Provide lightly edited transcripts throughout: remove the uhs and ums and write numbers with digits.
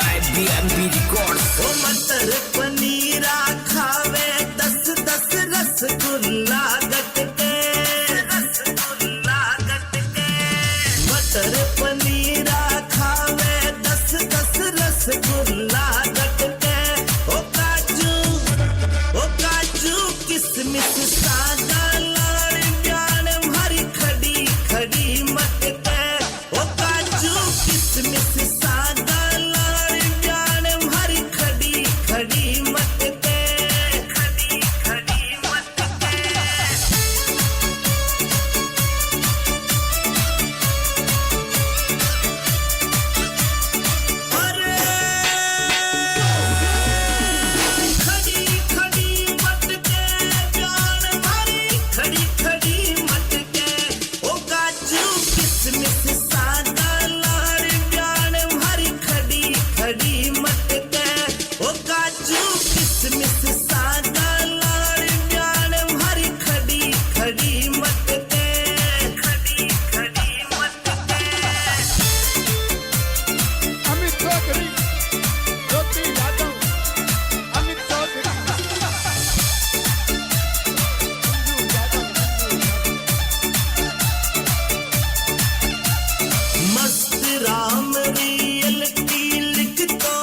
by BMP Records. ओ मटर पनीरा खावे 10-10 रसगुल्ला गटके, रसगुल्ला गटके। मटर पनीरा खावे 10-10 रसगुल्ला गटके। ओ काजू किसमिस सादा लाड़ प्यान भरी खड़ी खड़ी मटके। ओ काजू किसमिस सादा लाड़ प्यान भरी खड़ी खड़ी मटके, खड़ी खड़ी मटके। अरे खड़ी खड़ी मटके प्यान भरी खड़ी खड़ी मटके। ओ काजू किसमिस सादा लाड़ प्यान भरी खड़ी खड़ी मटके। ओ काजू किसमिस सादा लाड़ प्यान भरी खड़ी खड़ी मटके, खड़ी खड़ी मटके। अमित चौधरी, ज्योति यादव, अमित चौधरी, संजू यादव, मस्त राम रियल की लिख तो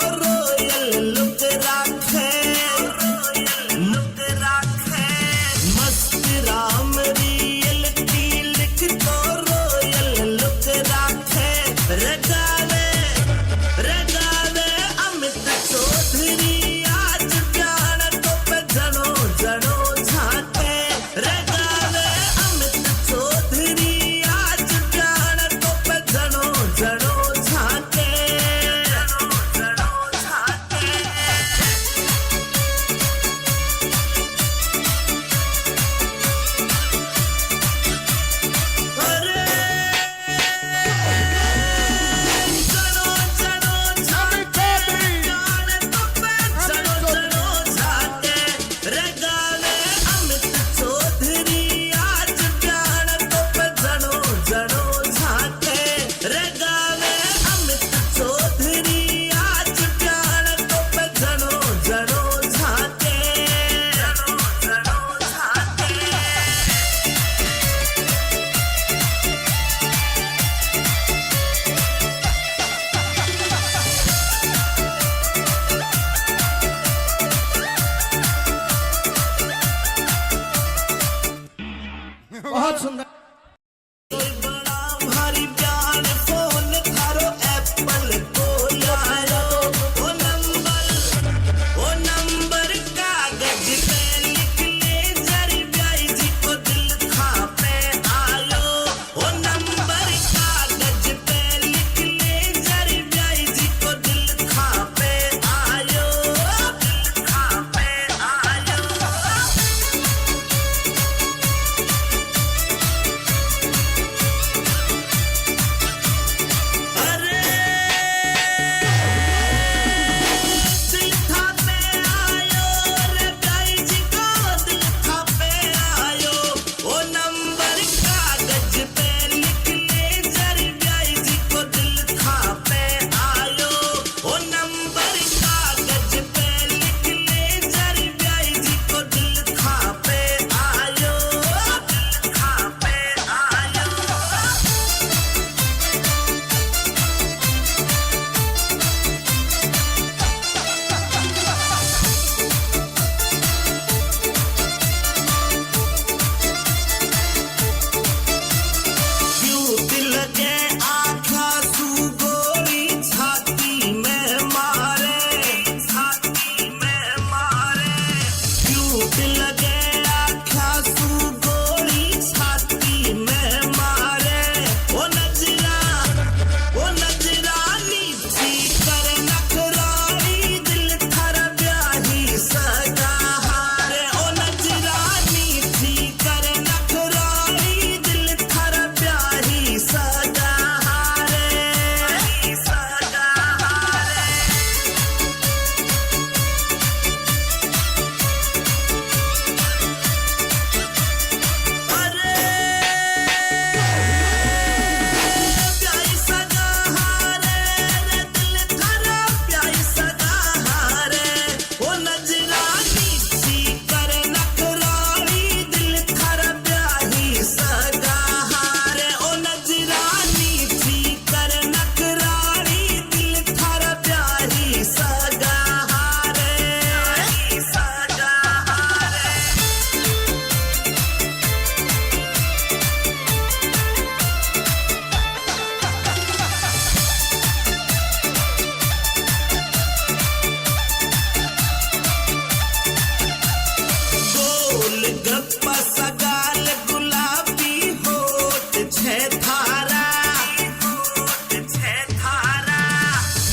गप्पा सगाल गुलाबी होठ छे थारा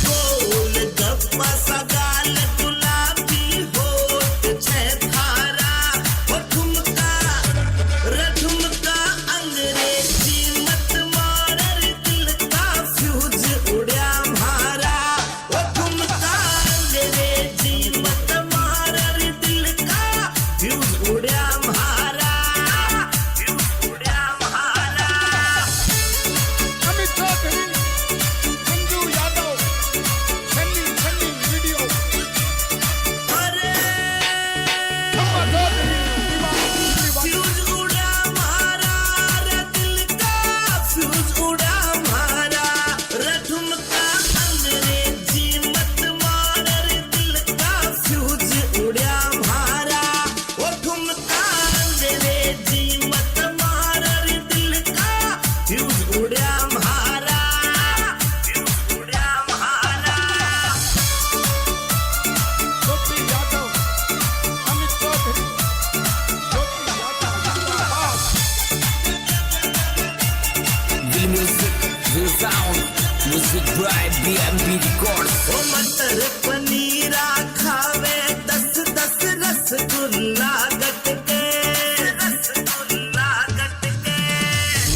गोल गप्पा सगाल गुलाबी होठ छे थारा वो ठुमका रठुमका अंग्रेजी मत मार दिल का फ्यूज उड़या म्हारा वो ठुमका अंग्रेजी मत मार दिल का फ्यूज उड़या म्हारा अमित चौधरी संजू यादव सन्नी सन्नी वीडियो अरे अम्मा चौधरी दीवानी फ्यूज उड़ा म्हारा रे दिल का फ्यूज उड़ा म्हारा रठुमका अंग्रेजी मत मार रे दिल का फ्यूज उड़ा म्हारा वो ठुमका अंग्रेजी मत मार रे दिल का फ्यूज उड़ा म्हारा ज्योति यादव अमित चौधरी ज्योति यादव जिंदाबाद Will music, will sound. Music by BMB Records. ओ मटर पनीरा खावे 10-10 रसगुल्ला गटके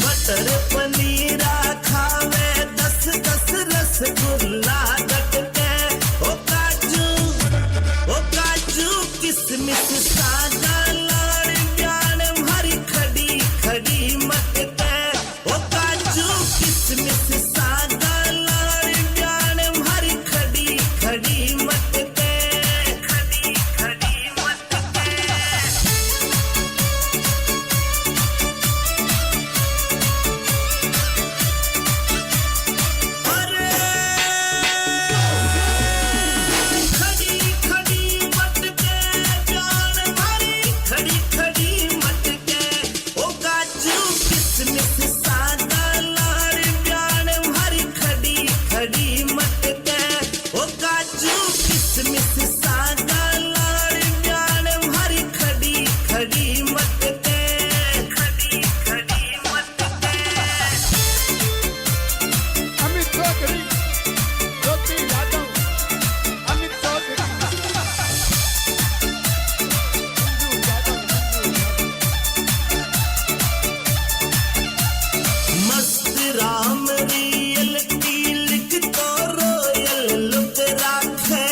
मटर पनीरा खावे 10-10 रसगुल्ला गटके ओ काजू किसमिस सादा लाड़ प्यान भरी खड़ी खड़ी मटके ओ काजू किसमिस सादा लाड़ प्यान भरी खड़ी खड़ी मटके अरे खड़ी खड़ी मटके प्यान भरी खड़ी खड़ी मटके ओ काजू किसमिस सादा लाड़ प्यान भरी खड़ी खड़ी मटके ओ काजू किसमिस सादा लाड़ प्यान भरी खड़ी खड़ी मटके अमित चौधरी ज्योति यादव अमित चौधरी संजू यादव मस्त राम रियलिटी लिख तो रोयल लुक राखे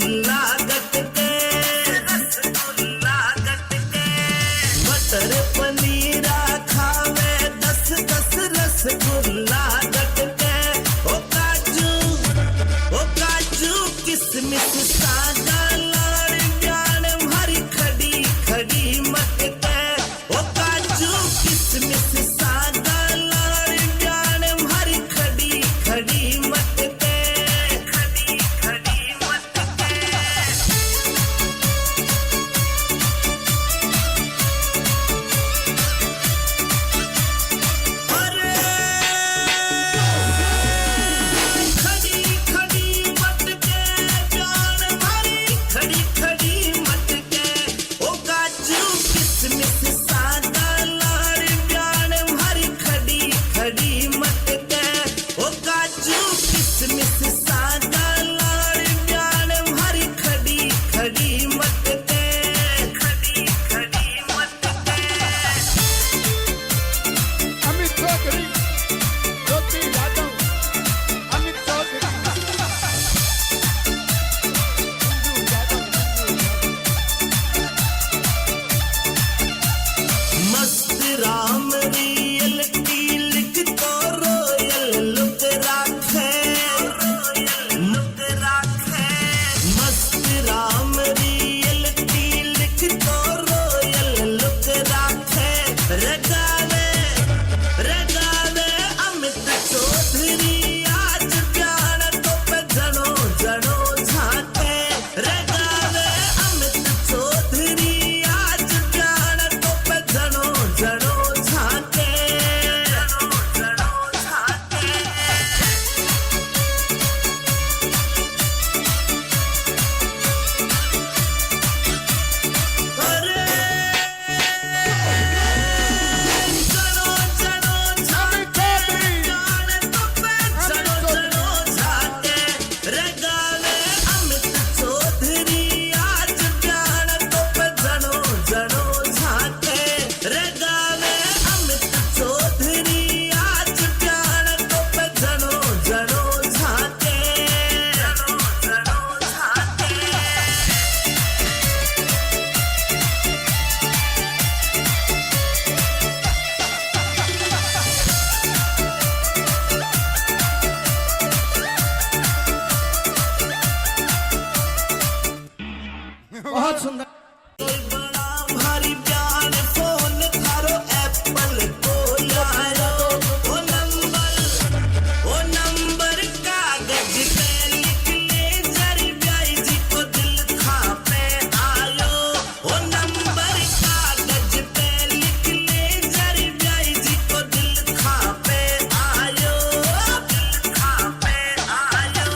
रसगुल्ला गटके मटर पनीरा खावे 10 रसगुल्ला गटके ओ काजू किसमिस सागा लाड़ जान भरी खड़ी खड़ी मटके ओ काजू किसमिस सागा लाड़ जान भरी खड़ी खड़ी मटके खड़ी खड़ी मटके अरे खड़ी खड़ी मटके जान भरी खड़ी खड़ी मटके ओ काजू किसमिस सागा लाड़ जान भरी खड़ी खड़ी मटके ओ काजू किसमिस सागा लाड़ जान भरी खड़ी खड़ी मटके खड़ी खड़ी मटके अमित चौधरी ज्योति यादव अमित चौधरी मंजू यादव मस्त राम रियलिटी लिख तो रोयल लुक राखे मस्त राम रियलिटी लिख तो रोयल लुक राखे रगावे अमित चौधरी आज जान तो पे जनो जनो झाके रगावे अमित चौधरी आज जान तो पे जनो जनो झाके जनो जनो झाके अरे जनो जनो झाके जान तो पे जनो जनो झाके रगावे अमित चौधरी आज जान तो पे जनो जनो झाके रगावे अमित चौधरी आज जान तो पे जनो जनो झाके जनो जनो झाके बहुत सुंदर कोई बड़ा भारी प्यार फोन थारो एप्पल को लायो ओ नंबर कागज पे लिख ले जरी ब्याई जी को दिल था पे आयो ओ नंबर कागज पे लिख ले जरी ब्याई जी को दिल था पे आयो दिल था पे आयो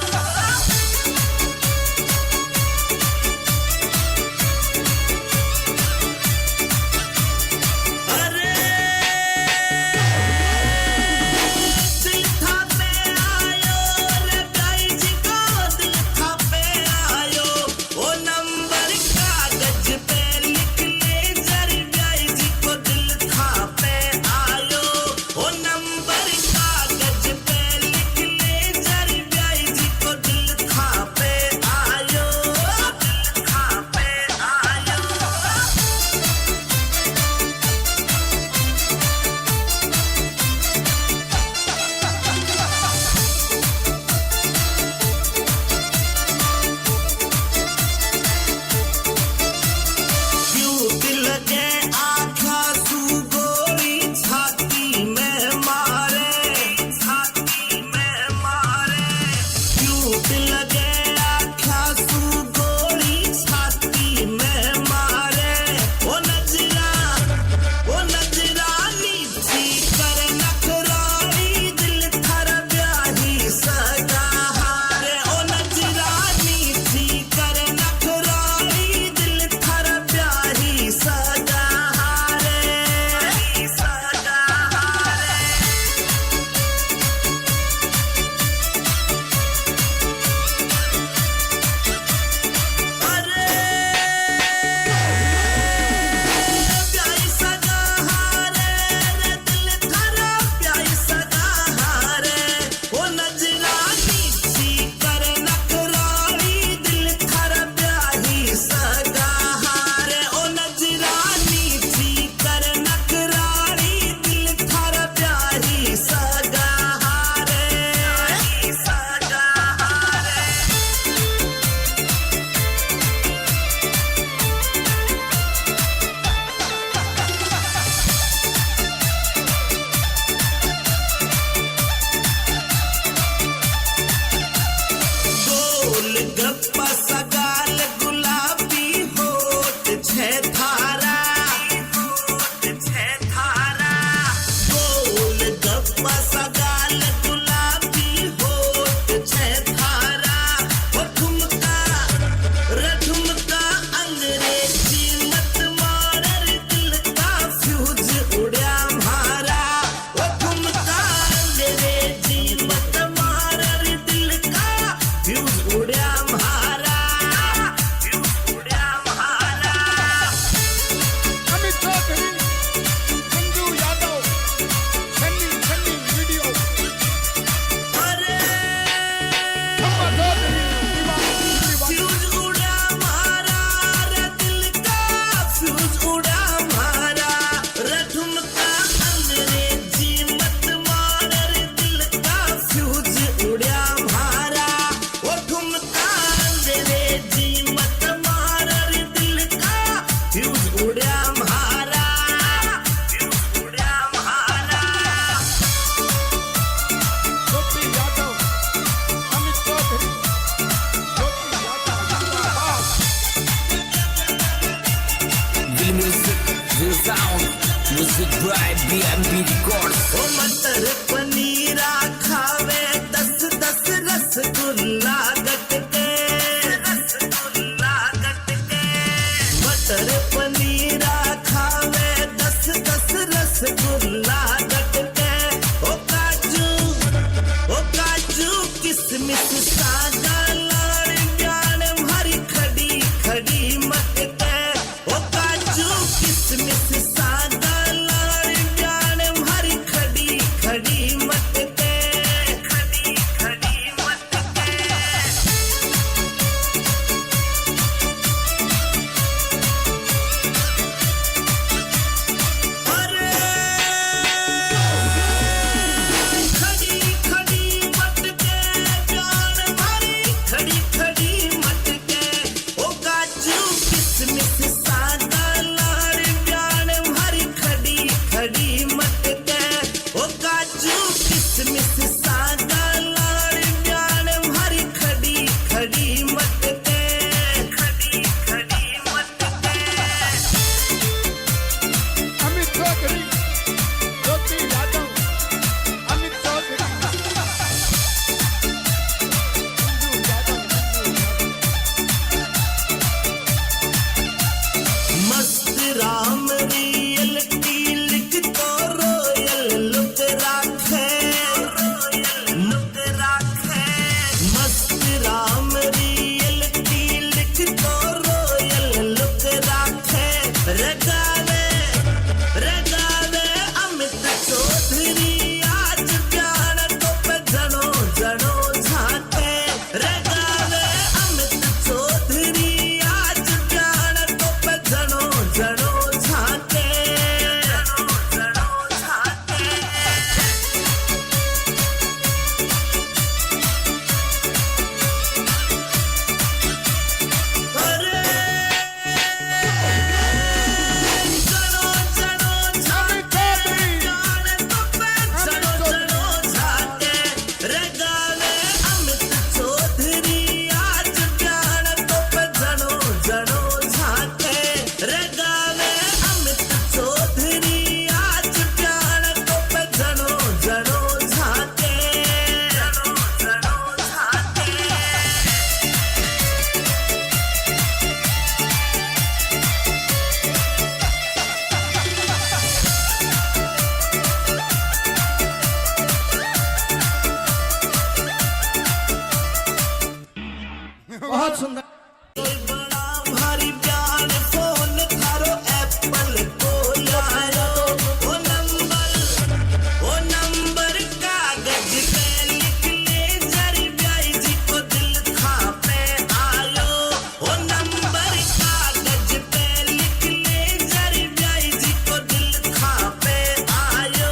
गप्पा सगाल गुलाबी होठ छे धारा गोल गप्पा सगाल गुलाबी होठ छे धारा वो ठुमका रठुमका अंग्रेजी मत मारर दिल का फ्यूज उड़ा मारा वो ठुमका अंग्रेजी मत मारर दिल का फ्यूज उड़ा मारा अमित चौधरी मंजू यादव सन्नी सन्नी वीडियो अरे अम्मा चौधरी दीवानी फ्यूज उड़ा मारा रे दिल का फ्यूज उड़ा मारा रठुमका अंग्रेजी मत मारर दिल का फ्यूज उड़ा मारा वो ठुमका अंग्रेजी मत मारर दिल का फ्यूज उड़ा मारा ज्योति यादव अमित चौधरी ज्योति यादव जिंदाबाद Real music, real sound. Music by BMP Records. ओ मटर पनीरा खावे 10-10 रसगुल्ला गट के मटर पनीरा खावे 10-10 रसगुल्ला गट के ओ काजू किसमिस सादा लाड़ ज्ञान भरी खड़ी खड़ी मत के ओ काजू किसमिस सादा लाड़ ज्ञान भरी खड़ी खड़ी मत के अरे खड़ी खड़ी मत के जान भरी खड़ी खड़ी मत के ओ काजू किसमिस सादा लाड़ जान भरी खड़ी खड़ी मत के ओ काजू किसमिस सादा लाड़ जान भरी खड़ी खड़ी मत के अमित चौधरी ज्योति यादव अमित चौधरी मंजू यादव मस्त राम रियलिटी लिख तो रोयल लुक राखे मस्त राम रियलिटी लिख तो रोयल लुक राखे रगावे अमित चौधरी आज ज्ञान तो पे जनो जनो झाके रगावे अमित चौधरी आज ज्ञान तो पे जनो जनो झाके अरे जनो जनो झाके ज्ञान तो पे जनो जनो झाके रगावे अमित चौधरी आज ज्ञान तो पे जनो जनो झाके रगावे अमित चौधरी आज ज्ञान तो पे जनो जनो झाके बहुत सुंदर कोई बड़ा भारी प्यार फोन थारो एप्पल को लायो ओ नंबर कागज पे लिख ले जरी ब्याई जी को दिल था पे आयो ओ नंबर कागज पे लिख ले जरी ब्याई जी को दिल था पे आयो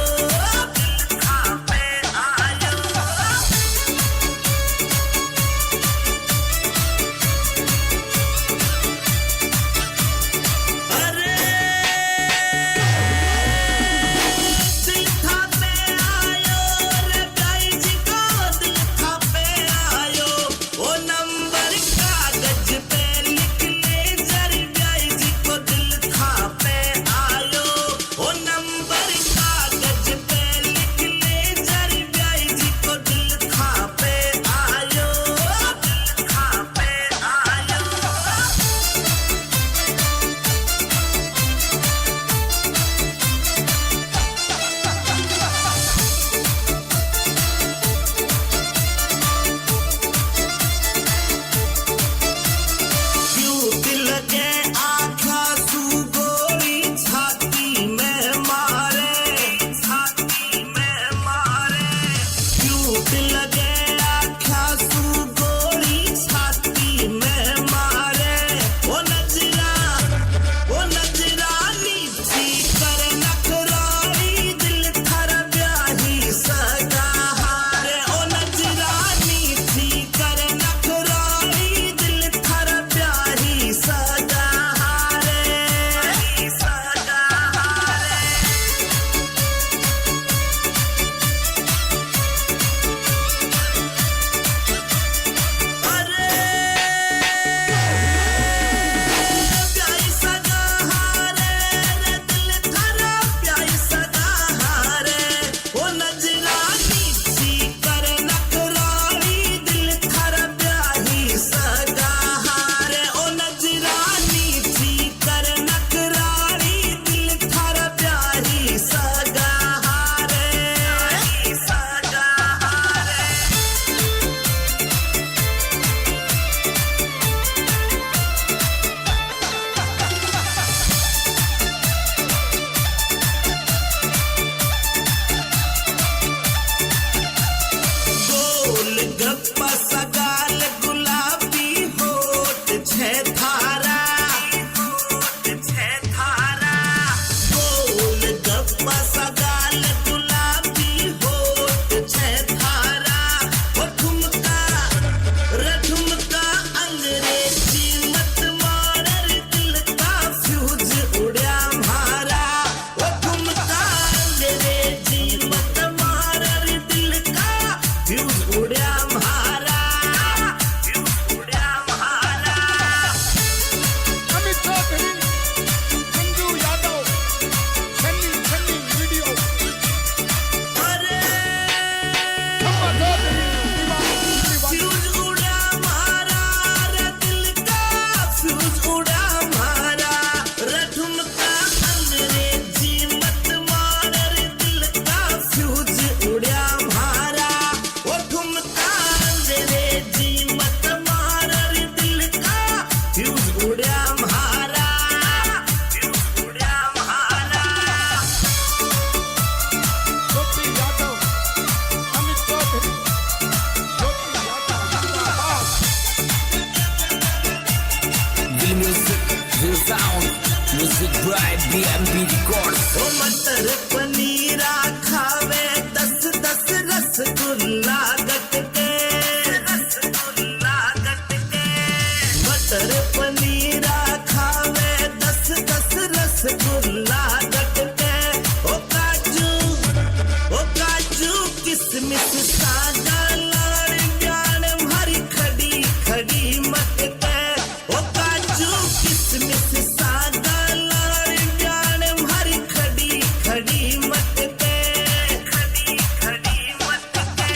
Music by BMB Records. ओ मटर पनीरा खावे 10-10 रसगुल्ला गट के रसगुल्ला गट के मटर पनीरा खावे 10-10 रसगुल्ला गट के ओ काजू किसमिस सादा लाड़ जान भरी खड़ी खड़ी मत के ओ काजू किसमिस सादा लाड़ जान भरी खड़ी खड़ी मत के खड़ी खड़ी मत के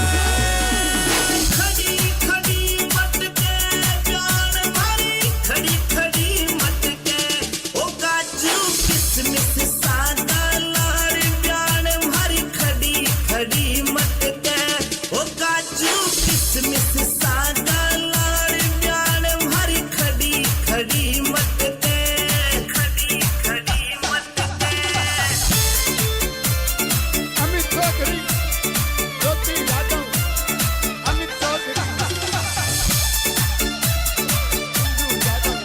अरे खड़ी खड़ी मत के जान भरी खड़ी खड़ी मत के ओ काजू किसमिस सादा लाड़ जान भरी खड़ी खड़ी मत के ओ काजू किसमिस सादा लाड़ जान भरी खड़ी खड़ी मत के खड़ी खड़ी मत के अमित चौधरी ज्योति Yadav Amit Chaudhary Manju Yadav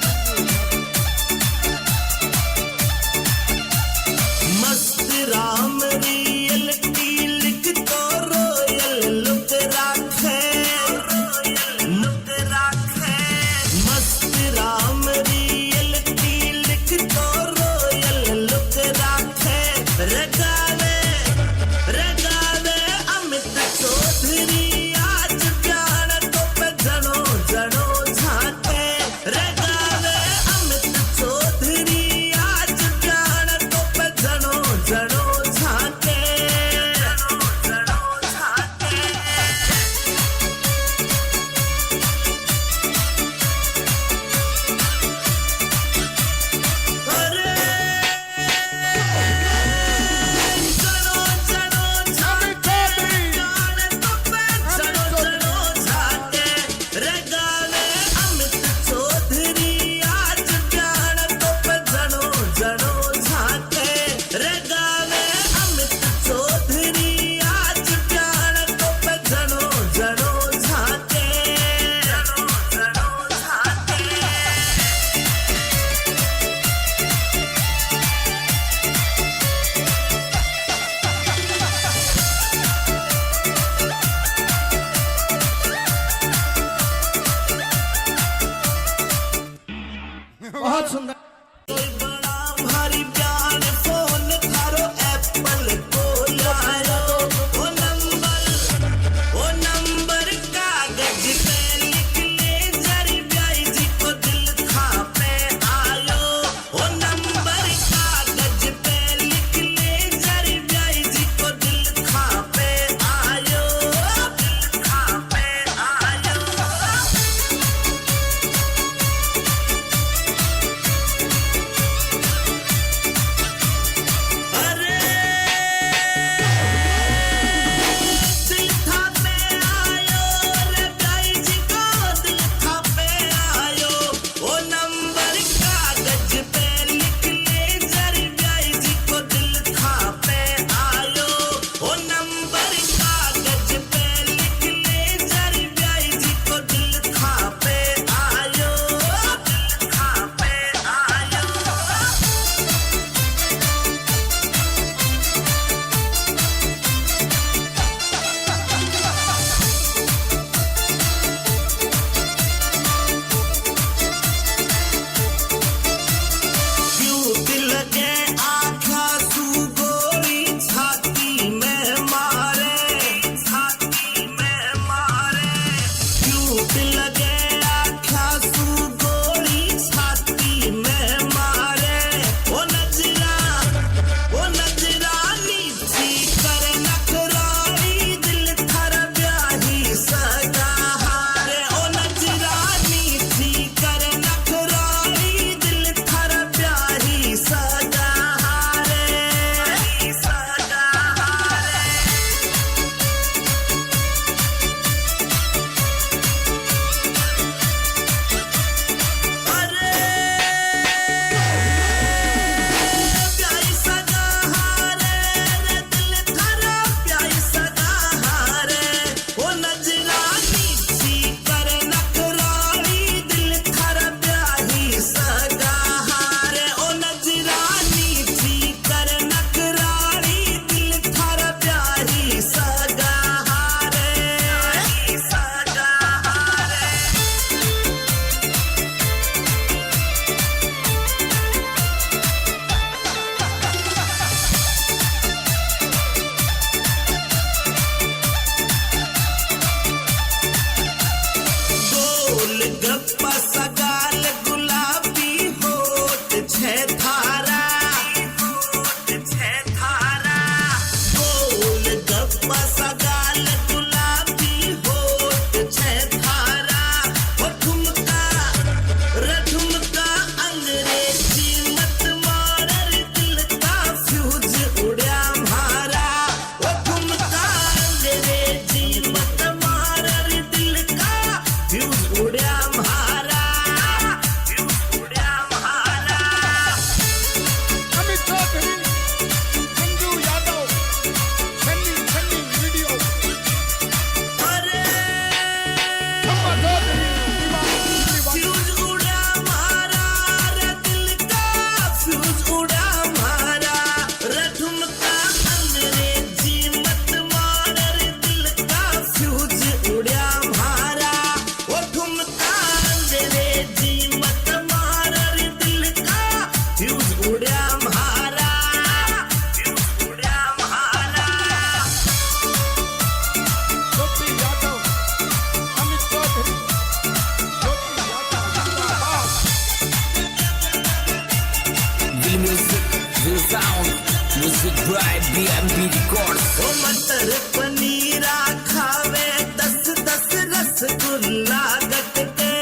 Music by BMB Records. ओ मटर पनीरा खावे 10-10 रसगुल्ला गटके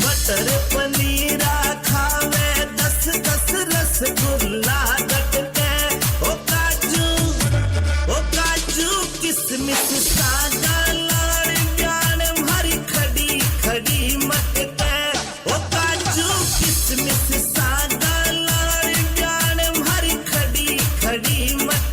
मटर पनीरा खावे 10-10 रसगुल्ला गटके ओ काजू किसमिस सागा लाड़ जान भरी खड़ी खड़ी मटके ओ काजू किसमिस सागा लाड़ जान भरी खड़ी खड़ी मटके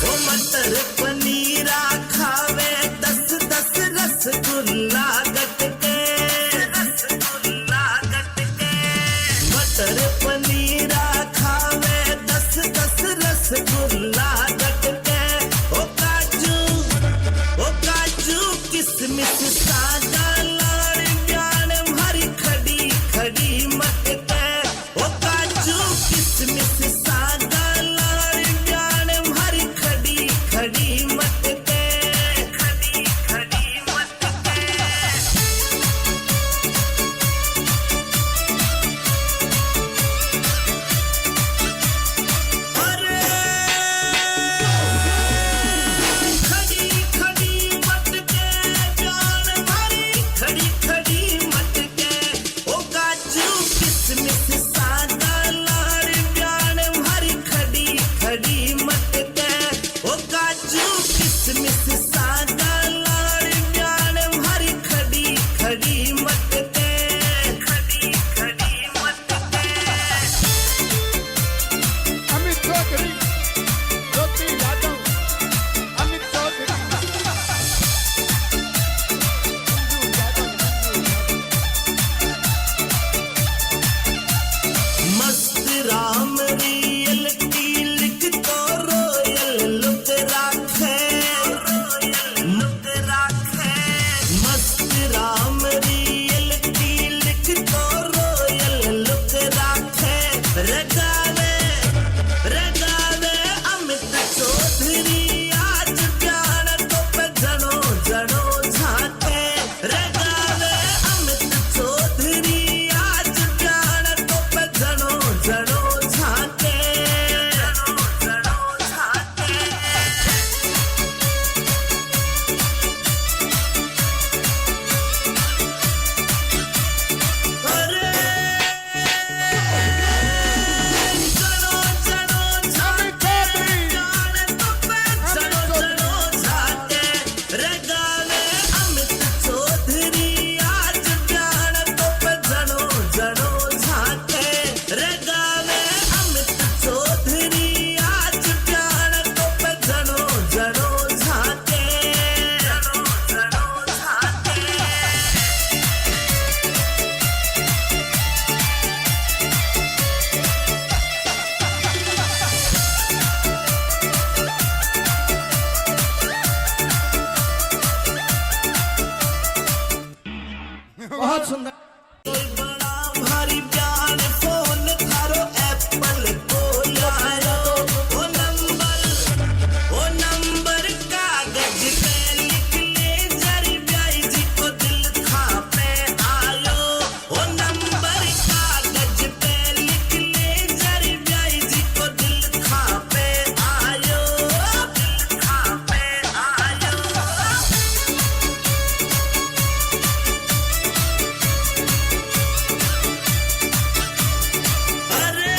ओ मटर पनीरा खावे 10-10 रसगुल्ला गट के मटर पनीरा खावे 10-10 रसगुल्ला गट के ओ काजू किसमिस सादा लाड़ प्यान भरी खड़ी खड़ी मटके ओ काजू किसमिस सादा लाड़ प्यान भरी खड़ी खड़ी मटके खड़ी खड़ी मटके अरे खड़ी खड़ी मटके जान भरी खड़ी खड़ी मटके ओ काजू किसमिस सादा लाड़ जान भरी खड़ी खड़ी मटके ओ काजू किसमिस सादा लाड़ जान भरी खड़ी खड़ी मटके खड़ी खड़ी मटके अमित चौधरी ज्योति यादव अमित चौधरी मस्त राम रियल की लिख तो रोयल लुक राखे मस्त राम रियल की लिख तो रोयल लुक राखे रगावे अमित चौधरी आज प्यार तो पे जनो जनो झाके रगावे अमित चौधरी आज प्यार तो पे जनो जनो झाके जनो जनो झाके अरे जनो जनो झाके जान तो पे जनो जनो झाके रगावे अमित चौधरी आज प्यार तो पे जनो जनो झाके रगावे अमित चौधरी आज प्यार तो पे जनो जनो झाके जनो जनो झाके बहुत सुंदर कोई बड़ा भारी प्यार फोन थारो एप्पल को लायो ओ नंबर कागज पे लिख ले जरी ब्याई जी को दिल था पे आयो ओ नंबर कागज पे लिख ले जरी ब्याई जी को दिल था पे आयो दिल था पे आयो अरे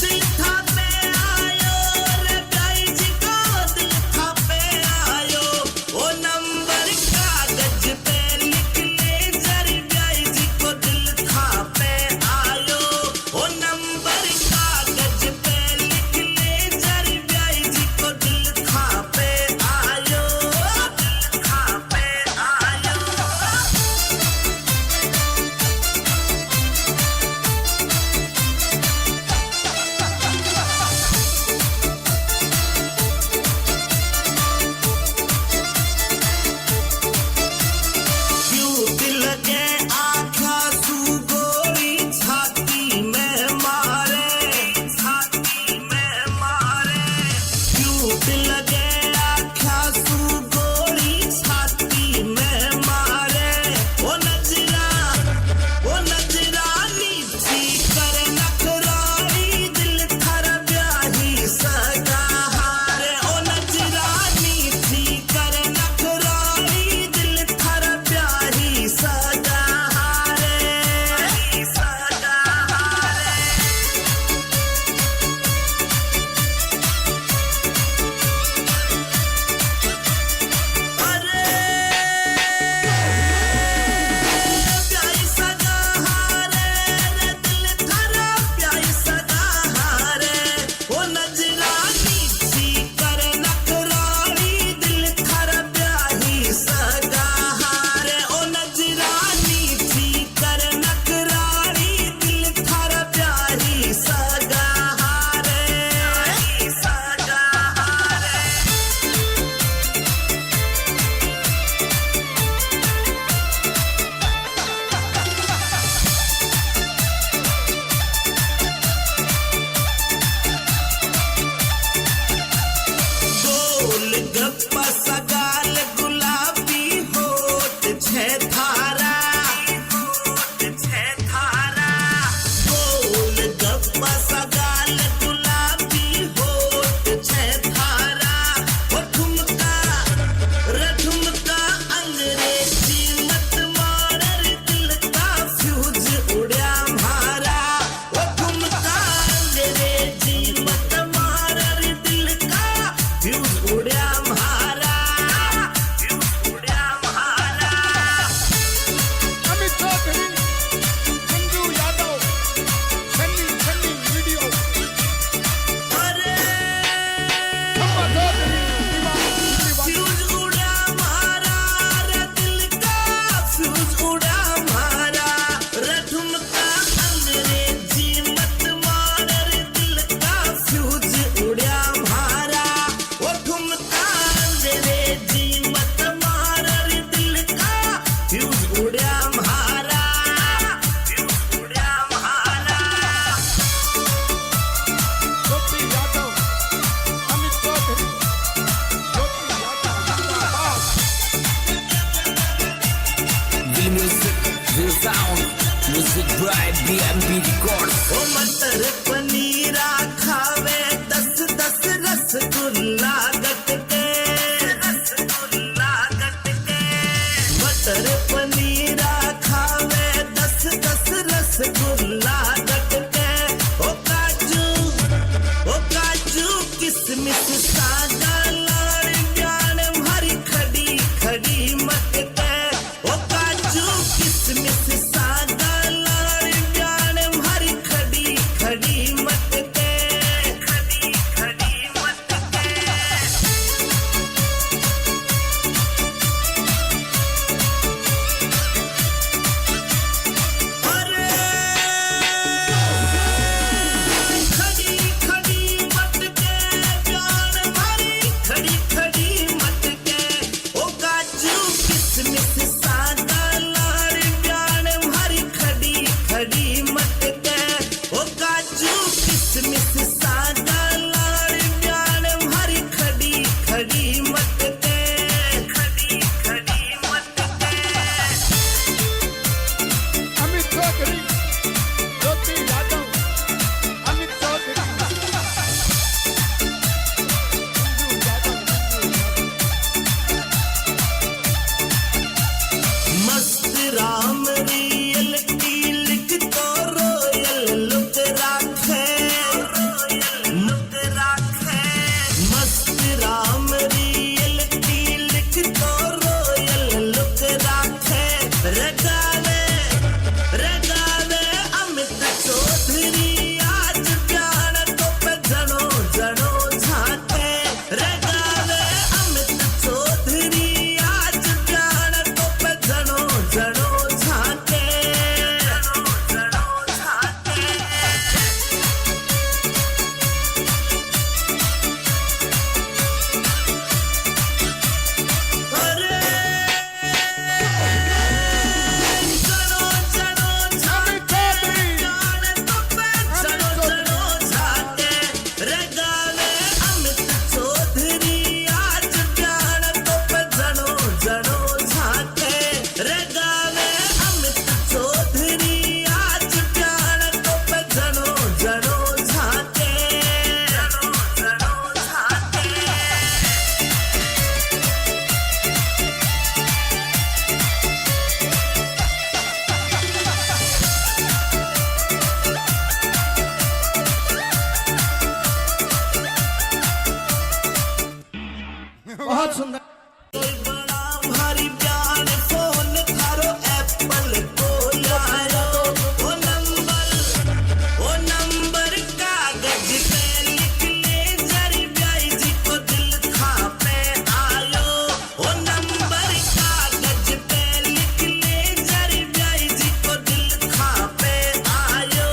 दिल था पे आयो रे ब्याई जी को दिल था पे आयो ओ नंबर कागज पे लिख ले जरी ब्याई जी को दिल था पे आयो ओ नंबर कागज पे लिख ले जरी ब्याई जी को दिल था पे आयो दिल था पे आयो क्यों दिल के आँखा सू गोली छाती में मारे क्यों दिल के आँखा सू गोली छाती में मारे ओ नजरा नीची कर नखराई दिल थर ब्याही सगा हारे ओ नजरा नीची कर नखराई दिल थर ब्याही सगा हारे सगा हारे गप्पा सगाल गुलाबी होठ छह धारा गोल गप्पा सगाल गुलाबी होठ छह धारा वो ठुमका रठुमका अंग्रेजी मत मार दिल का फ्यूज उड़ा मारा वो ठुमका अंग्रेजी मत मार दिल का फ्यूज उड़ा मारा अमित चौधरी मंजू यादव सन्नी वीडियो अरे अम्मा चौधरी दीवानी फ्यूज उड़ा मारा रे दिल का फ्यूज उड़ा मारा रे ठुमका अंग्रेजी मत मार रे दिल का फ्यूज उड़ा मारा वो ठुमका अंग्रेजी मत मार रे दिल का फ्यूज उड़ा मारा ज्योति यादव अमित चौधरी ज्योति यादव जिंदाबाद Real music, real sound. Music by BMP Records. ओ मटर पनीरा खावे 10-10 रसगुल्ला गट के मटर पनीरा खावे 10-10 रसगुल्ला गट के ओ काजू किसमिस सागा लाड़ जान भरी खड़ी खड़ी मत के ओ काजू किसमिस सागा लाड़ जान भरी खड़ी खड़ी मत के अरे खड़ी खड़ी मत के जान भरी खड़ी खड़ी मत के ओ काजू किसमिस सागा लाड़ जान भरी खड़ी खड़ी मत के ओ काजू किसमिस सागा लाड़ जान भरी खड़ी खड़ी मत के अमित चौधरी ज्योति यादव अमित चौधरी मंजू यादव मस्त राम रियल की लिख तो रोयल लुक राखे मस्त राम रियल की लिख तो रोयल लुक राखे रगावे अमित चौधरी आज प्यार तो पे जनो जनो झाके रगावे अमित चौधरी आज प्यार तो पे जनो जनो झाके अरे जनो जनो झाके जान तो पे जनो जनो झाके रगावे अमित चौधरी आज प्यार तो पे जनो जनो झाके रगावे अमित चौधरी आज प्यार तो पे जनो जनो झाके बहुत सुंदर कोई बड़ा भारी प्यार फोन थारो एप्पल को लायो ओ नंबर कागज पे लिख ले जरी ब्याई जी को दिल खा पे आयो ओ नंबर कागज पे लिख ले जरी ब्याई जी को दिल खा पे आयो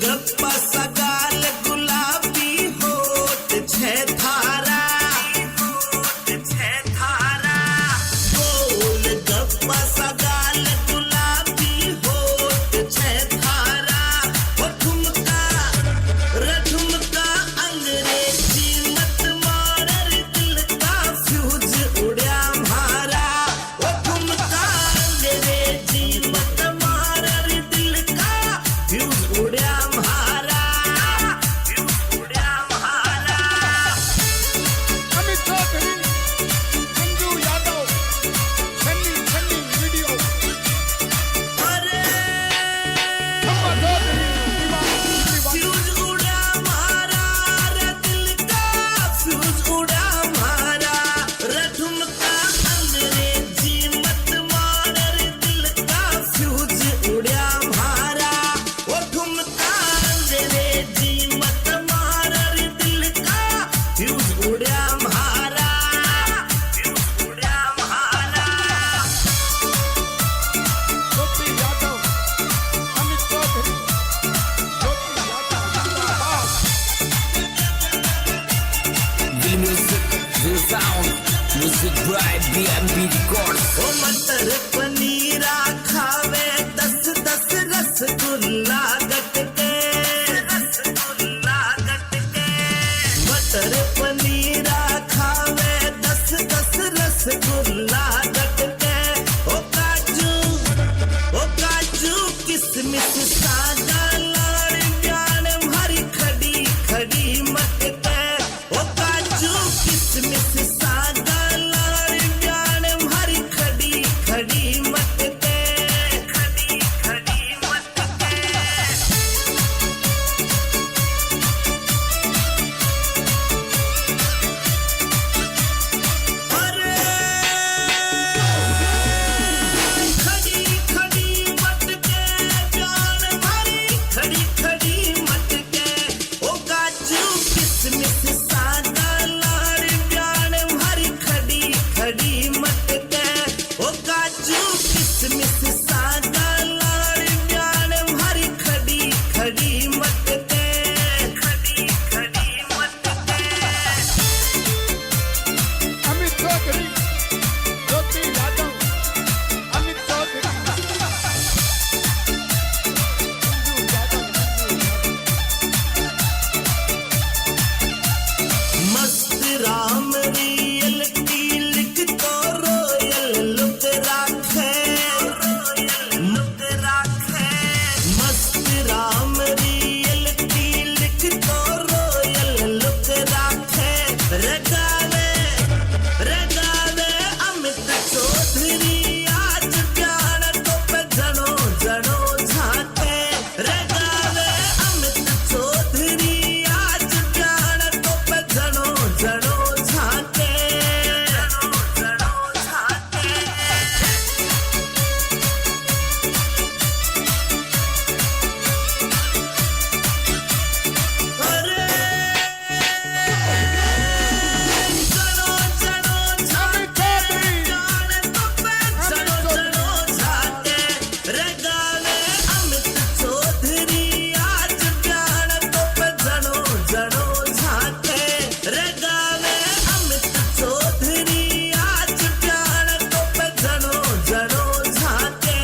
गप्पा सगाल गुलाबी होठ छे थारा गोल गप्पा सगाल गुलाबी होठ छे थारा वो ठुमका रठुमका अंग्रेजी मत मार दिल का फ्यूज उड़या मारा वो ठुमका अंग्रेजी मत मार दिल का फ्यूज उड़या मारा अमित चौधरी, मंजू यादव, सन्नी वीडियो, अरे खम्मा चौधरी, दीवान, फ्यूज उड़ा मारा रे दिल का फ्यूज उड़ा मारा रे ठुमका अंग्रेजी मत मार रे दिल का फ्यूज उड़ा मारा वो ठुमका अंग्रेजी मत मार रे दिल का फ्यूज उड़ा मारा ज्योति यादव, अमित चौधरी, ज्योति Yadav, Real music, real sound. Music by BMB Records. ओ मटर पनीरा खावे 10-10 रसगुल्ला गटके मटर पनीरा खावे 10-10 रसगुल्ला गटके ओ काजू किसमिस सादा लाड़ प्यान भरी खड़ी खड़ी मटके ओ काजू किसमिस सादा लाड़ प्यान भरी खड़ी खड़ी मटके अरे खड़ी खड़ी मटके प्यान भरी खड़ी खड़ी मटके ओ काजू किसमिस सादा लाड़ प्यान भरी खड़ी खड़ी मटके ओ काजू किसमिस सादा लाड़ प्यान भरी खड़ी खड़ी मटके अमित चौधरी, ज्योति यादव, अमित चौधरी, मंजू यादव, मस्त राम रियल की लिख तो रोयल लुक राखे मस्त राम रियल की लिख तो रोयल लुक राखे रगावे अमित चौधरी आज प्यार तो पे जनो जनो झाके रगावे अमित चौधरी आज प्यार तो पे जनो जनो झाके अरे जनो जनो झाके प्यार तो पे जनो जनो झाके रगावे अमित चौधरी आज प्यार तो पे जनो जनो झाके रगावे अमित चौधरी आज प्यार तो पे जनो जनो झाके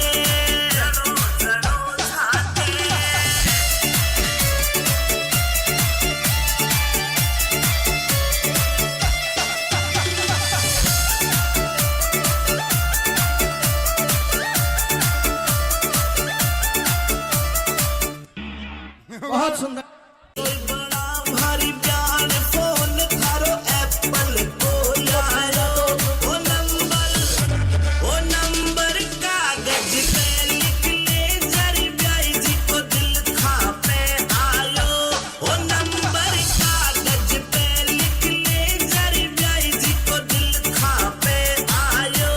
बहुत सुंदर। कोई बड़ा भारी प्यार फोन थारो एप्पल को यारो ओ नंबर कागज पे लिख ले जरी ब्याई जी को दिल खा पे आयो ओ नंबर कागज पे लिख ले जरी ब्याई जी को दिल खा पे आयो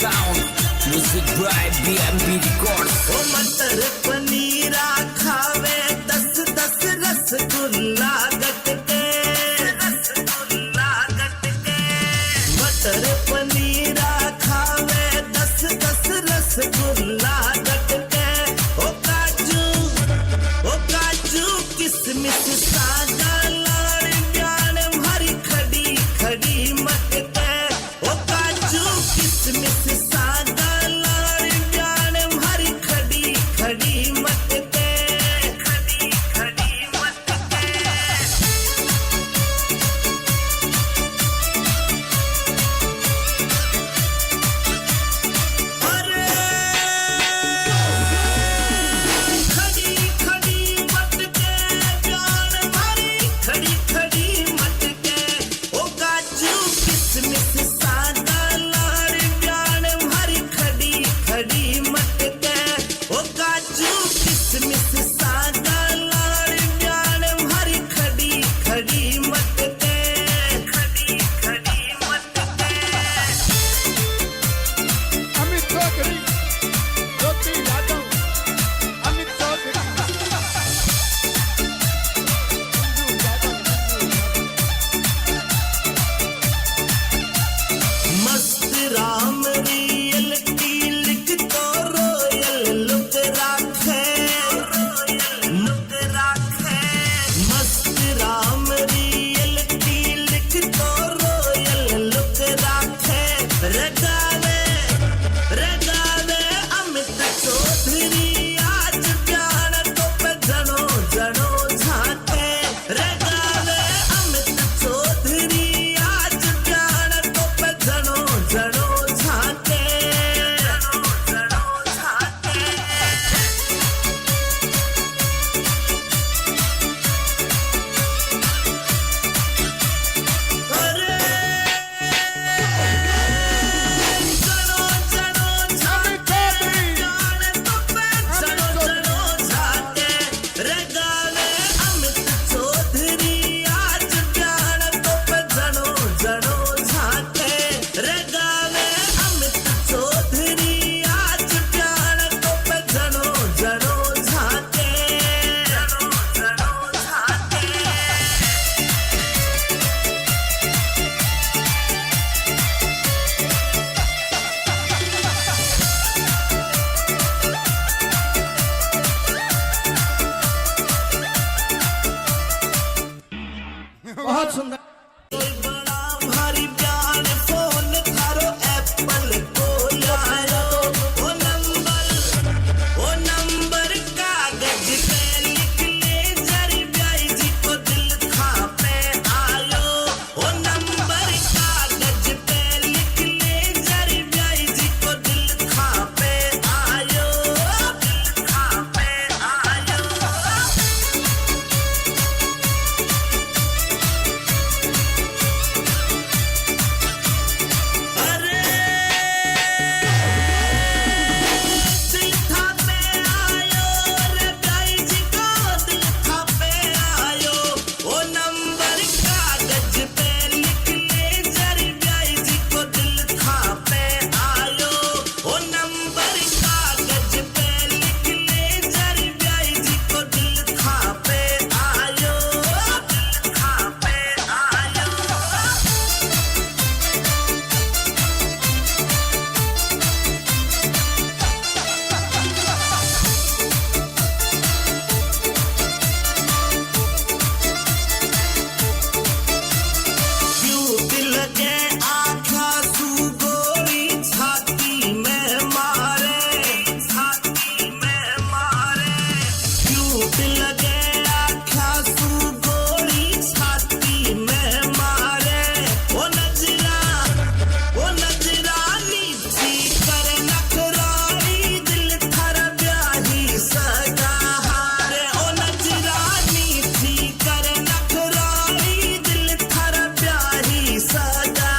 sound. Music by BMB Records. ओ मटर पनीरा खावे 10-10 रसगुल्ला गटके मटर पनीरा खावे 10-10 रसगुल्ला गटके ओ काजू किसमिस सागा लाड़ प्यान भरी खड़ी खड़ी मटके ओ काजू किसमिस सागा लाड़ प्यान भरी खड़ी खड़ी मटके खड़ी खड़ी मटके अरे खड़ी खड़ी मटके प्यान भरी खड़ी खड़ी मटके ओ काजू किसमिस सागा लाड़ प्यान भरी खड़ी खड़ी मटके ओ काजू किसमिस सागा लाड़ प्यान भरी खड़ी खड़ी मटके खड़ी खड़ी मटके अमित चौधरी ज्योति यादव अमित चौधरी संजू यादव मस्त राम रियल की लिख तो रोयल लुक राखे मस्त राम रियल की लिख तो रोयल लुक राखे रगावे अमित चौधरी आज प्यार तो पे जनो जनो झाके रगावे अमित चौधरी आज प्यार तो पे जनो जनो झाके जनो जनो झाके अरे जनो जनो झाके प्यार तो पे जनो जनो झाके रगावे अमित चौधरी आज प्यार तो पे जनो जनो झाके रगावे अमित चौधरी आज प्यार तो पे जनो जनो झाके जनो जनो झाके बहुत सुंदर कोई बड़ा भारी प्यार फोन थारो एप्पल को लायो ओ नंबर कागज पे लिख ले जरी ब्याई जी को दिल था पे आयो ओ नंबर कागज पे लिख ले जरी ब्याई जी को दिल था पे आयो दिल था पे आयो अरे दिल था पे आयो रे ब्याई जी को दिल था पे आयो ओ नंबर कागज पे लिख ले जरी ब्याई जी को दिल था पे आयो ओ नंबर कागज पे लिख ले जरी ब्याई जी को दिल था पे आयो दिल था पे आयो क्यों दिल के आँखा तू गोली छाती में मारे क्यों दिल के आँखा तू गोली छाती में मारे ओ नजरा नीची कर नखरारी दिल थर ब्याही सगा हारे ओ नजरा नीची कर नखरारी दिल थर ब्याही सगा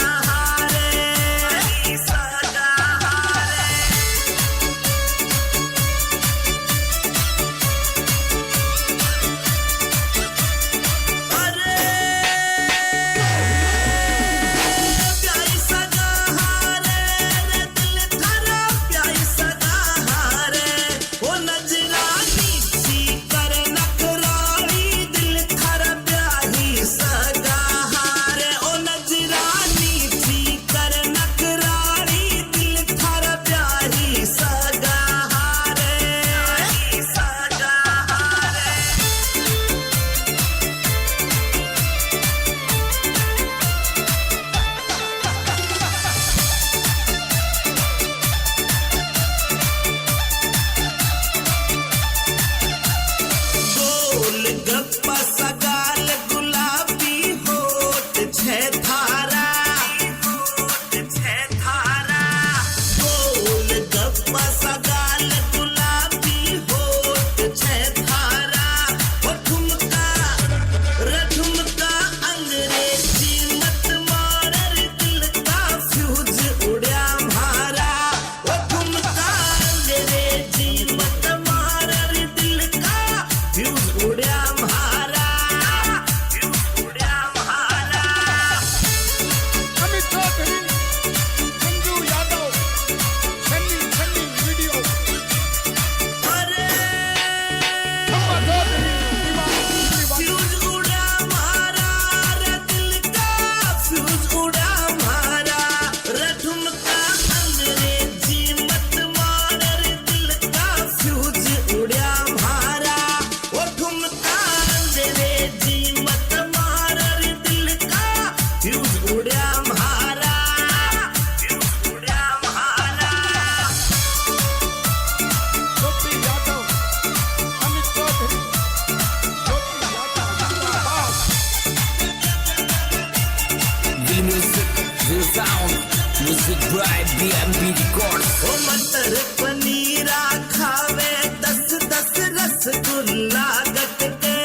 by BMP Records. ओ मटर पनीरा खावे 10-10 रसगुल्ला गट के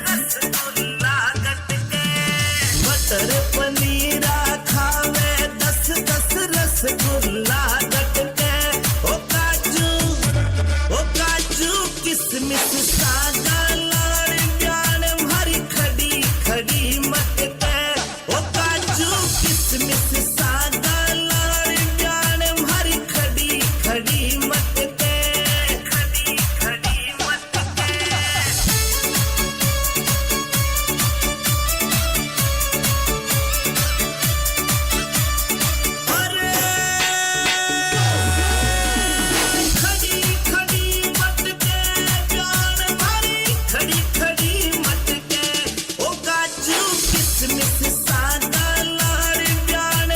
रसगुल्ला गट के मटर पनीरा खावे 10-10 रसगुल्ला गट के ओ काजू किसमिस सागा लाड़ प्यान भरी खड़ी खड़ी मत के ओ काजू किसमिस सागा लाड़ प्यान भरी खड़ी खड़ी मत के खड़ी खड़ी मत के खड़ी खड़ी मत के प्यान भरी खड़ी खड़ी मत के ओ काजू किसमिस सागा लाड़ प्यान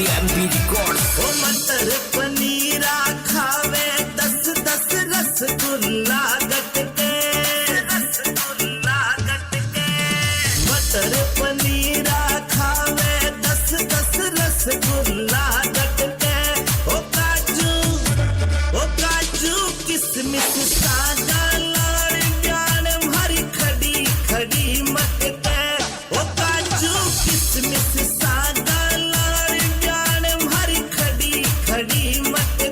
BMB Records. ओ मटर पनीरा खावे 10-10 रसगुल्ला गटके मटर पनीरा खावे 10-10 रसगुल्ला गटके ओ काजू किसमिस सादा लाड़ जान भरी खड़ी खड़ी मटके ओ काजू किसमिस सादा लाड़ जान भरी खड़ी खड़ी मटके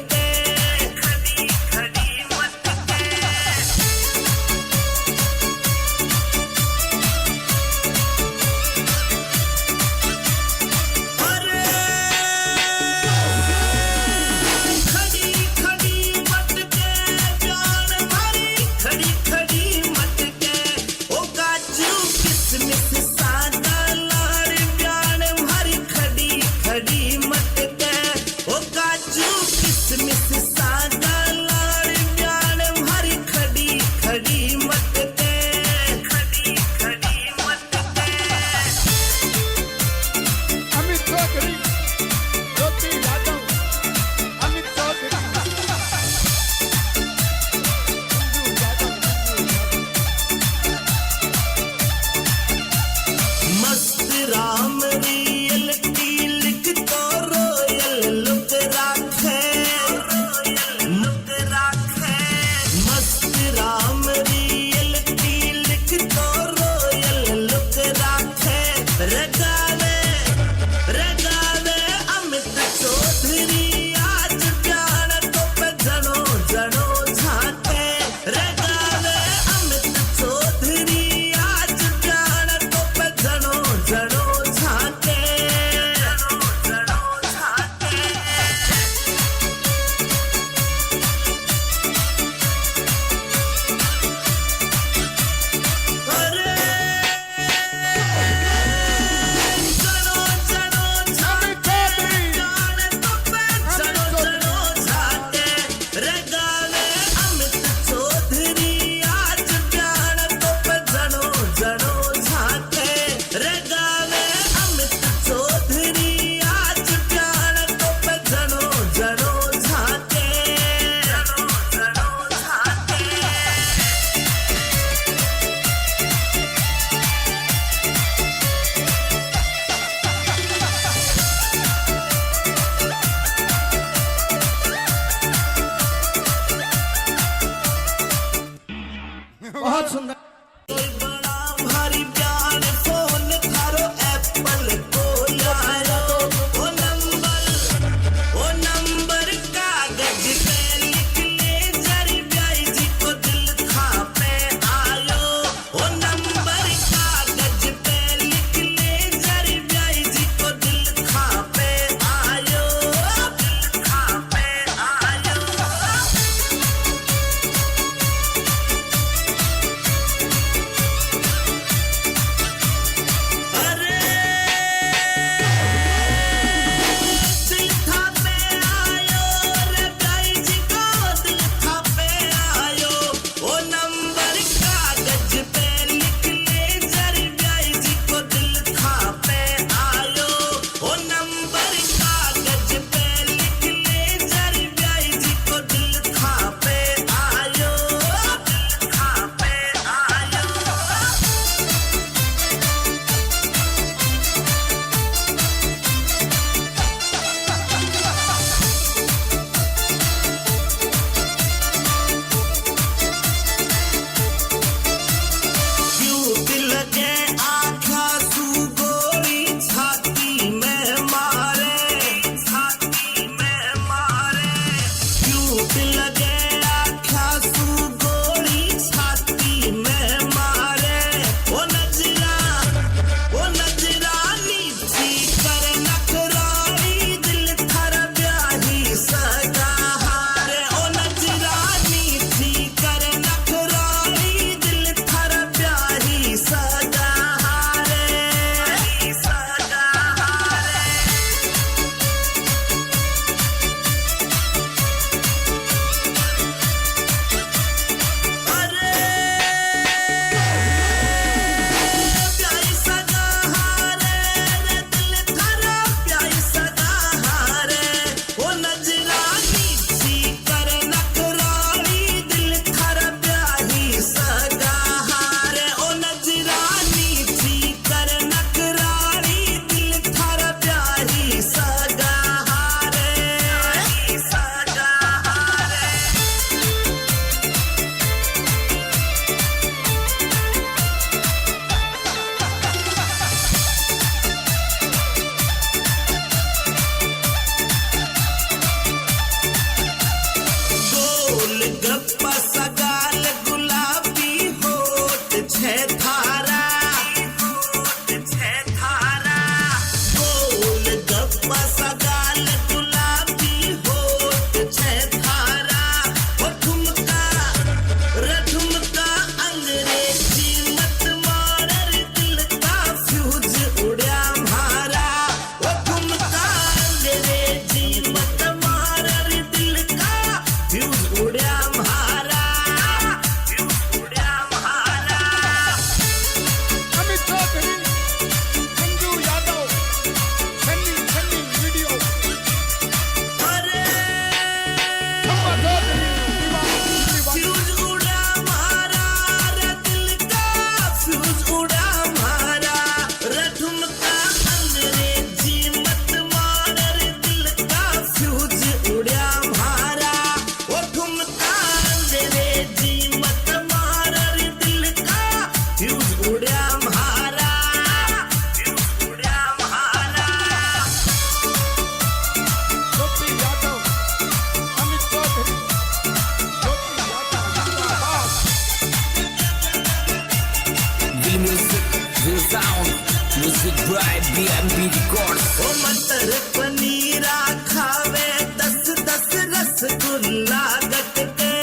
BMB Records. ओ मटर पनीरा खावे 10-10 रसगुल्ला गटके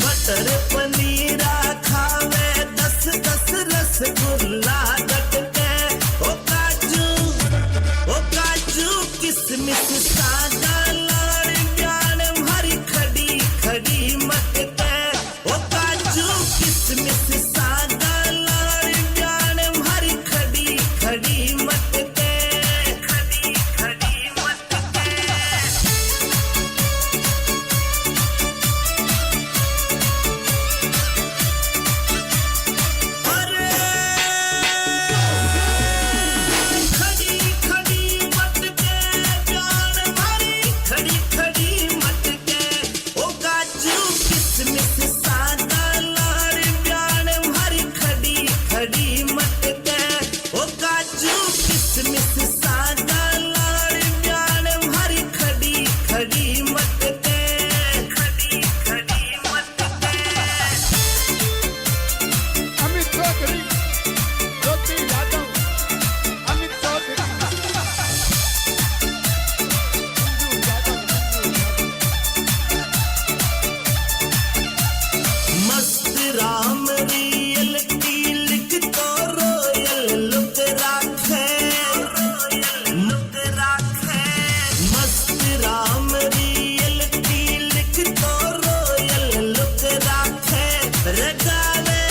मटर पनीरा खावे 10-10 रसगुल्ला गटके ओ काजू किसमिस सादा लाड़ प्यान भरी खड़ी खड़ी मटके ओ काजू किसमिस सादा लाड़ प्यान भरी खड़ी खड़ी मटके खड़ी खड़ी मटके अरे खड़ी खड़ी मटके प्यान भरी खड़ी खड़ी मटके ओ काजू किसमिस सादा लाड़ प्यान भरी खड़ी खड़ी मटके ओ काजू किसमिस सादा लाड़ प्यान भरी खड़ी खड़ी मटके खड़ी खड़ी मटके अमित चौधरी ज्योति यादव अमित चौधरी मंजू यादव मस्त राम रियल की लिख तो रोयल लुक राखे मस्त राम रियल की लिख तो रोयल लुक राखे रगावे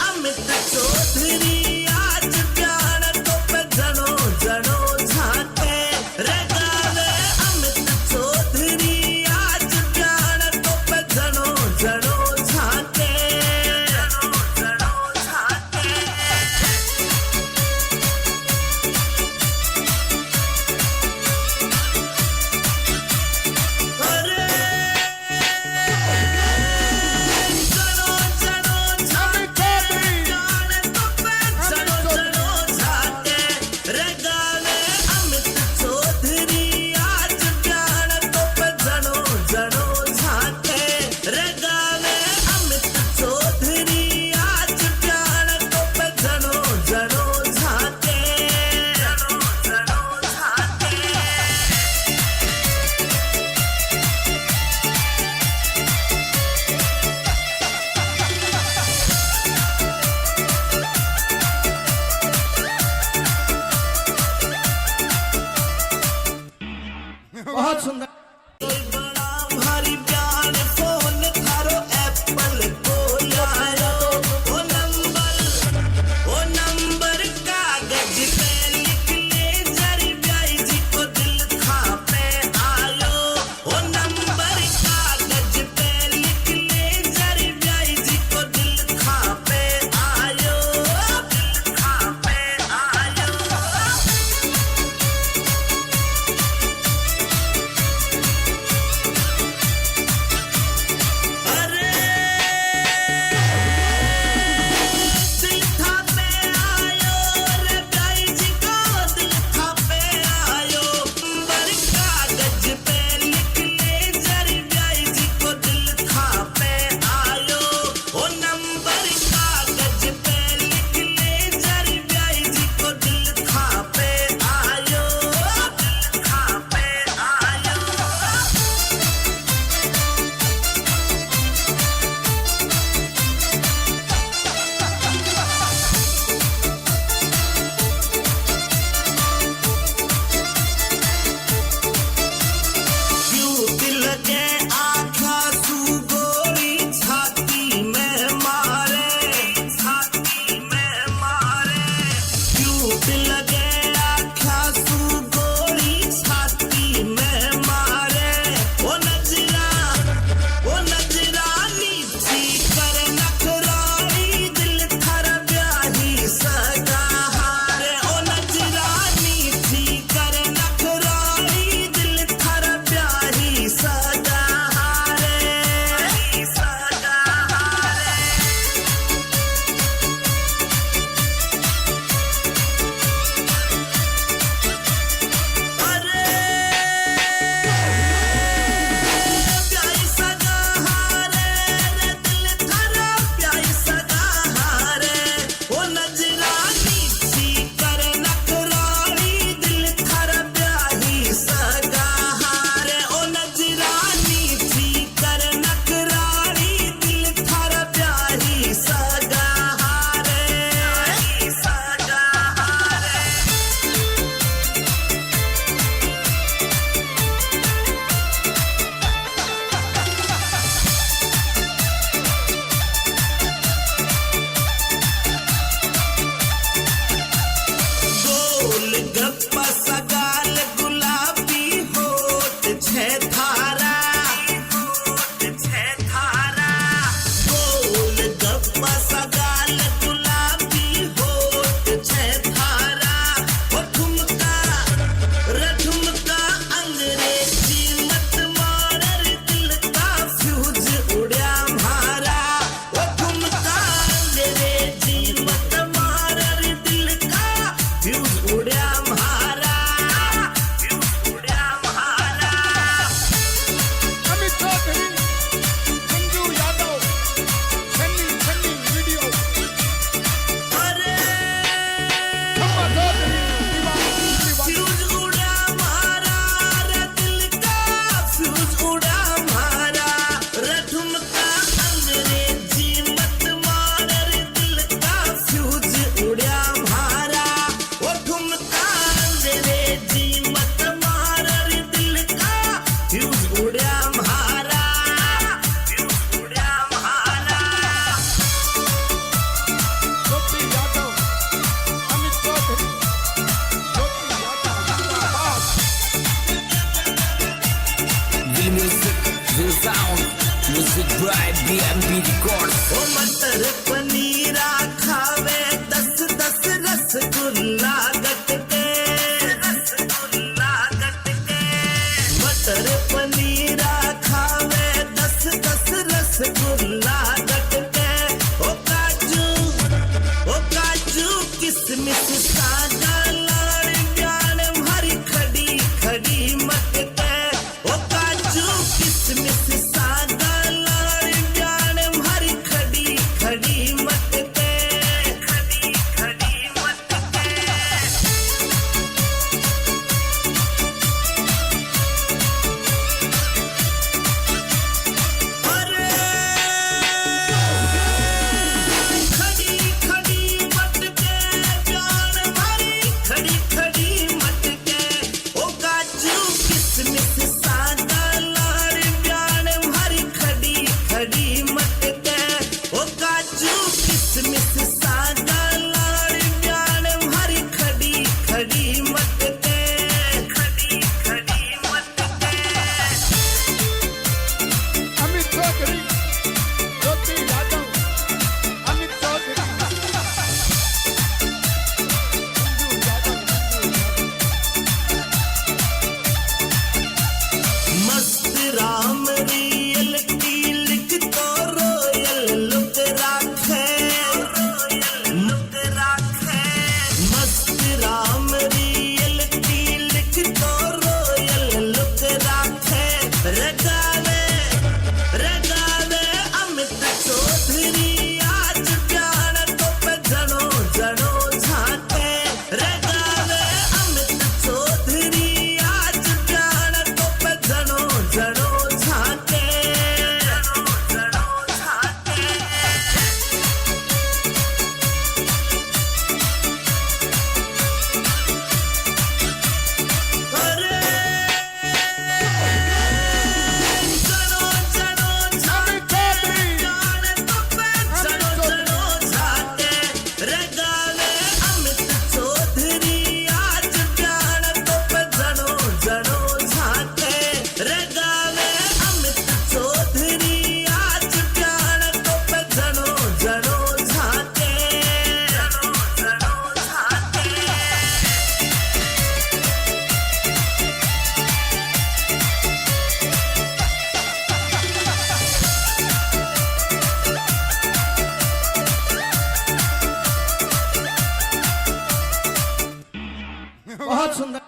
अमित चौधरी आज प्यार तो पे जनो जनो झाके रगावे अमित चौधरी आज प्यार तो पे जनो जनो झाके जनो जनो झाके अरे जनो जनो झाके प्यार तो पे जनो जनो झाके रगावे अमित चौधरी आज प्यार तो पे जनो जनो झाके रगावे अमित चौधरी आज प्यार तो पे जनो जनो झाके जनो जनो झाके बहुत सुंदर बड़ा भारी प्यार फोन थारो एप्पल को लायो ओ नंबर कागज पे लिख ले जरी ब्याई जी को दिल था पे आयो ओ नंबर कागज पे लिख ले जरी ब्याई जी को दिल था पे आयो दिल था पे आयो अरे दिल था पे आयो रे ब्याई जी को दिल था पे आयो नंबर कागज पे लिख ले जरी ब्याई जी को दिल था पे आयो ओ नंबर कागज पे लिख ले जरी ब्याई जी को दिल था पे आयो दिल था पे आयो क्यों लगे आँखा तू गोरी छाती में मारे क्यों लगे आँखा तू गोरी छाती में मारे ओ नजरा नीची कर नखराई दिल थर ब्याही सगा हारे ओ नजरा नीची कर नखराई दिल थर ब्याही सगा हारे सगा हारे गोल गप्पा सगाल गुलाबी होठ छह धारा गोल गप्पा सगाल गुलाबी होठ छह धारा ओ ठुमका रठुमका अंग्रेजी मत मारर दिल का फ्यूज उड़ा मारा ओ ठुमका अंग्रेजी मत मारर दिल का फ्यूज उड़ा मारा अमित चौधरी मंजू यादव सन्नी सन्नी वीडियो अरे खम्मा चौधरी दीवानी फ्यूज उड़ा मारा रे दिल का फ्यूज उड़ा मारा रे ठुमका अंग्रेजी मत मारर दिल का फ्यूज उड़ा मारा ओ ठुमका अंग्रेजी मत मारर दिल का फ्यूज उड़ा मारा ज्योति यादव अमित चौधरी ज्योति यादव जिंदाबाद Real music, real sound. Music by BMP Records. ओ मटर पनीरा खावे 10-10 रसगुल्ला गटके मटर पनीरा खावे 10-10 रसगुल्ला गटके ओ काजू किसमिस सादा लाड़ प्यान भरी खड़ी खड़ी मटके ओ काजू किसमिस सादा लाड़ प्यान भरी खड़ी खड़ी मटके अरे खड़ी खड़ी मटके प्यान भरी खड़ी खड़ी मटके ओ काजू किसमिस सादा लाड़ प्यान भरी खड़ी खड़ी मटके ओ काजू किसमिस सादा लाड़ प्यान भरी खड़ी खड़ी मटके अमित चौधरी ज्योति यादव अमित चौधरी मंजू यादव मस्त राम रियलिटी लिख तो रोयल लुक राखे मस्त राम रियलिटी लिख तो रोयल लुक राखे रगावे अमित चौधरी आज प्यार तो पे जनो जनो झाके रगावे अमित चौधरी आज प्यार तो पे जनो जनो झाके अरे जनो जनो झाके प्यार तो पे जनो जनो झाके रगावे अमित चौधरी आज प्यार तो पे जनो जनो झाके रगावे अमित चौधरी आज प्यार तो पे जनो जनो झाके बहुत सुंदर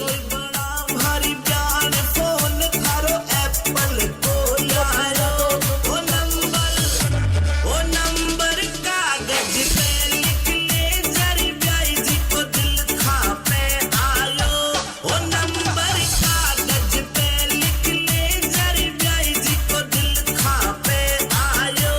कोई बड़ा भारी प्यार फोन थारो एप्पल को लायो ओ नंबर कागज पे लिख ले जरी ब्याई जी को दिल खा पे आयो ओ नंबर कागज पे लिख ले जरी ब्याई जी को दिल खा पे आयो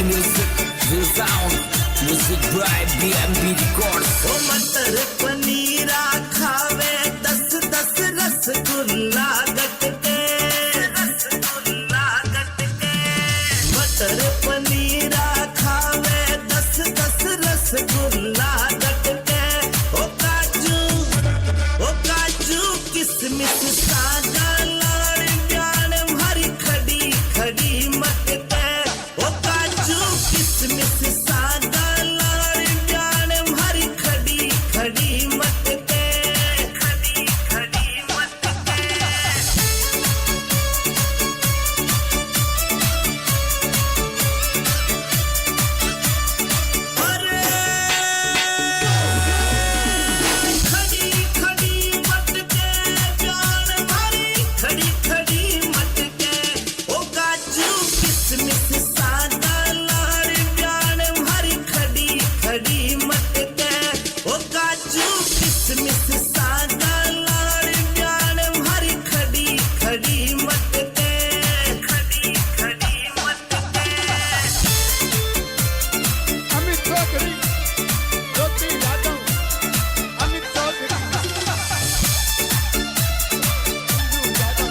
Feel music, feel sound. Music by BMB Records. ओ मटर पनीरा खावे 10-10 रसगुल्ला गटके रसगुल्ला गटके मटर पनीरा खावे 10-10 रसगुल्ला गटके ओ काजू किसमिस सादा लाड़ प्यान भरी खड़ी खड़ी मटके ओ काजू किसमिस सादा लाड़ प्यान भरी खड़ी खड़ी मटके खड़ी खड़ी मटके अरे खड़ी खड़ी मटके प्यान भरी खड़ी खड़ी मटके ओ काजू किसमिस सादा लाड़ प्यान भरी खड़ी खड़ी मटके ओ काजू किसमिस सादा लाड़ प्यान भरी खड़ी खड़ी मटके खड़ी खड़ी मटके अमित चौधरी ज्योति यादव अमित चौधरी मंजू यादव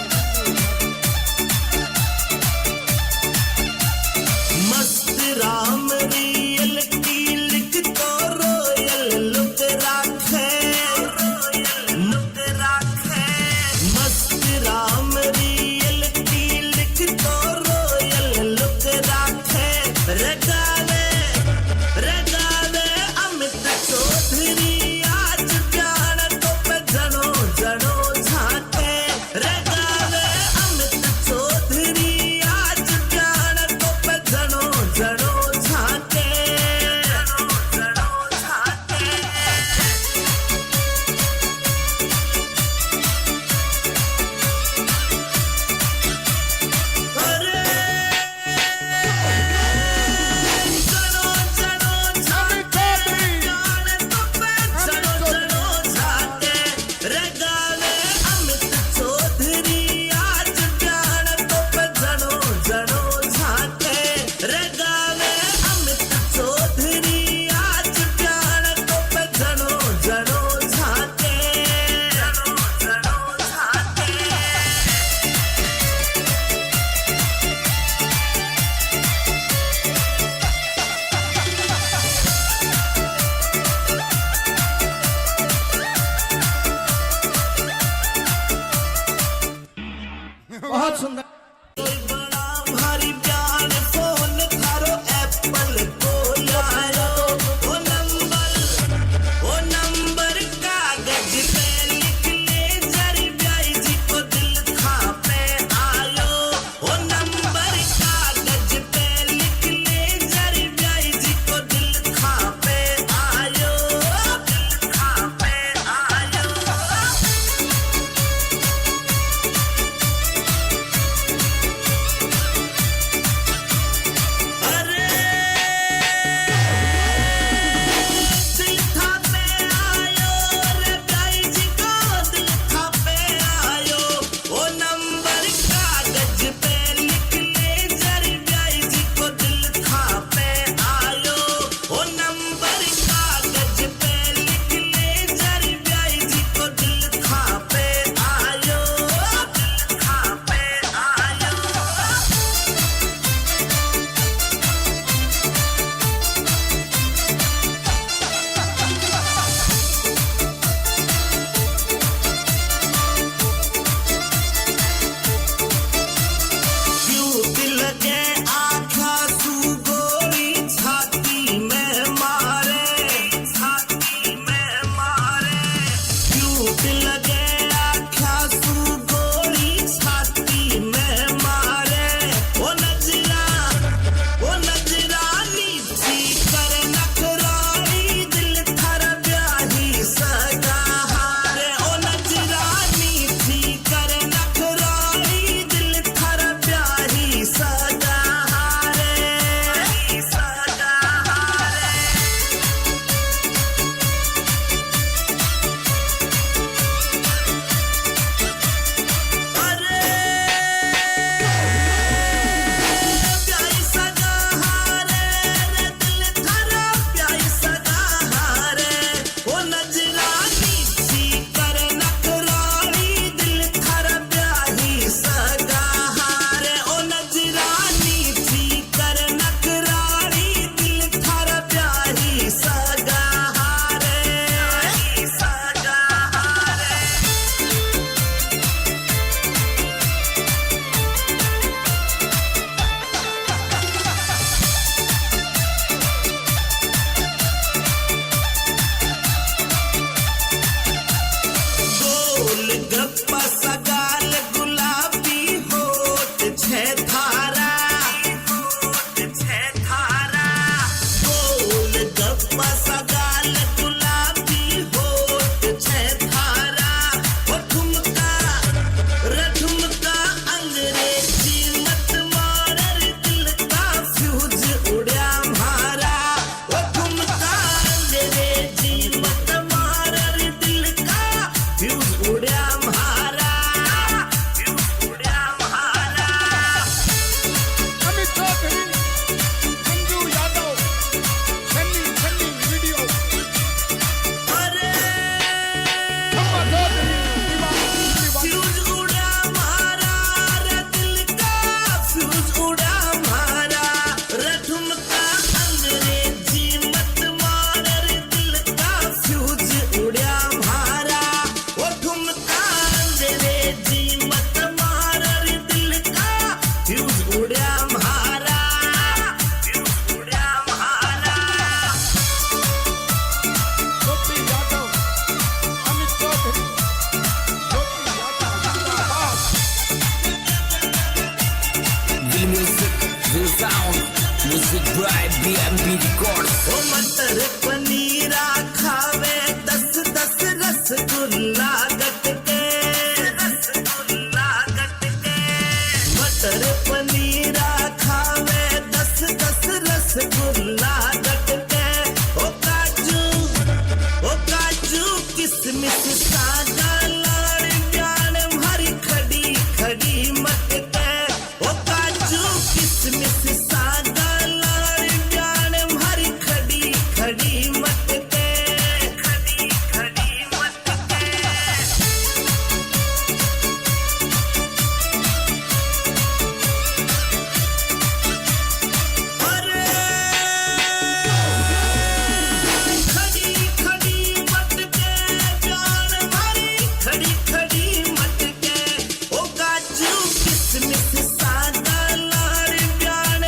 BMB Records. ओ मटर पनीरा खावे 10-10 रसगुल्ला गटके मटर पनीरा खावे 10-10 रसगुल्ला गटके ओ काजू किसमिस सागा लाड़ प्यान भरी खड़ी खड़ी मटके ओ काजू किसमिस सागा लाड़ प्यान भरी खड़ी खड़ी मटके खड़ी खड़ी मटके अरे खड़ी खड़ी मटके जान भरी खड़ी खड़ी मटके ओ काजू किसमिस सागा लाड़ प्यान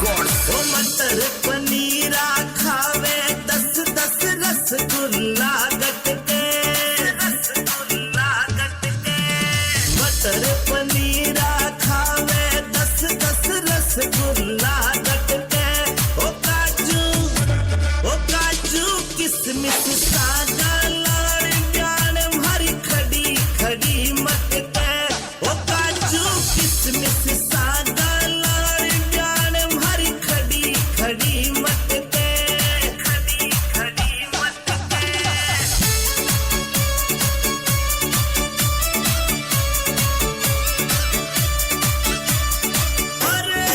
Records. ओ मटर पनीरा खावे 10-10 रसगुल्ला गट के, रसगुल्ला गट के। मटर पनीरा खावे 10-10 रसगुल्ला गट के। ओ काजू किसमिस सादा लाड़ जान भरी खड़ी खड़ी मत के। ओ काजू किसमिस सादा लाड़ जान भरी खड़ी खड़ी मत के, खड़ी खड़ी मत के। अरे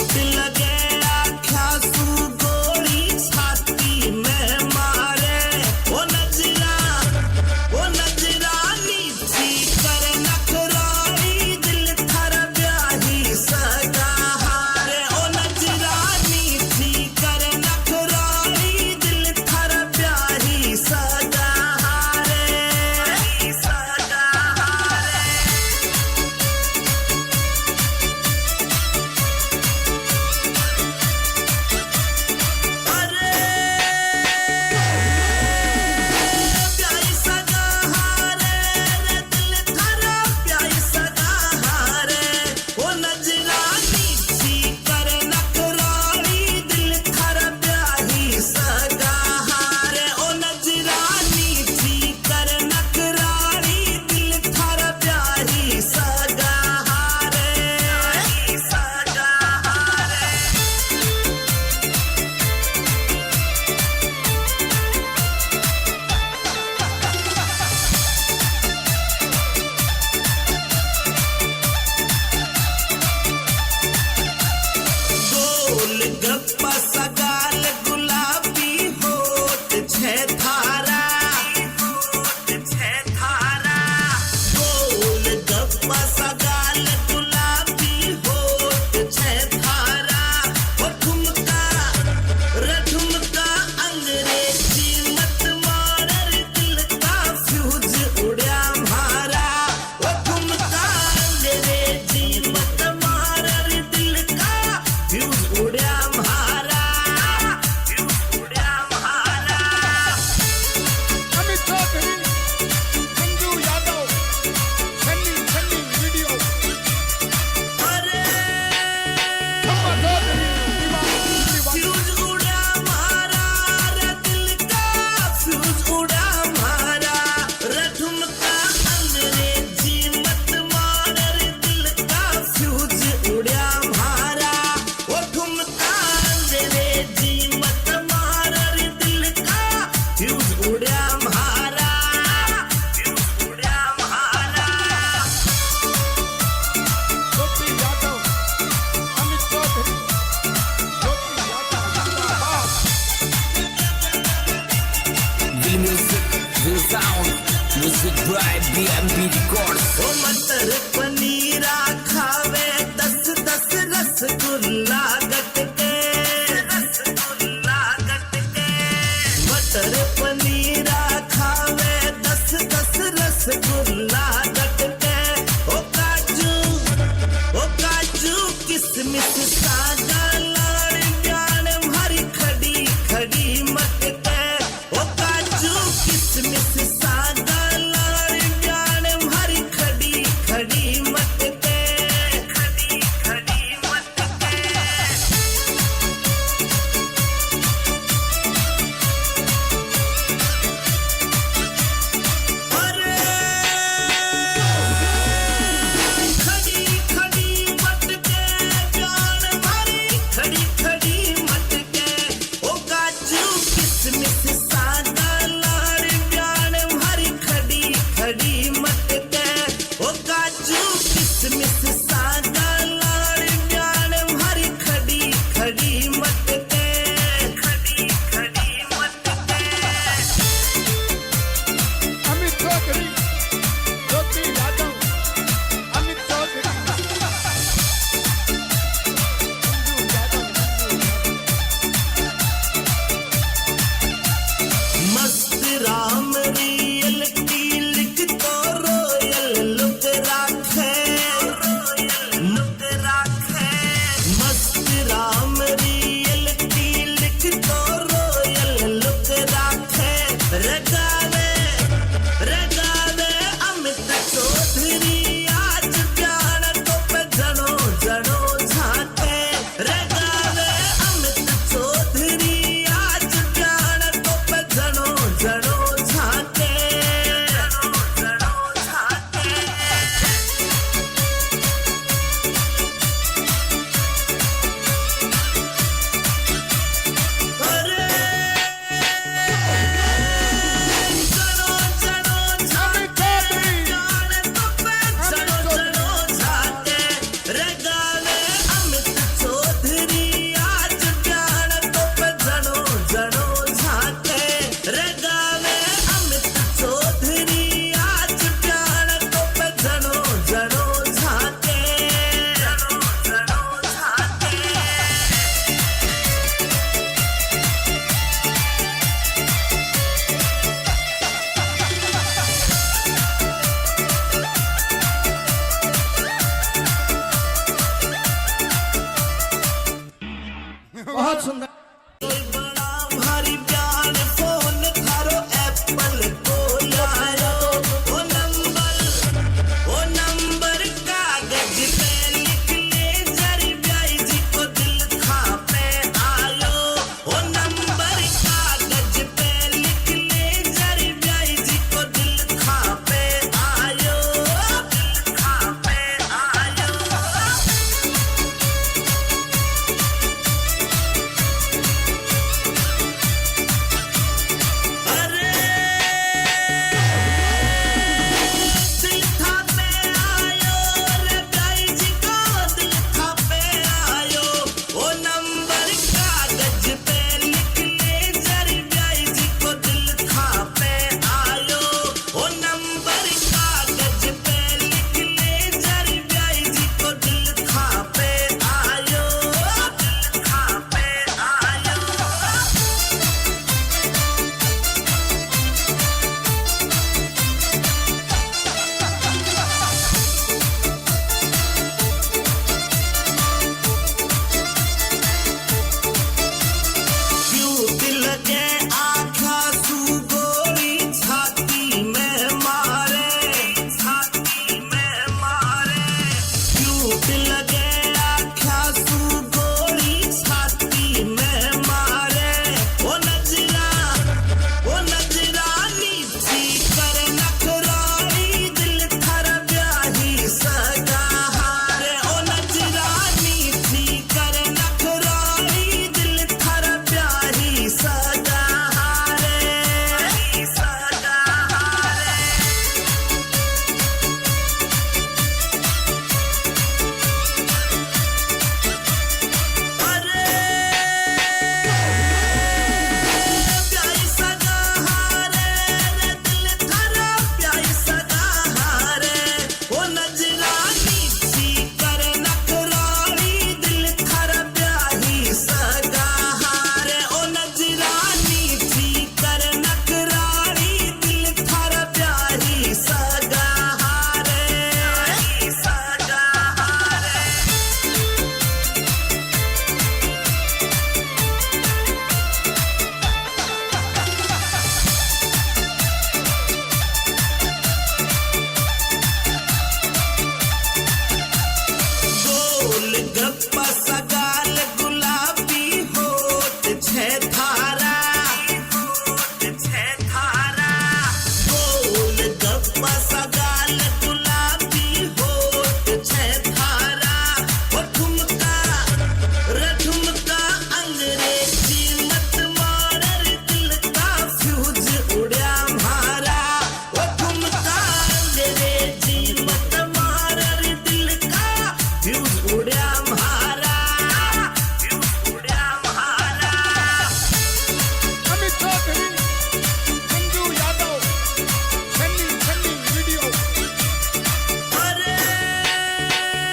चोट लगे आख्या सू गोली छाती में मारे ओ नजरानी थी कर नखराई दिल थर ब्याही सगा हारे ओ नजरानी थी कर नखराई दिल थर ब्याही सगा हारे सगा हारे अरे प्यारी सगा हारे रे दिल थरा प्यारी सगा हारे ओ नजरानी थी कर नखराई दिल थरा प्यारी सगा हारे ओ नजरानी थी कर नखराई दिल थरा प्यारी सगा हारे सगा हारे गोल गप्पा सगाल गुलाबी होठ छे थारा गोल गप्पा सगाल गुलाबी होठ छे थारा ओ ठुमका अंग्रेजी मत मार दिल का फ्यूज उड़ा मारा ओ ठुमका अंग्रेजी मत मार दिल का फ्यूज उड़ा मारा अमित चौधरी संजू यादव सन्नी वीडियो अरे खम्मा चौधरी दीवान फ्यूज उड़ा मारा रे दिल का फ्यूज उड़ा मारा रे ठुमका अंग्रेजी मत मार दिल का फ्यूज उड़ा मारा ओ ठुमका अंग्रेजी मत मार दिल का फ्यूज उड़ा मारा ज्योति यादव अमित चौधरी ज्योति यादव जिंदाबाद Real music, real sound. Music by BMB Records. ओ मटर पनीरा खावे 10 रसगुल्ला गट के मटर पनीरा खावे 10 रसगुल्ला गट के ओ काजू किसमिस सागा लाड़ जान भरी खड़ी खड़ी मत के ओ काजू किसमिस सागा लाड़ जान भरी खड़ी खड़ी मत के खड़ी मत के अरे खड़ी मत के जान भरी खड़ी मत के ओ काजू किसमिस सागा लाड़ जान भरी खड़ी मत के ओ काजू किसमिस सागा लाड़ जान भरी खड़ी मत के खड़ी मत के अमित चौधरी ज्योति यादव अमित चौधरी संजू यादव मस्त राम रियल की लिख तो रोयल लुक राखे मस्त राम रियल की लिख तो रोयल लुक राखे रगावे अमित चौधरी आज प्यार तो पे जनो झाके रगावे अमित चौधरी आज प्यार तो पे जनो झाके बहुत सुंदर। कोई बड़ा भारी प्यार फोन थारो एप्पल को लायो ओ नंबर कागज पे लिख ले जरी ब्याई जी को दिल खा पे आयो ओ नंबर कागज पे लिख ले जरी ब्याई जी को दिल खा पे आयो दिल खा पे आयो अरे दिल था पे आयो रे ब्याई जी को दिल था पे आयो ओ नंबर कागज पे लिख ले जरी ब्याई जी को दिल था पे आयो ओ नंबर कागज पे लिख ले जरी ब्याई जी को दिल था पे आयो दिल था पे आयो क्यों दिल के आँखा तू गोली छाती में मारे क्यों दिल के आँखा तू गोली छाती में मारे ओ नजरा नीची कर नखराई दिल थर ब्याही सगा हारे ओ नजरा नीची कर नखराई दिल थर ब्याही सगा हारे सगा हारे अरे प्यारी सगा हारे रे दिल थारा प्यारी सगा हारे ओ नजरा नीची कर नखराई दिल थारा प्यारी सगा हारे ओ नजरा नीची कर नखराई दिल थारा प्यारी सगा हारे सगा हारे गोल गप्पा सगाल गुलाबी होत छे थारा गोल गप्पा सगाल गुलाबी होत छे थारा ओ ठुमका अंग्रेजी मत मारर दिल का फ्यूज उड़ा मारा ओ ठुमका अंग्रेजी मत मारर दिल का फ्यूज उड़ा मारा अमित चौधरी, मंजू यादव, सन्नी वीडियो, अरे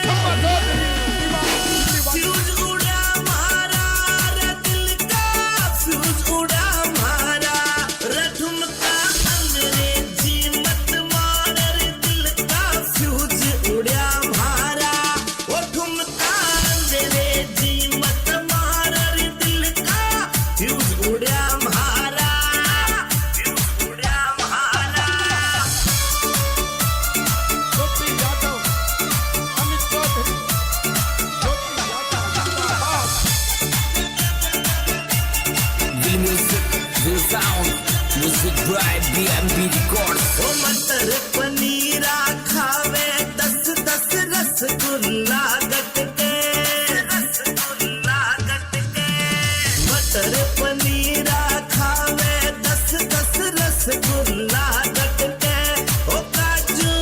खम्मा चौधरी, दीवानी। फ्यूज उड़ा मारा रे दिल का फ्यूज उड़ा मारा रे ठुमका अंग्रेजी मत मारर दिल का फ्यूज उड़ा मारा ओ ठुमका अंग्रेजी मत मारर दिल का फ्यूज उड़ा मारा ज्योति यादव, अमित चौधरी, ज्योति यादव, जिंदाबाद। Will music, will sound, music by BMB Records. ओ मटर पनीरा खावे 10 रसगुल्ला गट के मटर पनीरा खावे 10 रसगुल्ला गट के ओ काजू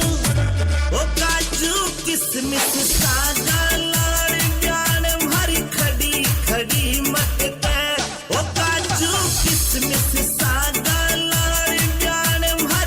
किसमिस सागा लाड़ प्यान भरी खड़ी मत के ओ काजू किसमिस सागा लाड़ प्यान भरी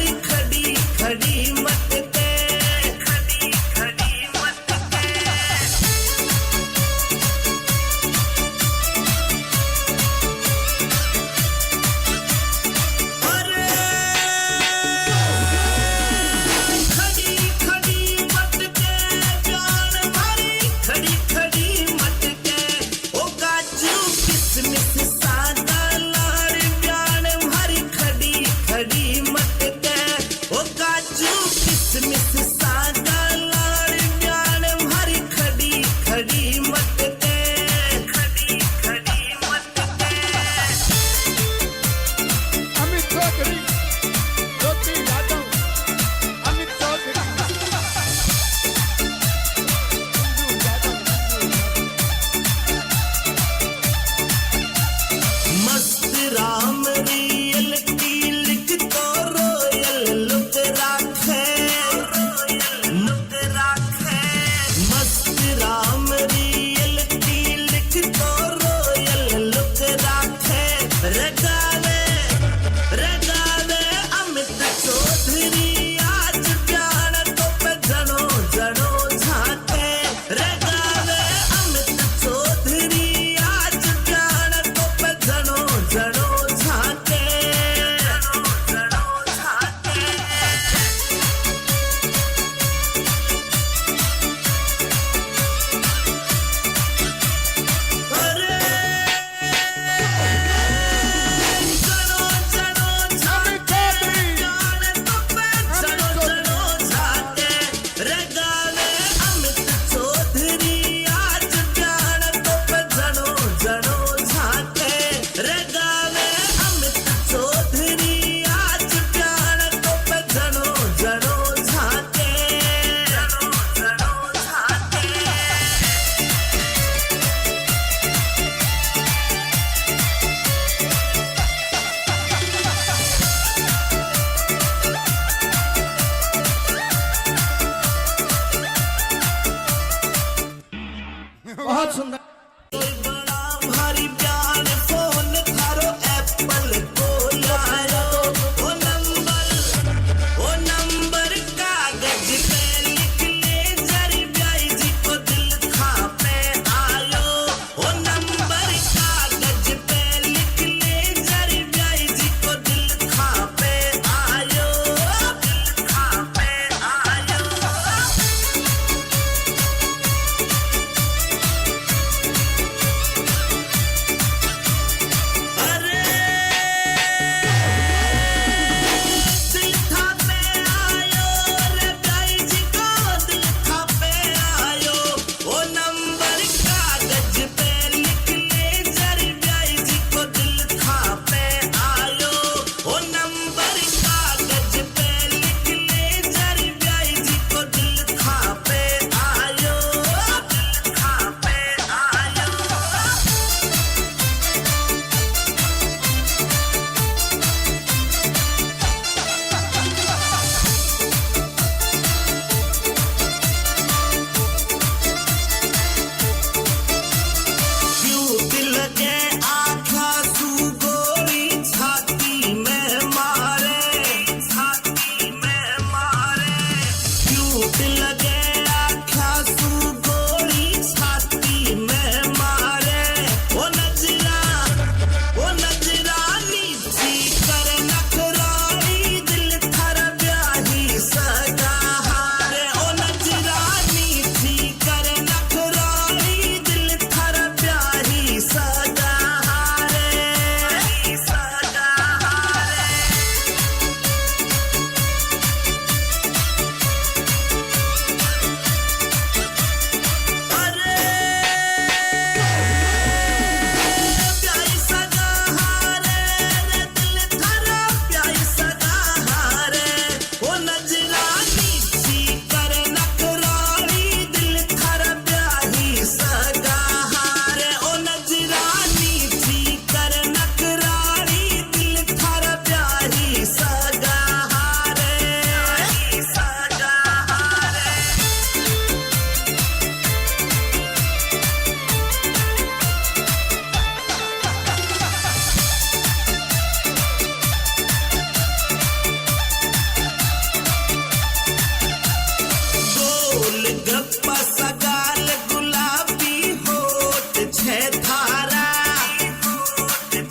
म्हारा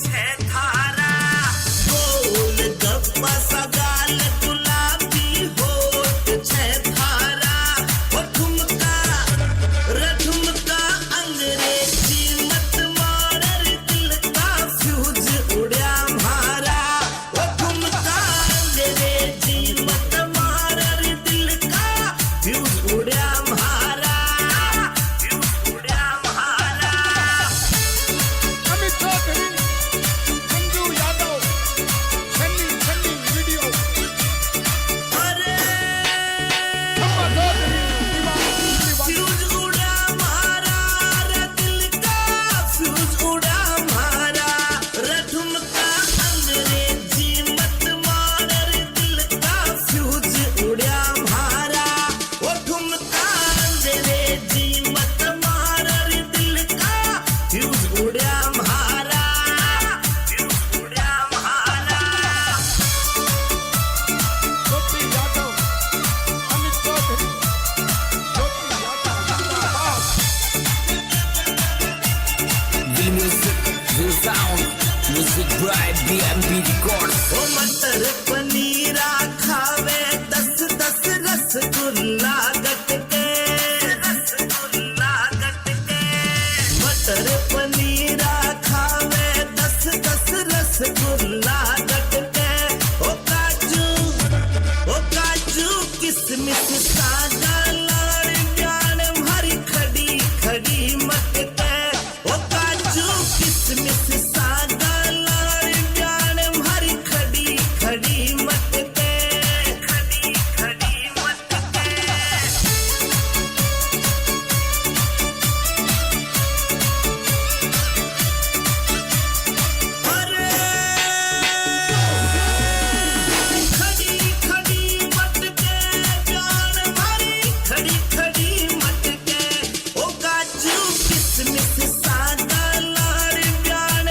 छे थारा गोल गप्पा सगाल गुलाबी होठ छे थारा ओ ठुमका रठुमका अंग्रेजी मत मारर दिल का फ्यूज उड़या म्हारा ओ ठुमका अंग्रेजी मत मारर दिल का फ्यूज उड़या म्हारा फ्यूज उड़या म्हारा अमित चौधरी मंजू यादव सन्नी वीडियो अरे अम्मा चौधरी दीवान फ्यूज उड़ा म्हारा रे दिल का फ्यूज उड़ा म्हारा रे ठुमका अंग्रेजी मत मारर दिल का फ्यूज उड़ा म्हारा ओ ठुमका अंग्रेजी मत मारर दिल का फ्यूज उड़ा म्हारा फ्यूज उड़ा म्हारा ज्योति यादव अमित चौधरी ज्योति यादव जिंदाबाद Real music, real sound. Music by BMP Records. ओ मटर पनीरा खावे 10-10 रसगुल्ला गट के रसगुल्ला गट के मटर पनीरा खावे 10-10 रसगुल्ला गट के ओ काजू किसमिस सागा लाड़ जान भरी खड़ी खड़ी मत के ओ काजू किसमिस सागा लाड़ जान भरी खड़ी खड़ी मत के खड़ी खड़ी मत के अरे खड़ी खड़ी मत के जान भरी खड़ी खड़ी मत के ओ काजू किसमिस सागा लाड़ जान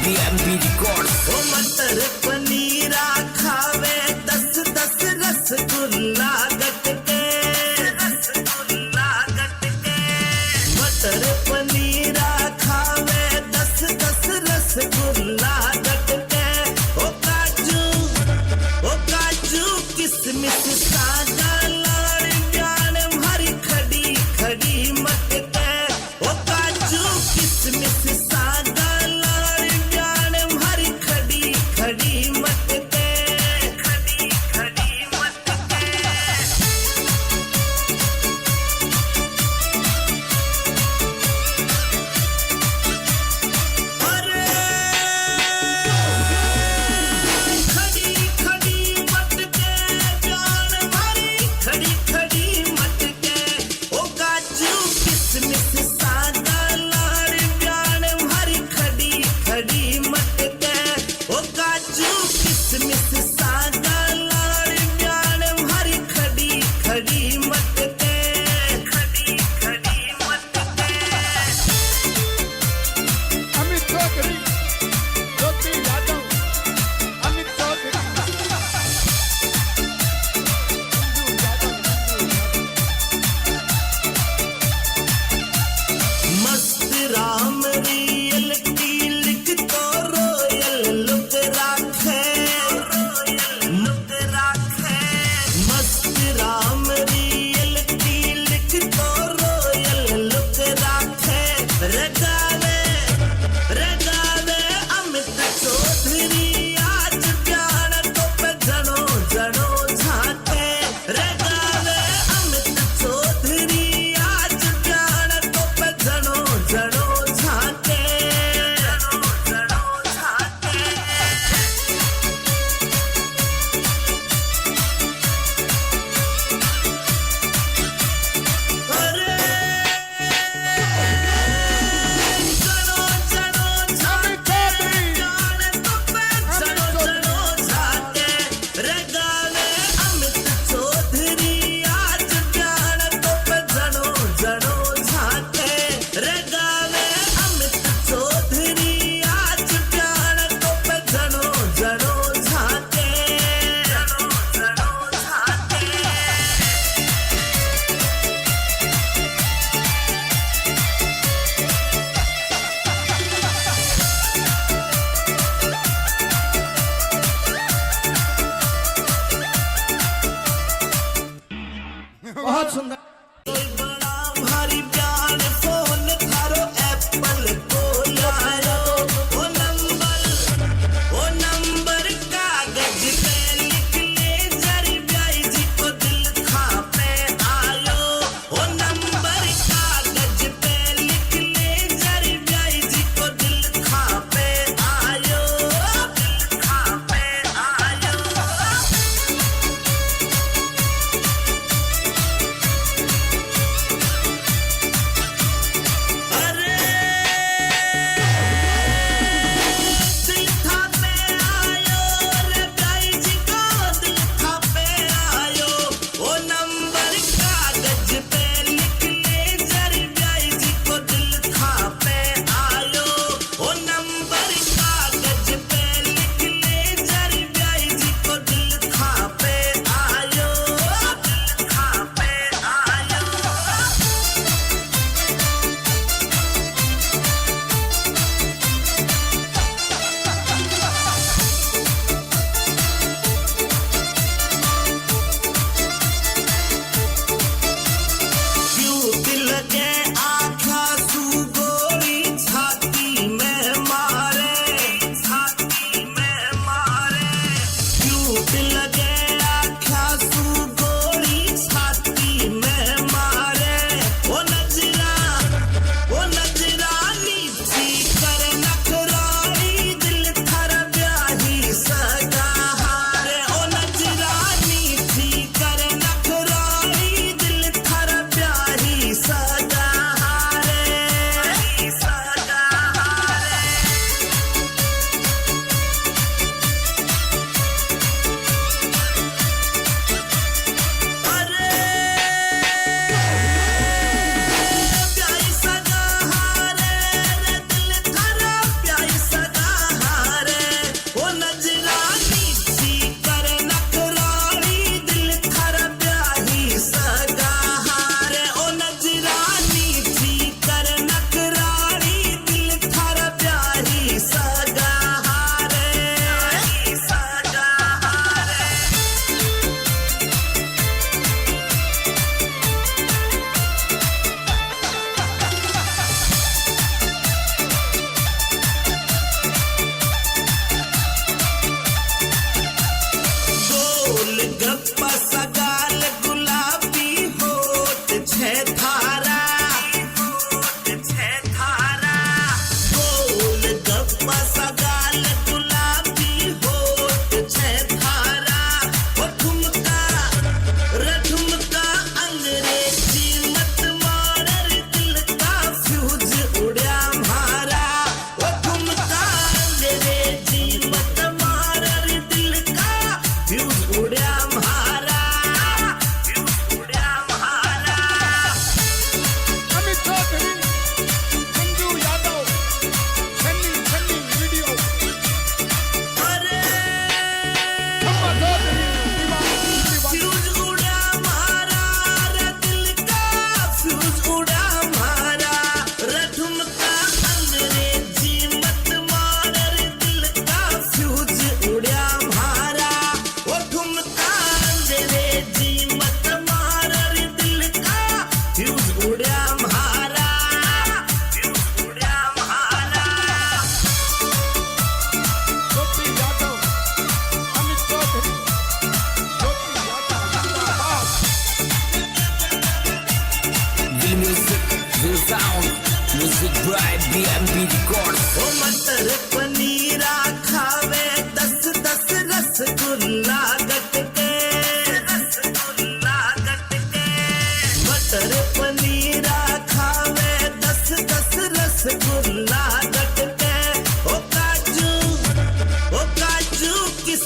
BMB Records. ओ मटर पनीरा खावे 10-10 रसगुल्ला गट के मटर पनीरा खावे 10-10 रसगुल्ला गट के ओ काजू किसमिस सादा लाड़ जान भरी खड़ी खड़ी मत के ओ काजू किसमिस सादा लाड़ जान भरी खड़ी खड़ी मत के खड़ी खड़ी मत के अरे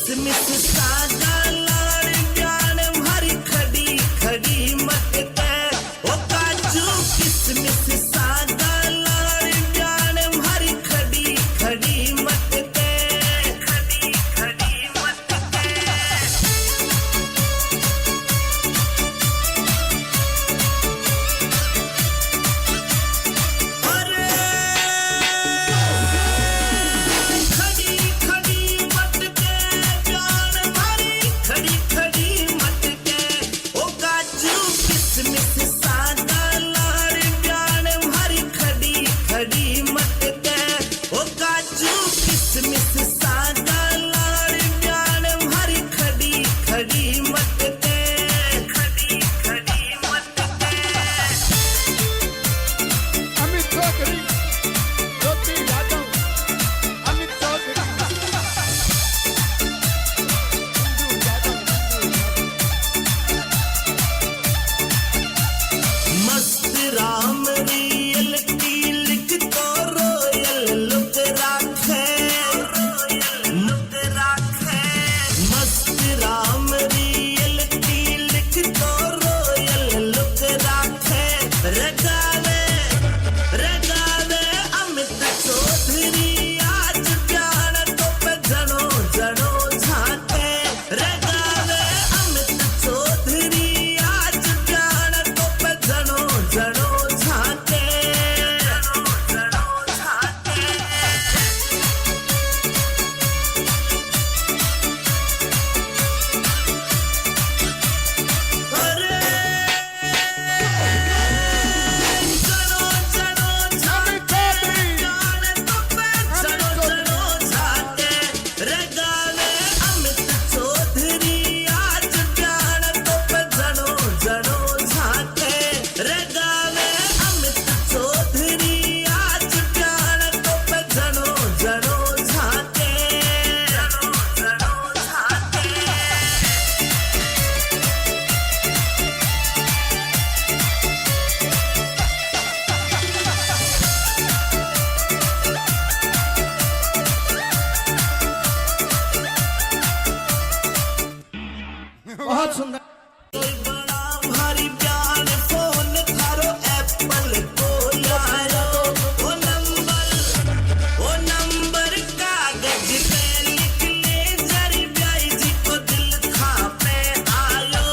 किसमिस सागा लाड़ प्यान भरी खड़ी खड़ी मटके ओ काजू किसमिस सागा लाड़ प्यान भरी खड़ी खड़ी मटके खड़ी खड़ी मटके अरे खड़ी खड़ी मटके प्यान भरी खड़ी खड़ी मटके ओ काजू किसमिस सागा लाड़ प्यान भरी खड़ी खड़ी मटके ओ काजू किसमिस सागा लाड़ प्यान भरी खड़ी खड़ी मटके खड़ी खड़ी मटके अमित चौधरी ज्योति यादव अमित चौधरी मंजू यादव मस्त राम रियल की लिख तो रोयल लुक राखे मस्त राम रियल की लिख तो रोयल लुक राखे रगावे रगावे अमित चौधरी आज प्यार तो पे जनो जनो झाके रगावे अमित चौधरी आज प्यार तो पे जनो जनो झाके जनो जनो झाके अरे जनो जनो झाके जाने तो पे जनो जनो झाके रगावे अमित चौधरी आज प्यार तो पे जनो जनो झाके रगावे अमित चौधरी आज प्यार तो पे जनो जनो झाके जनो जनो झाके बहुत सुंदर कोई बड़ा भारी प्यार फोन थारो एप्पल को यारो ओ नंबर कागज पे लिख ले जरी ब्याई जी को दिल खा पे आयो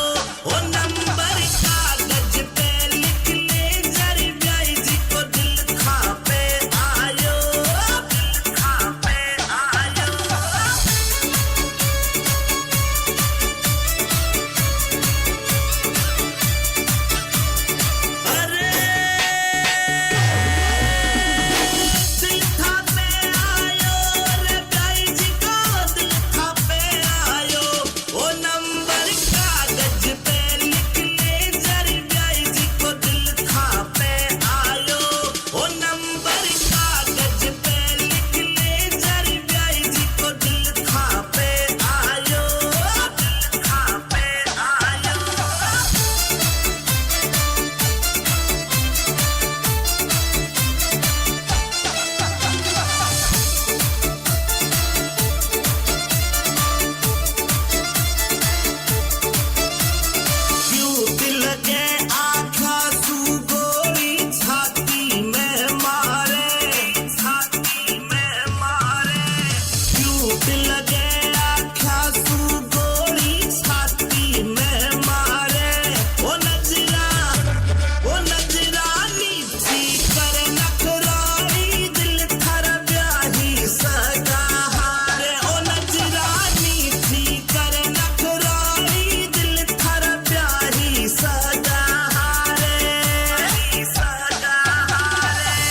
ओ नंबर कागज पे लिख ले जरी ब्याई जी को दिल खा पे आयो दिल खा पे आयो अरे दिल खा पे आयो रे ब्याई जी को दिल खा पे आयो ओ नंबर कागज पे लिख ले जरी ब्याई जी को दिल खा पे आयो ओ नंबर कागज पे लिख ले जरी ब्याई जी को दिल खा पे आयो दिल खा पे आयो क्यों दिल के आँखा सू गोली छाती में मारे छाती में मारे क्यों दिल के आँखा सू गोली छाती में मारे ओ नजरा नीची कर नखराई दिल थर ब्याही सगा हारे ओ नजरा नीची कर नखराई दिल थर ब्याही सगा हारे सगा हारे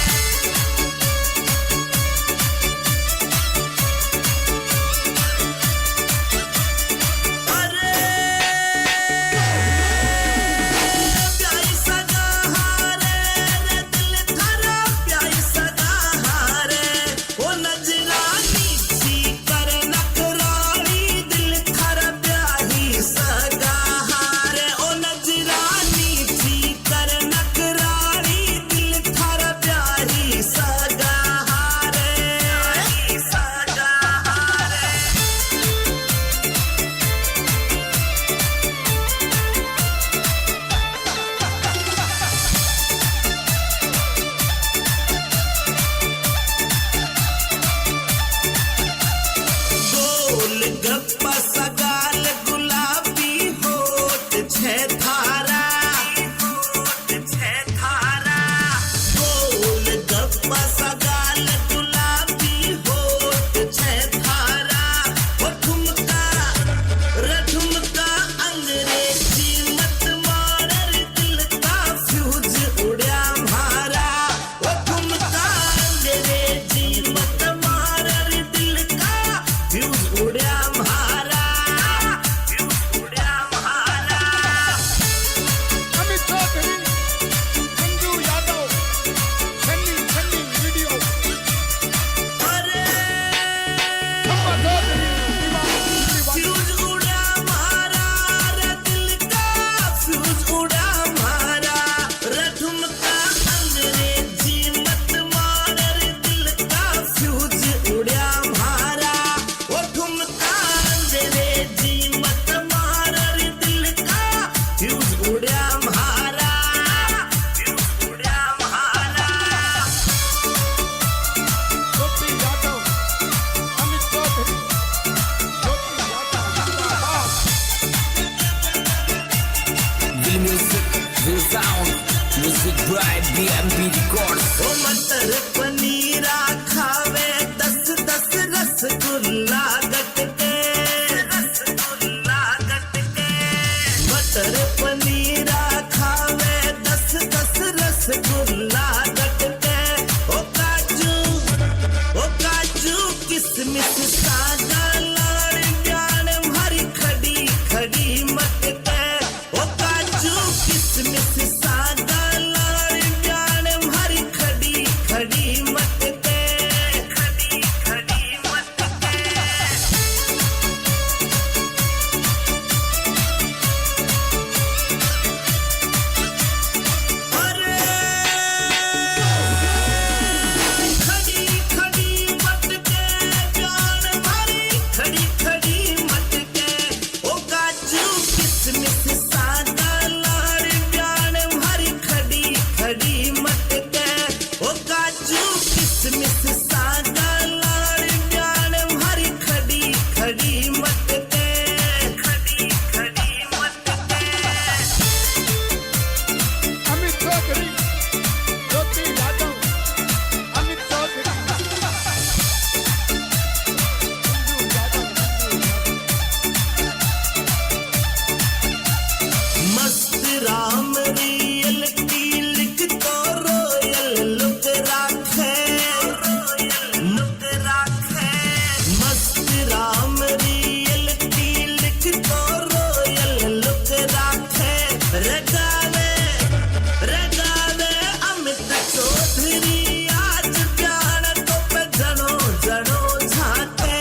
रसगुल्ला गटके मटर पनीरा खावे 10-10 रसगुल्ला गटके ओ काजू किसमिस सादा लाड़ जान भरी खड़ी खड़ी मटके ओ काजू किसमिस सादा लाड़ जान भरी खड़ी खड़ी मटके खड़ी खड़ी मटके अरे खड़ी खड़ी मटके जान भरी खड़ी खड़ी मटके ओ काजू किसमिस सादा लाड़ जान भरी खड़ी खड़ी मटके ओ काजू किसमिस सादा लाड़ जान भरी खड़ी खड़ी मटके खड़ी खड़ी मटके अमित चौधरी ज्योति यादव अमित चौधरी मंजू यादव मस्त राम रियल की लिख तो रोयल लुक राखे मस्त राम रियल की लिख तो रोयल लुक राखे रगावे अमित चौधरी आज जान तो पे जनो जनो झाके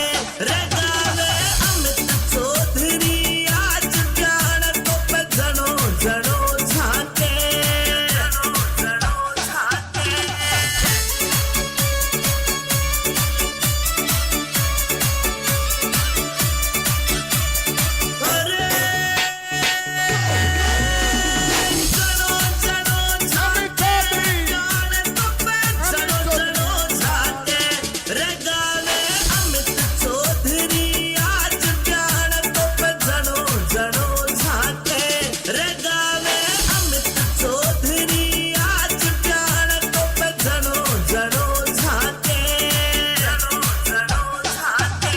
रगावे अमित चौधरी आज जान तो पे जनो जनो झाके जनो जनो झाके अरे जनो जनो झाके जान तो पे जनो जनो झाके रगावे अमित चौधरी आज जान तो पे जनो जनो झाके रगावे अमित चौधरी आज जान तो पे जनो जनो झाके जनो जनो झाके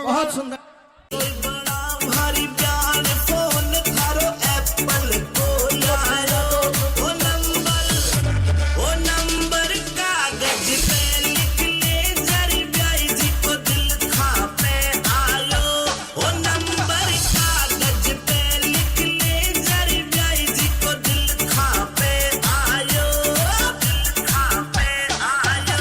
बहुत सुंदर कोई बड़ा भारी प्यार फोन थारो एप्पल को लायो ओ नंबर कागज पे लिख ले जरी ब्याई जी को दिल खा पे आयो ओ नंबर कागज पे लिख ले जरी ब्याई जी को दिल खा पे आयो दिल खा पे आयो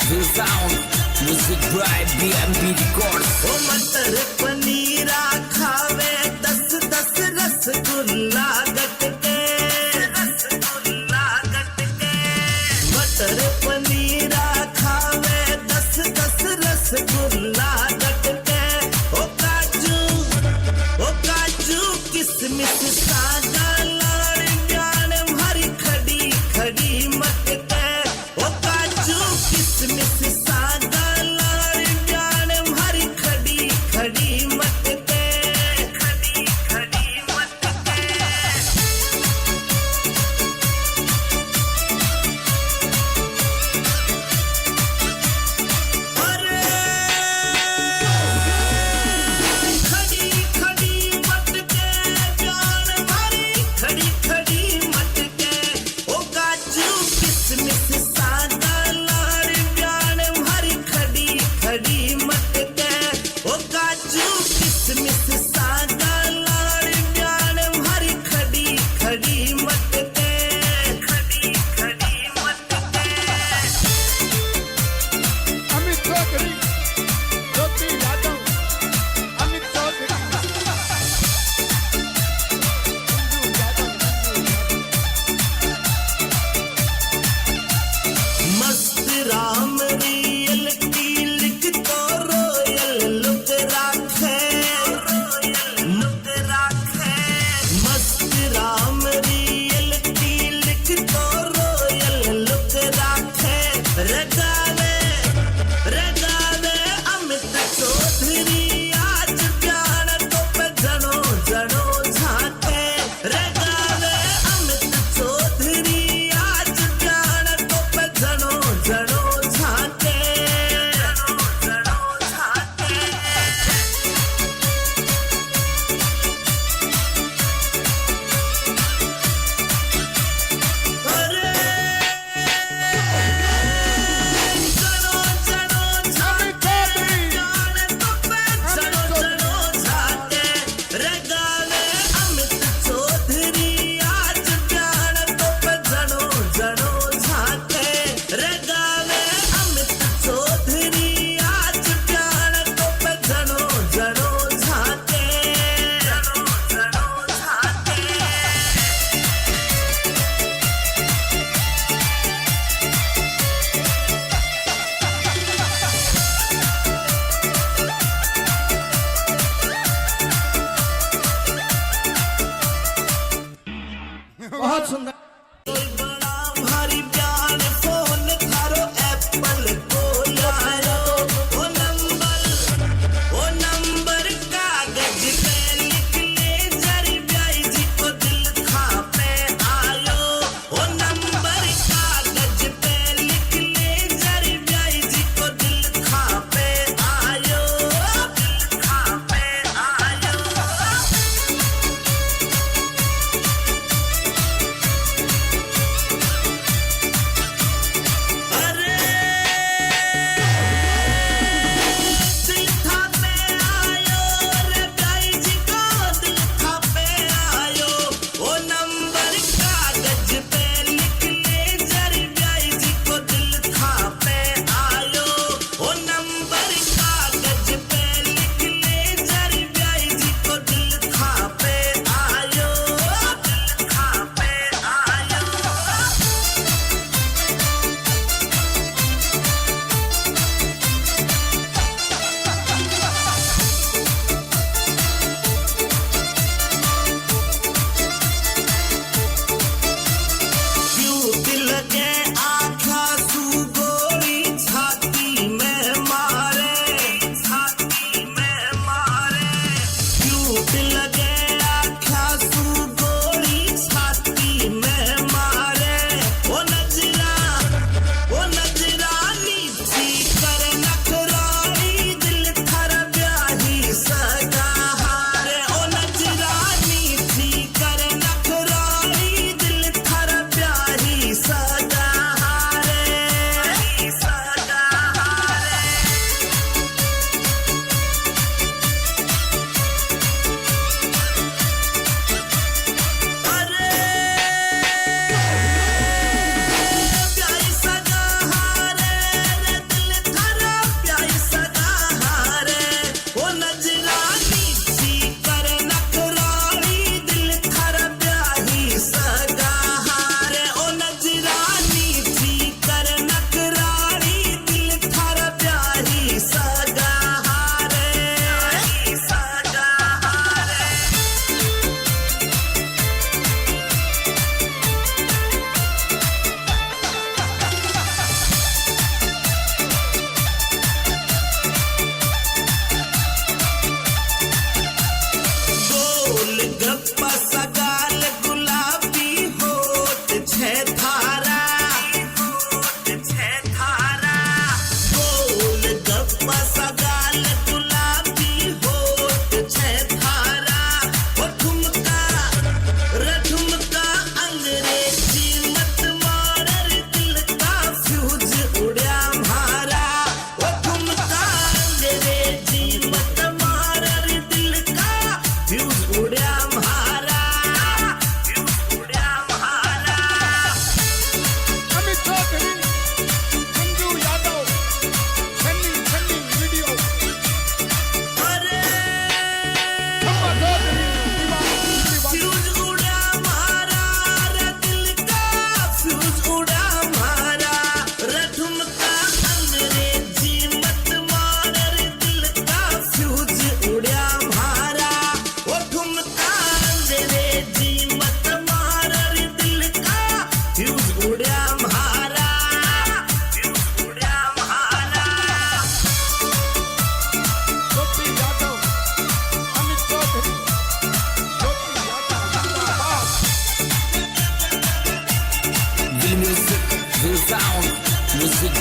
the sound. Music by BMP Records. ओ मटर पनीरा खावे 10-10 रसगुल्ला गटके रसगुल्ला गटके मटर पनीरा खावे 10-10 रसगुल्ला गटके ओ काजू किसमिस सादा लाड़ जान भरी खड़ी खड़ी मटके ओ काजू किसमिस सादा लाड़ जान भरी खड़ी खड़ी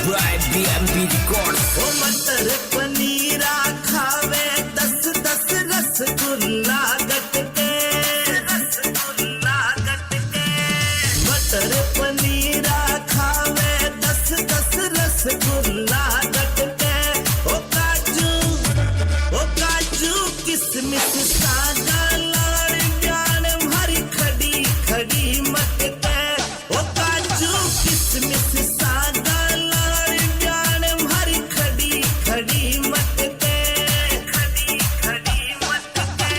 by BMB Records. ओ मटर पनीरा खावे 10-10 रसगुल्ला गटके रसगुल्ला गटके मटर पनीरा खावे 10-10 रसगुल्ला गटके ओ काजू किसमिस सागा लाड़ जान भरी खड़ी खड़ी मटके ओ काजू किसमिस सागा लाड़ जान भरी खड़ी खड़ी मटके खड़ी खड़ी मटके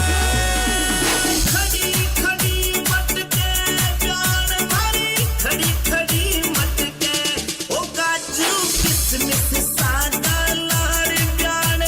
अरे खड़ी खड़ी मटके जान भरी खड़ी खड़ी मटके ओ काजू किसमिस सागा लाड़ जान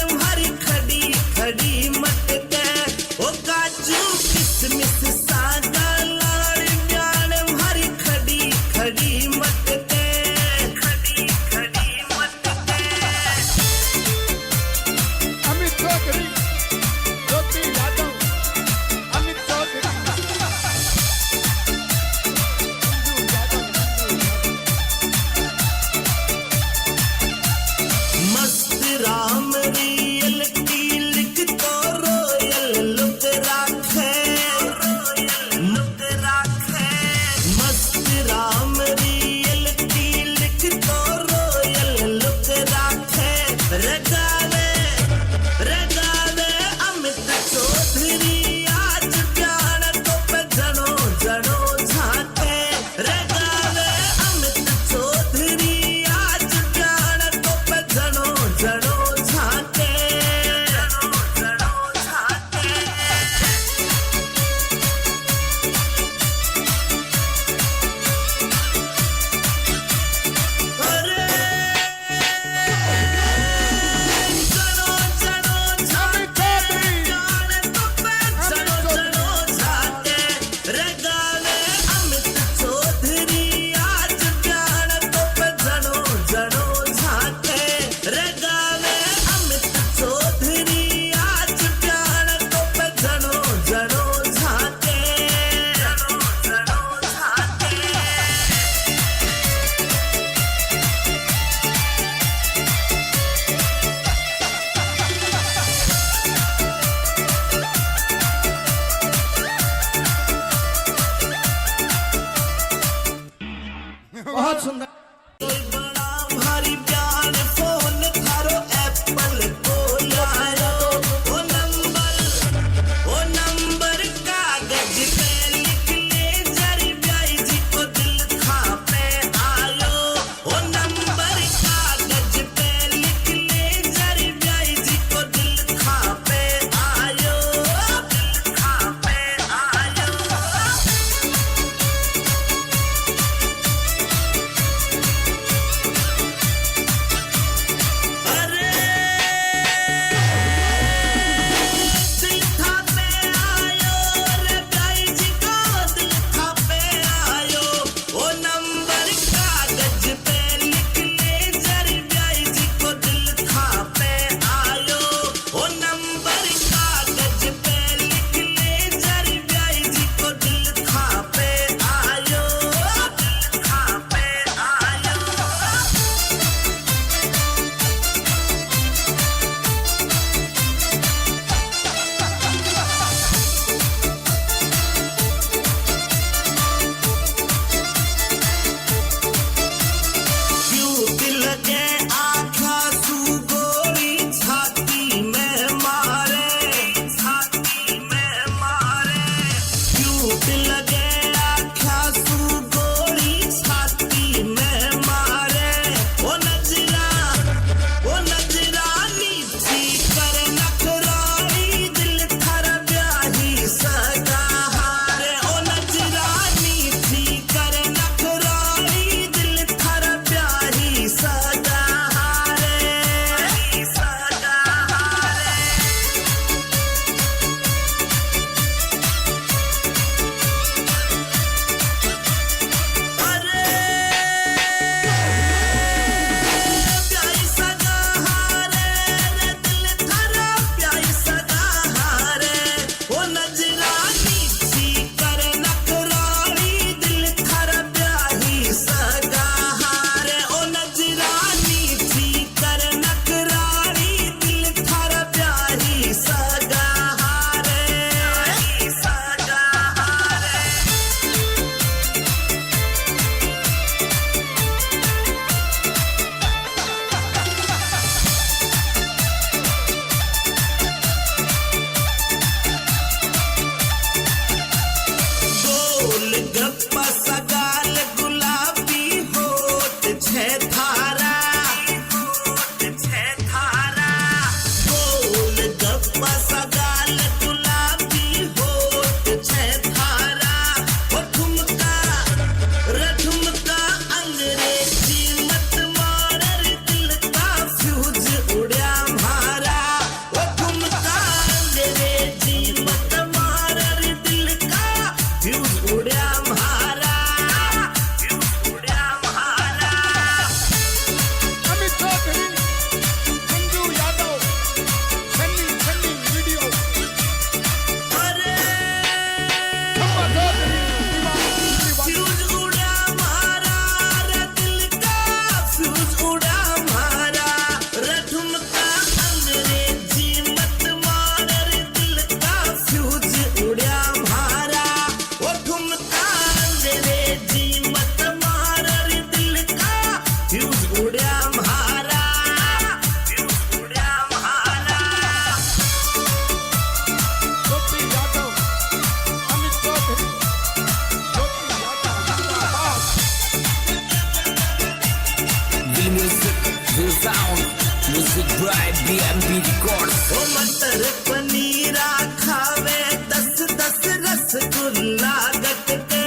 Music by BMB Records. ओ मटर पनीरा खावे 10-10 रसगुल्ला गटके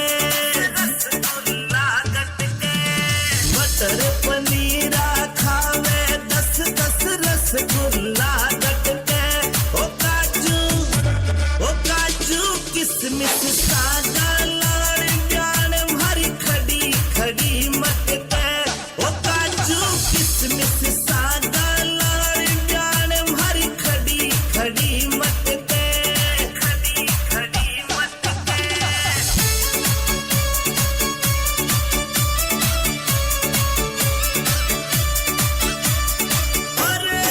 मटर पनीरा खावे 10-10 रसगुल्ला गटके ओ काजू किसमिस सादा लाड़ जान भरी खड़ी खड़ी मटके ओ काजू किसमिस सादा लाड़ जान भरी खड़ी खड़ी मटके खड़ी खड़ी मटके अरे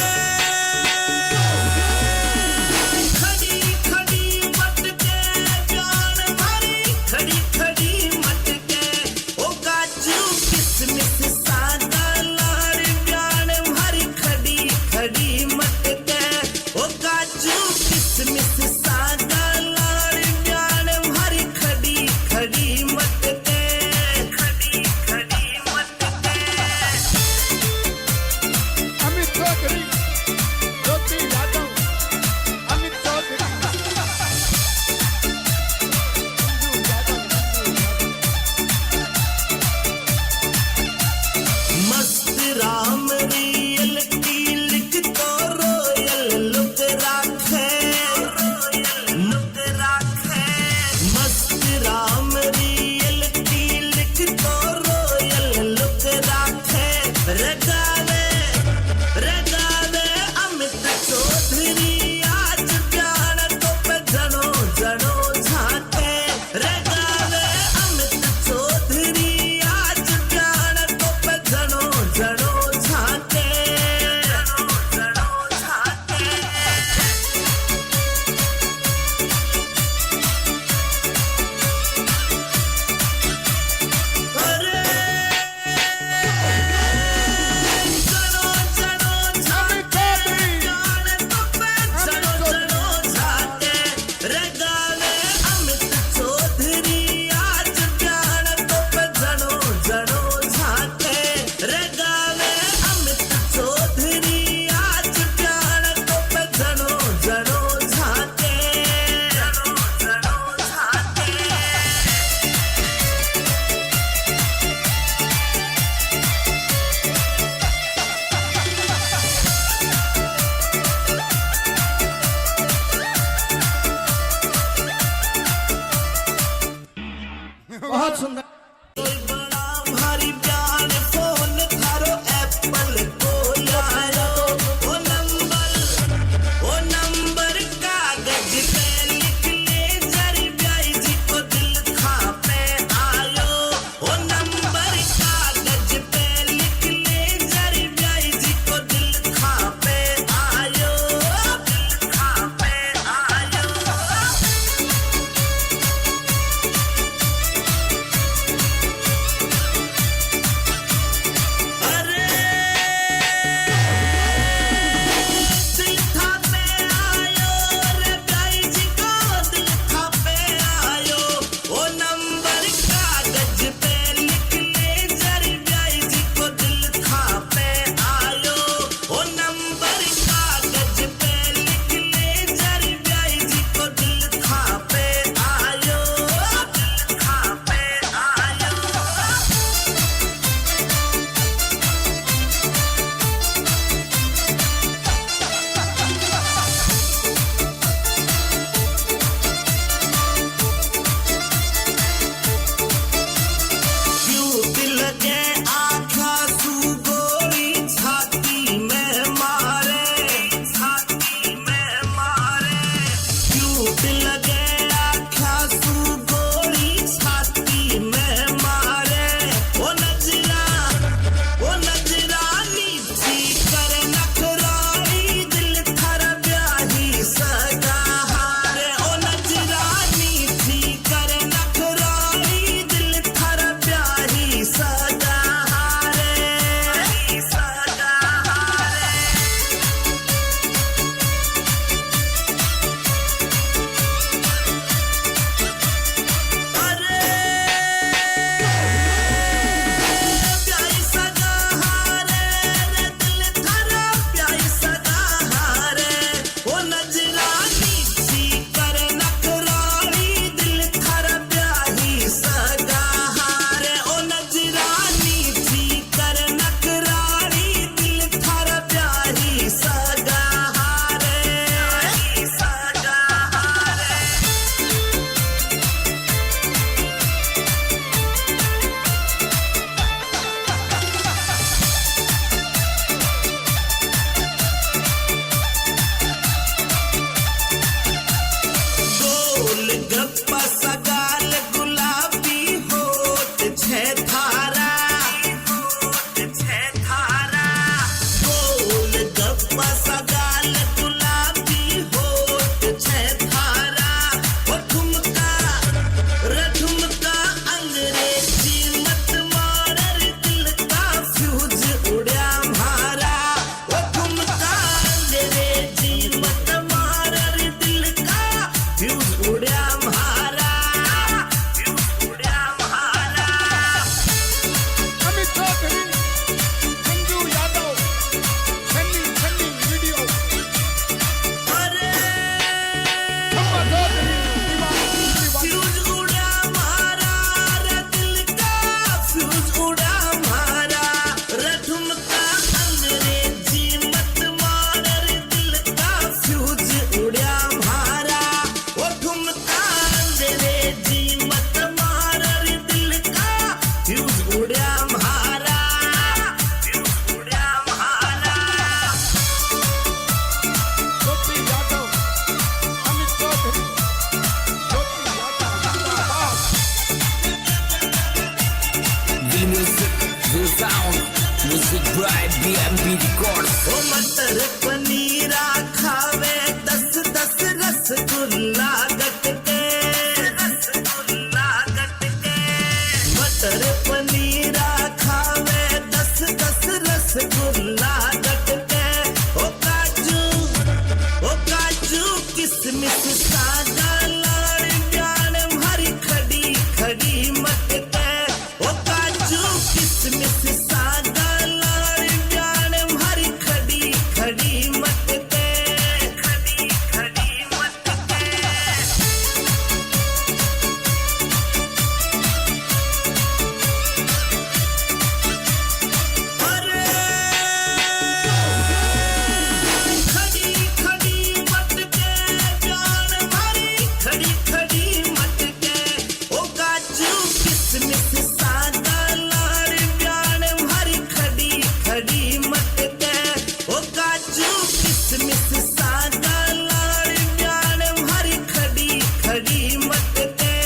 काजू किसमिस सागा लाड़ प्यार भरी खड़ी खड़ी मत दे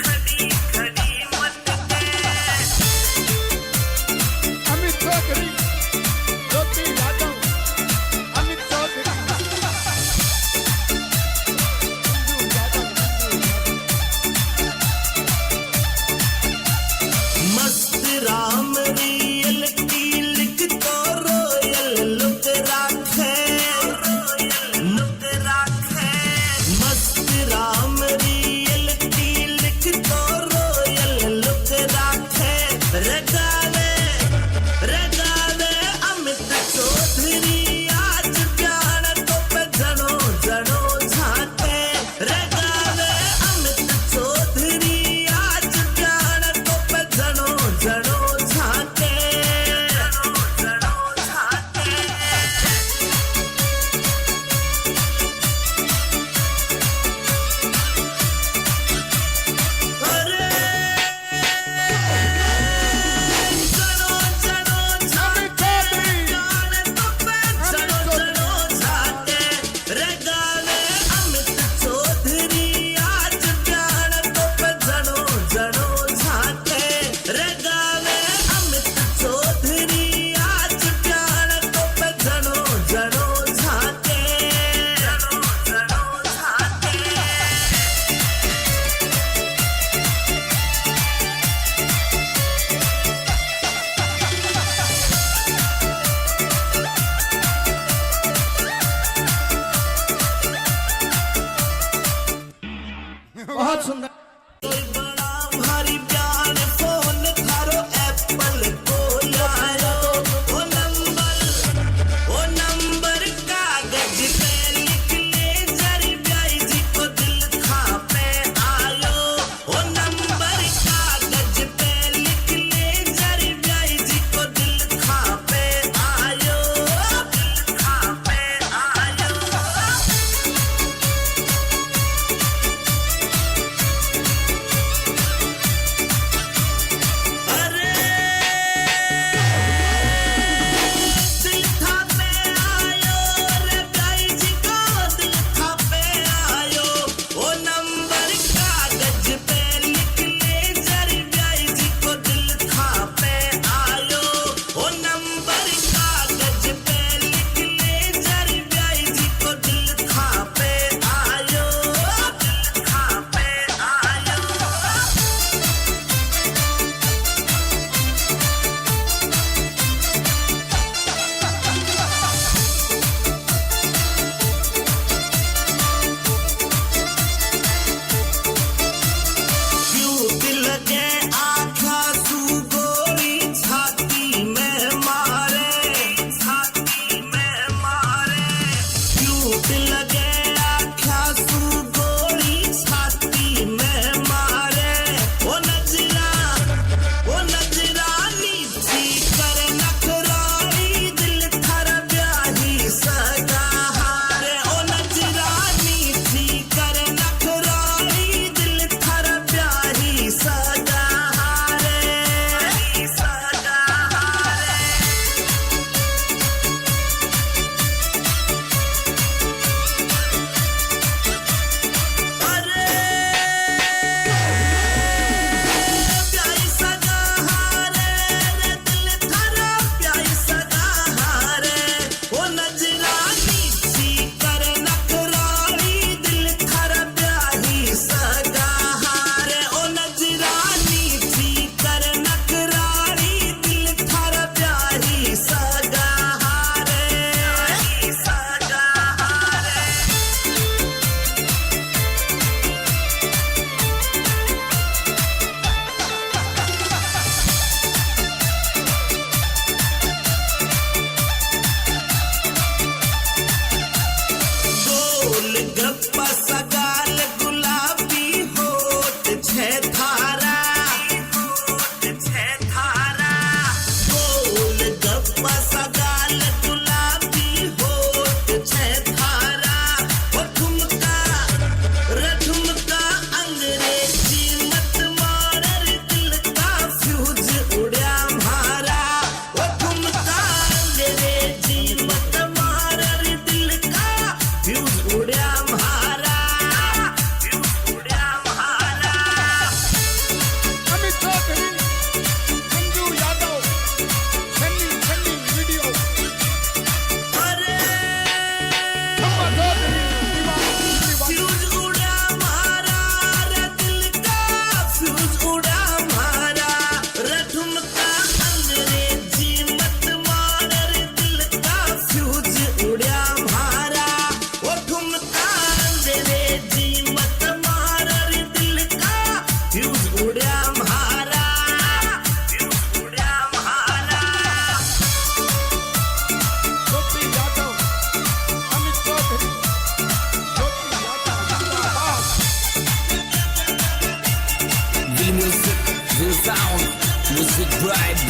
खड़ी खड़ी मत दे अमित चौधरी ज्योति यादव अमित चौधरी मंजू यादव मस्त राम रियल की लिख तो रोयल लुक राखे लुक राखे मस्त राम रियल की लिख तो रोयल लुक राखे रगावे रगावे अमित चौधरी आज प्यार तो पे जनो जनो झाके रगावे अमित चौधरी आज प्यार तो पे जनो जनो झाके जनो जनो झाके अरे जनो जनो झाके प्यार तो पे जनो जनो झाके रगावे अमित चौधरी आज प्यार तो पे जनो जनो झाके रगावे अमित चौधरी आज प्यार तो पे जनो जनो झाके जनो जनो झाके बहुत सुंदर कोई बड़ा भारी प्यार फोन थारो एप्पल को लायो वो नंबर कागज पे लिख ले जरी ब्याई जी को दिल था पे आयो वो नंबर कागज पे लिख ले जरी ब्याई जी को दिल था पे आयो दिल था पे आयो अरे दिल था पे आयो रे ब्याई जी को दिल था पे आयो वो नंबर कागज पे लिख ले जरी ब्याई जी को दिल था पे आयो वो नंबर कागज पे लिख ले जरी ब्याई जी को दिल था पे आयो दिल था पे आयो क्यों दिल के आँखा सू गोरी छाती में मारे छाती में मारे क्यों दिल के आँखा सू गोरी छाती में मारे वो नजरा नीची करे नखराई दिल थर ब्याही सगा हारे ओ नजरा नीची करे नखराई दिल थर ब्याही सगा हारे सगा हारे अरे प्याई सगा हारे रे दिल थारा प्याई सगा हारे वो नजरा नीची करे नखराई दिल थारा प्याही सगा हारे ओ नजरा नीची करे नखराई दिल थारा प्याही सगा हारे सगा हारे गोल गप्पा सगाल गुलाबी होठ छे थारा गोल गप्पा सगाल गुलाबी होठ छे थारा वो ठुमका रठुमका अंग्रेजी मत मार दिल का फ्यूज उड़ा मारा वो ठुमका अंग्रेजी मत मार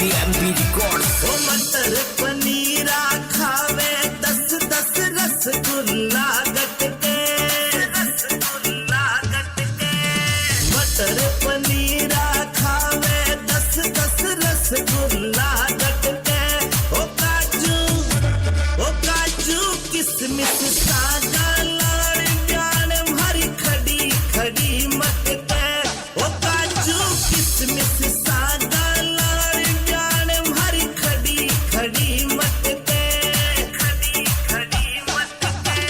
BMB Records. ओ मटर पनीरा खावे 10-10 रसगुल्ला गट के मटर पनीरा खावे 10-10 रसगुल्ला गट के ओ काजू किसमिस सागा लाड़ जान भरी खड़ी खड़ी मत के ओ काजू किसमिस सागा लाड़ जान भरी खड़ी खड़ी मत के खड़ी खड़ी मत के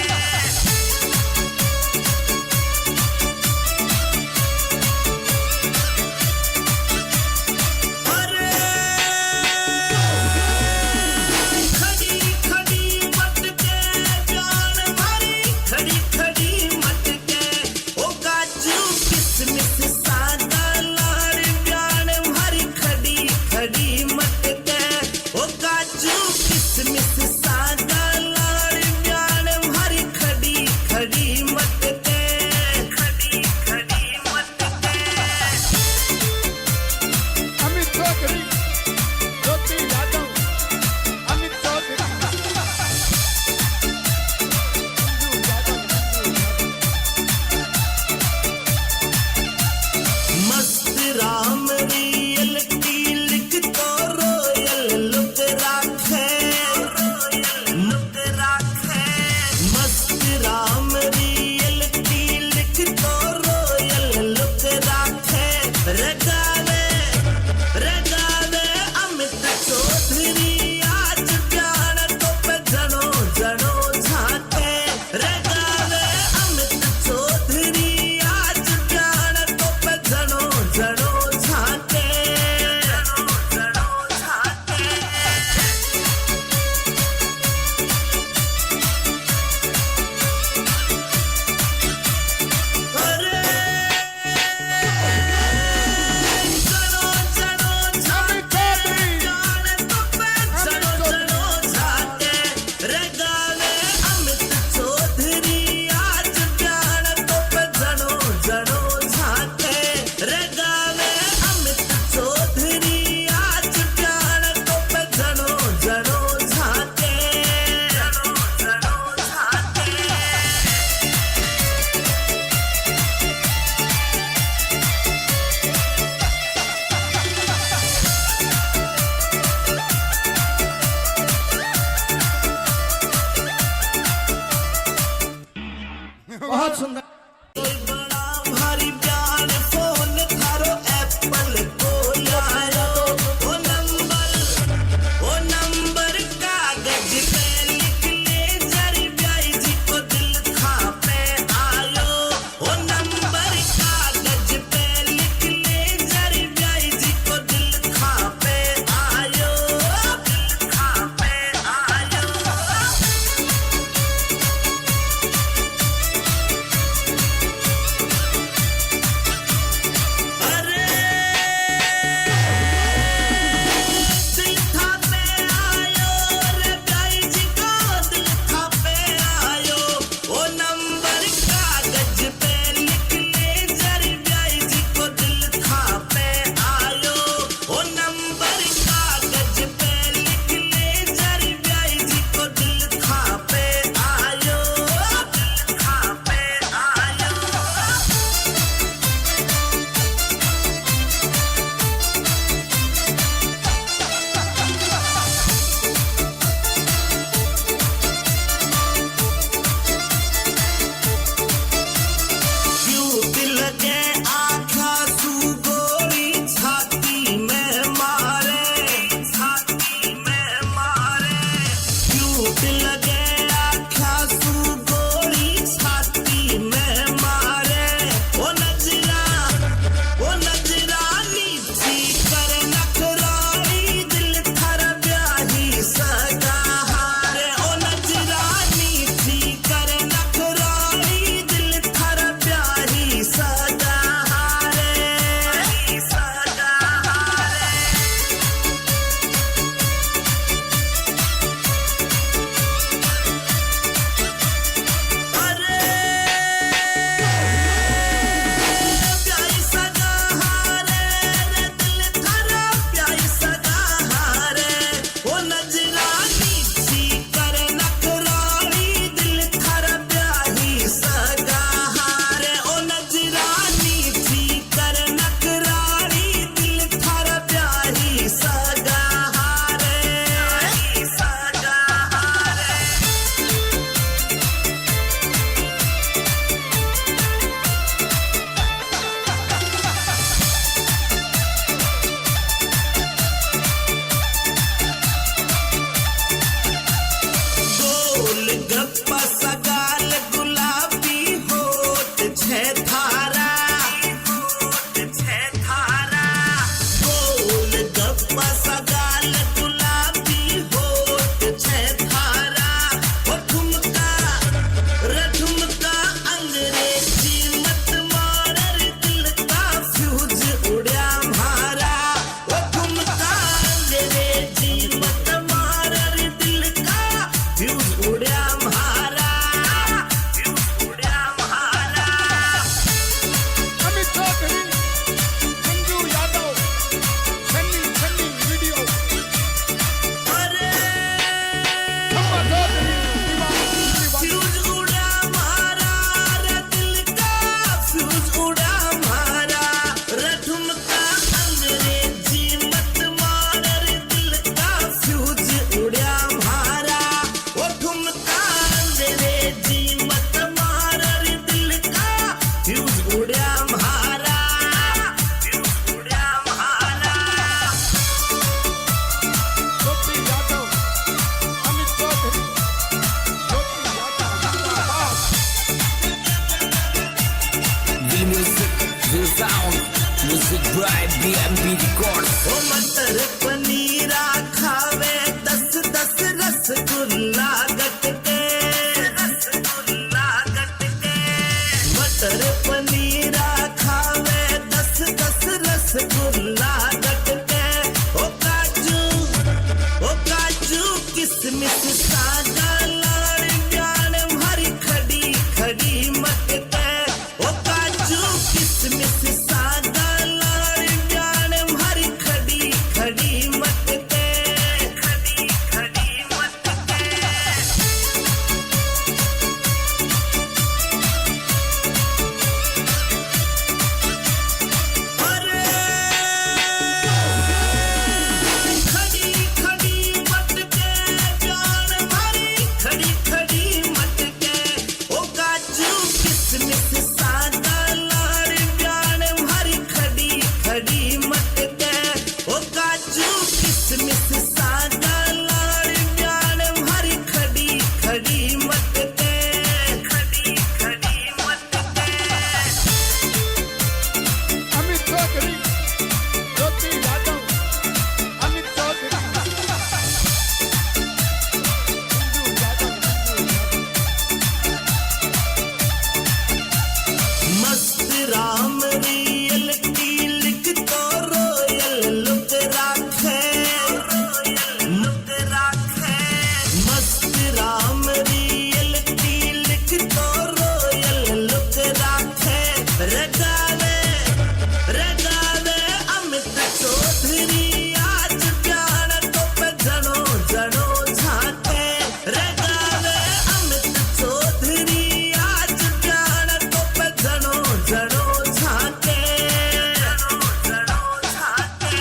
अरे खड़ी खड़ी मत के जान भरी खड़ी खड़ी मत के ओ काजू किसमिस सागा लाड़ जान भरी खड़ी खड़ी मत के ओ काजू किसमिस सागा लाड़ जान भरी खड़ी खड़ी मत के खड़ी खड़ी मत के अमित चौधरी ज्योति यादव अमित चौधरी मस्त राम रियल की लिख तो रोयल लुक राखे मस्त राम रियल की लिख तो रोयल लुक राखे रगावे अमित चौधरी आज जान तो पे जनो जनो झाके रगावे अमित चौधरी आज जान तो पे जनो जनो झाके जनो जनो झाके अरे जनो जनो झाके जान तो पे जनो जनो झाके रगावे अमित चौधरी आज जान तो पे जनो जनो झाके रगावे अमित चौधरी आज जान तो पे जनो जनो झाके जनो जनो झाके बहुत सुंदर कोई बड़ा भारी प्यार फोन थारो एप्पल को लायो ओ नंबर कागज पे लिख ले जरी ब्याई जी को दिल खा पे आयो ओ नंबर कागज पे लिख ले जरी ब्याई जी को दिल खा पे आयो दिल खा पे आयो जी मत मार रे दिल का फ्यूज उड़ा म्हारा फ्यूज उड़ा म्हारा ज्योति यादव अमित चौधरी ज्योति यादव जिंदाबाद Real music, real sound. Music by BMB Records. ओ मटर पनीरा खावे 10-10 रसगुल्ला गटके रसगुल्ला गटके मटर पनीरा खावे 10-10 रसगुल्ला गटके ओ काजू किसमिस सागा लाड़ जान भरी खड़ी खड़ी मटके ओ काजू किसमिस सागा लाड़ जान भरी खड़ी खड़ी मटके खड़ी खड़ी मटके अरे खड़ी खड़ी मटके जान भरी खड़ी खड़ी मटके ओ काजू किसमिस सागा लाड़ जान भरी खड़ी खड़ी मटके ओ काजू किसमिस सागा लाड़ जान भरी खड़ी खड़ी मटके खड़ी खड़ी मटके अमित चौधरी ज्योति यादव अमित चौधरी मस्त राम रियल की लिख तो रोयल लुक राखे लुक राखे मस्त राम रियल की लिख तो रोयल लुक राखे रगावे रगावे अमित चौधरी आज जान तो पे जनो जनो झाके रगावे अमित चौधरी आज जान तो पे जनो जनो झाके जनो जनो झाके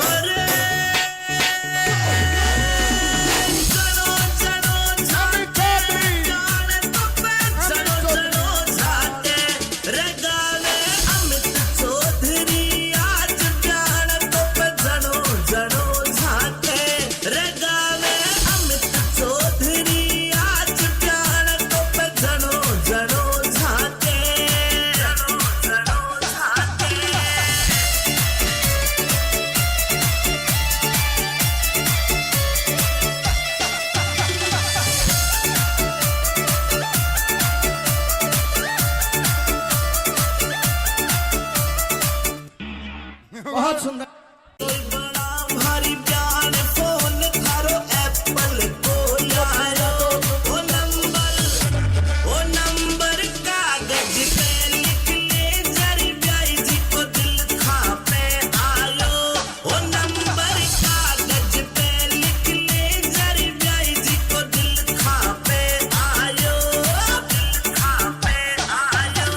अरे जनो जनो झाके जान तो पे जनो जनो झाके रगावे अमित चौधरी आज जान तो पे जनो जनो झाके रगावे अमित चौधरी आज जान तो पे जनो जनो झाके जनो जनो झाके बहुत सुंदर कोई बड़ा भारी प्यार फोन थारो एप्पल को यारो ओ नंबर कागज पे लिख ले जरी ब्याई जी को दिल खा पे आयो ओ नंबर कागज पे लिख ले जरी ब्याई जी को दिल खा पे आयो दिल खा पे आयो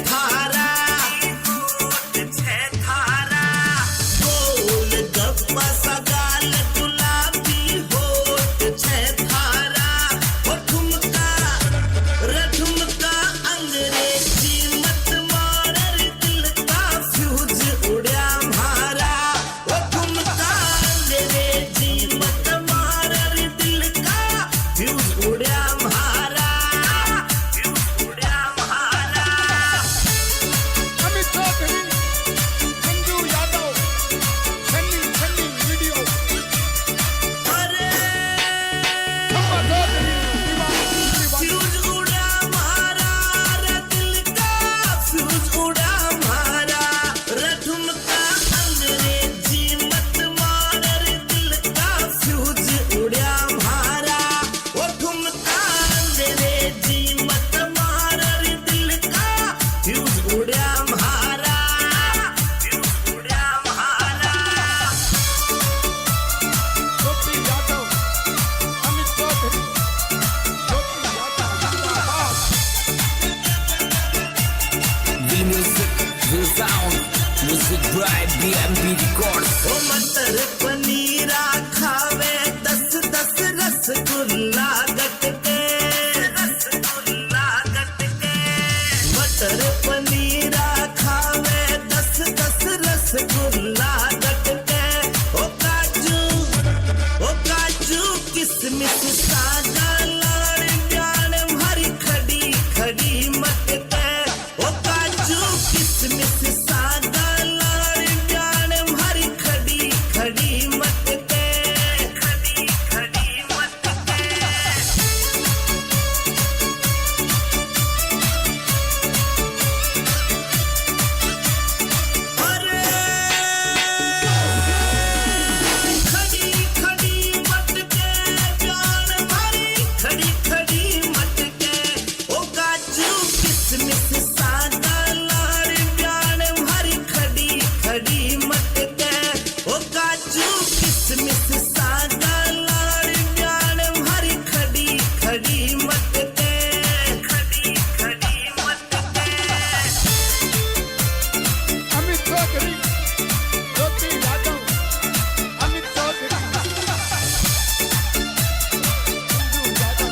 थारा गोल गप्पा सा गाल गुलाबी होठ छे थारा ओ ठुमका रठुमका अंग्रेजी मत मार दिल का फ्यूज उड़ा मारा ओ ठुमका अंग्रेजी मत मार दिल का फ्यूज उड़ा मारा अमित चौधरी संजू यादव सन्नी वीडियो अरे शंभा चौधरी दीवानी फ्यूज उड़ा मारा रे दिल का फ्यूज उड़ा मारा रे ठुमका अंग्रेजी मत मार रे दिल का फ्यूज उड़ा मारा ओ ठुमका अंग्रेजी मत मार रे दिल का फ्यूज उड़ा मारा ज्योति यादव अमित चौधरी ज्योति यादव जिंदाबाद The music, the sound, music by BMP Records. ओ मटर पनीरा खावे 10-10 रसगुल्ला गटके मटर पनीरा खावे 10-10 रसगुल्ला गटके ओ काजू किसमिस सागा लाड़ प्याण भरी खड़ी खड़ी मटके ओ काजू किसमिस सागा लाड़ प्याण भरी खड़ी खड़ी मटके अरे खड़ी खड़ी मटके प्याण भरी खड़ी खड़ी मटके ओ काजू किसमिस सागा लाड़ प्याण भरी खड़ी खड़ी मटके ओ काजू किसमिस सागा लाड़ प्याण भरी खड़ी खड़ी मटके अमित चौधरी ज्योति Yadav Amit Chaudhary Sanju Yadav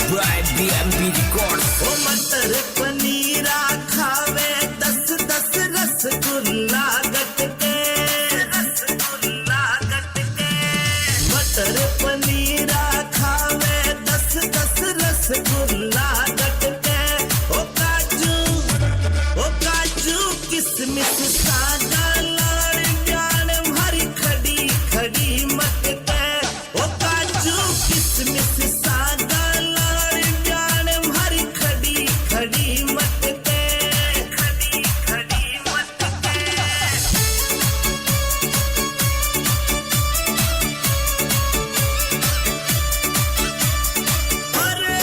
by BMB Records. ओ मटर पनीरा खावे 10-10 रसगुल्ला गट के रसगुल्ला गट के मटर पनीरा खावे 10-10 रसगुल्ला गट के ओ काजू किसमिस सादा लाड़ जान भरी खड़ी खड़ी मत के ओ काजू किसमिस सादा लाड़ जान भरी खड़ी खड़ी मत के खड़ी खड़ी मत के अरे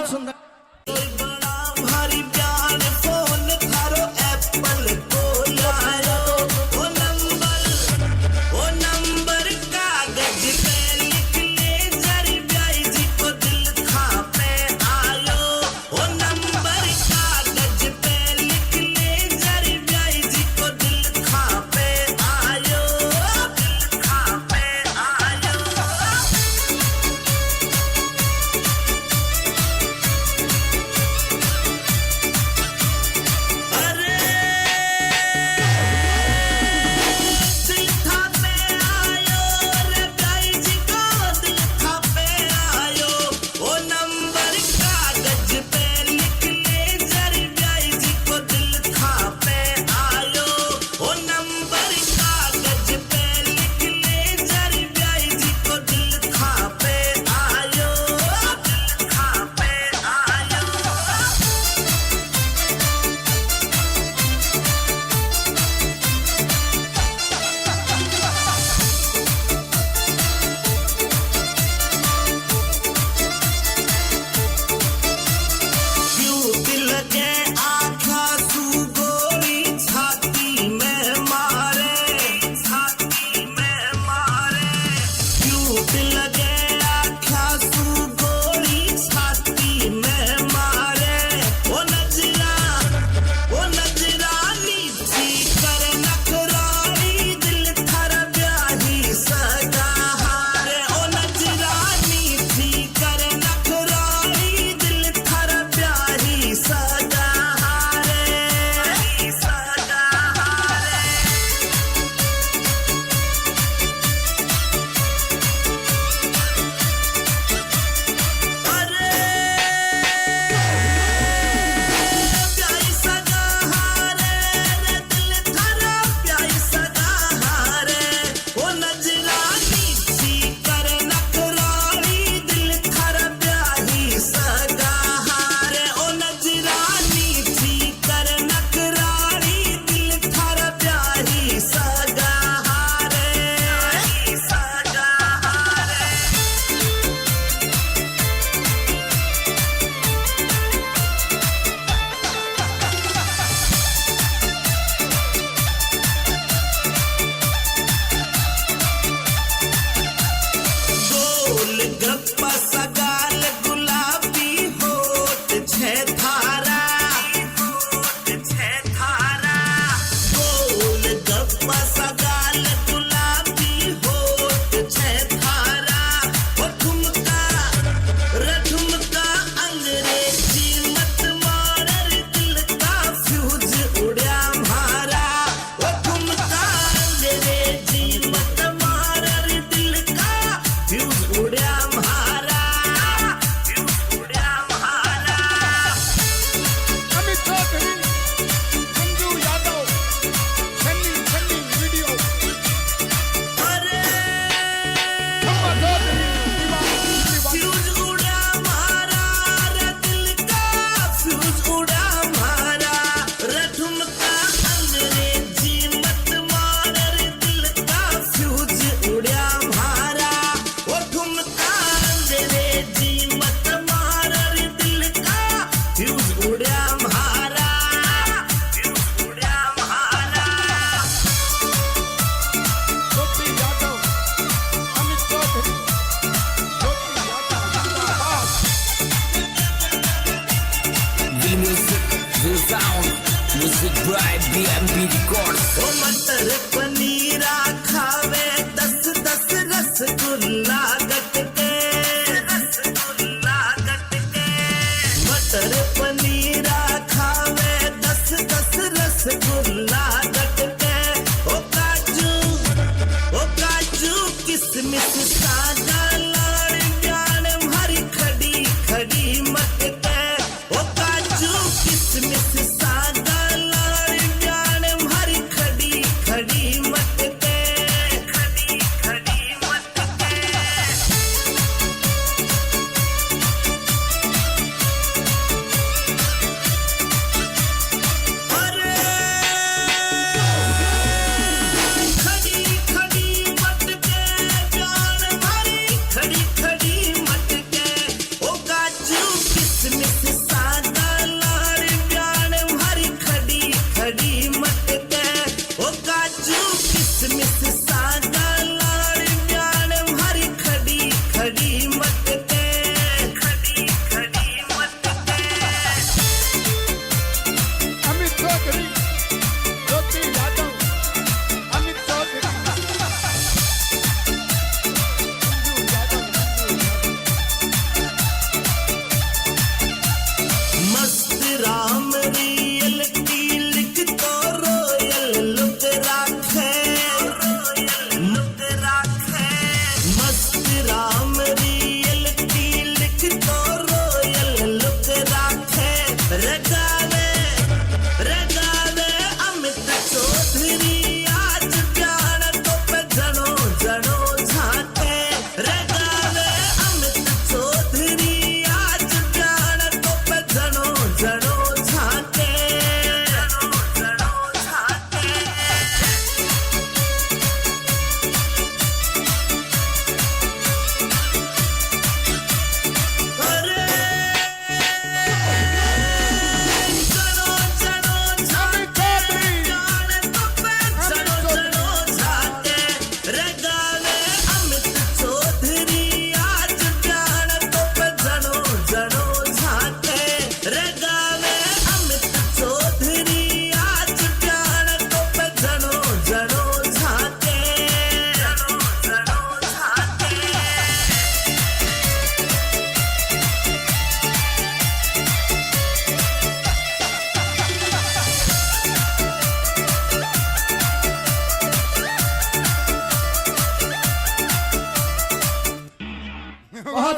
सुंदर कोई बड़ा भारी प्यार फोन थारो एप्पल को लायो वो नंबर कागज पे लिख ले जरी ब्याई जी को दिल खा पे आयो वो नंबर कागज पे लिख ले जरी ब्याई जी को दिल खा पे आयो दिल खा पे आयो अरे दिल खा पे आयो रे ब्याई जी को दिल खा पे आयो वो नंबर कागज पे लिख ले जरी ब्याई जी को दिल खा पे आयो वो नंबर कागज पे लिख ले जरी ब्याई जी को दिल खा पे आयो दिल खा पे आयो क्यों दिल के आँखा तू गोली छाती में मारे छाती में मारे क्यों दिल के आँखा तू गोली छाती में मारे वो नजरानी थी कर नखराई दिल थर ब्याही सगा हारे ओ नजरानी थी कर नखराई दिल थर ब्याही सगा हारे सगा हारे अरे प्यारी सगा हारे रे दिल थरा प्यारी सगा हारे वो नजरानी थी कर नखरानी दिल थरा प्यारी सगा हारे ओ नजरानी थी कर नखरानी दिल थरा प्यारी सगा हारे सगा हारे गोल गप्पा सगाल गुलाबी होत छे थारा गोल गप्पा सगाल गुलाबी होत छे थारा वो ठुमका अंग्रेजी मत मार दिल का फ्यूज उड़ा मारा वो ठुमका अंग्रेजी मत मार दिल का फ्यूज उड़ा मारा फ्यूज उड़ा मारा अमित चौधरी मंजू यादव सन्नी वीडियो अरे शंकर चौधरी दीवान फ्यूज उड़ा मारा रे दिल का फ्यूज उड़ा मारा रे ठुमका अंग्रेजी मत मार रे दिल का फ्यूज उड़ा मारा वो ठुमका अंग्रेजी मत मार रे दिल का फ्यूज उड़ा मारा फ्यूज उड़ा मारा ज्योति यादव अमित चौधरी ज्योति यादव जिंदाबाद The music, the sound, music by BMP Records. ओ मटर पनीरा खावे 10 रसगुल्ला गट के मटर पनीरा खावे 10 रसगुल्ला गट के ओ काजू किसमिस सादा लाड़ जान भरी खड़ी खड़ी मत के ओ काजू किसमिस सादा लाड़ जान भरी खड़ी खड़ी मत के खड़ी खड़ी मत के अरे खड़ी खड़ी मत के जान भरी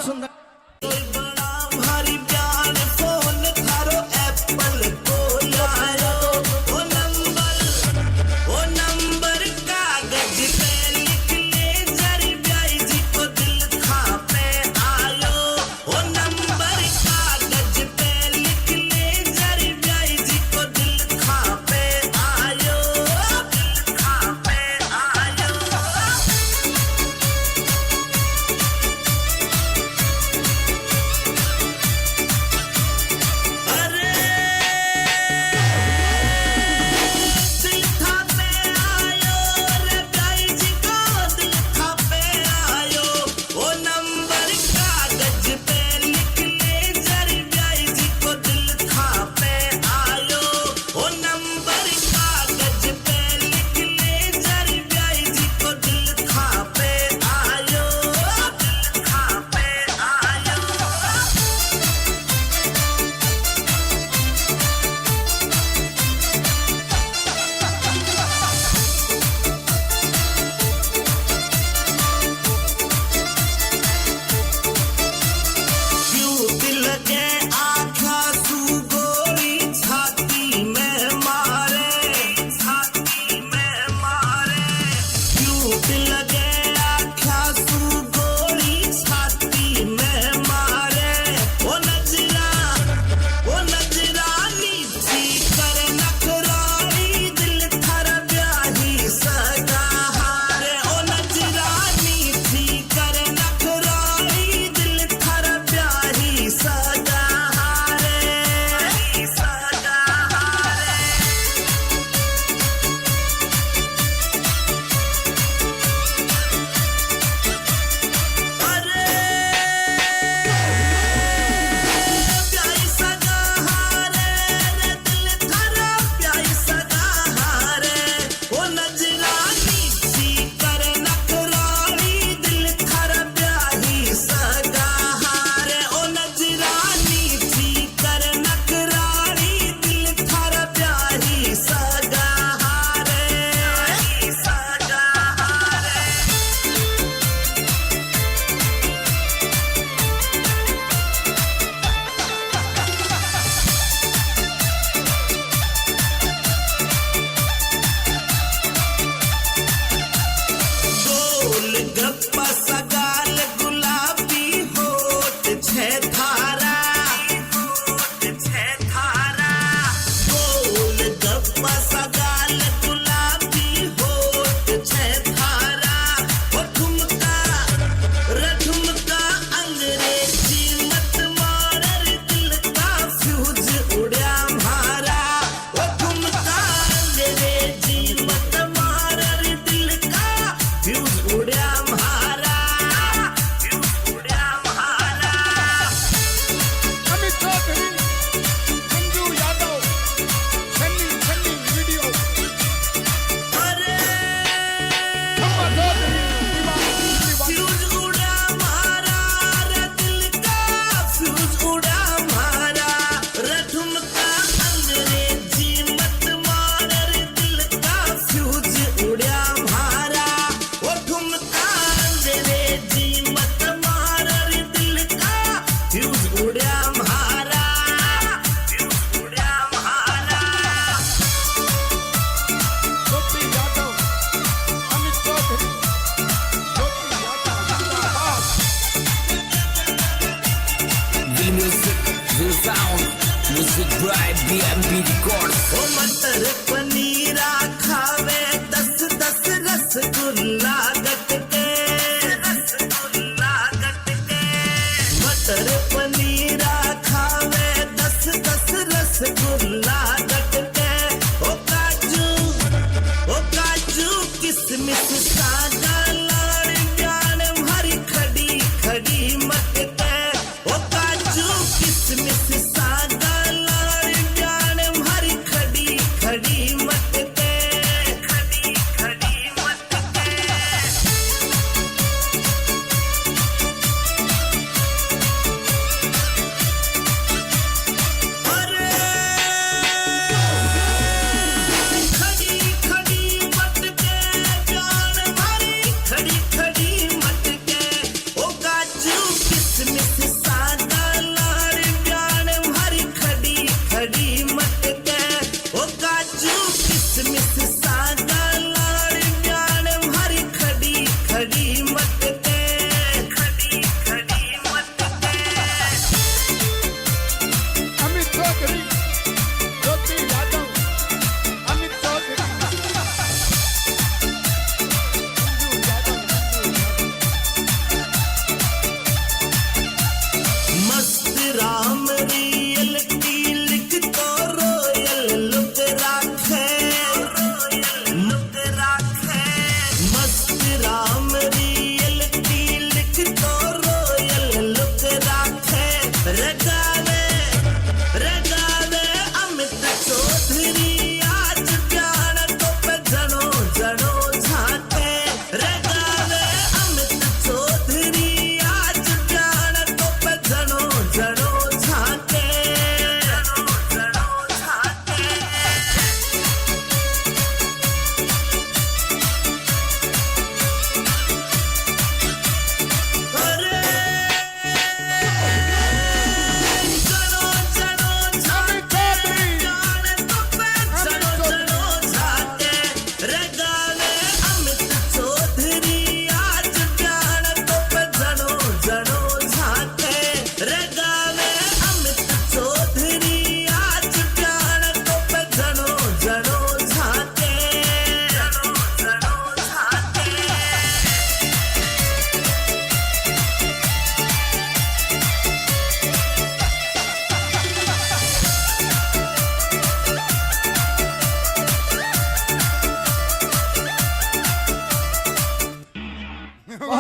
बहुत सुंदर कोई बड़ा भारी प्यार फोन थारो एप्पल को लायो ओ नंबर कागज पे लिखने जरी ब्याई जी को दिल था पे आयो ओ नंबर कागज पे लिखने जरी ब्याई जी को दिल था पे आयो दिल था पे आयो अरे दिल था पे आयो रे ब्याई जी को दिल था पे आयो ओ नंबर कागज पे लिखने जरी ब्याई जी को दिल था पे आयो ओ नंबर कागज पे लिखने जरी ब्याई जी को दिल था पे आयो दिल था पे आयो क्यों दिल के आँखा तू गोरी छाती में मारे क्यों दिल के आँखा तू गोरी छाती में मारे ओ नजरा नीची कर नखराई दिल थर ब्याही सगा हारे ओ नजरा नीची कर नखराई दिल थर ब्याही सगा हारे सगा हारे अरे प्याई सगा हारे रे दिल थरा प्याई सगा हारे ओ नजरा नीची कर नखराई दिल थरा प्याही सगा हारे ओ नजरा नीची कर नखराई दिल थरा प्याही सगा हारे सगा हारे गोल गप्पा सगाल गुलाबी होठ छे थारा गोल गप्पा सगाल गुलाबी होठ छे थारा ओ ठुमका अंग्रेजी मत मारर दिल का फ्यूज उड़ा मारा ओ ठुमका अंग्रेजी मत मारर दिल का फ्यूज उड़ा मारा अमित चौधरी मंजू यादव सन्नी वीडियो अरे शर्मा चौधरी दीवानी फ्यूज उड़ा मारा रे दिल का फ्यूज उड़ा मारा रे ठुमका अंग्रेजी मत मारर दिल का फ्यूज उड़ा मारा ओ ठुमका अंग्रेजी मत मारर दिल का फ्यूज उड़ा मारा ज्योति यादव अमित चौधरी ज्योति यादव जिंदाबाद Will music, will sound, music by BMP Records. ओ मटर पनीरा खावे 10 रसगुल्ला गट के मटर पनीरा खावे 10 रसगुल्ला गट के ओ काजू किसमिस सादा लाड़ प्यार भरी खड़ी मत के ओ काजू किसमिस सादा लाड़ प्यार भरी खड़ी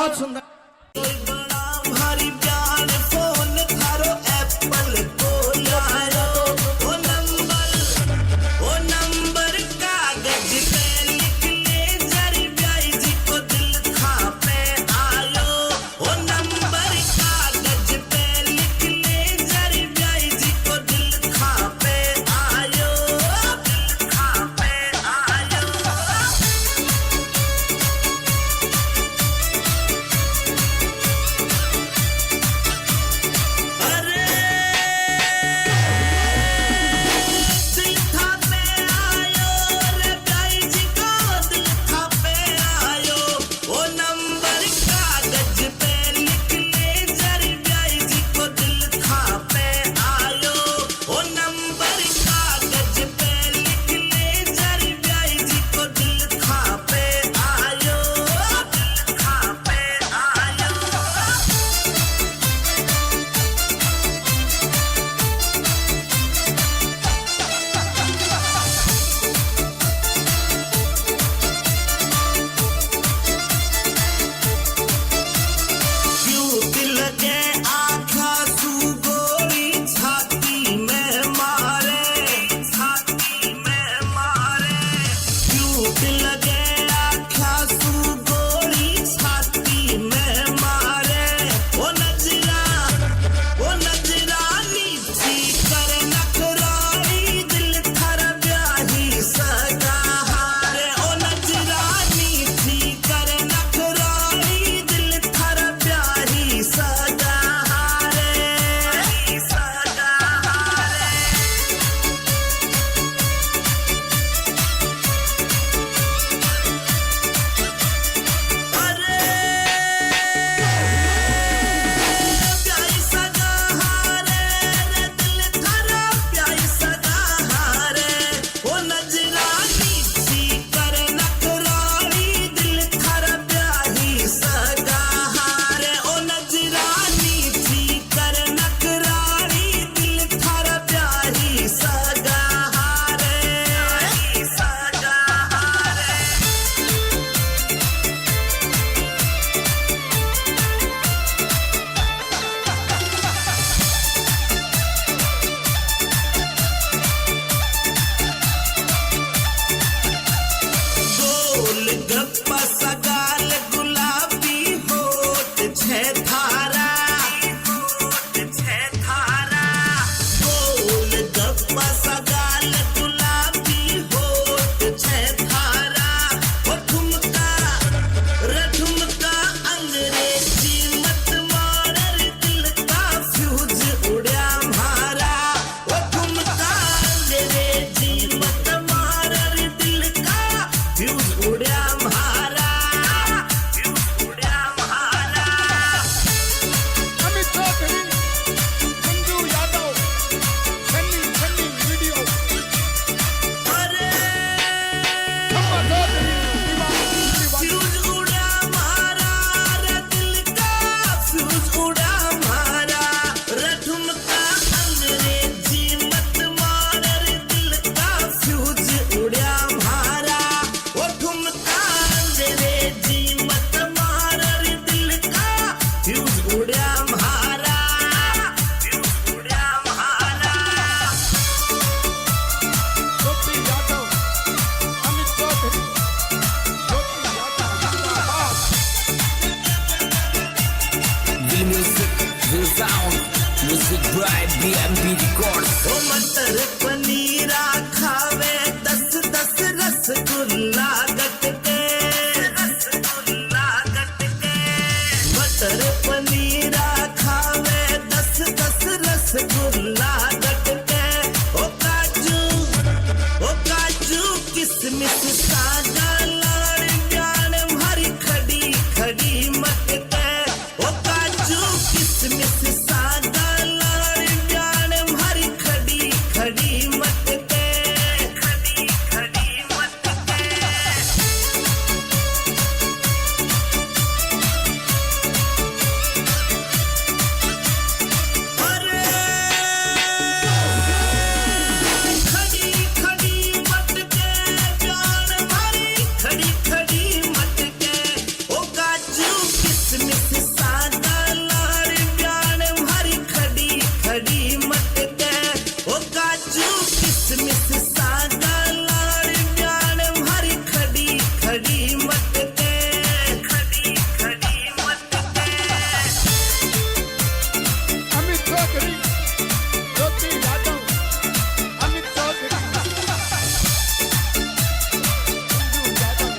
बहुत सुंदर। कोई बड़ा भारी प्यार फोन थारो एप्पल को लायो वो नंबर कागज पे लिखने जरी ब्याई जी को दिल था पे आयो वो नंबर कागज पे लिखने जरी ब्याई जी को दिल था पे आयो दिल था पे आयो अरे दिल था पे आयो रे ब्याई जी को दिल था पे आयो वो नंबर कागज पे लिखने जरी ब्याई जी को दिल था पे आयो वो नंबर कागज पे लिखने जरी ब्याई जी को दिल था पे आयो दिल था पे आयो क्यों दिल के आँखा सू गोली छाती में मारे क्यों दिल के आँखा सू गोली छाती में मारे वो नजरानी थी कर नखराई दिल थर ब्याही सगा हारे ओ नजरानी थी कर नखराई दिल थर ब्याही सगा हारे अरे प्याई सगा हारे रे दिल थरा प्याई सगा हारे वो नजरानी थी कर नखराई दिल थरा ब्याही सगा हारे ओ नजरानी थी कर नखराई दिल थरा ब्याही सगा हारे गोल गप्पा सगाल गुलाबी होठ छे थारा गोल गप्पा सगाल गुलाबी होठ छे थारा वो ठुमका अंग्रेजी मत मार दिल का फ्यूज उड़या म्हारा वो ठुमका अंग्रेजी मत मार दिल का फ्यूज उड़या म्हारा अमित चौधरी, मंजू यादव, सन्नी वीडियो। अरे खम्मा चौधरी, दीवानी। फ्यूज उड़ा मारा रे दिल का फ्यूज उड़ा मारा रे ठुमका अंग्रेजी मत मार रे दिल का फ्यूज उड़ा मारा वो ठुमका अंग्रेजी मत मार रे दिल का फ्यूज उड़ा मारा ज्योति यादव, अमित चौधरी, ज्योति यादव जिंदाबाद। Will music, will sound, music by BMP Records. ओ मटर पनीरा खावे 10 रसगुल्ला गट के मटर पनीरा खावे 10 रसगुल्ला गट के ओ काजू किसमिस सागा लाड़ जान भरी खड़ी मत के ओ काजू किसमिस सागा लाड़ जान भरी खड़ी किसमिस सादा लाड़ ब्याण भरी खड़ी खड़ी मटके ओ काजू किसमिस सादा लाड़ ब्याण भरी खड़ी खड़ी मटके खड़ी खड़ी मटके अमित चौधरी ज्योति Yadav Amit Chaudhary Manju Yadav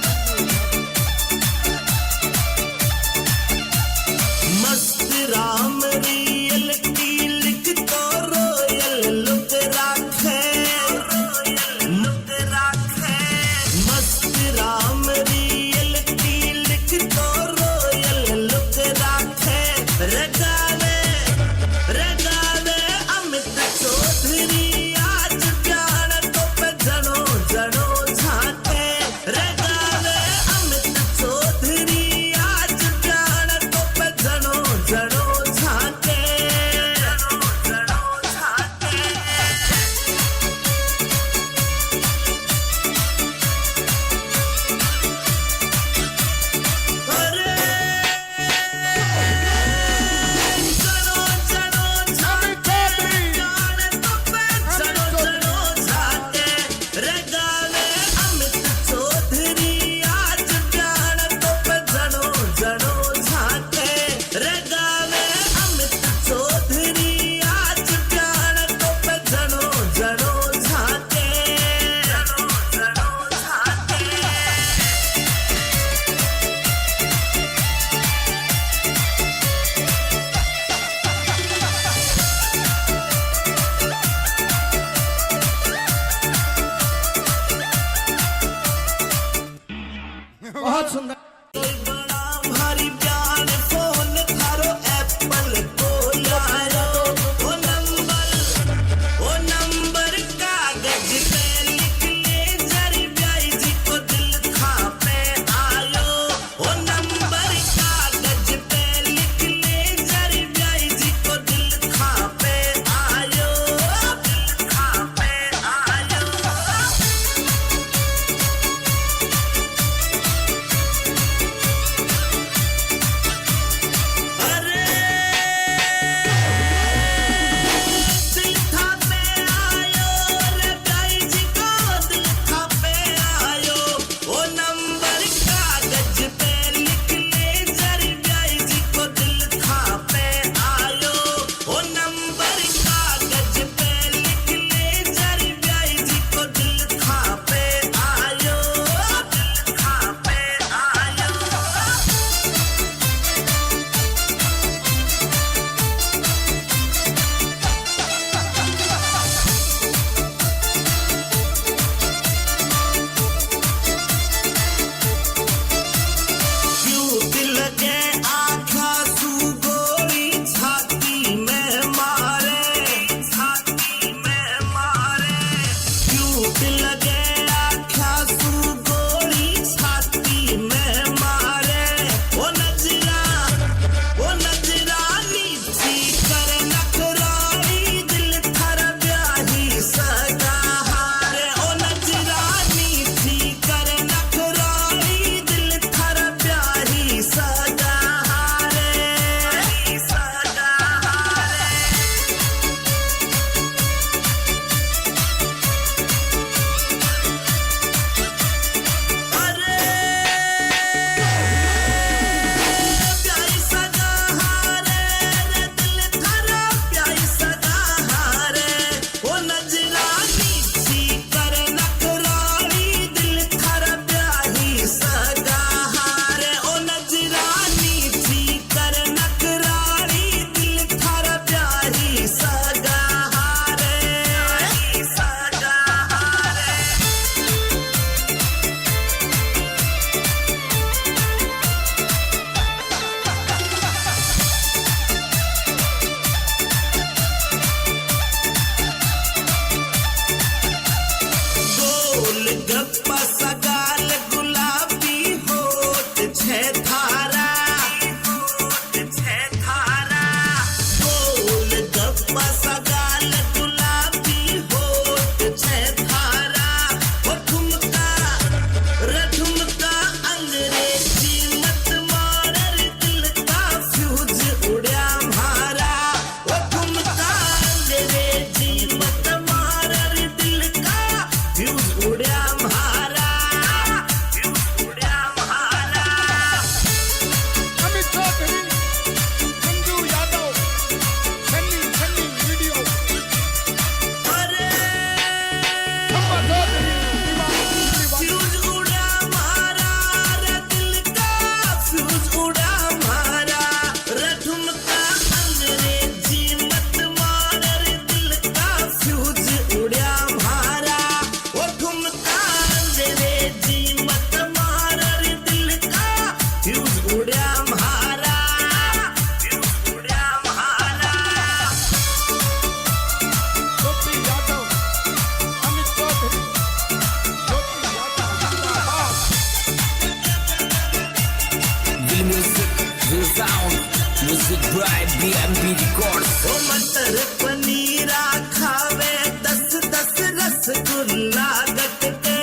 Music by BMP Records. ओ मटर पनीरा खावे 10-10 रसगुल्ला गटके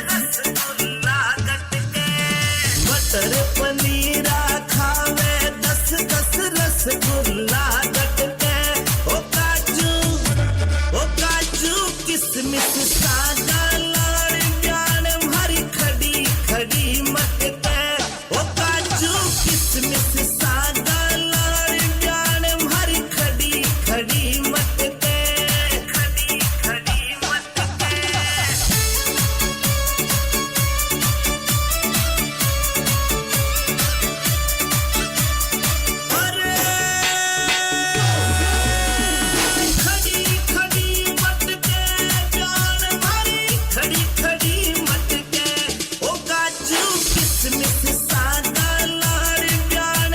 रसगुल्ला गटके मटर पनीरा खावे 10-10 रसगुल्ला गटके ओ काजू किसमिस सागा लाड़ जान भरी खड़ी खड़ी मटके ओ काजू किसमिस सागा लाड़ जान भरी खड़ी खड़ी मटके खड़ी खड़ी मटके खड़ी खड़ी मटके जान भरी खड़ी खड़ी मटके ओ काजू किसमिस सागा लाड़ जान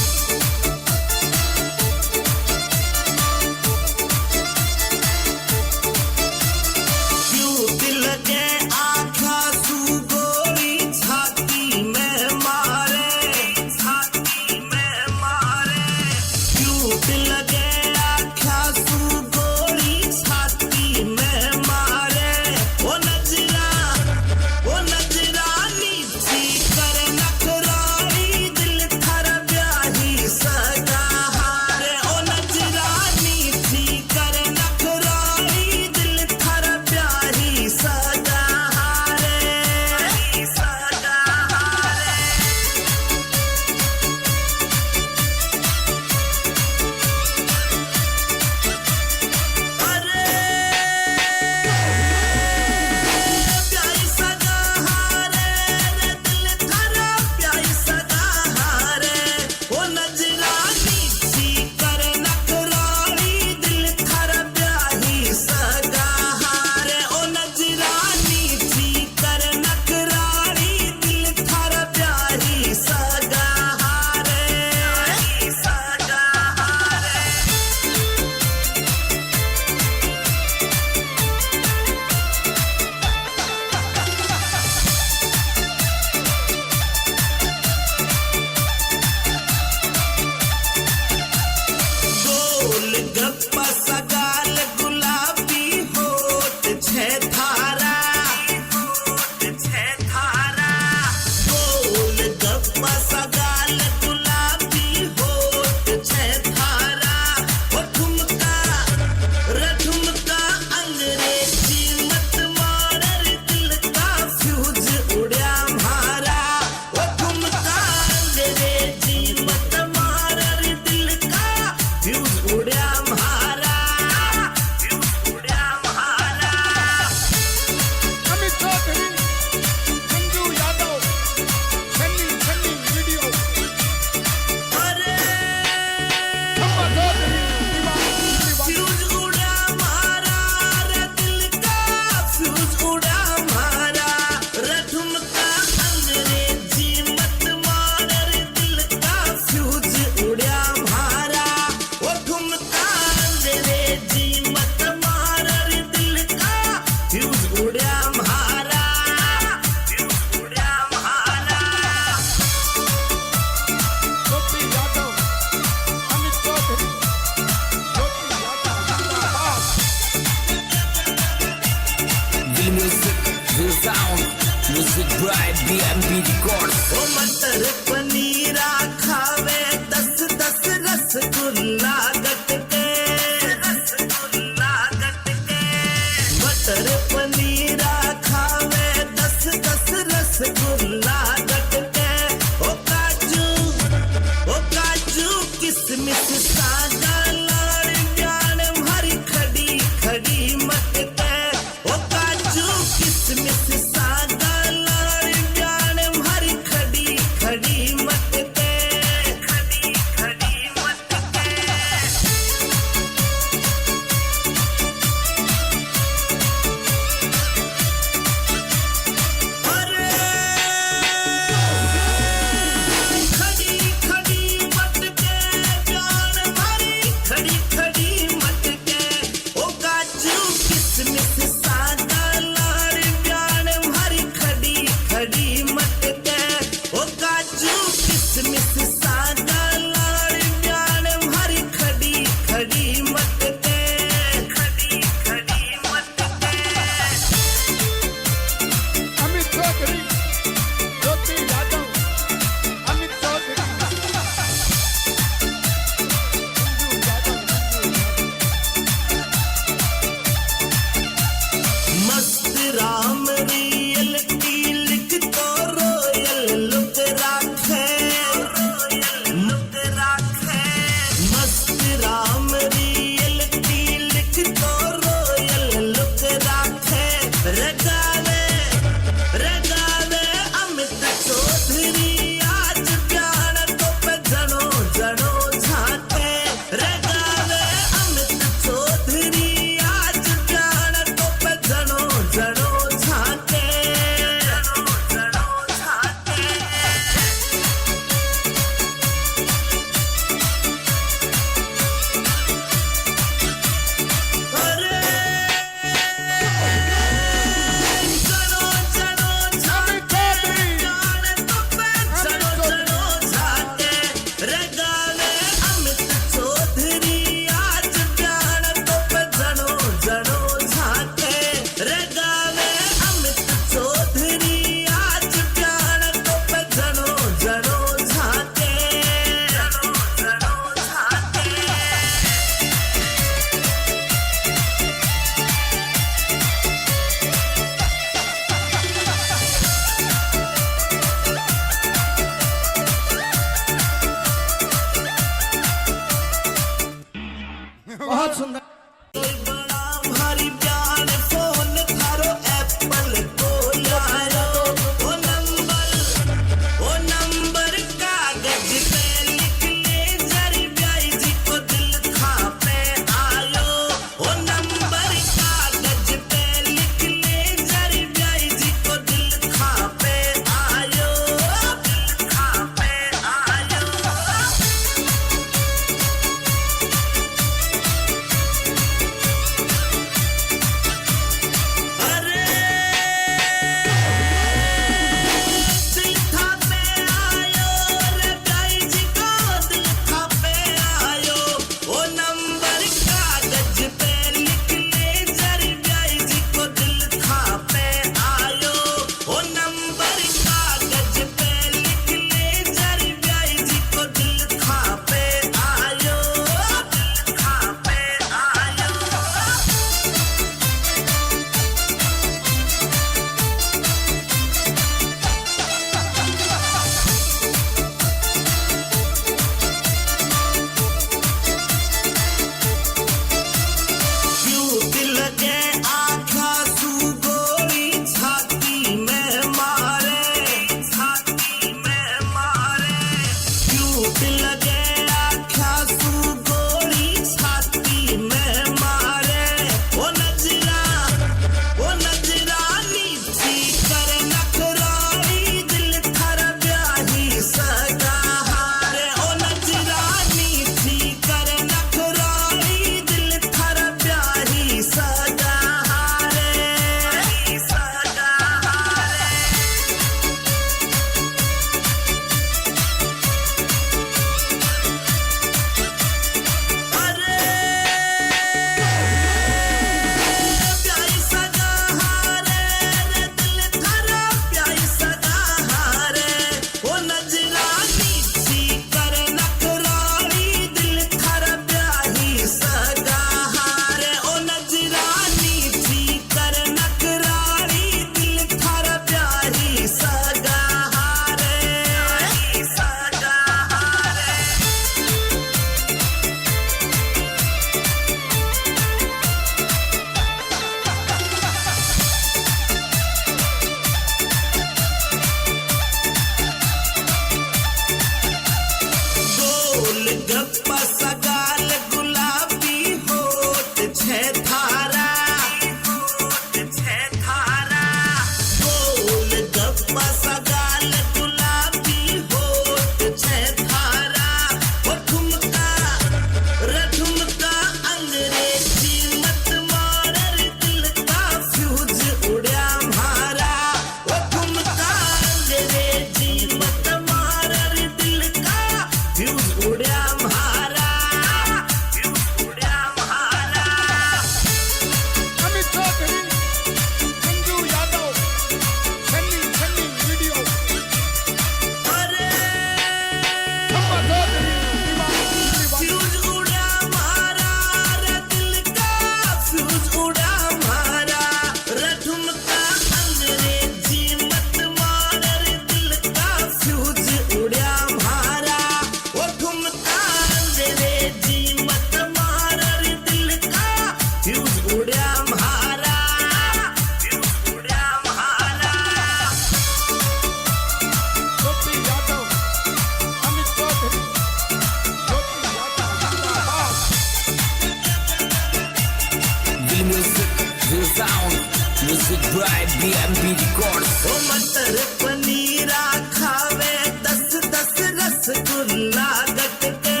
BMB Records. ओ मटर पनीरा खावे 10-10 रसगुल्ला गटके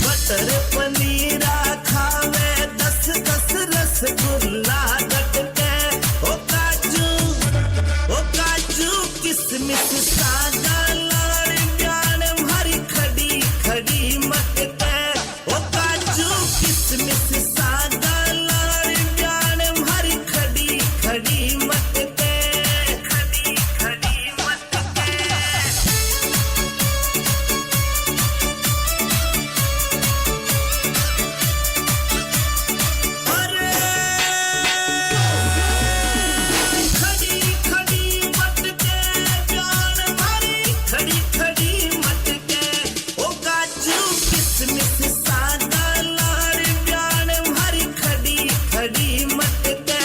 मटर पनीरा खावे 10-10 रसगुल्ला गटके ओ काजू किसमिस सागा लाड़ प्यान भरी खड़ी खड़ी मटके ओ काजू किसमिस सागा लाड़ प्यान भरी खड़ी खड़ी मटके खड़ी खड़ी मटके अरे खड़ी खड़ी मटके प्यान भरी खड़ी खड़ी मटके ओ काजू किसमिस सागा लाड़ प्यान भरी खड़ी खड़ी मटके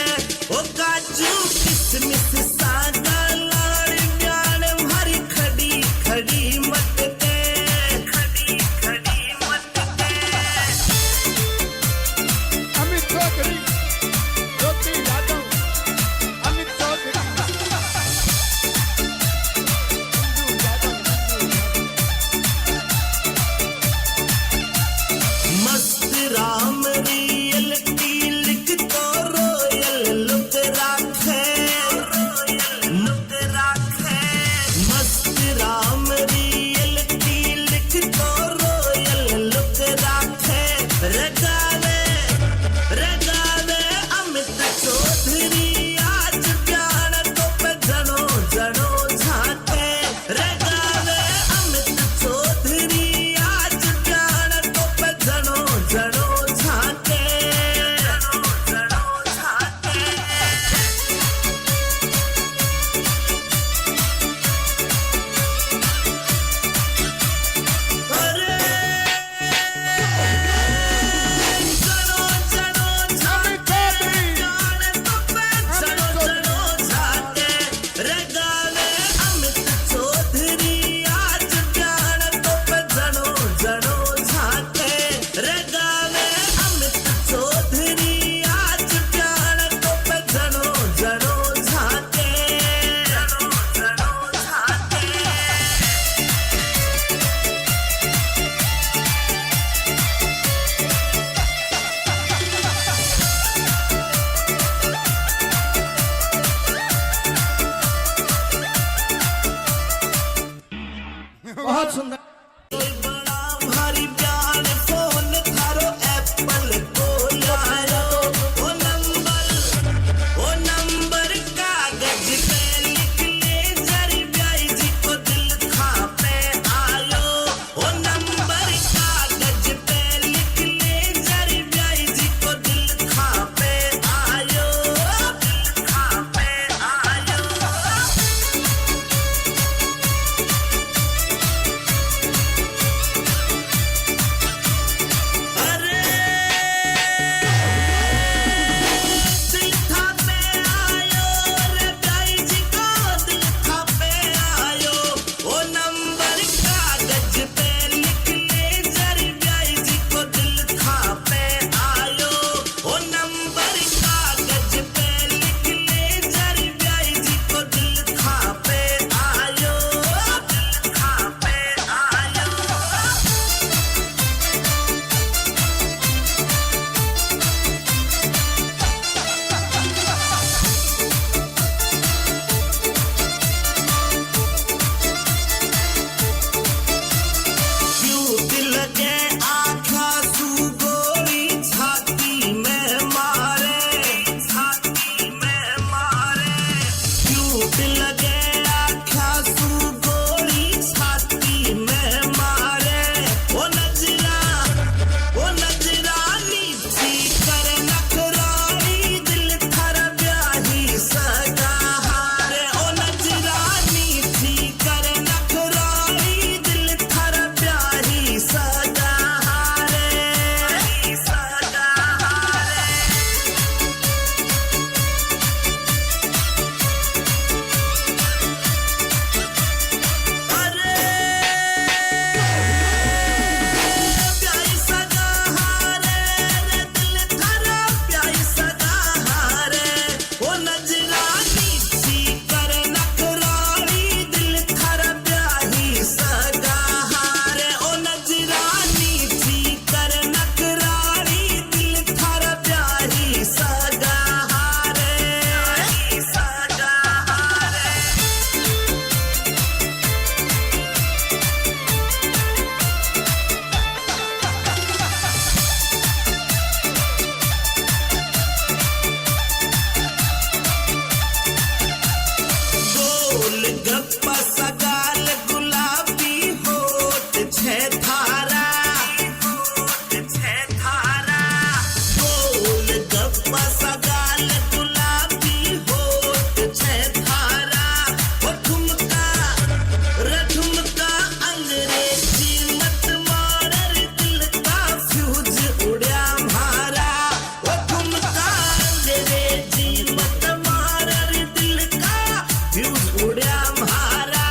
ओ काजू किसमिस सागा लाड़ प्यान भरी खड़ी खड़ी मटके खड़ी खड़ी मटके अमित चौधरी ज्योति यादव अमित चौधरी मस्त राम रियल लिख तो रोयल लुक राखे मस्त राम रियल लिख तो रोयल लुक राखे रगावे अमित चौधरी आज प्यार तो पे जनो जनो झाके रगावे अमित चौधरी आज प्यार तो पे जनो जनो झाके जनो जनो झाके अरे जनो जनो झाके प्यार तो पे जनो जनो झाके रगावे अमित चौधरी आज प्यार तो पे जनो जनो झाके रगावे अमित चौधरी आज प्यार तो पे जनो जनो झाके जनो जनो झाके बहुत सुंदर कोई बड़ा भारी प्यार फोन थारो एप्पल को लायो ओ नंबर कागज पे लिख ले जरी ब्याई जी को दिल खा पे आयो ओ नंबर कागज पे लिख ले जरी ब्याई जी को दिल खा पे आयो दिल खा पे आयो अरे दिल था पे आयो रे ब्याई जी को दिल था पे आयो ओ नंबर कागज पे लिख ले जरी ब्याई जी को दिल था पे आयो ओ नंबर कागज पे लिख ले जरी ब्याई जी को दिल था पे आयो दिल था पे आयो क्यों दिल के आँखा तू गोली छाती में मारे क्यों दिल के आँखा तू गोली छाती में मारे ओ नजरा नीची कर नखराई दिल थर ब्याही सगा हारे ओ नजरा नीची कर नखराई दिल थर ब्याही सगा हारे सगा हारे गोल गप्पा सगाल गुलाबी होठ छह धारा गोल गप्पा सगाल गुलाबी होठ छह धारा वो ठुमका रठुमका अंग्रेजी मत मारर दिल का फ्यूज उड़ा मारा वो ठुमका अंग्रेजी मत मारर दिल का फ्यूज उड़ा मारा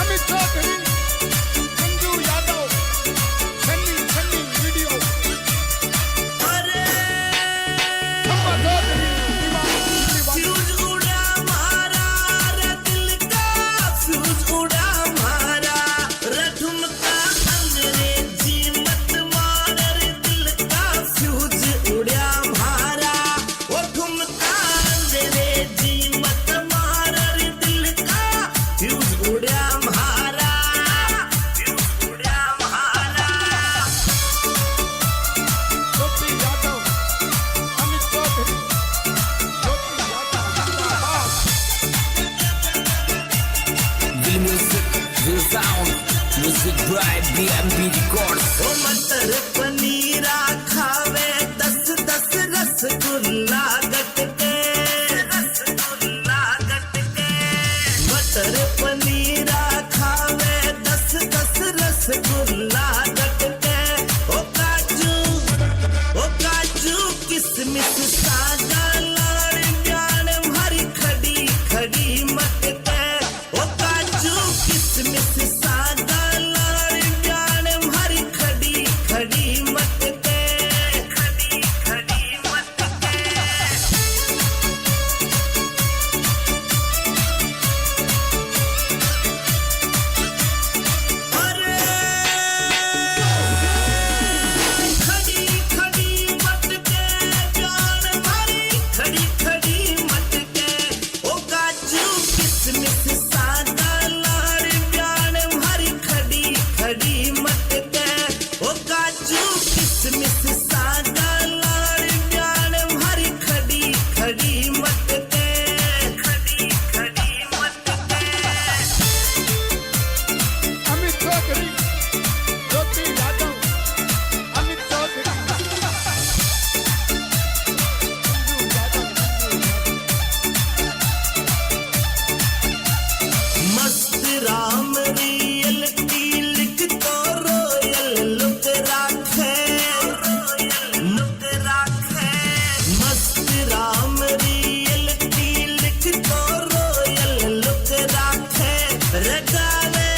अमित चौधरी मंजू यादव सन्नी सन्नी वीडियो अरे खम्मा चौधरी दीवानी फ्यूज उड़ा मारा रे दिल का फ्यूज उड़ा मारा रे ठुमका अंग्रेजी मत मारर दिल का फ्यूज उड़ा मारा वो ठुमका अंग्रेजी मत मारर दिल का फ्यूज उड़ा मारा ज्योति यादव अमित चौधरी ज्योति यादव जिंदाबाद Real music, real sound. Music by BMP Records. ओ मटर पनीरा खावे 10-10 रसगुल्ला गट के मटर पनीरा खावे 10-10 रसगुल्ला गट के ओ काजू किसमिस सागा लाड़ प्यान भरी खड़ी खड़ी मत के ओ काजू किसमिस सागा लाड़ प्यान भरी खड़ी खड़ी मत के अरे खड़ी खड़ी मत के प्यान भरी खड़ी खड़ी मत के ओ काजू किसमिस सागा लाड़ प्यान भरी खड़ी खड़ी मत के ओ काजू किसमिस सागा लाड़ प्यान भरी खड़ी खड़ी मत के अमित चौधरी ज्योति यादव अमित चौधरी मंजू यादव मस्त राम रियलिटी लिख तो रोयल लुक राखे मस्त राम रियलिटी लिख तो रोयल लुक राखे रगावे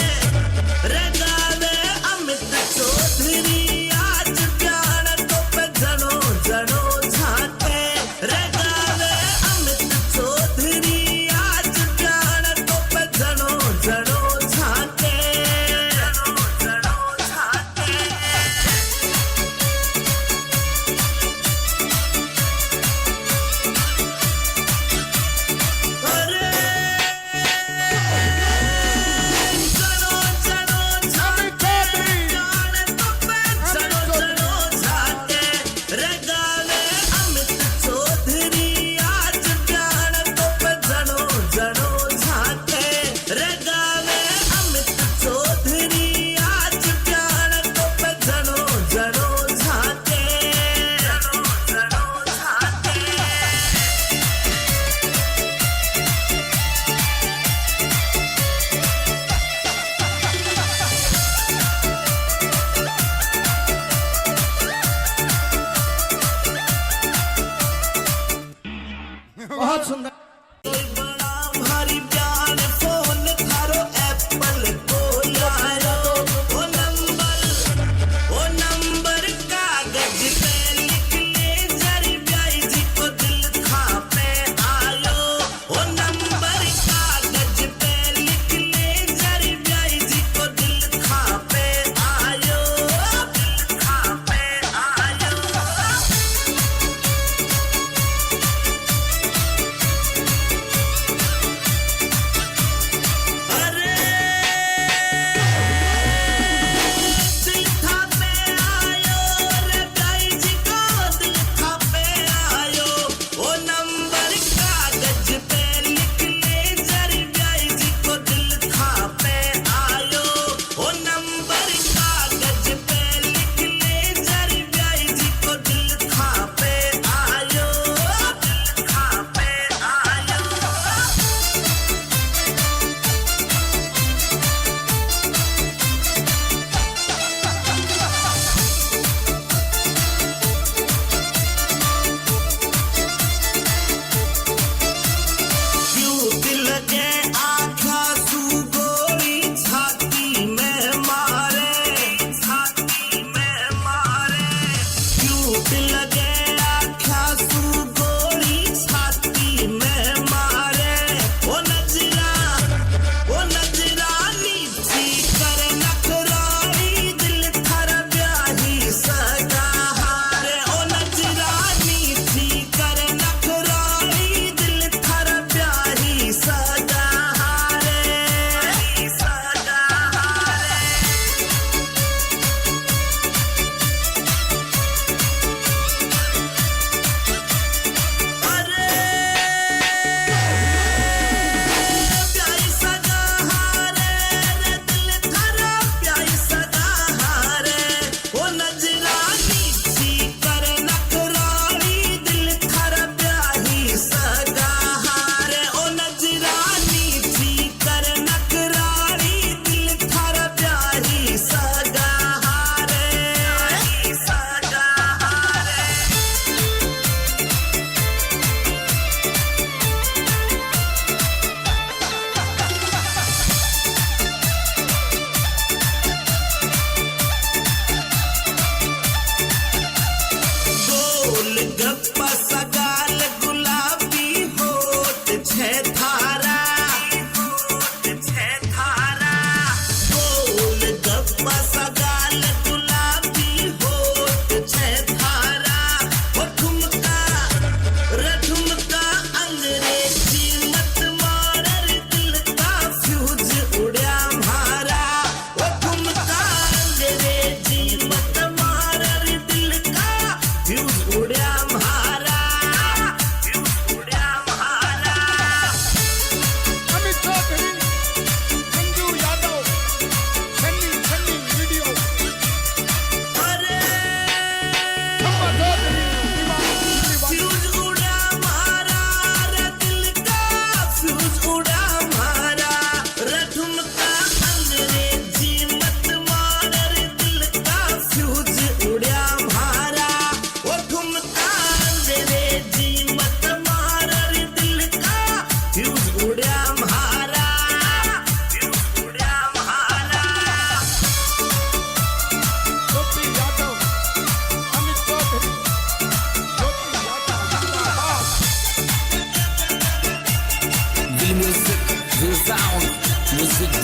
अमित चौधरी आज प्यार तो पे जनो जनो झाके रगावे अमित चौधरी आज प्यार तो पे जनो जनो झाके अरे जनो जनो अमित चौधरी जनो झाके रगावे अमित चौधरी आज प्यार तो पे जनो जनो झाके रगावे अमित चौधरी आज प्यार तो पे जनो जनो झाके बहुत सुंदर कोई बड़ा भारी प्यार फोन थारो एप्पल को लायो ओ नंबर कागज पे लिख ले जरी ब्याई जी को दिल खा पे आयो ओ नंबर कागज पे लिख ले जरी ब्याई जी को दिल खा पे आयो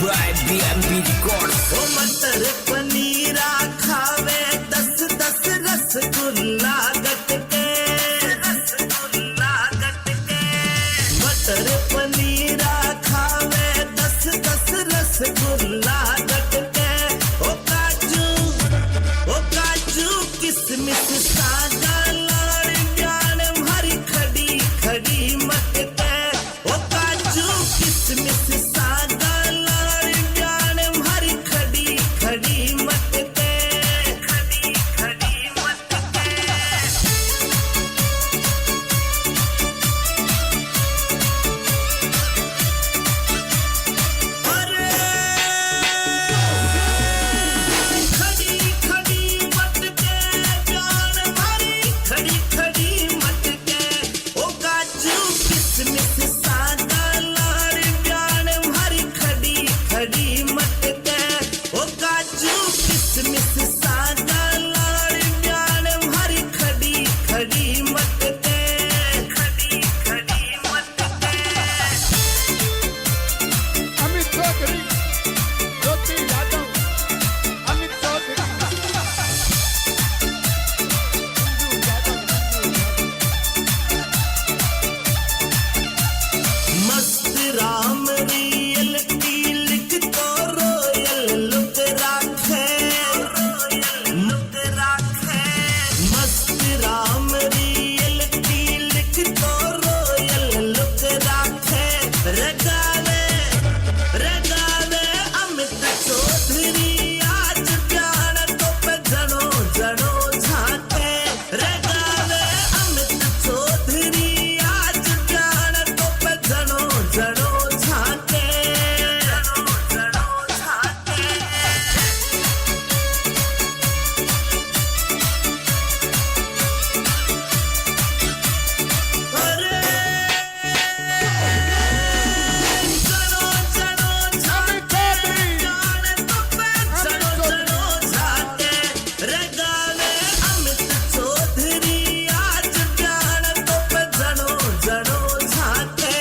by BMB Records. ओ मटर पनीरा खावे 10-10 रसगुल्ला गटके मटर पनीरा खावे 10-10 रसगुल्ला गटके ओ काजू किसमिस सागा लाड़ जान भरी खड़ी खड़ी मटके ओ काजू किसमिस सागा लाड़ जान भरी खड़ी खड़ी मटके खड़ी खड़ी मटके अरे खड़ी खड़ी मटके जान भरी खड़ी खड़ी मटके ओ काजू किसमिस सागा लाड़ जान भरी खड़ी खड़ी मटके ओ काजू किसमिस सागा लाड़ जान भरी खड़ी खड़ी मटके खड़ी खड़ी मटके अमित चौधरी ज्योति यादव अमित चौधरी मंजू यादव मस्त राम रियल की लिख तो रोयल लुक राखे मस्त राम रियल की लिख तो रोयल लुक राखे रगावे अमित चौधरी आज जान तो पे जनो जनो झाके रगावे अमित चौधरी आज जान तो पे जनो जनो झाके जनो जनो झाके अरे जनो जनो झाके जान तो पे जनो जनो झाके रगावे अमित चौधरी आज जान तो पे जनो जनो झाके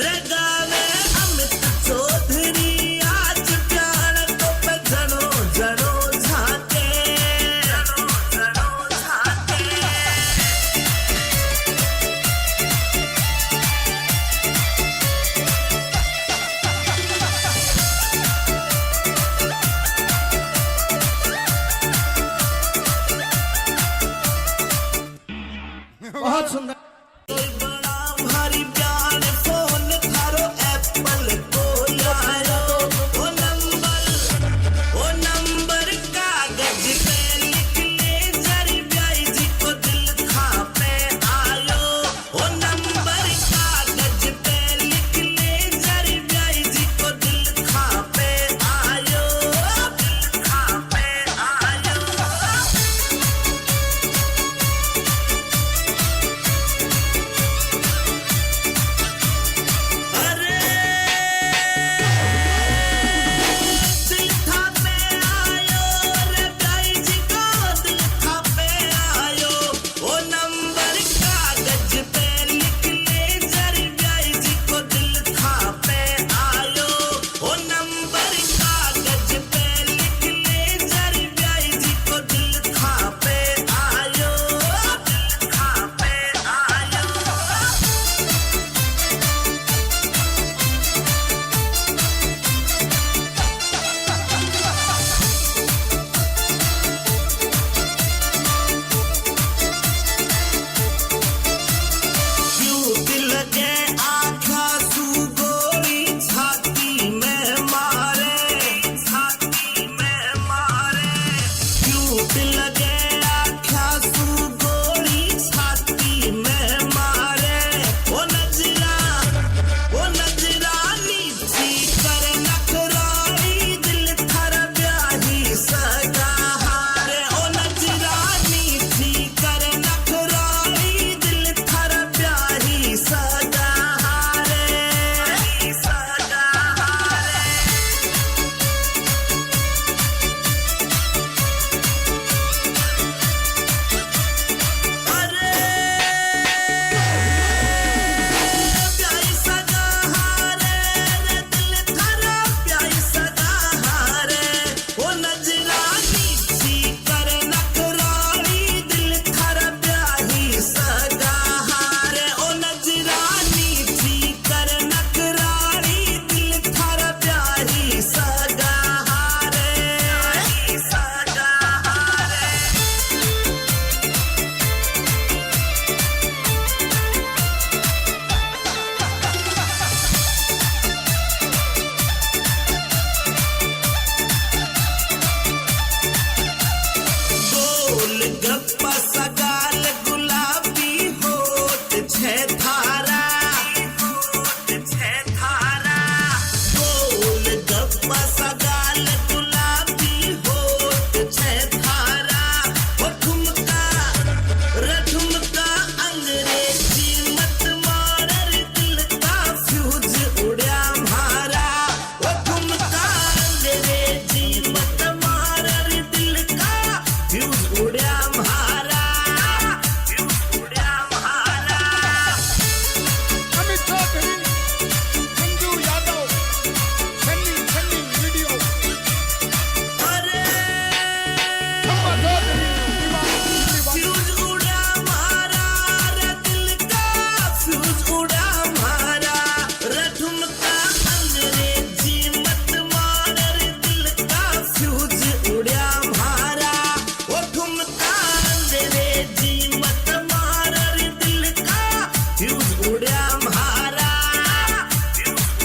रगावे अमित चौधरी आज जान तो पे जनो जनो झाके जनो जनो झाके बहुत सुंदर कोई बड़ा भारी प्यार फोन थारो एप्पल को यारो ओ नंबर कागज पे लिख ले जरी ब्याई जी को दिल खा पे आयो ओ नंबर कागज पे लिख ले जरी ब्याई जी को दिल खा पे आयो दिल खा पे आयो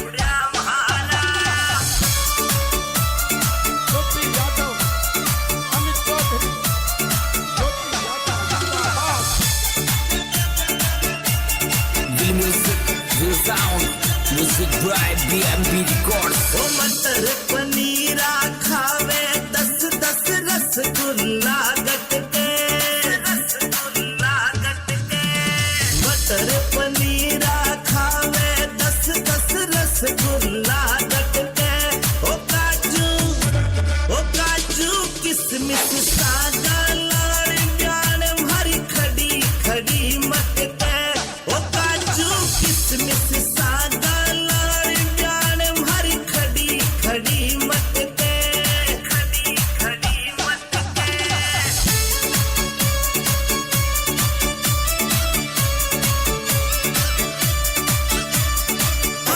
उड्या म्हारा ज्योति यादव अमित चौधरी ज्योति यादव जिंदाबाद The music, the sound, music by BMP Records. ओ मटर पनीरा खावे 10-10 रसगुल्ला गटके मटर पनीरा खावे 10-10 रसगुल्ला गटके ओ काजू किसमिस सागा लाड़ जान भरी खड़ी खड़ी मटके ओ काजू किसमिस सागा लाड़ जान भरी खड़ी खड़ी मटके खड़ी खड़ी मटके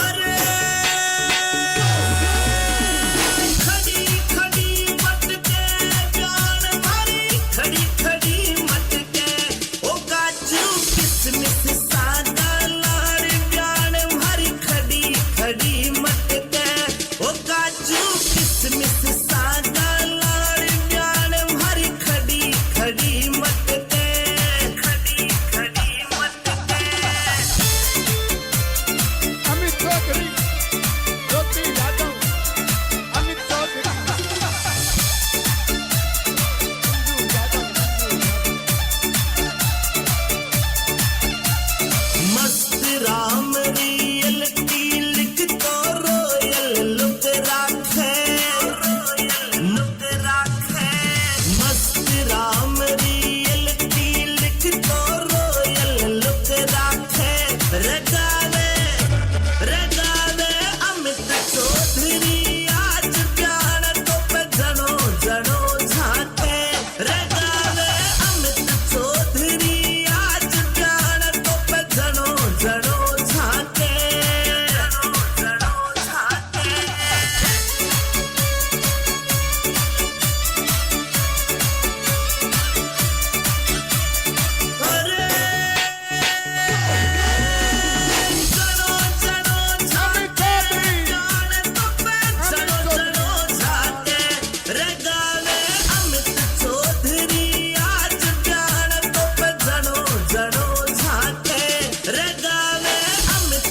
अरे खड़ी खड़ी मटके जान भरी खड़ी खड़ी मटके ओ काजू किसमिस सागा लाड़ जान भरी खड़ी खड़ी मटके ओ काजू किसमिस सागा लाड़ जान भरी खड़ी खड़ी मटके खड़ी खड़ी मटके अमित चौधरी ज्योति यादव अमित चौधरी मंजू यादव मस्त राम रियलिटी लिख तो रोयल लुक राखे मस्त राम रियलिटी लिख तो रोयल लुक राखे रगावे अमित चौधरी आज प्यार तो पे जनो जनो झाके रगावे अमित चौधरी आज प्यार तो पे जनो जनो झाके जनो जनो झाके अरे जनो जनो झाके जान तो पे जनो जनो झाके रगावे अमित चौधरी आज प्यार तो पे जनो जनो झाके रगावे अमित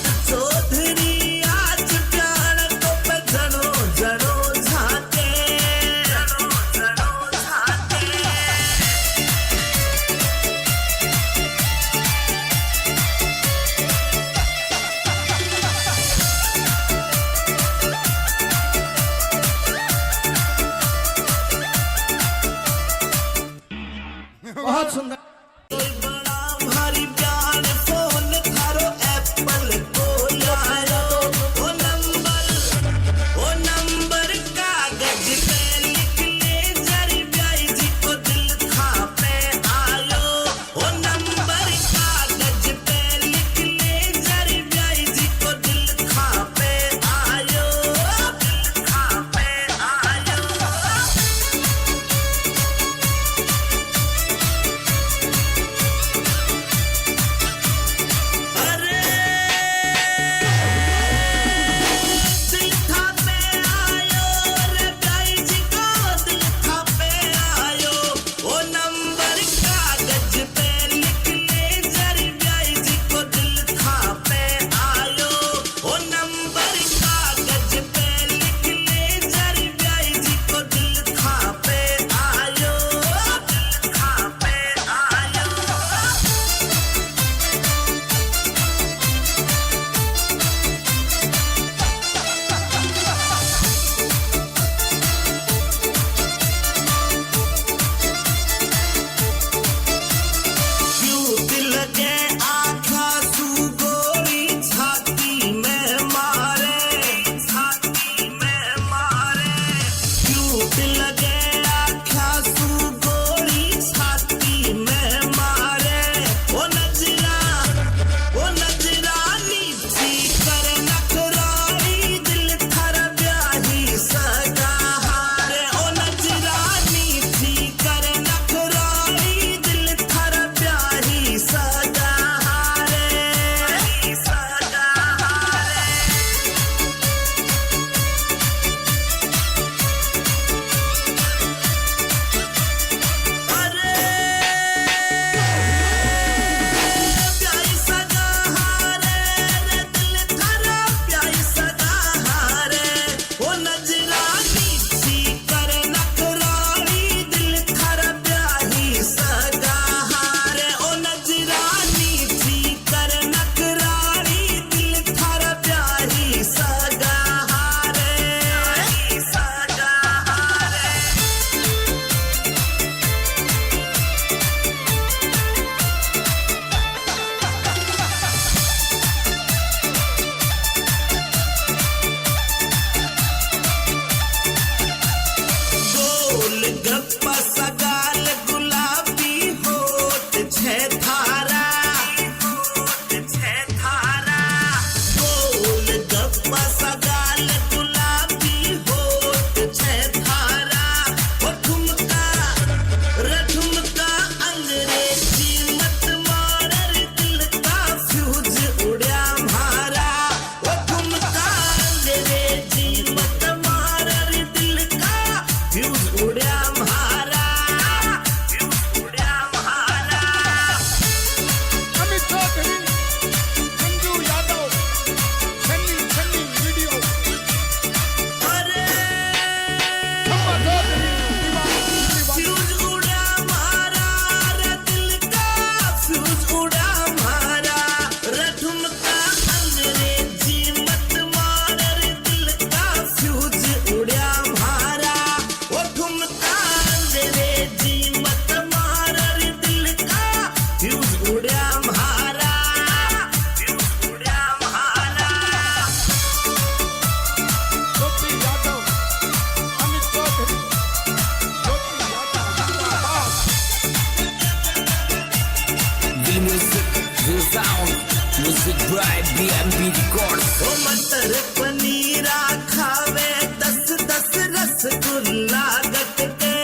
BMB Records. ओ मटर पनीरा खावे 10-10 रसगुल्ला गटके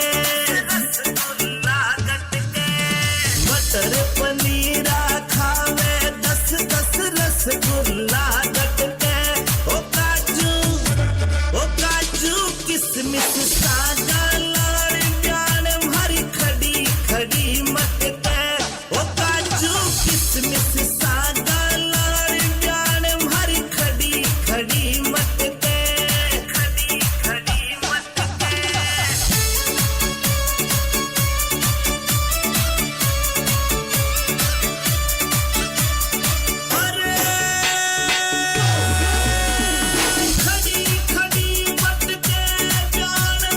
रसगुल्ला गटके मटर पनीरा खावे 10-10 रसगुल्ला गटके ओ काजू किसमिस सागा लाड़ जान भरी खड़ी खड़ी मटके ओ काजू किसमिस सागा लाड़ जान भरी खड़ी खड़ी मटके खड़ी खड़ी मटके खड़ी खड़ी मटके जान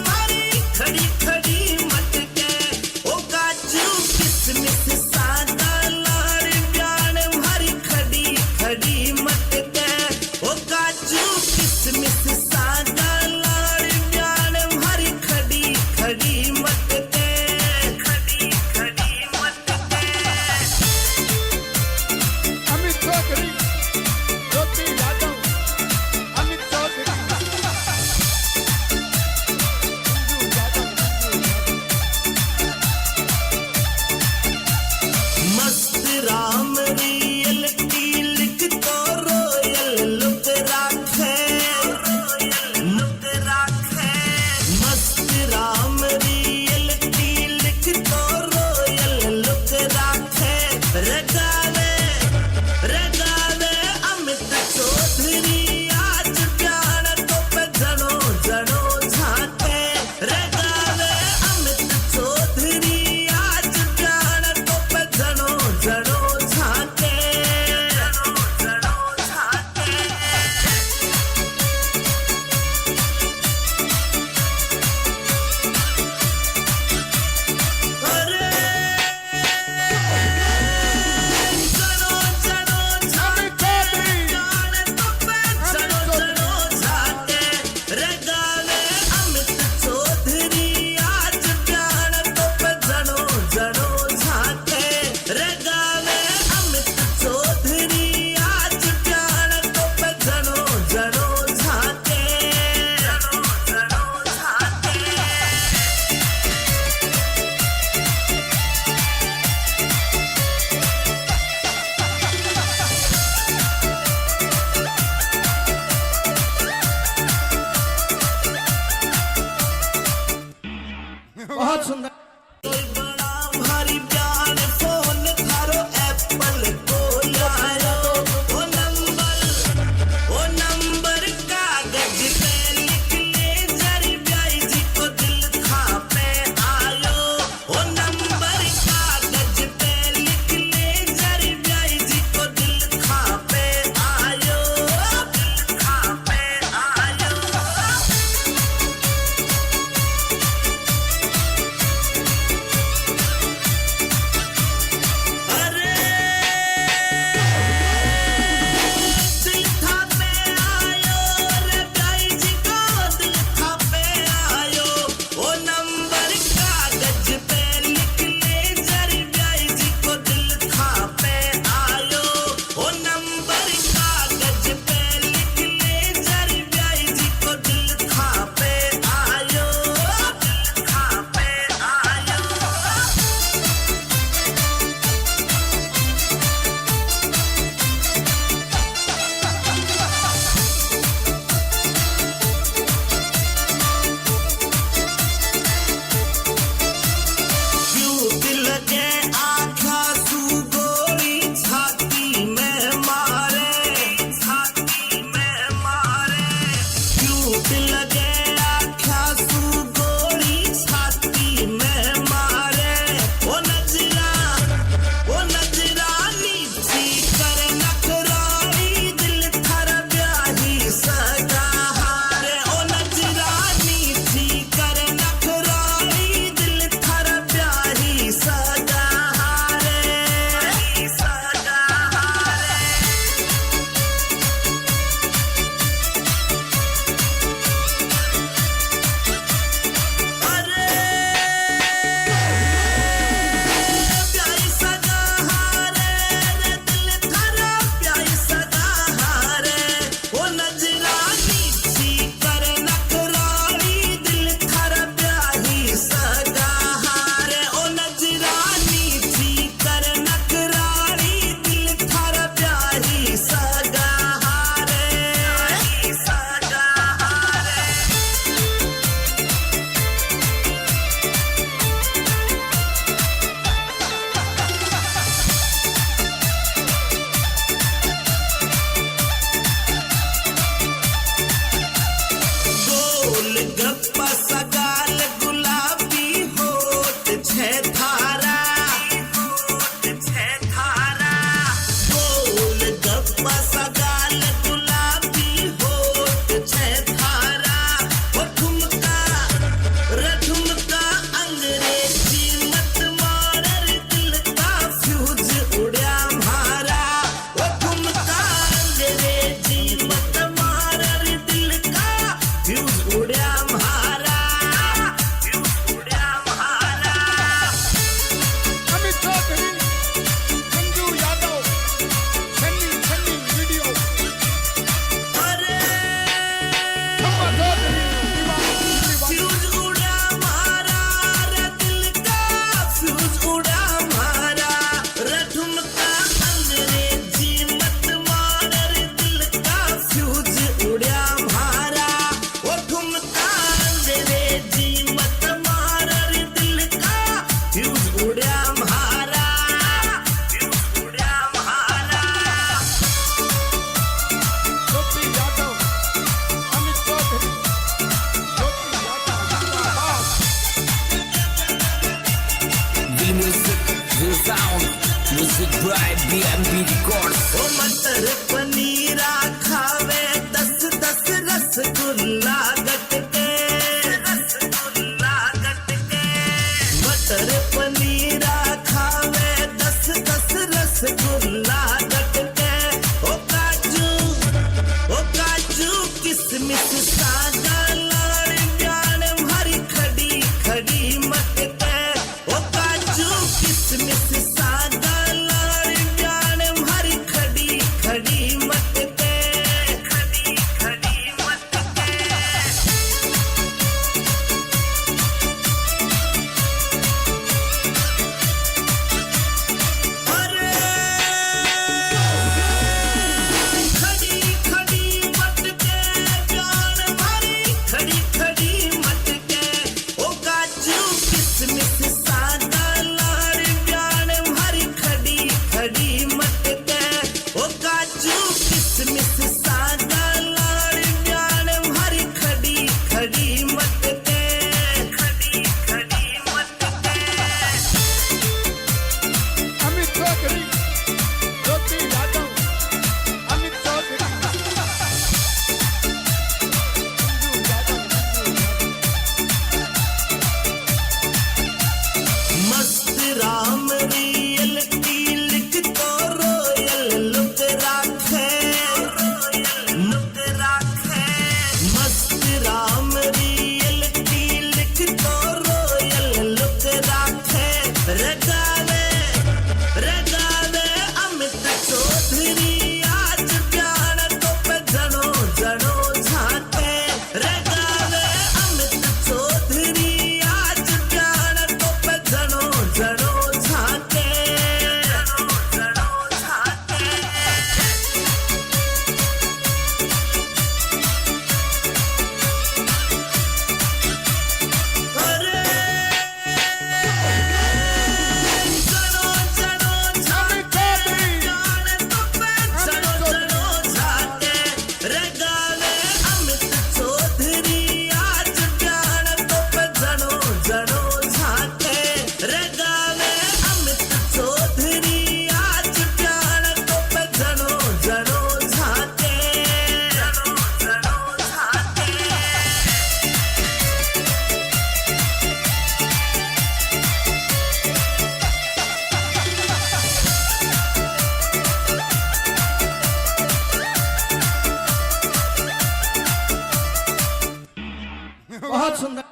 बहुत सुंदर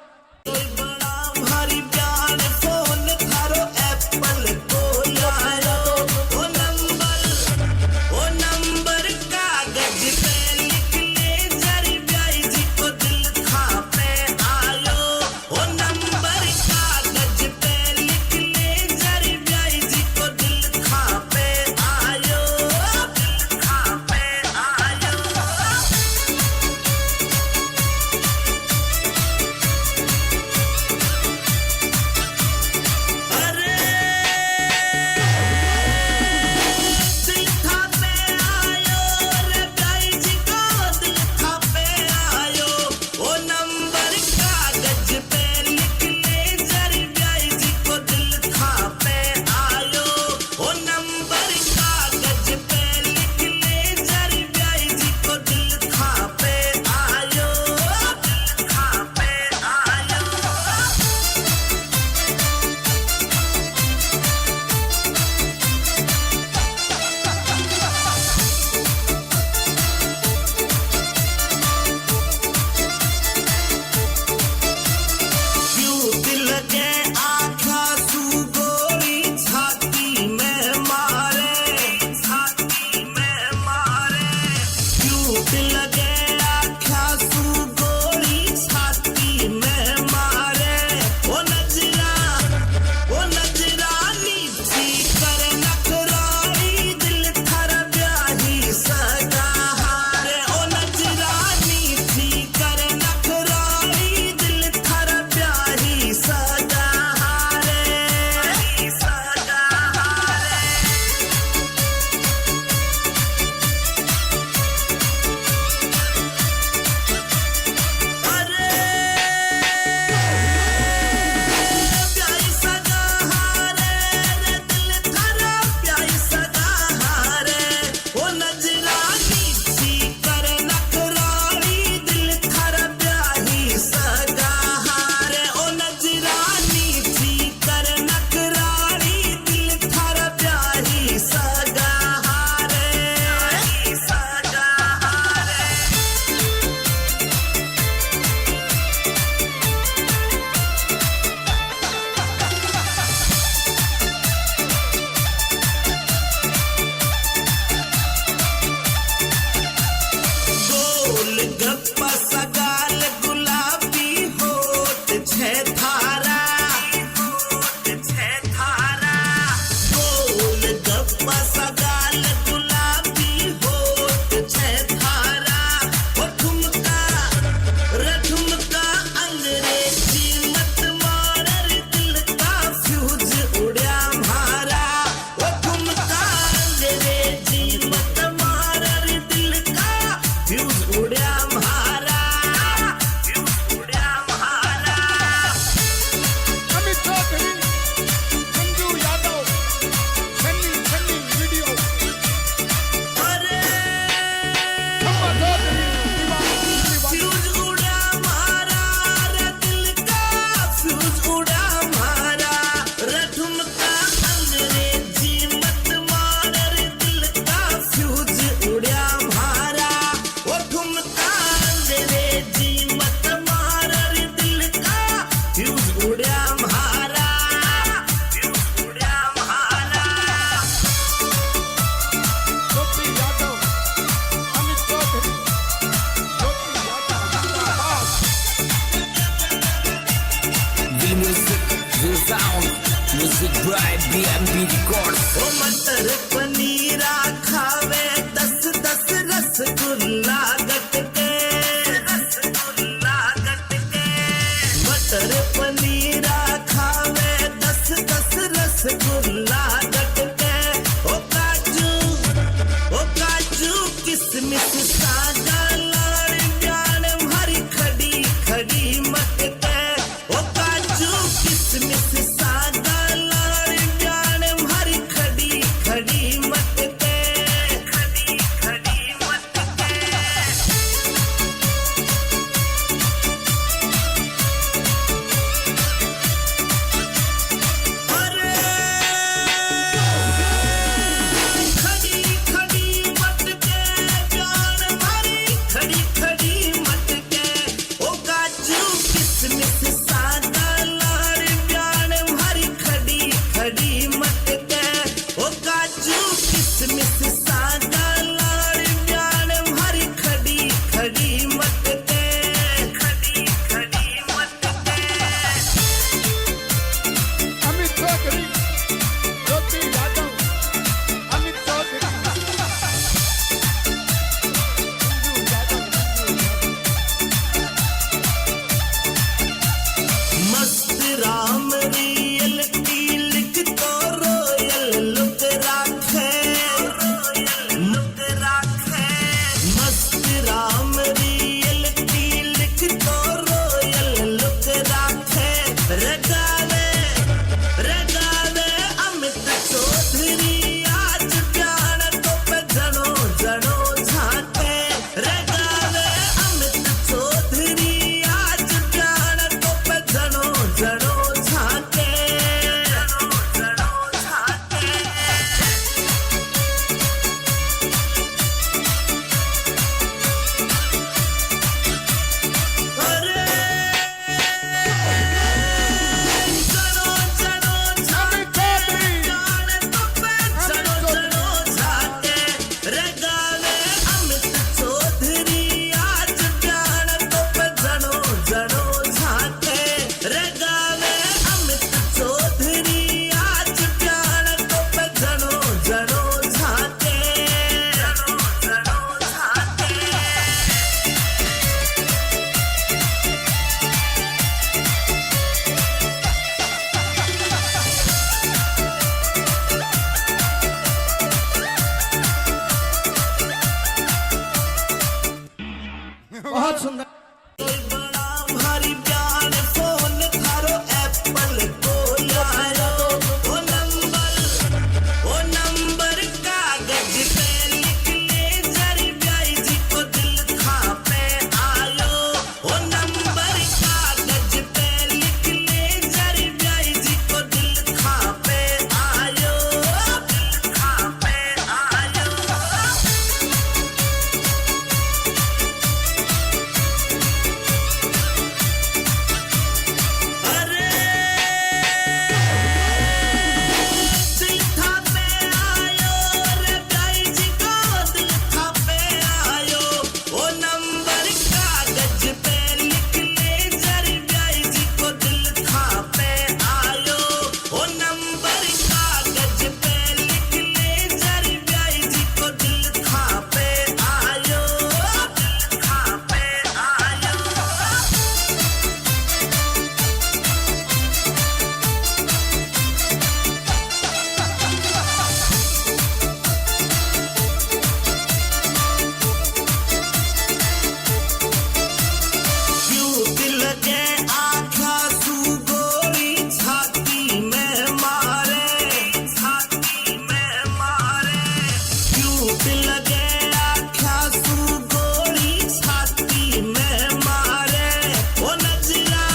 कोई बड़ा भारी प्यार फोन थारो एप्पल को लायो वो नंबर कागज पे लिख ले जरी ब्याई जी को दिल खा पे आयो वो नंबर कागज पे लिख ले जरी ब्याई जी को दिल खा पे आयो दिल खा पे आयो अरे दिल खा पे आयो रे ब्याई जी को दिल खा पे आयो वो नंबर कागज पे लिख ले जरी ब्याई जी को दिल खा पे आयो वो नंबर कागज पे लिख ले जरी ब्याई जी को दिल खा पे आयो दिल खा पे आयो क्यों दिल के आँखा सू गोरी छाती में मारे छाती में मारे क्यों दिल के आँखा सू गोरी छाती में मारे वो नजरानी थी कर नखराई दिल थर ब्याही सगा हारे ओ नजरानी थी कर नखराई दिल थर ब्याही सगा हारे सगा हारे अरे प्यारी सगा हारे रे दिल थरा प्यारी सगा हारे वो नजरानी थी कर नखराई दिल थरा प्यारी सगा हारे ओ नजरानी थी कर नखराई दिल थरा प्यारी सगा हारे सगा हारे गोल गप्पा सगाल गुलाबी होत छे थारा गोल गप्पा सगाल गुलाबी होत छे थारा वो ठुमका अंग्रेजी मत मारर दिल का फ्यूज उड़या मारा वो ठुमका अंग्रेजी मत मारर दिल का फ्यूज उड़या मारा फ्यूज उड़या मारा अमित चौधरी संजू यादव सन्नी वीडियो अरे शंभा चौधरी दीवान फ्यूज उड़ा मारा रे दिल का फ्यूज उड़ा मारा रे ठुमका अंग्रेजी मत मारर दिल का फ्यूज उड़ा मारा वो ठुमका अंग्रेजी मत मारर दिल का फ्यूज उड़ा मारा फ्यूज उड़ा मारा ज्योति यादव अमित चौधरी ज्योति यादव जिंदाबाद The music, the sound, music by BMB Records. ओ मटर पनीरा खावे 10 रसगुल्ला गट के मटर पनीरा खावे 10 रसगुल्ला गट के ओ काजू किसमिस सागा लाड़ प्यान भरी खड़ी खड़ी मत के ओ काजू किसमिस सागा लाड़ प्यान भरी खड़ी खड़ी मत के खड़ी खड़ी मत के बहुत सुंदर कोई बड़ा भारी प्यार फोन थारो एप्पल को लायो ओ नंबर कागज पे लिख ले जरी ब्याई जी को दिल था पे आयो ओ नंबर कागज पे लिख ले जरी ब्याई जी को दिल था पे आयो दिल था पे आयो अरे दिल था पे आयो रे ब्याई जी को दिल था पे आयो ओ नंबर कागज पे लिख ले जरी ब्याई जी को दिल था पे आयो ओ नंबर कागज पे लिख ले जरी ब्याई जी को दिल था पे आयो दिल था पे आयो क्यों दिल के आँखा तू गोरी छाती में मारे क्यों दिल के आँखा तू गोरी छाती में मारे ओ नजरा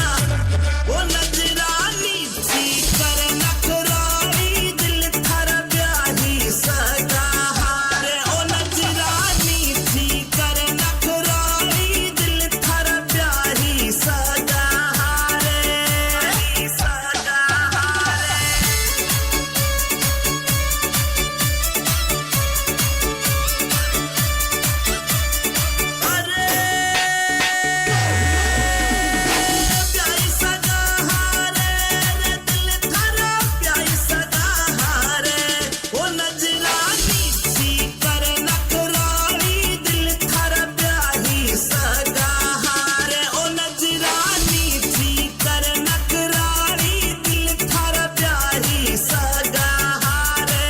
नीची कर नखराई दिल थर ब्याही सगा हारे ओ नजरा नीची कर नखराई दिल थर ब्याही सगा हारे सगा हारे अरे प्याई सगा हारे रे दिल थरा प्याई सगा हारे ओ नजरा नीची कर नखराई दिल थरा प्याही सगा हारे ओ नजरा नीची कर नखराई दिल थरा प्याही सगा हारे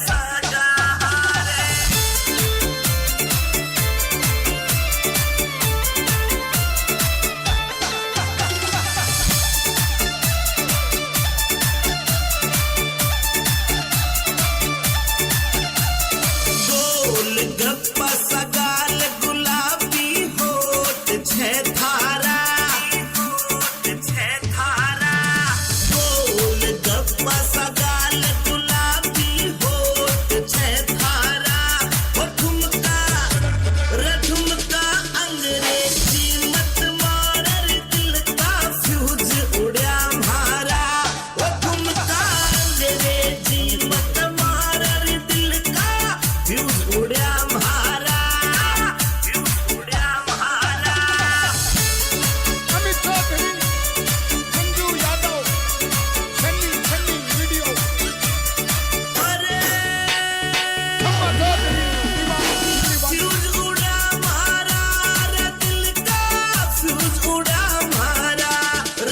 सगा हारे गोल गप्पा सगाल गुलाबी होठ छे थारा गोल गप्पा सगाल गुलाबी होठ छे थारा ओ ठुमका अंग्रेजी मत मारर दिल का फ्यूज उड़ा मारा ओ ठुमका अंग्रेजी मत मारर दिल का फ्यूज उड़ा मारा अमित चौधरी मंजू यादव सन्नी वीडियो अरे शम्मा चौधरी दीवानी फ्यूज उड़ा मारा रे दिल का फ्यूज उड़ा मारा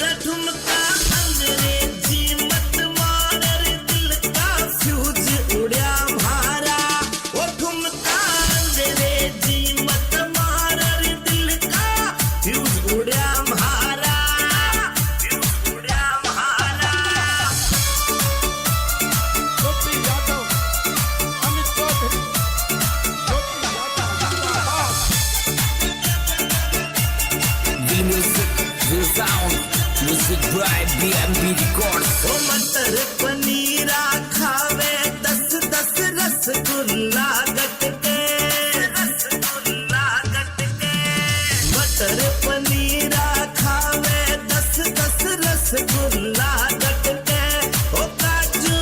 रे ठुमका अंग्रेजी मत मारर दिल का फ्यूज उड़ा मारा ओ ठुमका अंग्रेजी मत मारर दिल का फ्यूज उड़ा मारा ज्योति यादव अमित चौधरी ज्योति यादव जिंदाबाद The music, the sound, music by BMB Records. ओ मटर पनीरा खावे 10 रसगुल्ला गट के मटर पनीरा खावे 10 रसगुल्ला गट के ओ काजू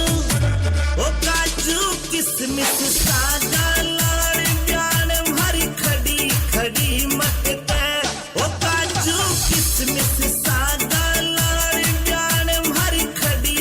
किसमिस सादा लाड़ प्यार भरी खड़ी मत के ओ काजू किसमिस सादा लाड़ प्यार भरी खड़ी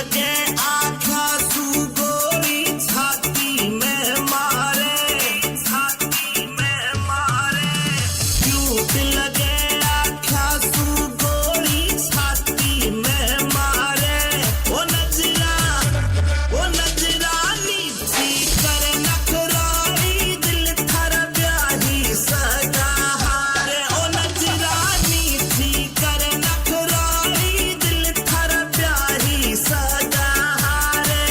लगे आँखा सू गोरी छाती में मारे क्यूट लगे आँखा सू गोरी छाती में मारे ओ नजरा नीची कर नखराई दिल थर ब्याही सगा हारे ओ नजरा नीची कर नखराई दिल थर ब्याही सगा हारे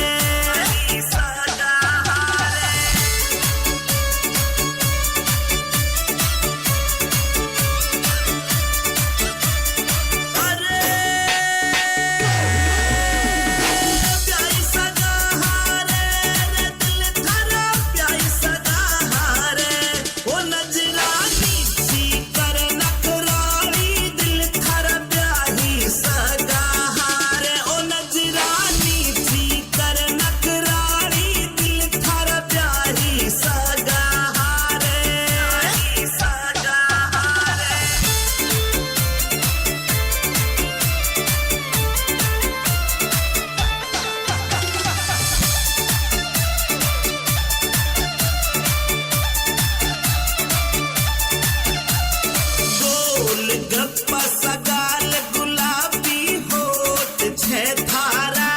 प्यारी सगा हारे रे दिल थरा प्यारी सगा हारे ओ नजरा नीची कर नखराई दिल थरा प्यारी सगा हारे ओ नजरा नीची कर नखराई दिल थरा प्यारी सगा हारे गोल गप्पा सगाल गुलाबी होठ छे थारा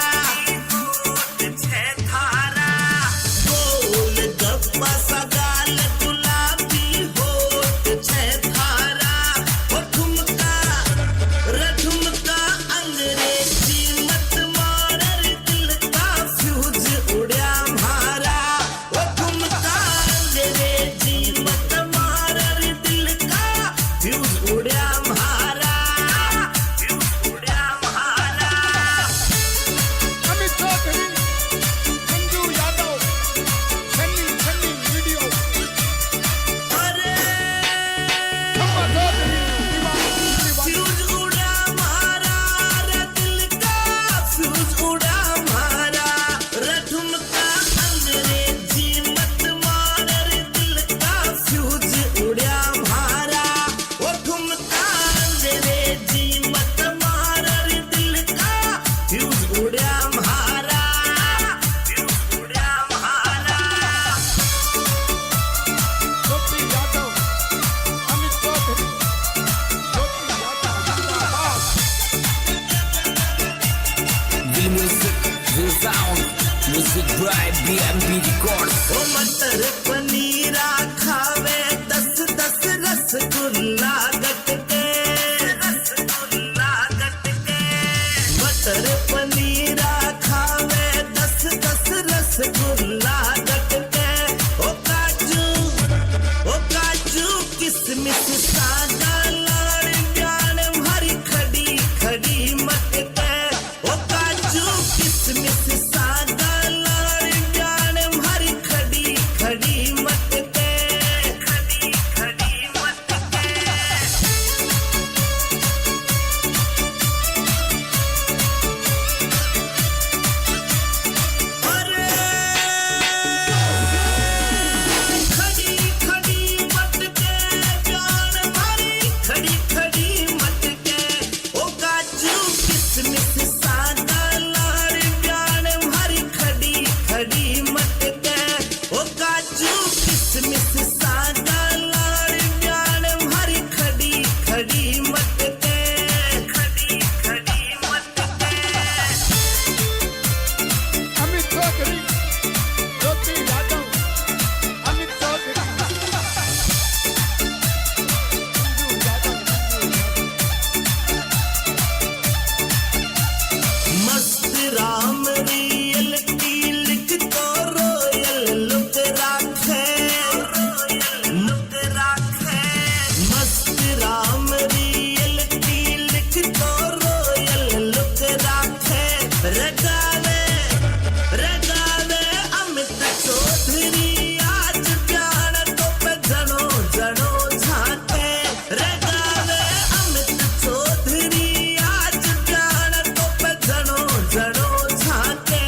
गोल गप्पा सगाल गुलाबी होठ छे थारा ओ ठुमका अंग्रेजी मत मारर दिल का फ्यूज उड़या म्हारा ओ ठुमका अंग्रेजी मत मारर दिल का फ्यूज उड़या म्हारा अमित चौधरी, संजू यादव, सन्नी वीडियो, अरे शम्मा चौधरी, दीवान फ्यूज उड़ा म्हारा रे दिल का फ्यूज उड़ा म्हारा रे ठुमका अंग्रेजी मत मारर दिल का फ्यूज उड़या म्हारा ओ ठुमका अंग्रेजी मत मारर दिल का फ्यूज उड़या म्हारा ज्योति यादव, अमित चौधरी, ज्योति यादव जिंदाबाद। Real music, real sound. Music by BMP Records. ओ मटर पनीरा खावे 10 रसगुल्ला गट के मटर पनीरा खावे 10 रसगुल्ला गट के ओ काजू किसमिस सादा लाड़ प्यान भरी खड़ी मट के ओ काजू किसमिस सादा लाड़ प्यान भरी खड़ी मट के अरे खड़ी मट के प्यान भरी खड़ी मट के ओ काजू किसमिस सादा लाड़ प्यान भरी खड़ी मट के ओ काजू किसमिस सादा लाड़ प्यान भरी खड़ी मट के अमित चौधरी, ज्योति यादव, अमित चौधरी, संजू यादव, मस्त राम रियलिटी लिख तो रोयल लुक राखे मस्त राम रियलिटी लिख तो रोयल लुक राखे रगावे अमित चौधरी आज प्यार तो पे जनो झाके रगावे अमित चौधरी आज प्यार तो पे जनो झाके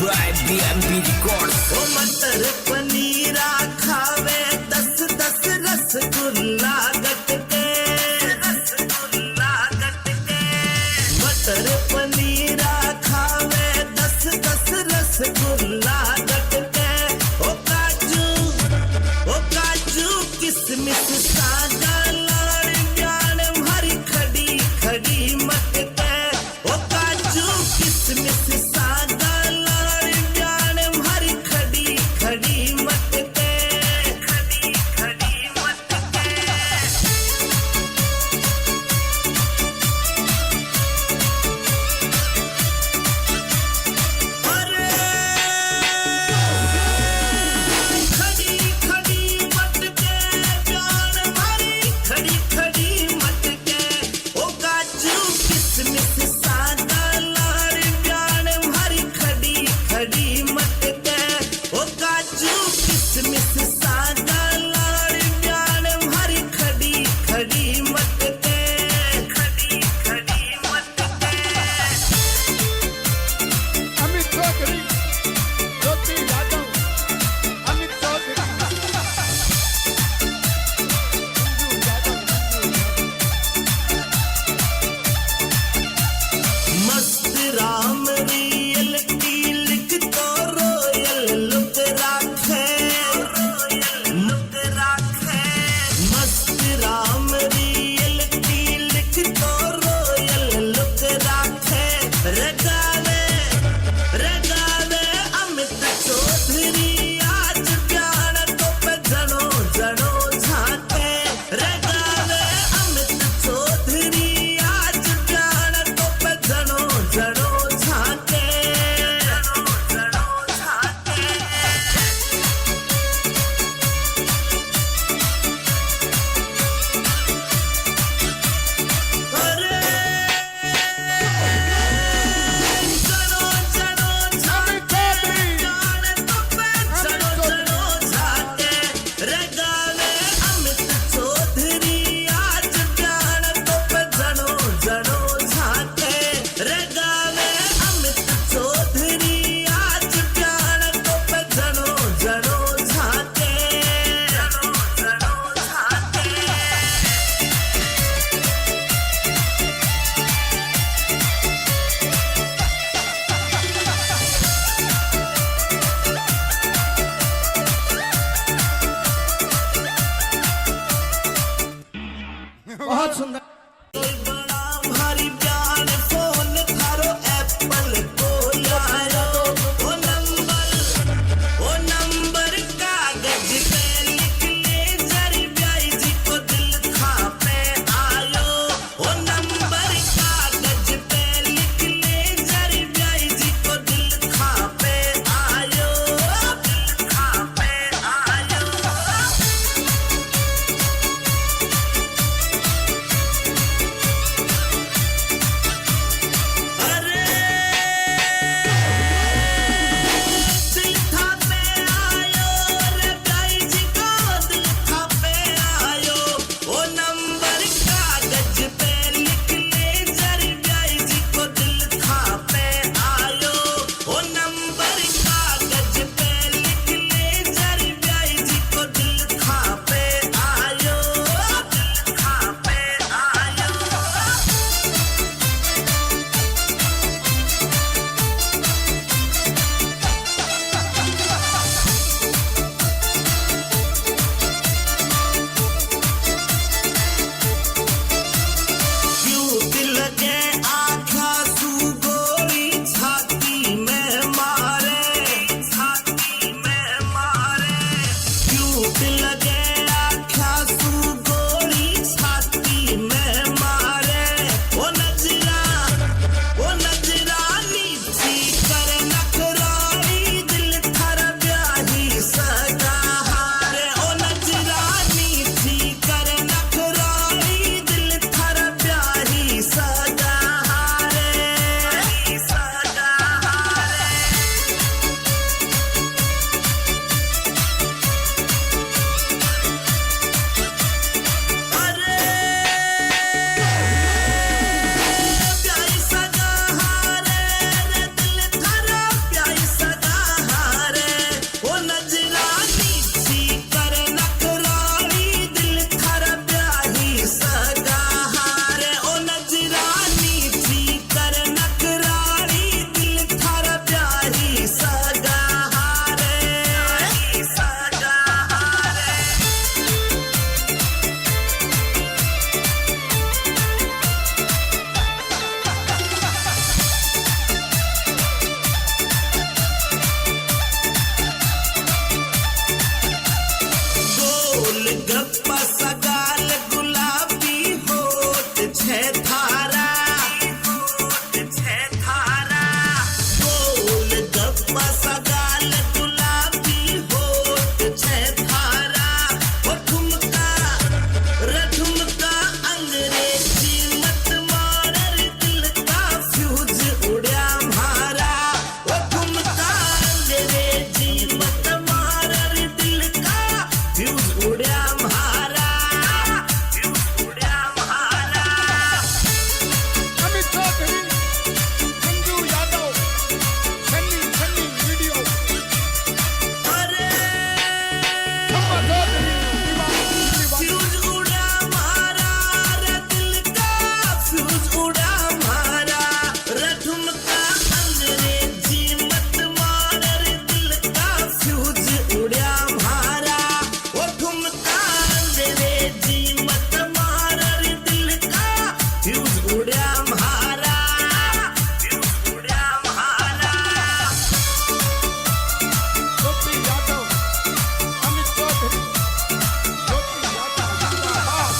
by BMB Records. ओ मटर पनीरा खावे 10-10 रसगुल्ला गटके मटर पनीरा खावे 10-10 रसगुल्ला गटके ओ काजू किसमिस सागा लाड़ जान भरी खड़ी खड़ी मटके ओ काजू किसमिस सागा लाड़ जान भरी खड़ी खड़ी मटके खड़ी खड़ी मटके अरे खड़ी खड़ी मटके जान भरी खड़ी खड़ी मटके ओ काजू किसमिस सागा लाड़ जान भरी खड़ी खड़ी मटके ओ काजू किसमिस सागा लाड़ जान भरी खड़ी खड़ी मटके खड़ी खड़ी मटके अमित चौधरी ज्योति यादव अमित चौधरी मंजू यादव मस्त राम रियल की लिख तो गप्पा सगाल गुलाबी होत छे थारा गोल गप्पा सगाल गुलाबी होत छे थारा ओ ठुमका रठुमका अंग्रेजी मत मारर दिल का फ्यूज उड़या म्हारा ओ ठुमका अंग्रेजी मत मारर दिल का फ्यूज उड़या म्हारा अमित चौधरी मंजू यादव सन्नी सन्नी वीडियो अरे अम्मा चौधरी दीवानी फ्यूज उड़ा म्हारा रे दिल का फ्यूज उड़ा म्हारा रे ठुमका अंग्रेजी मत मारर दिल का फ्यूज उड़ा म्हारा ओ ठुमका अंग्रेजी मत मारर दिल का फ्यूज उड़ा म्हारा ज्योति यादव अमित चौधरी ज्योति यादव जिंदाबाद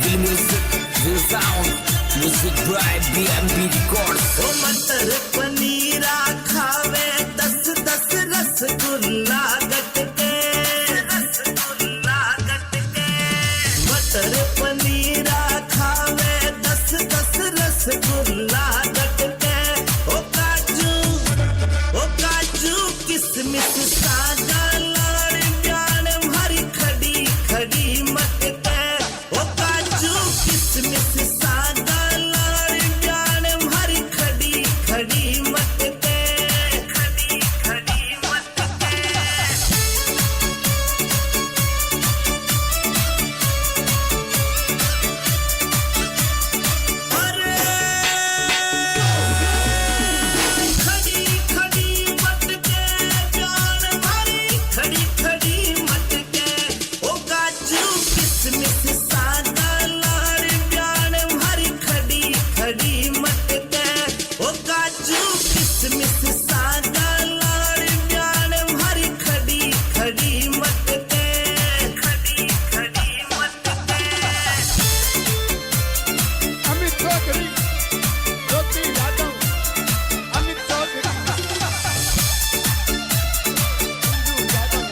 The music, the sound, music by BMB Records. ओ मटर पनीरा खावे 10-10 रसगुल्ला गटके मटर पनीरा खावे 10-10 रसगुल्ला गटके ओ काजू किसमिस सागा लाड़ प्यान भरी खड़ी खड़ी मटके ओ काजू किसमिस सागा लाड़ प्यान भरी खड़ी खड़ी मटके अरे खड़ी खड़ी मटके प्यान भरी खड़ी खड़ी मटके ओ काजू किसमिस सागा लाड़ प्यान भरी खड़ी खड़ी मटके ओ काजू किसमिस सागा लाड़ प्यान भरी खड़ी खड़ी मटके अमित चौधरी ज्योति यादव अमित चौधरी मंजू यादव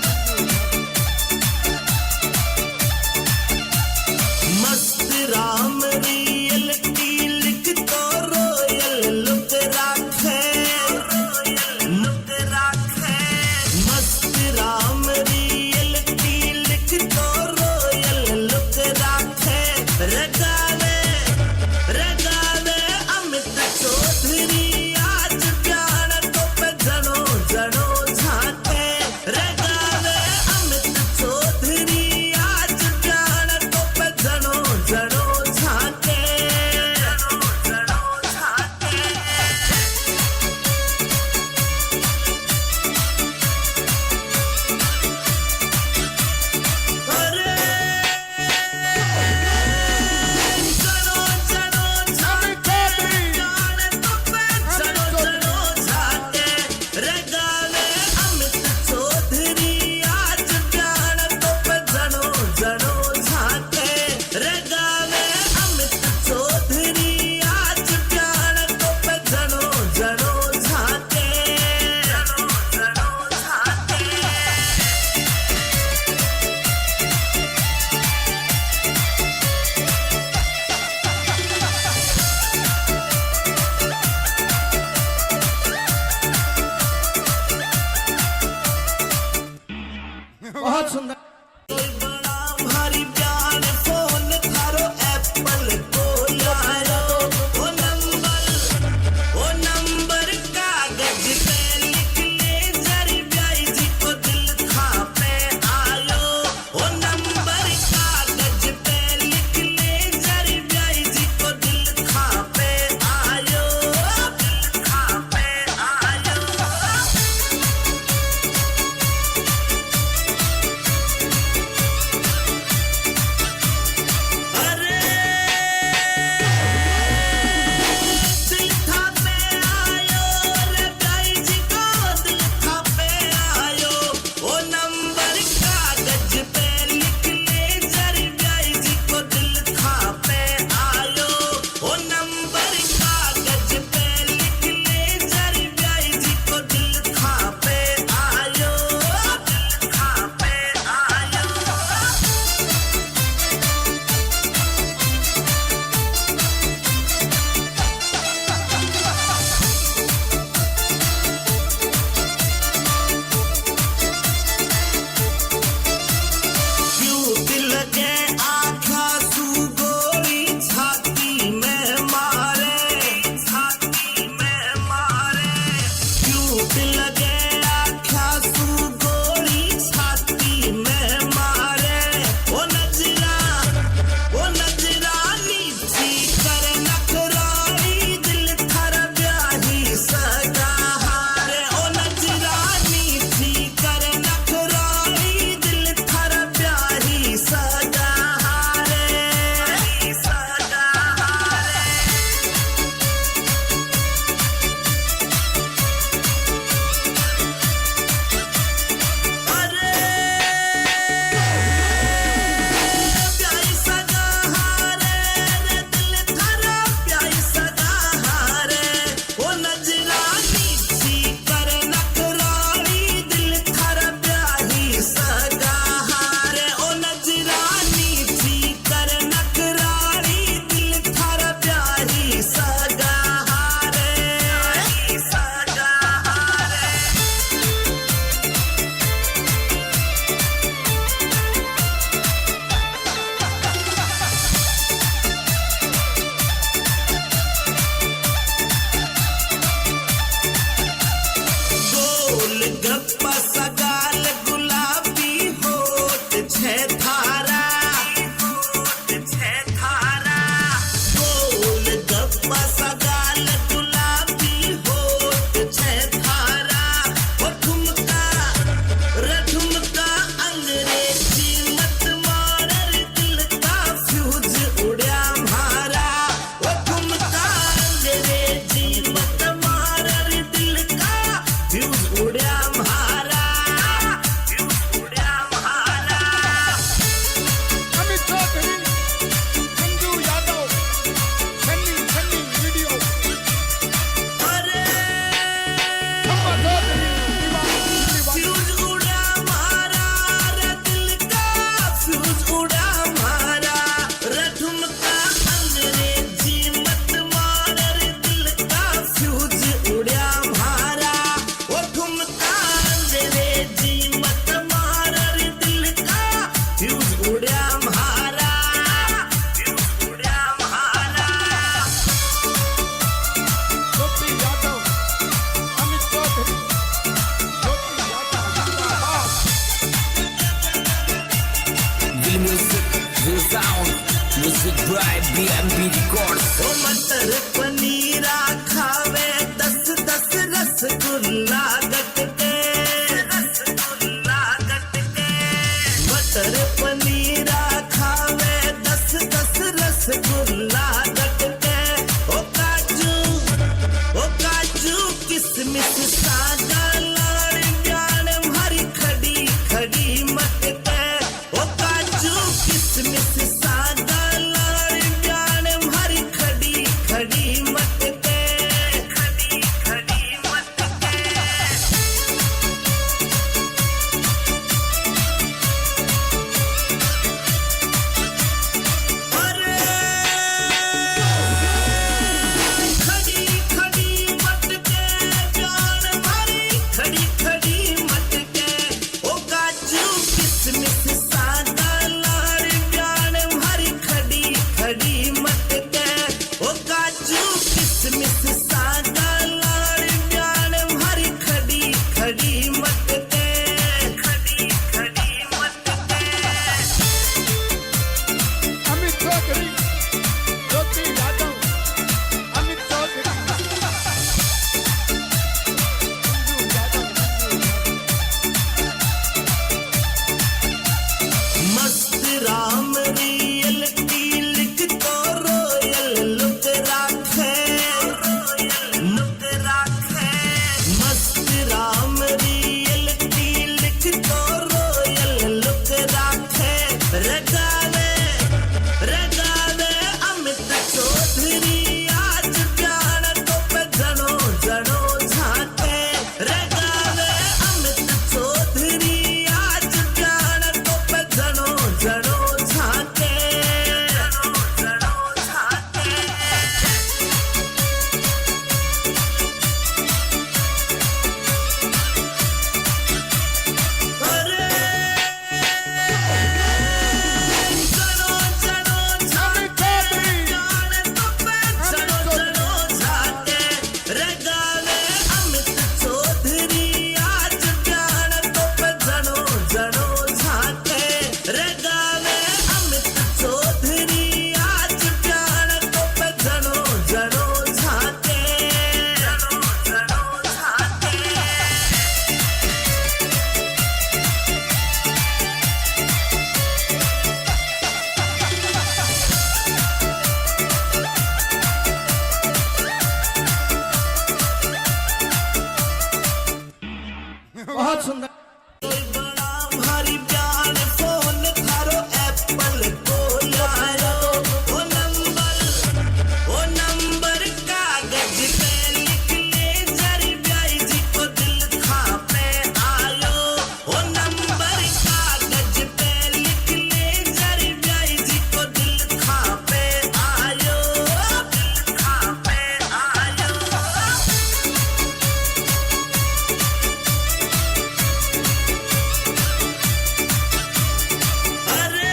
मस्त राम रियल की लिख तो रोयल लुक राखे लगे आख्या सू गोली छाती में मारे ओ नजरा नीची कर नखराई दिल थर ब्याही सगा हारे ओ नजरा नीची कर नखराई दिल थर ब्याही सगा हारे सगा हारे अरे प्यारी सगा हारे रे दिल थरा प्यारी सगा हारे ओ नजरा नीची कर नखराई दिल थरा प्यारी सगा हारे ओ नजरा नीची कर नखराई दिल थरा प्यारी सगा हारे सगा हारे गोल गप्पा सगाल गुलाबी होठ छे थारा गोल गप्पा सगाल गुलाबी होठ छे थारा ओ ठुमका अंग्रेजी मत मारर दिल का फ्यूज उड़या मारा ओ ठुमका अंग्रेजी मत मारर दिल का फ्यूज उड़या मारा अमित चौधरी संजू यादव सन्नी वीडियो अरे अम्मा चौधरी दीवानी फ्यूज उड़ा मारा रे दिल का फ्यूज उड़ा मारा रे ठुमका अंग्रेजी मत मारा रे दिल का फ्यूज उड़ा मारा ओ ठुमका अंग्रेजी मत मारा रे दिल का फ्यूज उड़ा मारा ज्योति यादव अमित चौधरी ज्योति यादव जिंदाबाद Will music, will sound, music by BMP Records. ओ मटर पनीरा खावे 10 रसगुल्ला गट के मटर पनीरा खावे 10 रसगुल्ला गट के ओ काजू किसमिस सागा लाड़ जान हरी खड़ी खड़ी मत के ओ काजू किसमिस सागा लाड़ जान हरी खड़ी खड़ी मत के अरे खड़ी खड़ी मत के जान हरी बहुत सुंदर। कोई बड़ा भारी प्यार फोन थारो एप्पल को लायो वो नंबर कागज पे लिखने जरी ब्याई जी को दिल था पे आयो वो नंबर कागज पे लिखने जरी ब्याई जी को दिल था पे आयो दिल था पे आयो अरे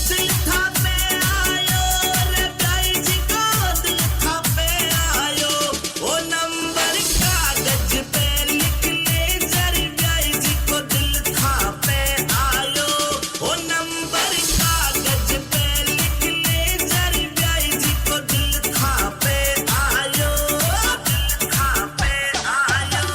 दिल था पे आयो रे ब्याई जी को दिल था पे आयो वो नंबर कागज पे लिखने जरी ब्याई जी को दिल था पे आयो वो नंबर कागज पे लिखने जरी ब्याई जी को दिल था पे आयो दिल था पे आयो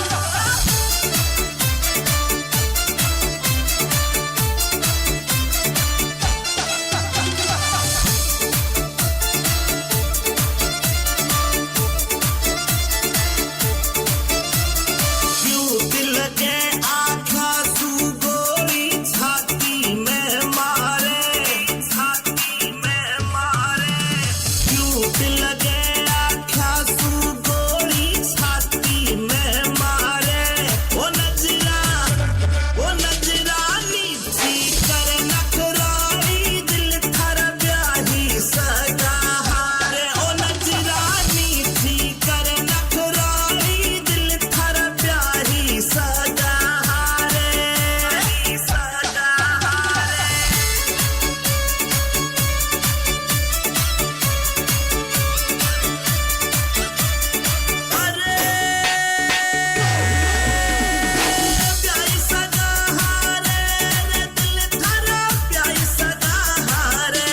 क्यों दिल के आँखा सू गोरी छाती में मारे क्यों दिल के आँखा सू गोरी छाती में मारे वो नजरा नीची कर नखराई दिल थर ब्याही सगा हारे ओ नजरा नीची कर नखराई दिल थर ब्याही सगा हारे अरे ब्याही सगा हारे रे दिल थर ब्याही सगा हारे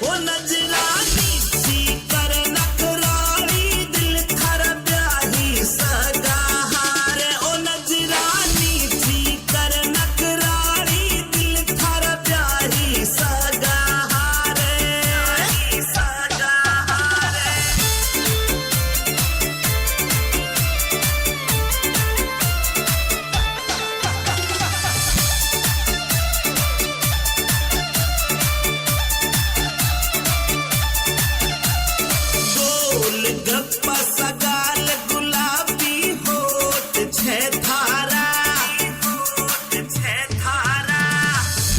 ओ नजरा नीची कर नखराई दिल थर ब्याही सगा हारे ओ नजरा नीची कर नखराई दिल थर ब्याही सगा हारे गोल गप्पा सगाल गुलाबी होठ छे थारा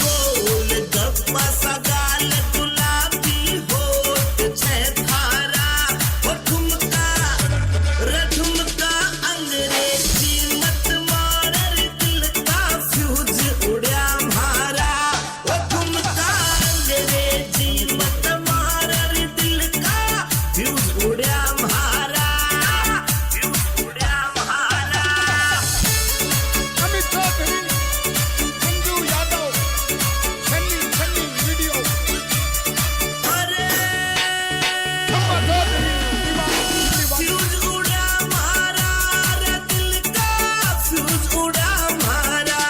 गोल गप्पा सगाल गुलाबी होठ छे थारा ओ ठुमका अंग्रेजी मत मार दिल का फ्यूज उड़या म्हारा ओ ठुमका अंग्रेजी मत मार दिल का फ्यूज उड़या म्हारा अमित चौधरी, मंजू यादव, सन्नी वीडियो, अरे शम्मा चौधरी, दीवान। फ्यूज उड़ा मारा रे दिल का फ्यूज उड़ा मारा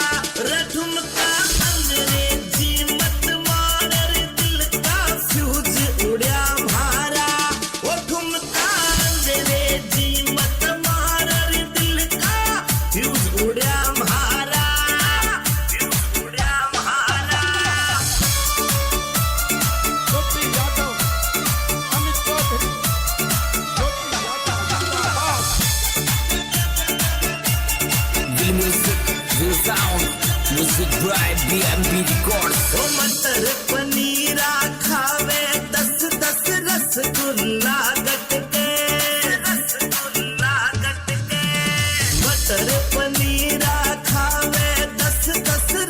रे ठुमका अंग्रेजी मत मार रे दिल का फ्यूज उड़ा मारा ओ ठुमका अंग्रेजी मत मार रे दिल का फ्यूज उड़ा मारा ज्योति यादव, अमित चौधरी, ज्योति यादव, जिंदाबाद। Real music, real sound. Music by BMB Records. ओ मटर पनीरा खावे 10 रसगुल्ला गट के मटर पनीरा खावे 10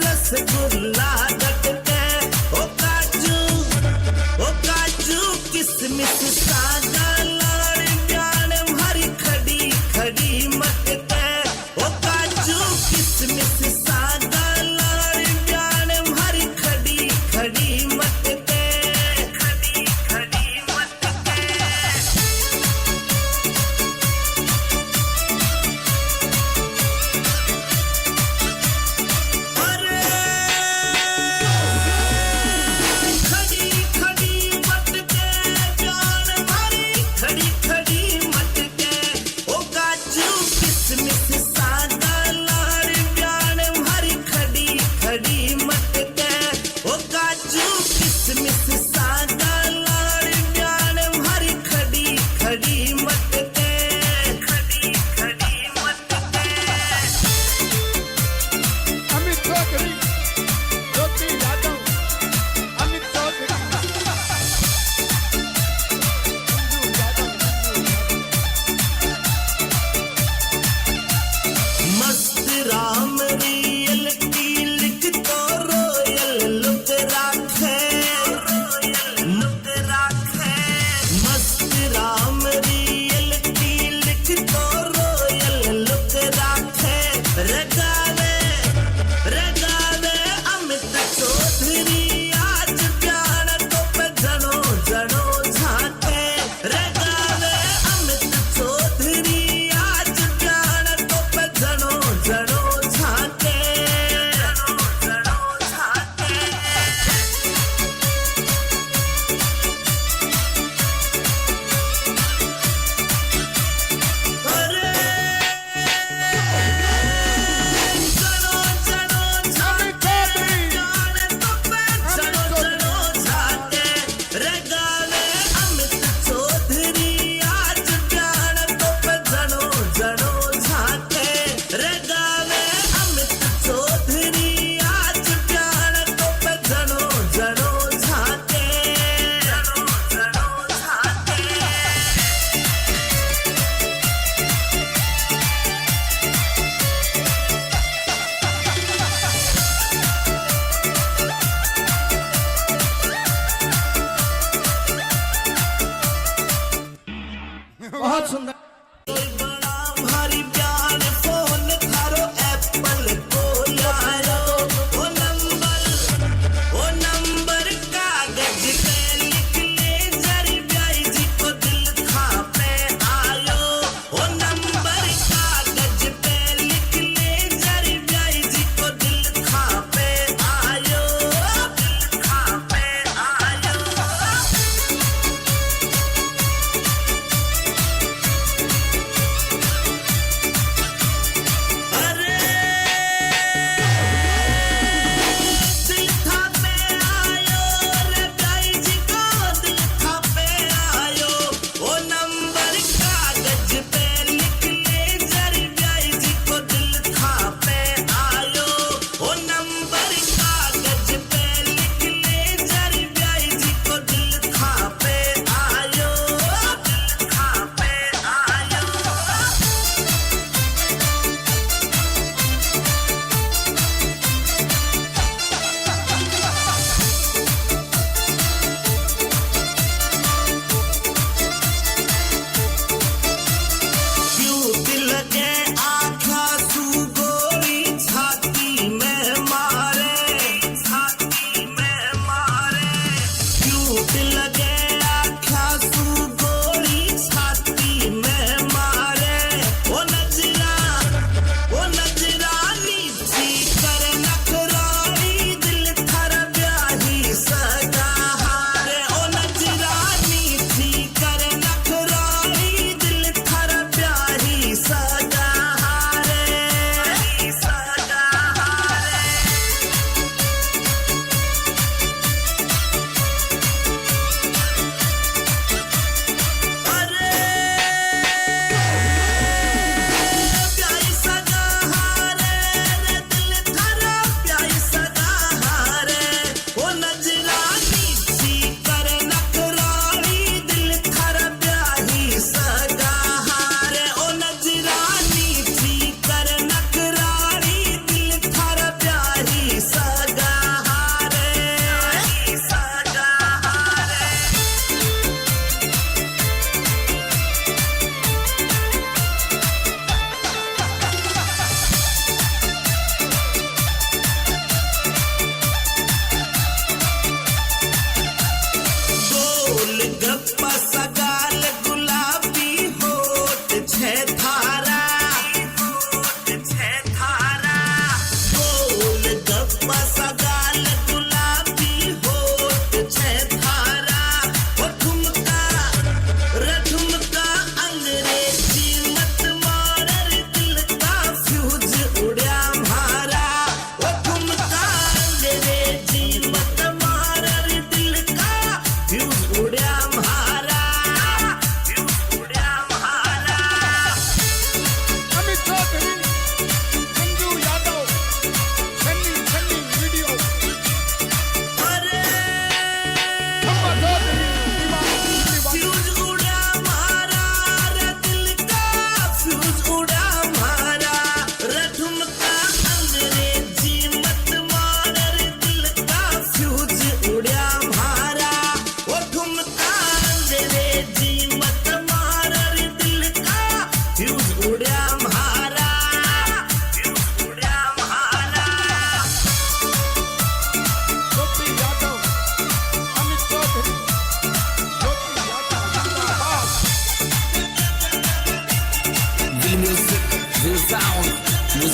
रसगुल्ला गट के ओ काजू किसमिस सागा लाड़ प्यान भरी खड़ी मत के ओ काजू किसमिस सागा लाड़ प्यान भरी खड़ी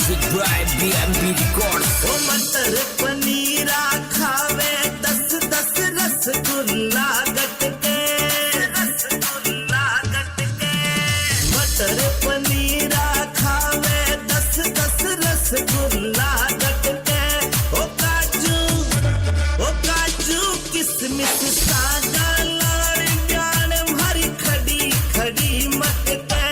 Music by BMP Records. ओ मटर पनीरा खावे 10-10 रसगुल्ला गटके रसगुल्ला गटके मटर पनीरा खावे 10-10 रसगुल्ला गटके ओ काजू किसमिस सागा लाड़ प्यान भरी खड़ी खड़ी मटके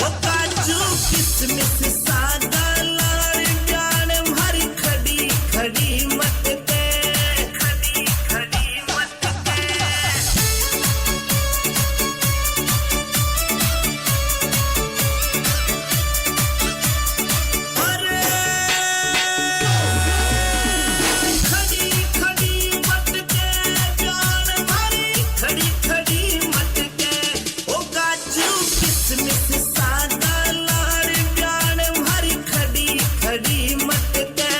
ओ काजू किसमिस सागा लाड़ प्यान भरी खड़ी खड़ी मटके खड़ी खड़ी मटके अरे खड़ी खड़ी मटके प्यान भरी खड़ी खड़ी मटके ओ काजू किसमिस सागा लाड़ प्यान भरी खड़ी खड़ी मटके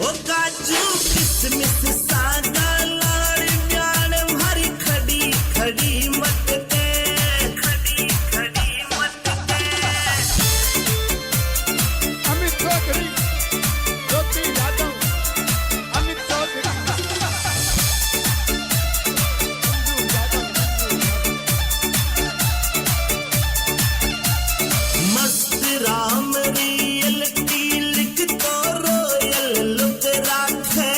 ओ काजू किसमिस सागा लाड़ प्यान भरी खड़ी खड़ी मटके खड़ी खड़ी मटके अमित चौधरी ज्योति यादव अमित चौधरी मंजू यादव मस्त राम रियलिटी लिख तो रोयल लुक राखे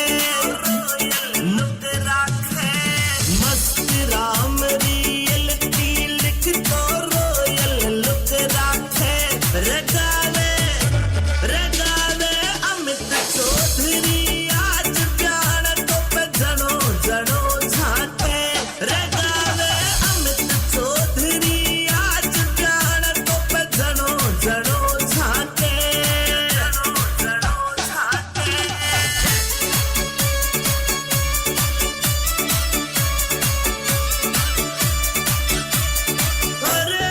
लुक राखे मस्त राम रियलिटी लिख तो रोयल लुक राखे रगावे रगावे अमित चौधरी आज प्यार तो पे जनो जनो झाके रगावे अमित चौधरी आज प्यार तो पे जनो जनो झाके जनो जनो झाके अरे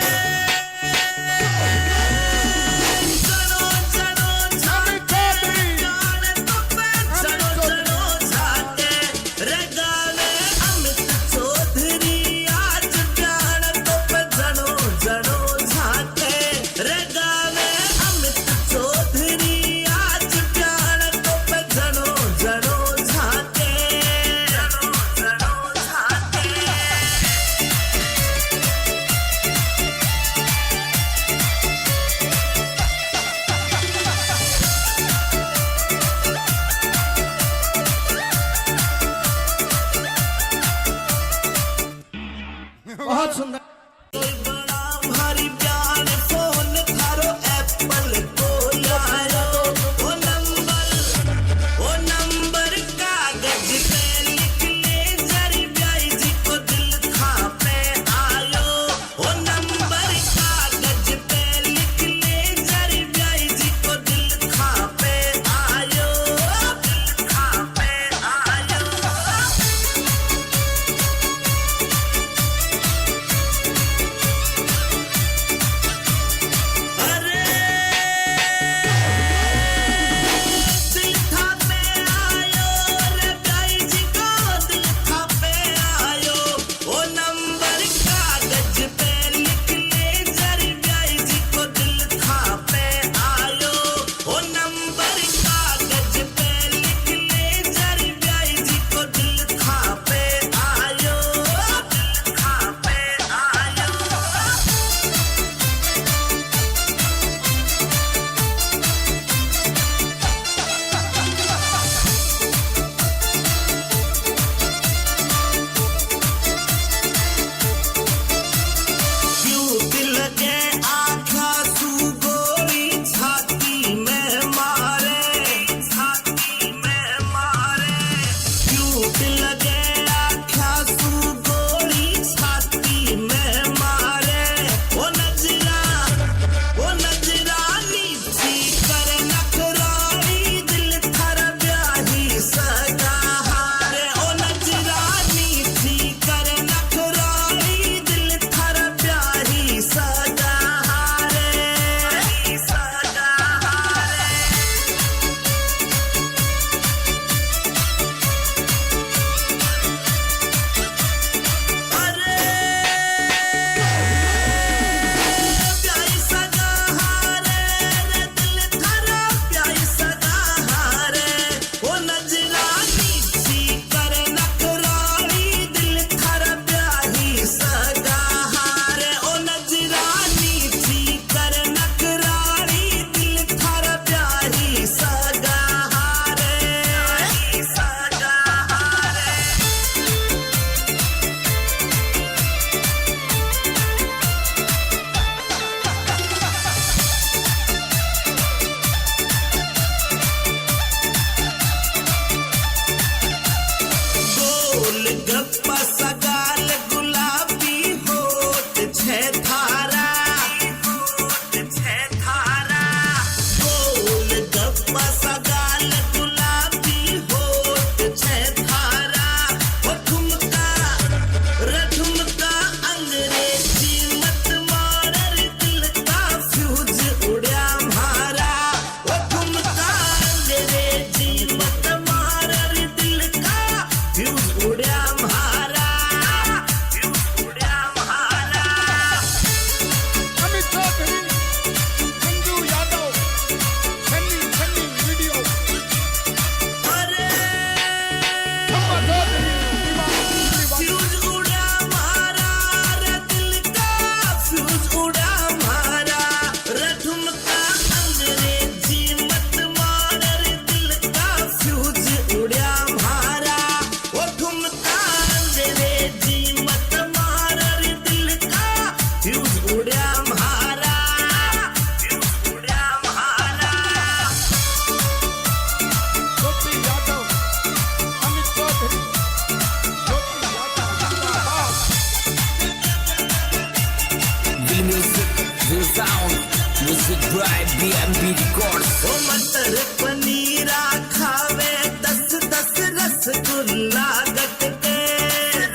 Music by BMB Records. ओ मटर पनीरा खावे 10-10 रसगुल्ला गट के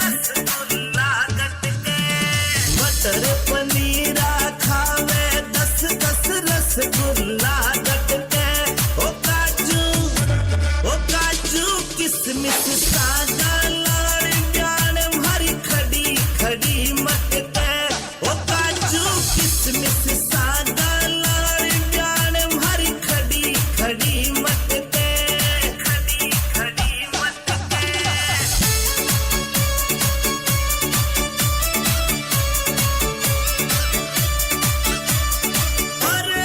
रसगुल्ला गट के मटर पनीरा खावे 10-10 रसगुल्ला गट के ओ काजू किसमिस सागा लाड़ जान भरी खड़ी खड़ी मटके ओ काजू किसमिस सागा लाड़ जान भरी खड़ी खड़ी मटके खड़ी खड़ी मटके अरे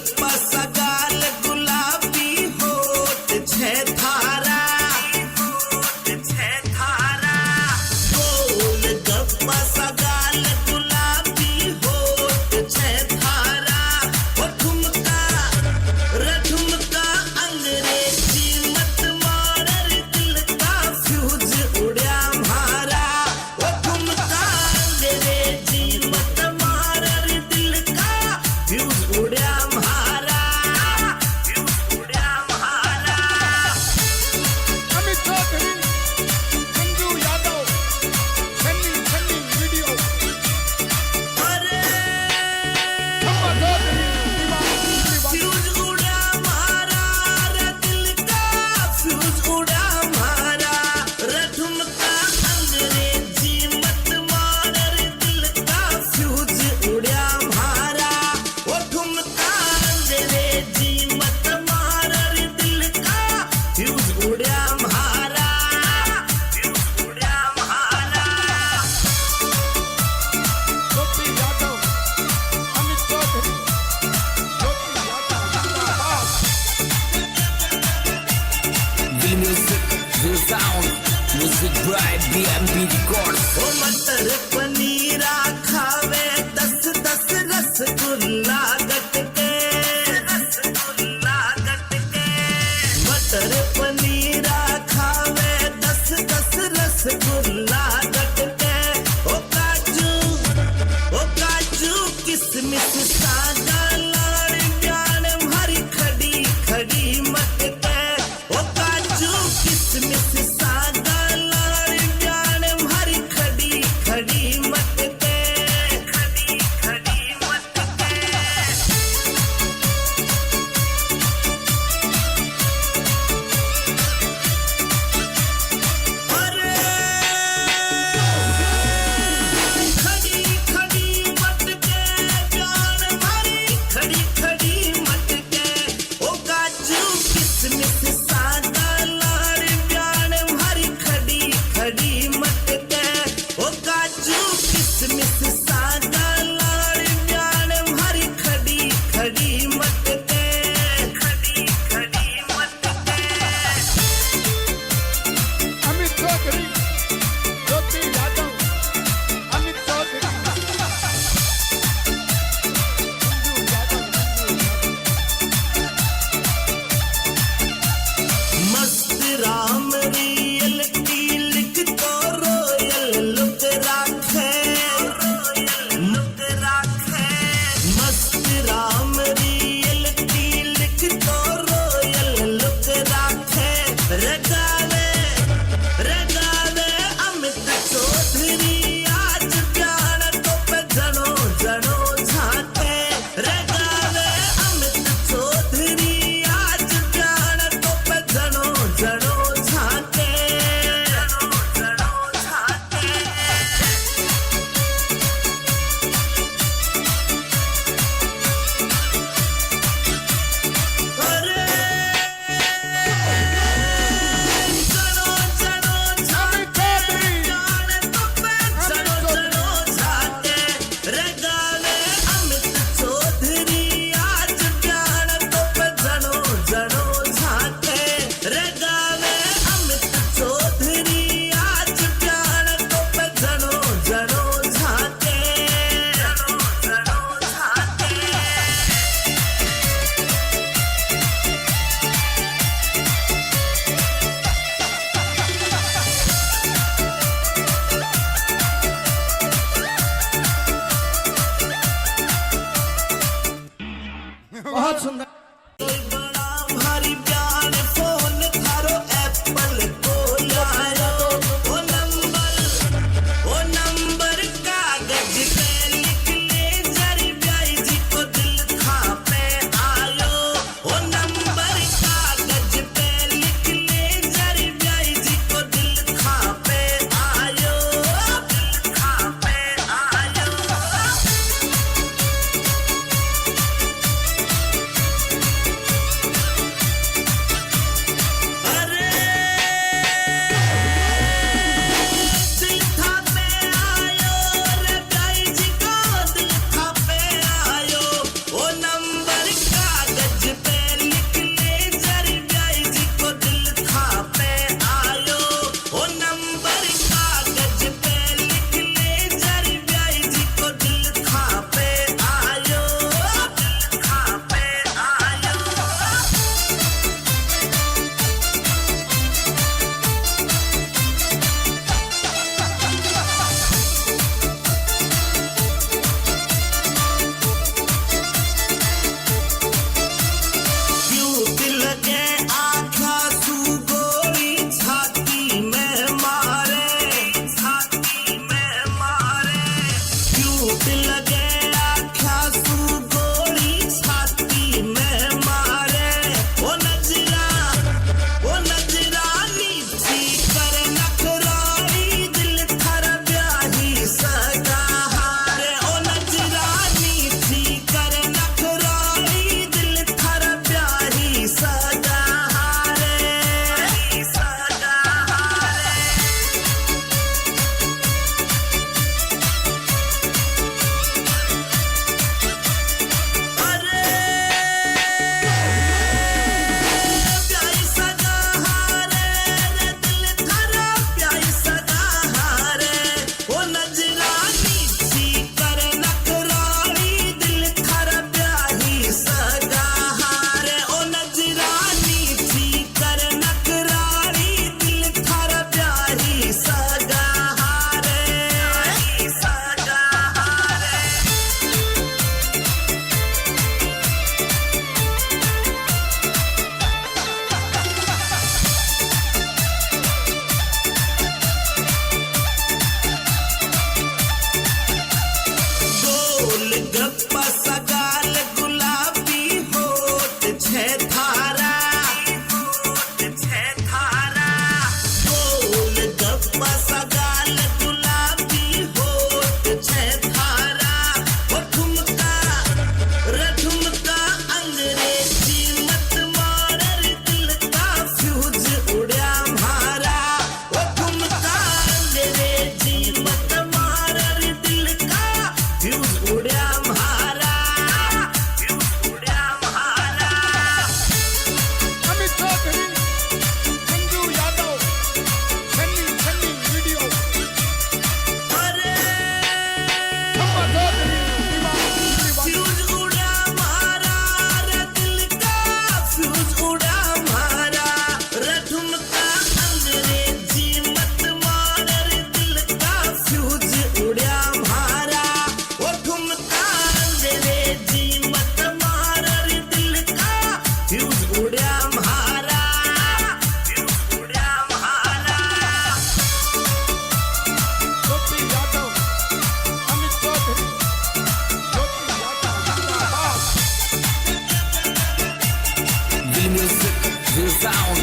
गप्पा सगाल गुलाबी होठ छे थारा गोल गप्पा सगाल गुलाबी होठ छे थारा ओ ठुमका रठुमका अंग्रेजी मत मार दिल का फ्यूज उड़ा मारा ओ ठुमका अंग्रेजी मत मार दिल का फ्यूज उड़ा मारा अमित चौधरी संजू यादव सन्नी वीडियो अरे खम्मा चौधरी दीवाना फ्यूज उड़ा मारा रे दिल का फ्यूज उड़ा मारा रे ठुमका अंग्रेजी मत मार रे दिल का फ्यूज उड़ा मारा ओ ठुमका अंग्रेजी मत मार रे दिल का फ्यूज उड़ा मारा ज्योति यादव अमित चौधरी ज्योति यादव जिंदाबाद Real music, real sound. Music by BMB Records. ओ मटर पनीरा खावे 10-10 रसगुल्ला गटके मटर पनीरा खावे 10-10 रसगुल्ला गटके ओ काजू किसमिस सागा लाड़ प्यान भरी खड़ी खड़ी मटके ओ काजू किसमिस सागा लाड़ प्यान भरी खड़ी खड़ी मटके अरे खड़ी खड़ी मटके प्यान भरी खड़ी खड़ी मटके ओ काजू किसमिस सागा लाड़ प्यान भरी खड़ी खड़ी मटके ओ काजू किसमिस सागा लाड़ प्यान भरी खड़ी खड़ी मटके अमित चौधरी ज्योति यादव अमित चौधरी संजू यादव मस्त राम रियल की लिख तो रोयल लुक राखे नजरानी सी कर नखराली दिल थारा ब्याही सगा हारे ओ नजरानी सी कर नखराली दिल थारा ब्याही सगा हारे सगा हारे गोल गप्पा सगाल गुलाबी होठ छे थारा गोल गप्पा सगाल गुलाबी होठ छे थारा ओ ठुमका रठुमका अंग्रेजी मत मारर दिल का फ्यूज उड़या मारा ओ ठुमका अंग्रेजी मत मारर दिल का फ्यूज उड़या मारा फ्यूज उड़या मारा अमित चौधरी मंजू यादव सन्नी वीडियो अरे अम्मा चौधरी दीवानी फ्यूज उड़ा मारा रे दिल का फ्यूज उड़ा मारा रे ठुमका अंग्रेजी मत मार रे दिल का फ्यूज उड़ा मारा ओ ठुमका अंग्रेजी मत मार रे दिल का फ्यूज उड़ा मारा फ्यूज उड़ा मारा ज्योति यादव अमित चौधरी ज्योति यादव जिंदाबाद The music, the sound,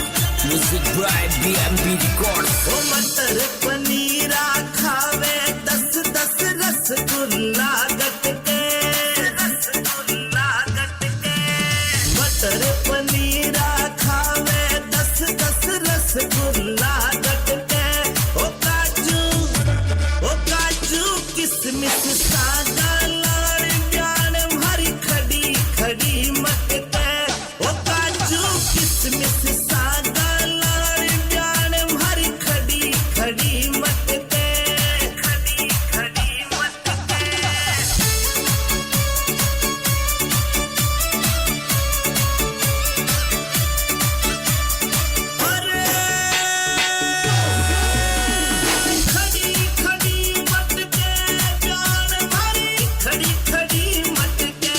music by BMP Records. ओ मटर पनीरा खावे 10-10 रसगुल्ला गटके मटर पनीरा खावे 10-10 रसगुल्ला गटके ओ काजू किसमिस सागा लाड़ प्यान भरी खड़ी खड़ी मटके ओ काजू किसमिस सागा लाड़ प्यान भरी खड़ी खड़ी मटके खड़ी खड़ी मटके अरे खड़ी खड़ी मटके जान भरी खड़ी खड़ी मटके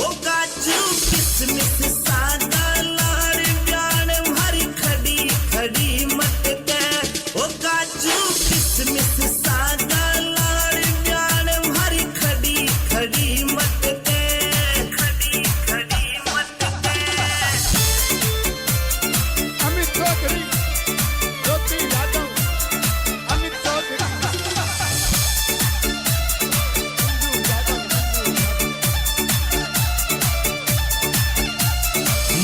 ओ काजू किसमिस सागा लाड़ जान भरी खड़ी खड़ी मटके ओ काजू किसमिस सागा लाड़ जान भरी खड़ी खड़ी मटके खड़ी खड़ी मटके अमित चौधरी ज्योति यादव अमित चौधरी मंजू यादव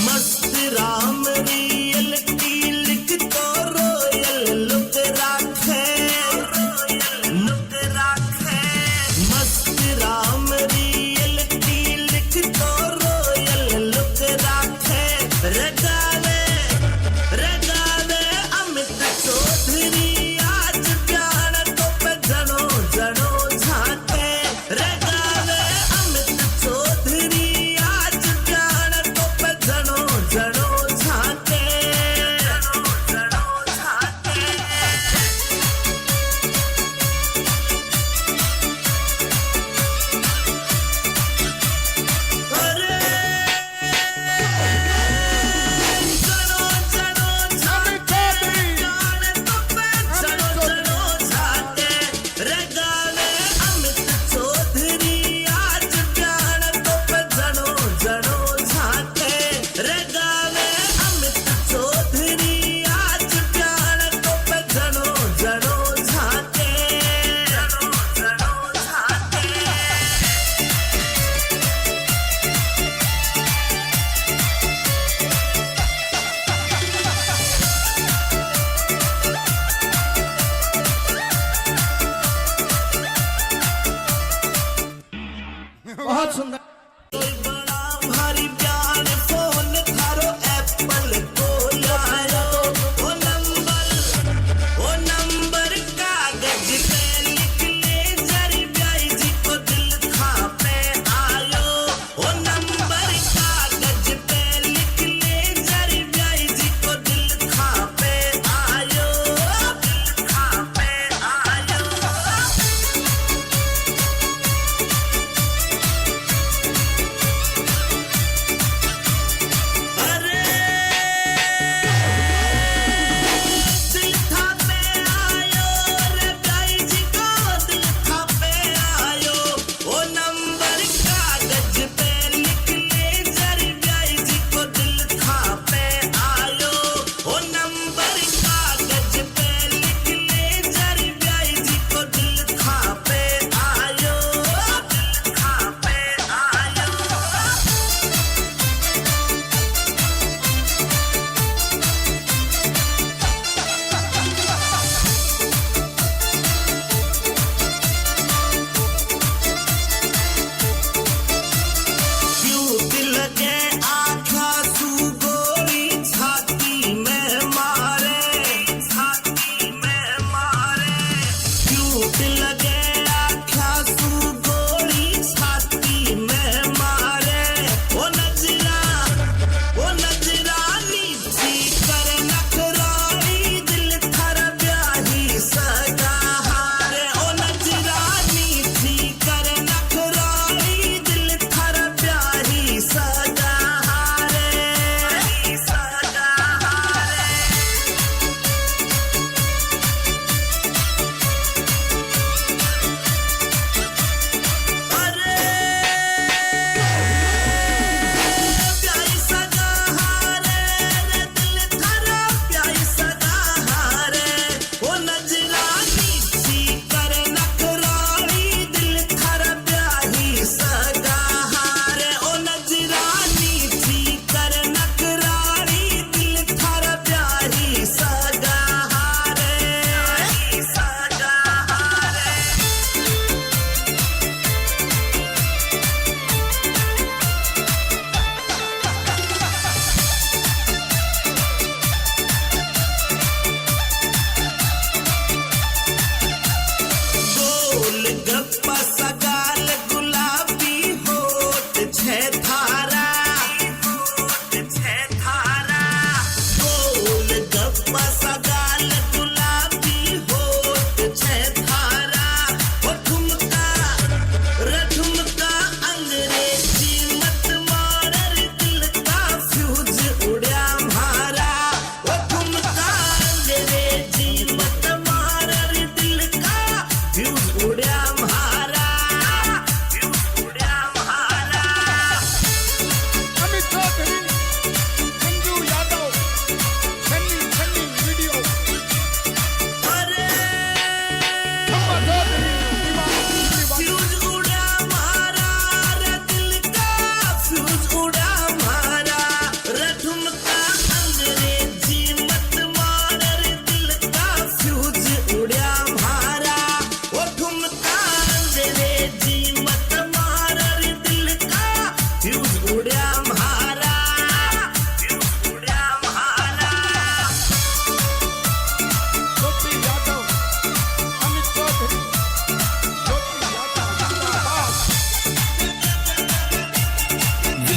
मस्त राम रियल की लिख तो रोयल लुक राखे मस्त राम रियल की लिख तो रोयल लुक राखे रगावे अमित चौधरी आज प्यार तो पे जनो जनो झाके रगावे अमित चौधरी आज प्यार तो पे जनो जनो झाके जनो जनो झाके अरे जनो जनो झाके जान तो पे जनो जनो झाके रगावे अमित चौधरी आज प्यार तो पे जनो जनो झाके रगावे अमित चौधरी आज प्यार तो पे जनो जनो झाके जनो जनो झाके बहुत सुंदर कोई बड़ा भारी प्यार फोन थारो एप्पल को लायो ओ नंबर कागज पे लिख ले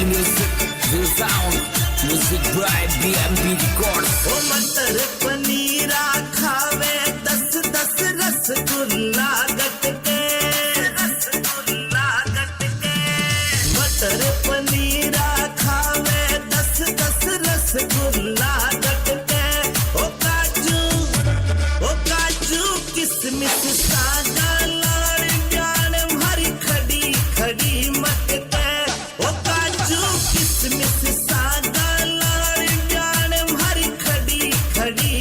music, the sound, music by BMP Records. ओ मटर पनीरा खावे 10-10 रसगुल्ला गट के रसगुल्ला गट के मटर पनीरा खावे 10-10 रसगुल्ला गट के ओ काजू किसमिस सादा लाड़ जान भरी खड़ी खड़ी मत के ओ काजू किसमिस सादा लाड़ जान भरी खड़ी खड़ी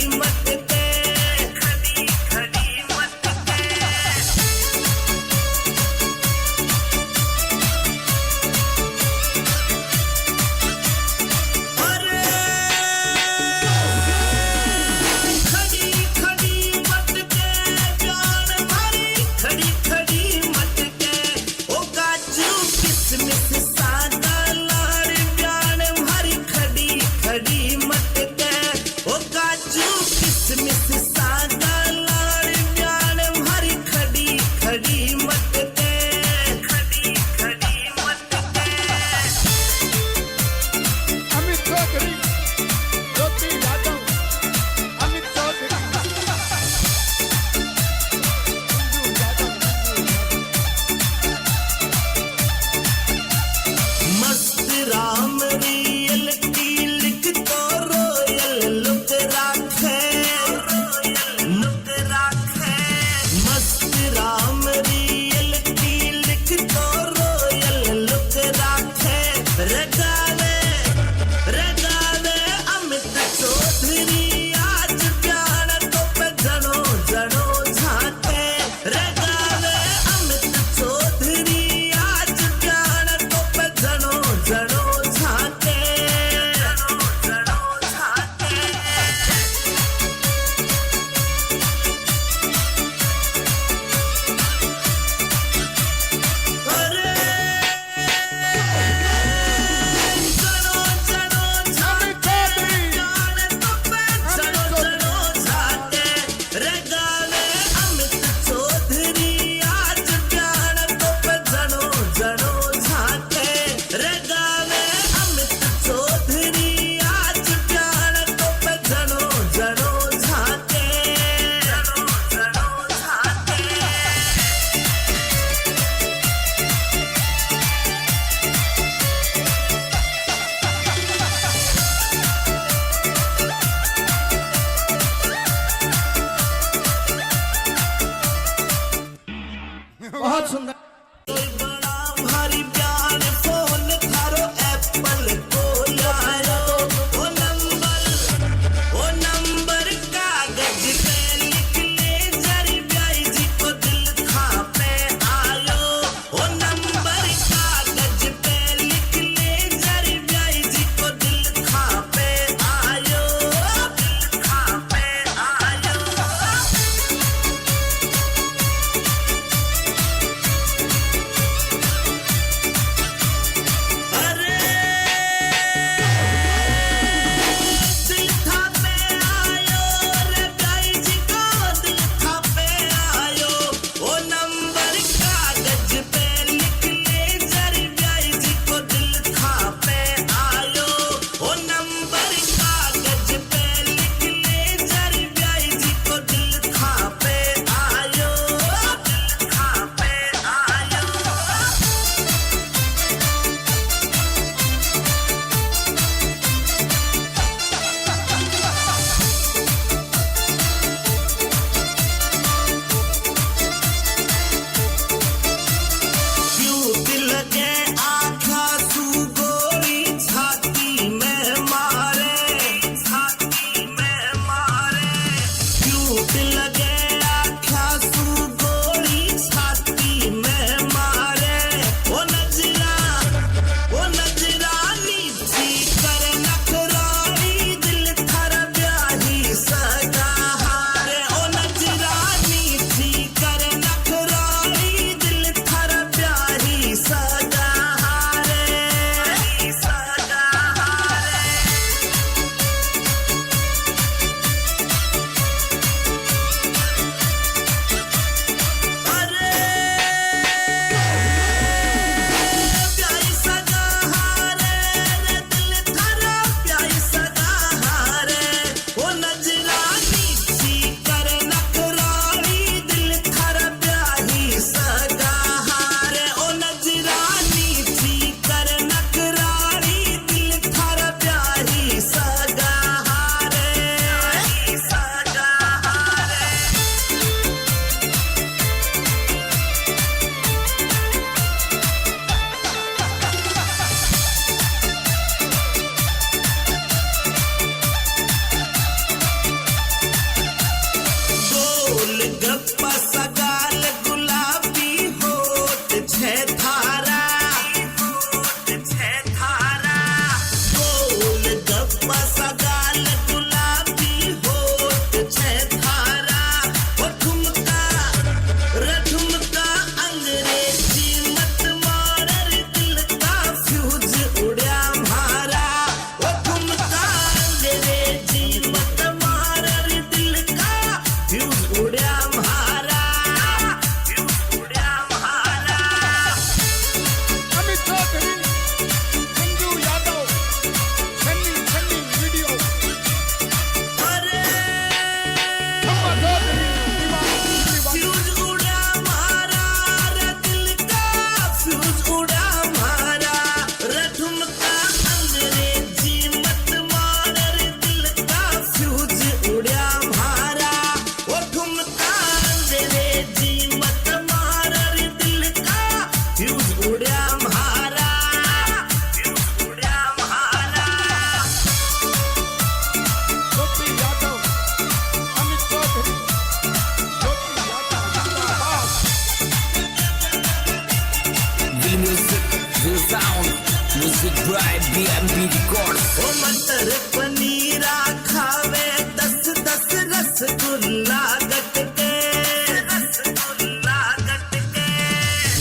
by BMB Records. ओ मटर पनीरा खावे 10-10 रसगुल्ला गटके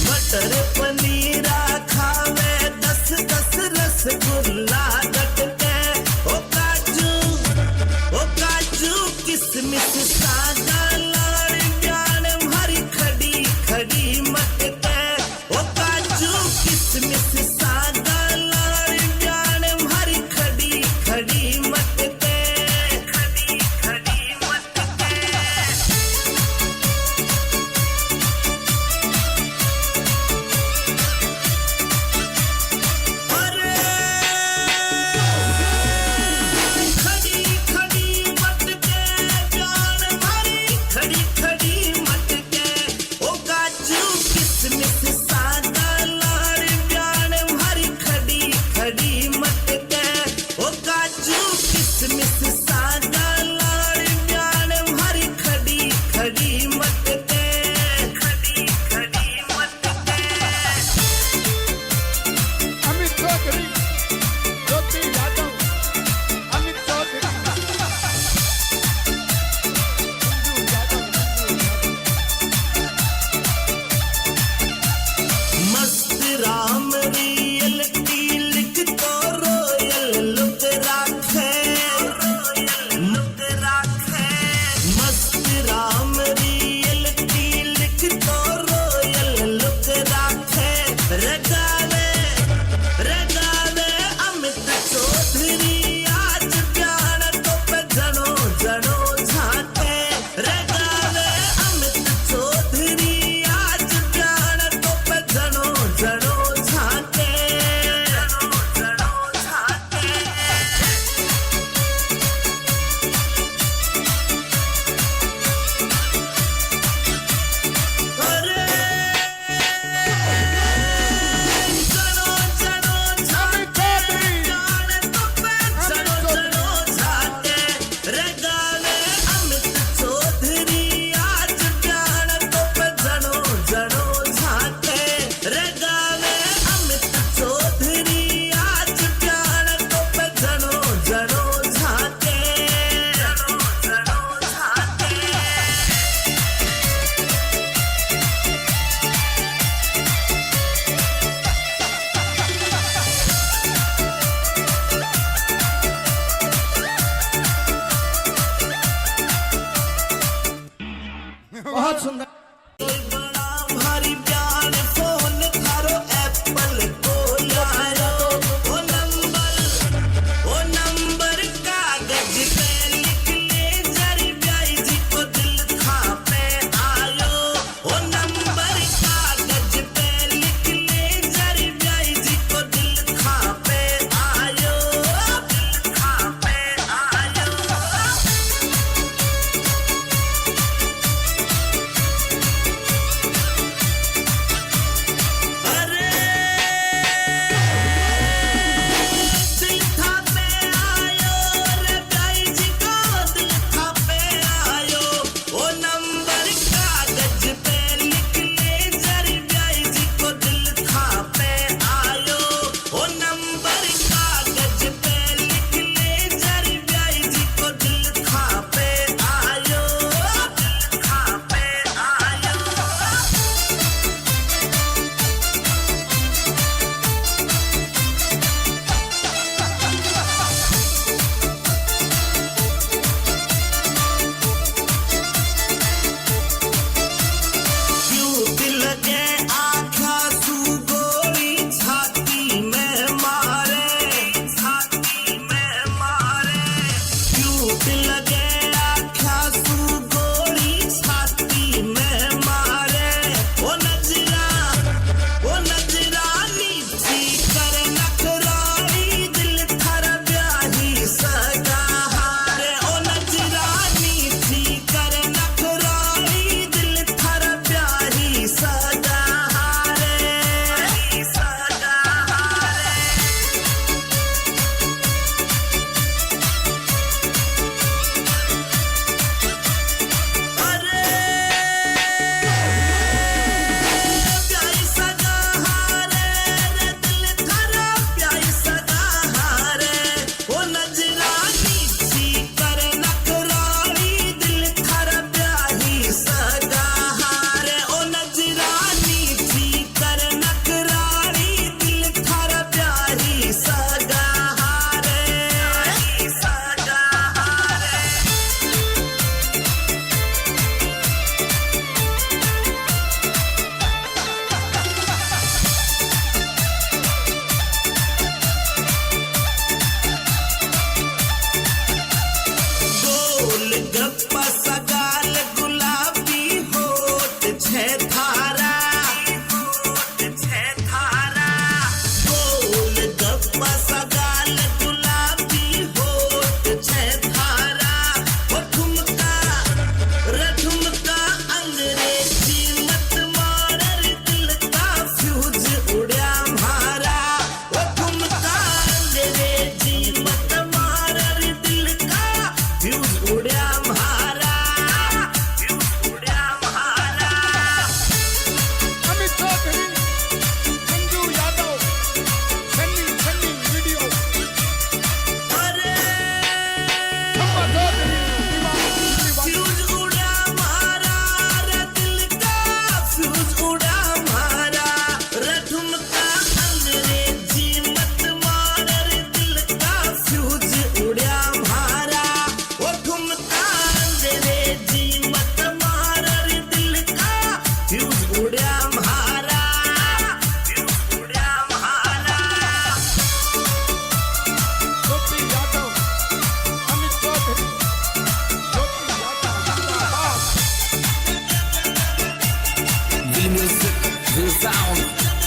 मटर पनीरा खावे 10-10 रसगुल्ला गटके ओ काजू किसमिस सादा लाड़ जान भरी खड़ी खड़ी मटके ओ काजू किसमिस सादा लाड़ जान भरी खड़ी खड़ी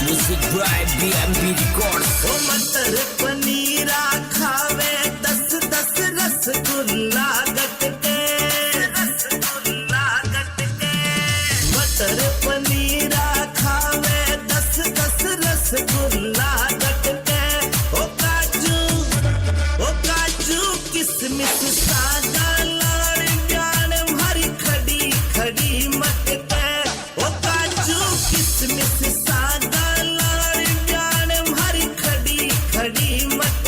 Music by BMB Records. ओ मटर पनीरा खावे 10-10 रसगुल्ला गटके मटर पनीरा खावे 10-10 रसगुल्ला गटके ओ काजू किसमिस सादा लाड़ जान भरी खड़ी खड़ी मटके ओ काजू किसमिस सादा लाड़ जान भरी खड़ी खड़ी मटके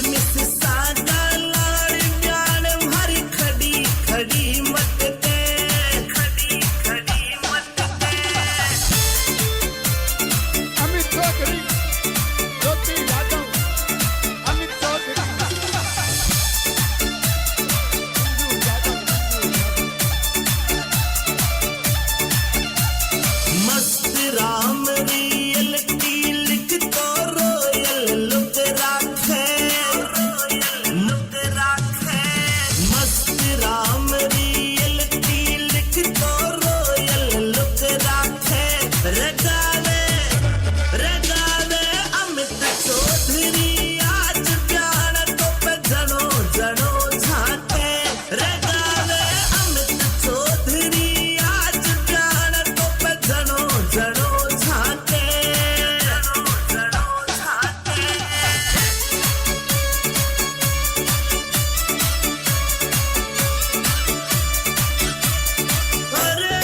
मिस सागा लाड़ ब्याण भारी खड़ी खड़ी मत दे खड़ी खड़ी मत दे अमित चौधरी ज्योति यादव अमित चौधरी मस्त राम रियल लिख तो रोयल लुक राखे लुक राखे मस्त राम रियल लिख तो रोयल लुक राखे रगावे रगावे अमित चौधरी आज प्यार तो पे जनो जनो झाके रगावे अमित चौधरी आज प्यार तो पे जनो जनो झाके जनो जनो झाके अरे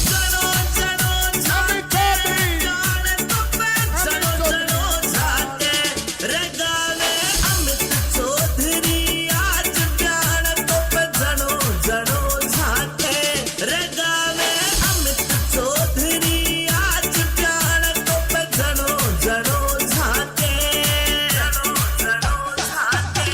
जनो जनो झाके जान तो पे जनो जनो झाके रगावे अमित चौधरी आज प्यार तो पे जनो जनो झाके रगावे अमित चौधरी आज प्यार तो पे जनो जनो झाके जनो जनो झाके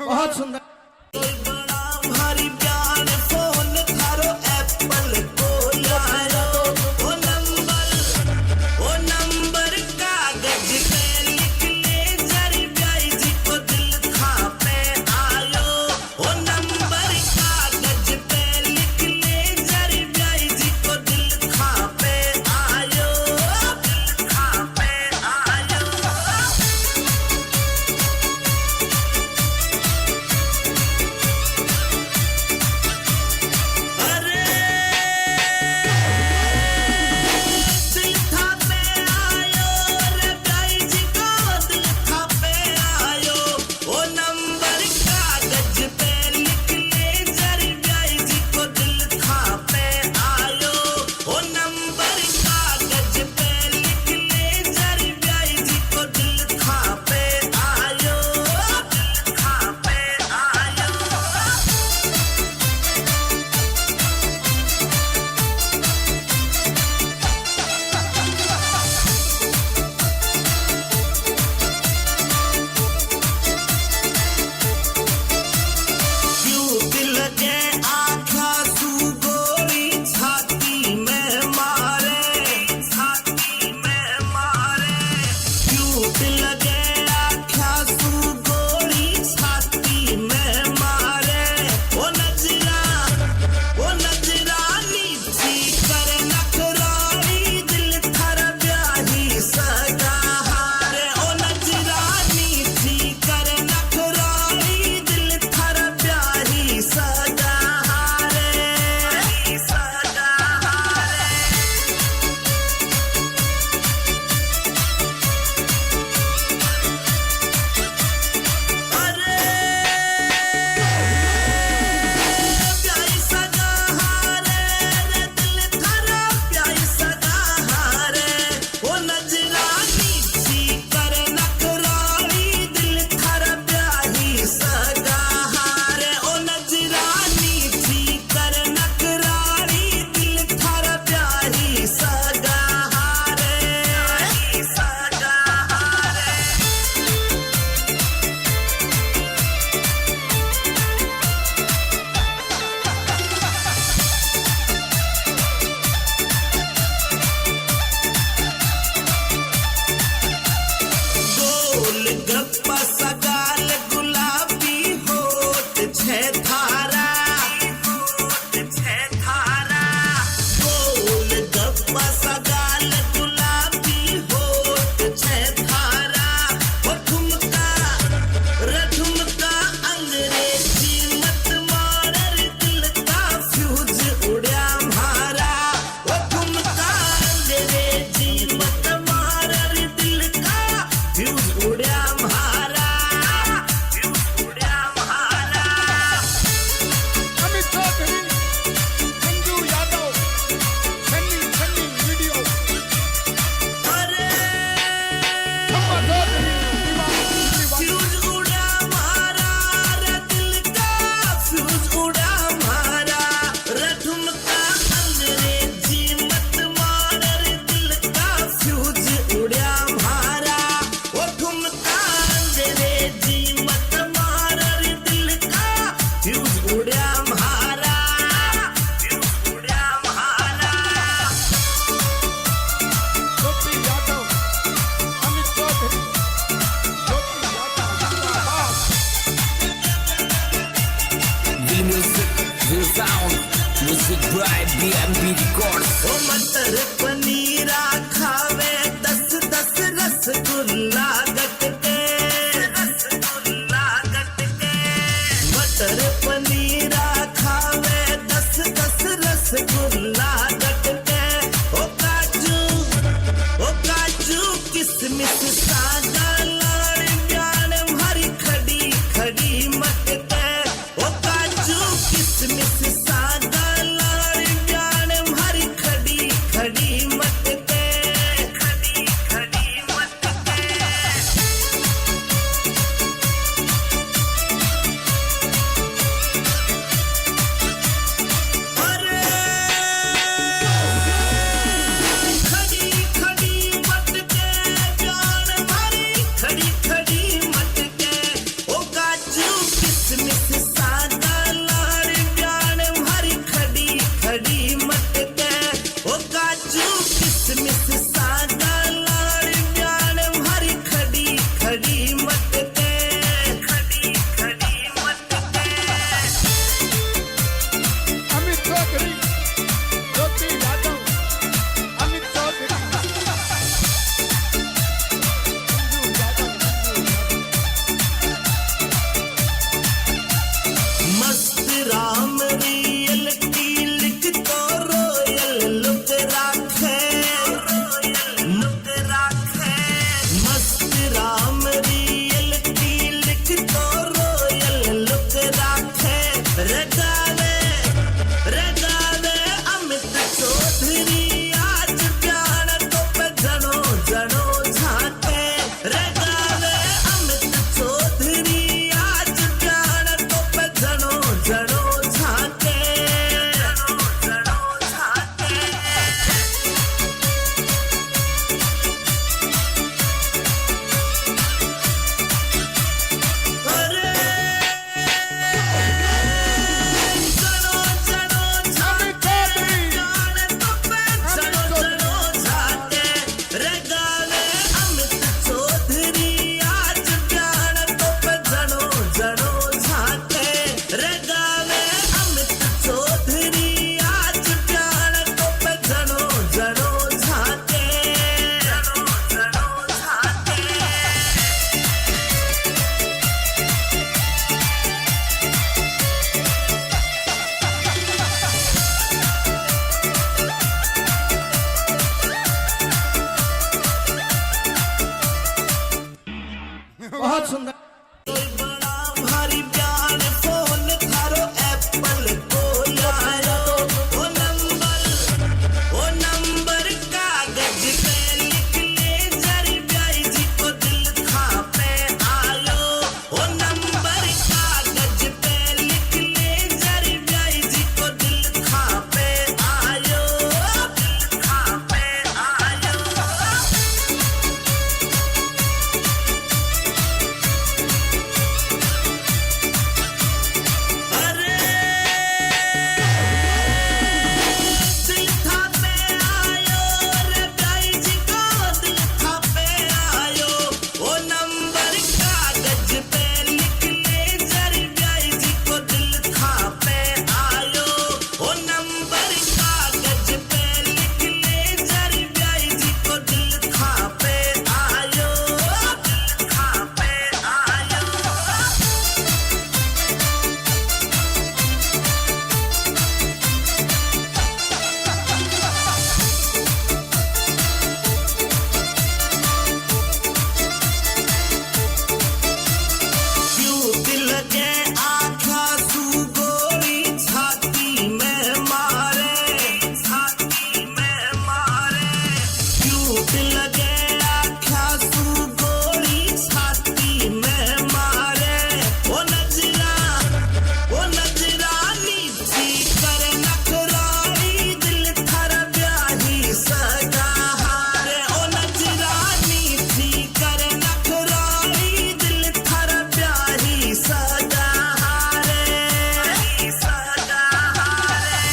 बहुत सुंदर कोई बड़ा भारी प्यार फोन थारो एप्पल को लायो ओ Records. ओ मटर पनीरा खावे 10-10 रसगुल्ला गटके मटर पनीरा खावे 10-10 रसगुल्ला गटके ओ काजू किसमिस सादा लाड़ प्यान भरी खड़ी खड़ी मटके ओ काजू किसमिस सादा लाड़ प्यान भरी खड़ी खड़ी मटके खड़ी खड़ी मटके अरे खड़ी खड़ी मटके प्यान भरी खड़ी खड़ी मटके ओ काजू किसमिस सादा लाड़ प्यान भरी खड़ी खड़ी मटके ओ काजू किसमिस सादा लाड़ प्यान भरी खड़ी खड़ी मटके खड़ी खड़ी मटके अमित चौधरी ज्योति यादव अमित चौधरी मस्त राम रियलिटी लिख तो रोयल लुक राखे मस्त राम रियलिटी लिख तो रोयल लुक राखे रगावे अमित चौधरी आज प्यार तो पे जनो जनो झाके रगावे अमित चौधरी आज प्यार तो पे जनो जनो झाके जनो जनो झाके अरे जनो जनो झाके जान तो पे जनो जनो झाके रगावे अमित चौधरी आज प्यार तो पे जनो जनो झाके रगावे अमित चौधरी आज प्यार तो पे जनो जनो झाके जनो जनो झाके बहुत सुंदर कोई बड़ा भारी प्यार फोन थारो एप्पल को यारो ओ नंबर कागज पे लिख ले जरी ब्याई जी को दिल था पे आयो ओ नंबर कागज पे लिख ले जरी ब्याई जी को दिल था पे आयो दिल था पे आयो अरे दिल था पे आयो रे ब्याई जी को दिल था पे आयो ओ नंबर कागज पे लिख ले जरी ब्याई जी को दिल था पे आयो ओ नंबर कागज पे लिख ले जरी ब्याई जी को दिल था पे आयो दिल था पे आयो क्यों दिल के आँखा सू गोली छाती में मारे क्यों दिल के आँखा सू गोली छाती में मारे ओ नजरानी थी कर नखराई दिल थर ब्याही सगा हारे ओ नजरानी थी कर नखराई दिल थर ब्याही सगा हारे सगा हारे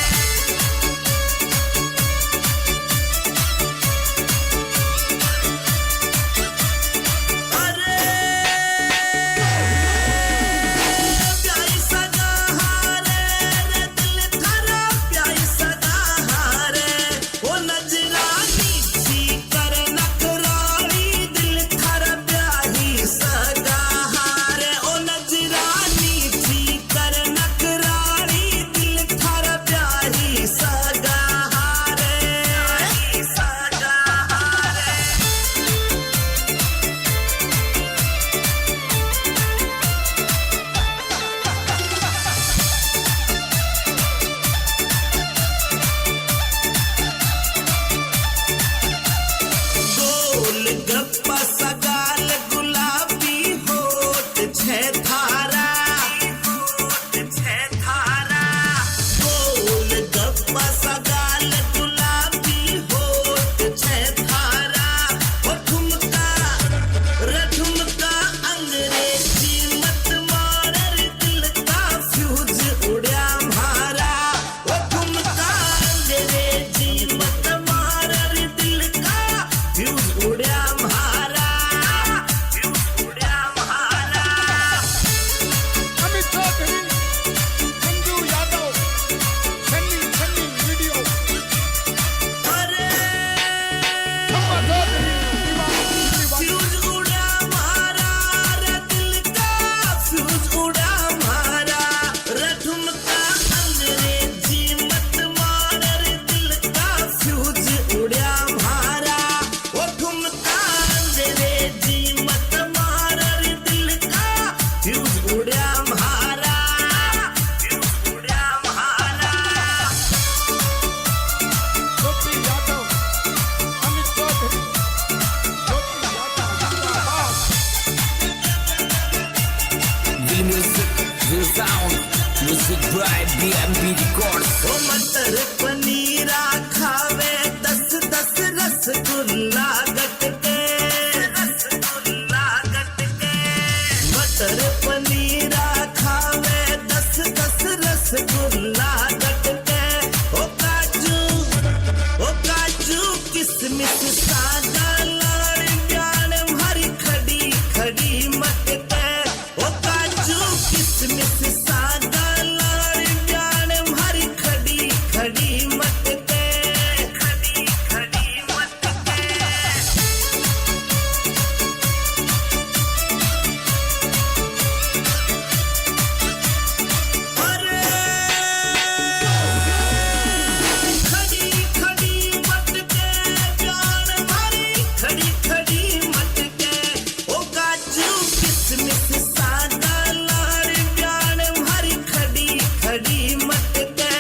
by BMB Records. ओ मटर पनीरा खावे 10-10 रसगुल्ला गटके मटर पनीरा खावे 10-10 रसगुल्ला गटके ओ काजू किसमिस सादा लाड़ जान भरी खड़ी खड़ी मटके ओ काजू किसमिस सादा लाड़ जान भरी खड़ी खड़ी मटके खड़ी खड़ी मटके अरे खड़ी खड़ी मटके जान भरी खड़ी खड़ी मटके ओ काजू किसमिस सादा लाड़ जान भरी खड़ी खड़ी मटके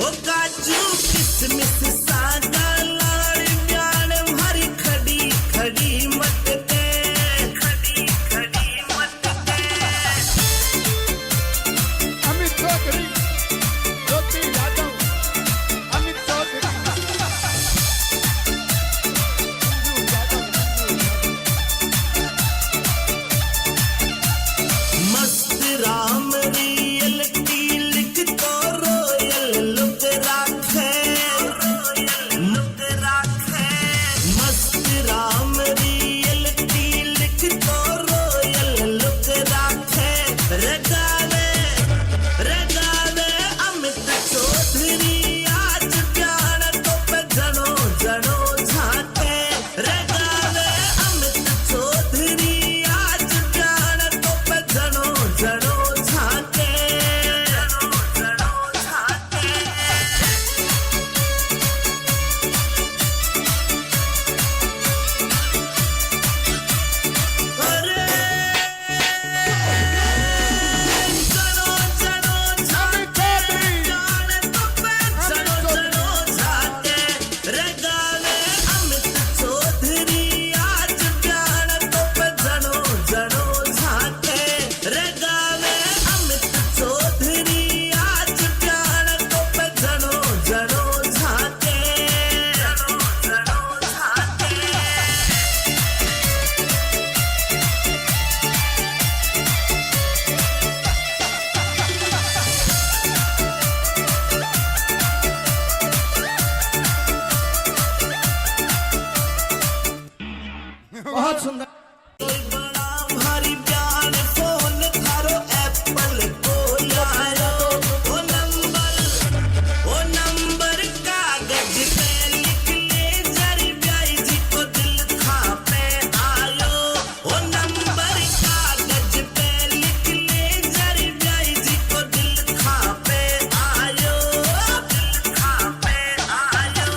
ओ काजू किसमिस सादा लाड़ जान भरी खड़ी खड़ी मटके खड़ी खड़ी मटके अमित चौधरी ज्योति यादव अमित चौधरी मस्त राम रियल की लिख तो रोयल लुक राखे मस्त राम रियल की लिख तो रोयल लुक राखे रगावे अमित चौधरी आज जान तो पे जनो जनो झाके रगावे अमित चौधरी आज जान तो पे जनो जनो झाके जनो जनो झाके अरे जनो जनो झाके जान तो पे जनो जनो झाके रगावे अमित चौधरी आज जान तो पे जनो जनो झाके रगावे अमित चौधरी आज जान तो पे जनो जनो झाके जनो जनो झाके बहुत सुंदर कोई बड़ा भारी प्यार फोन थारो एप्पल को लायो ओ नंबर कागज पे लिख ले जरी ब्याई जी को दिल था पे आयो ओ नंबर कागज पे लिख ले जरी ब्याई जी को दिल था पे आयो दिल था पे आयो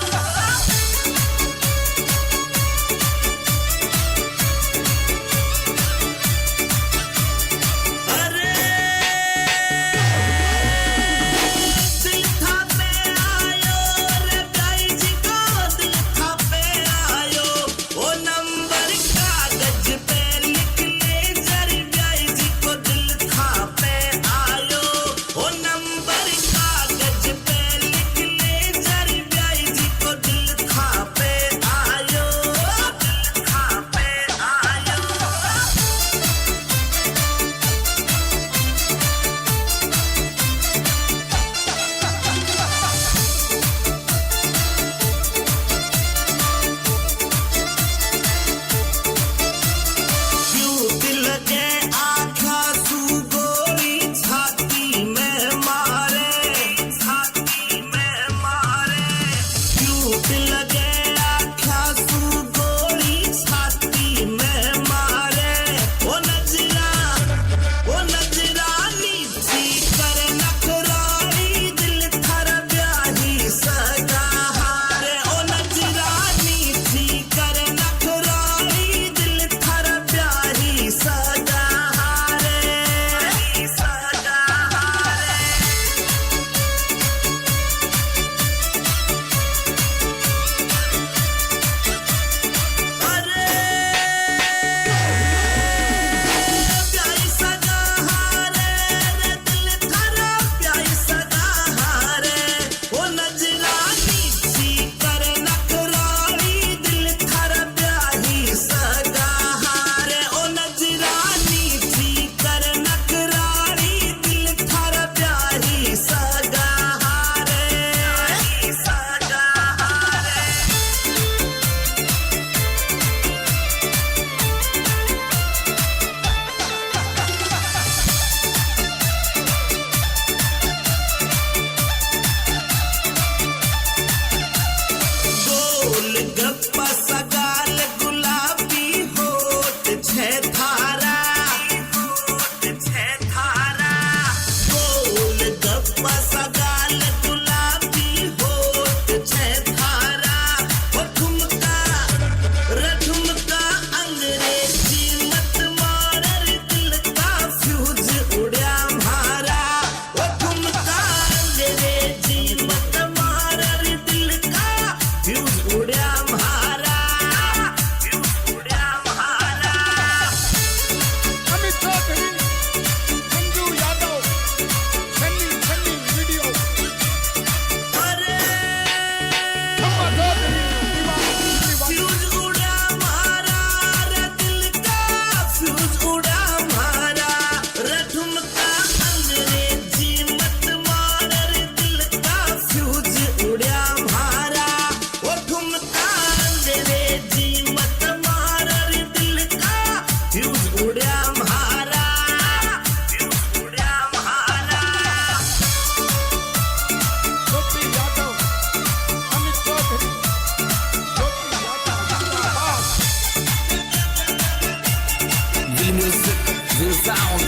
music, the sound,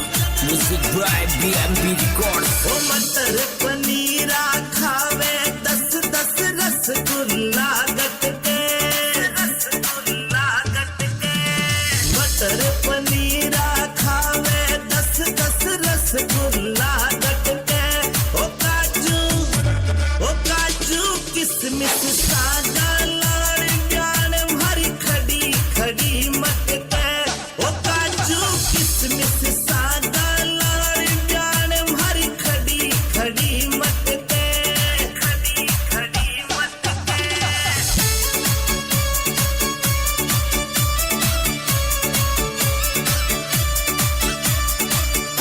music by BMB Records. ओ मटर पनीरा खावे 10-10 रसगुल्ला गट के रसगुल्ला गट के मटर पनीरा खावे 10-10 रसगुल्ला गट के ओ काजू किसमिस सादा लाड़ ज्ञान भरी खड़ी खड़ी मत के ओ काजू किसमिस सादा लाड़ ज्ञान भरी खड़ी खड़ी मत के खड़ी खड़ी मत के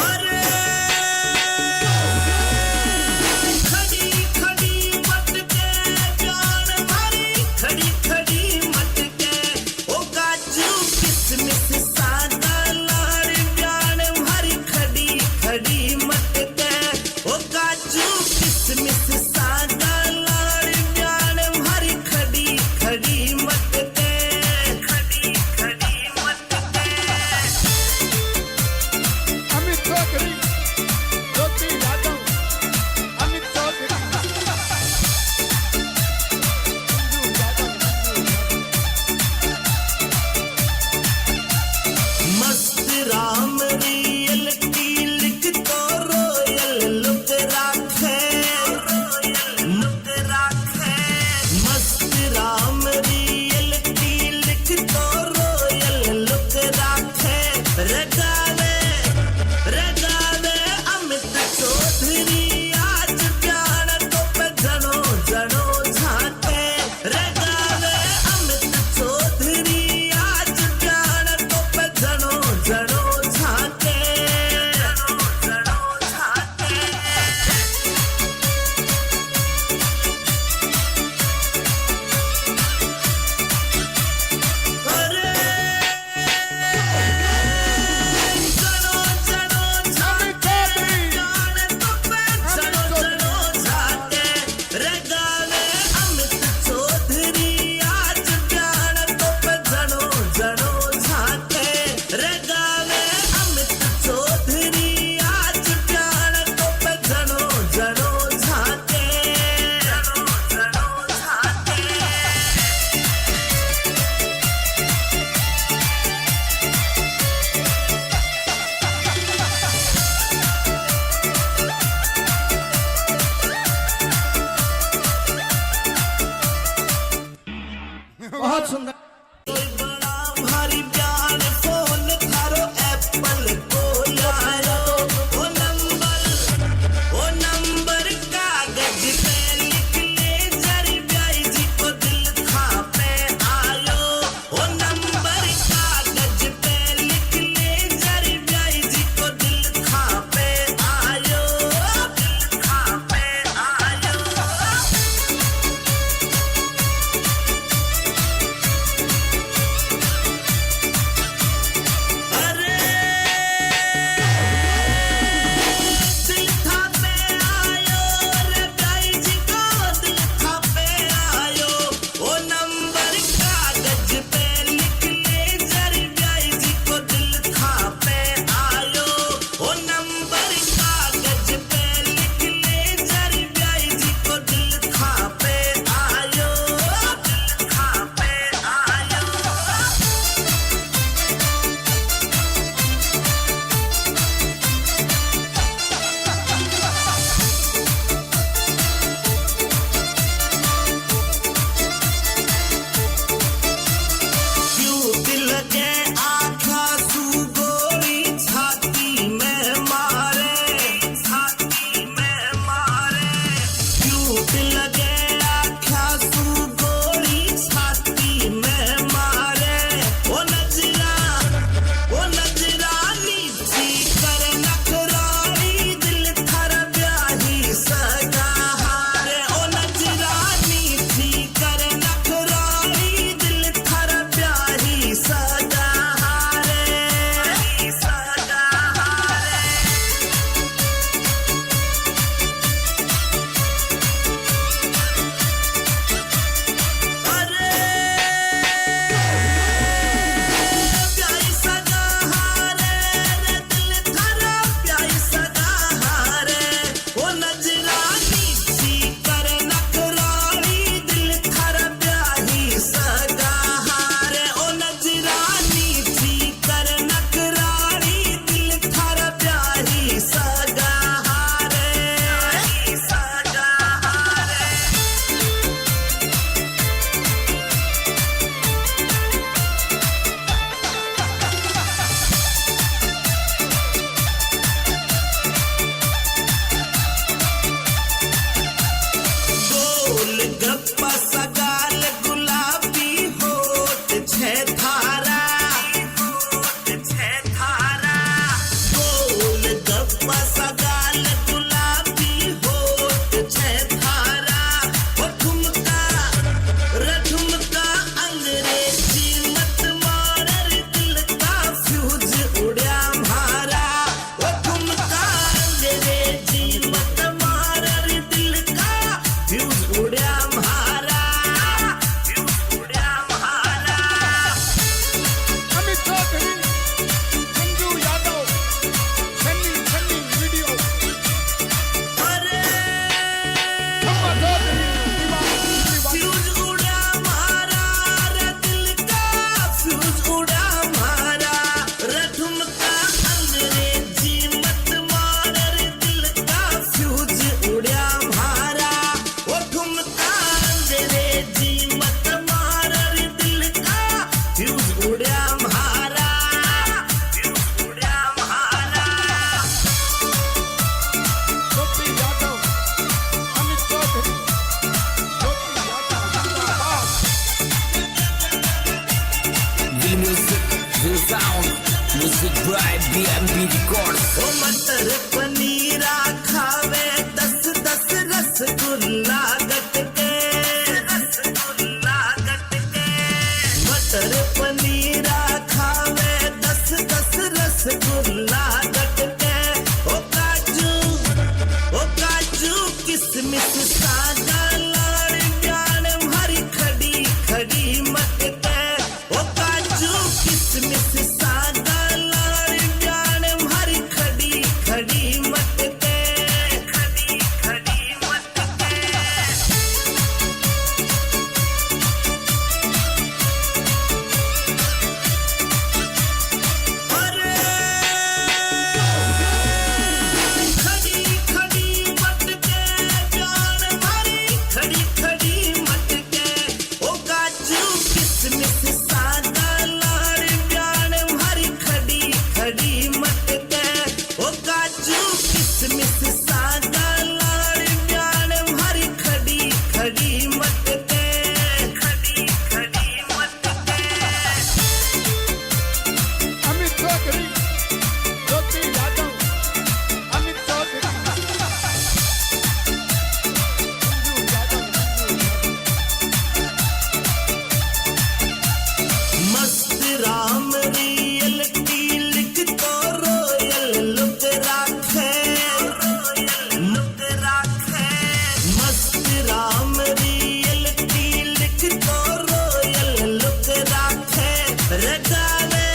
अरे खड़ी खड़ी मत के जान भरी खड़ी खड़ी मत के ओ काजू किसमिस सादा लाड़ जान भरी खड़ी खड़ी मत के ओ काजू किसमिस सादा लाड़ जान भरी खड़ी खड़ी मत के खड़ी खड़ी मत के अमित चौधरी ज्योति यादव अमित चौधरी मंजू यादव उड़ा मारा ठुमका अंग्रेजी मत मार रे दिल का फ्यूज उड़ा मारा वो ठुमका अंग्रेजी मत मार रे दिल का फ्यूज उड़ा मारा ज्योति यादव अमित चौधरी ज्योति यादव जिंदाबाद Real music, real sound. Music by BMB Records. ओ मटर पनीरा खावे 10-10 रसगुल्ला गटके मटर पनीरा खावे 10-10 रसगुल्ला गटके ओ काजू किसमिस सादा लाड़ प्यान भरी खड़ी खड़ी मटके ओ काजू किसमिस सादा लाड़ प्यान भरी खड़ी खड़ी मटके अरे खड़ी खड़ी मटके प्यान भरी खड़ी खड़ी मटके ओ काजू किसमिस सादा लाड़ प्यान भरी खड़ी खड़ी मटके ओ काजू किसमिस सादा लाड़ प्यान भरी खड़ी खड़ी मटके अमित चौधरी ज्योति यादव अमित चौधरी मंजू यादव मस्त राम रियलिटी लिख तो रोयल लुक राखे मस्त राम रियलिटी लिख तो रोयल लुक राखे रगावे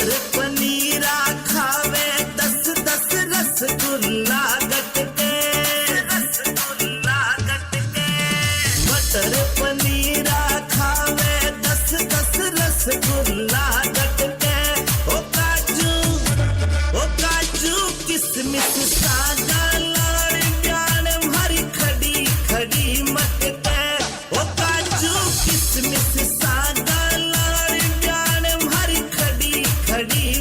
मटर पनीरा खावे 10-10 रसगुल्ला गटके मटर पनीरा खावे 10-10 रसगुल्ला गटके ओ काजू किसमिस सागा लाड़ प्यान भरी खड़ी खड़ी मटके ओ काजू किसमिस सागा लाड़ प्यान भरी खड़ी खड़ी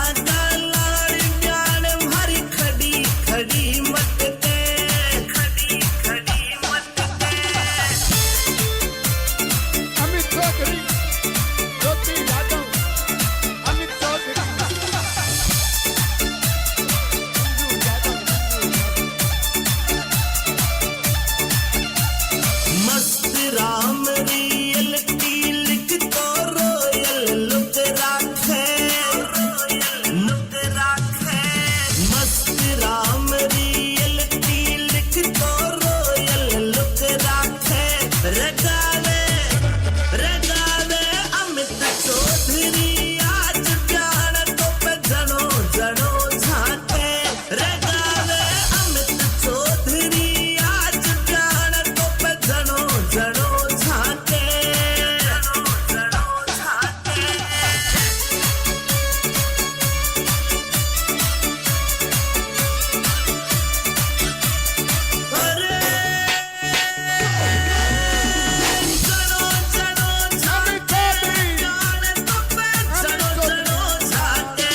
सागा लाड़ प्यार भरी खड़ी खड़ी मत के खड़ी खड़ी मत के अमित चौधरी ज्योति यादव अमित चौधरी मस्त राम रियलिटी लिख तो रोयल लुक राखे लुक राखे मस्त राम रियलिटी लिख तो रोयल लुक राखे रगावे रगावे अमित चौधरी आज प्यार तो पे जनो जनो झाके रगावे अमित चौधरी आज प्यार तो पे जनो जनो झाके जनो जनो झाके अरे जनो जनो झाके प्यार तो पे जनो जनो झाके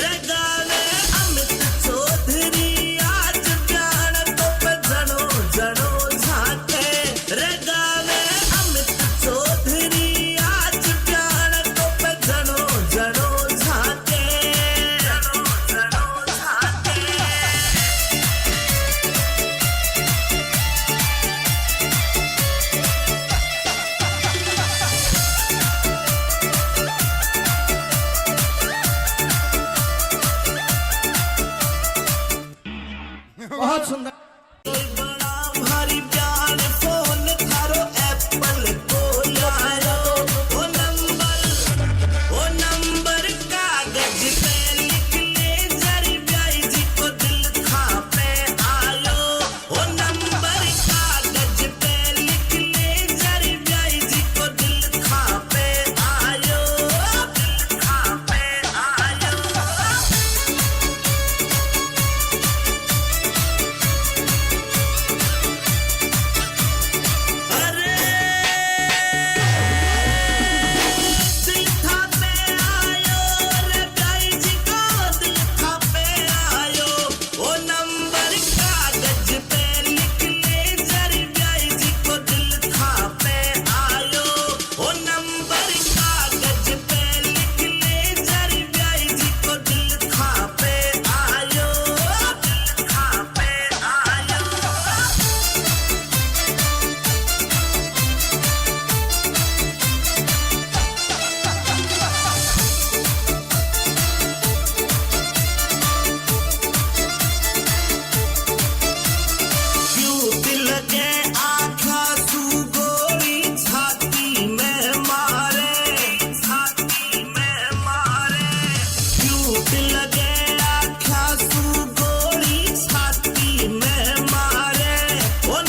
रगावे अमित चौधरी आज प्यार तो पे जनो जनो झाके रगावे अमित चौधरी आज प्यार तो पे जनो जनो झाके जनो जनो झाके बहुत सुंदर कोई बड़ा भारी प्यार फोन थारो एप्पल को लायो वो नंबर कागज पे लिख ले जरी ब्याई जी को दिल खा पे आयो वो नंबर कागज पे लिख ले जरी ब्याई जी को दिल खा पे आयो दिल खा पे आयो अरे दिल था पे आयो रे ब्याई जी को दिल था पे आयो वो नंबर कागज पे लिख ले जरी ब्याई जी को दिल था पे आयो वो नंबर कागज पे लिख ले जरी ब्याई जी को दिल था पे आयो दिल था पे आयो क्यों दिल के आँखा सू गोरी छाती में मारे छाती में मारे क्यों दिल के आँखा सू गोरी छाती में मारे वो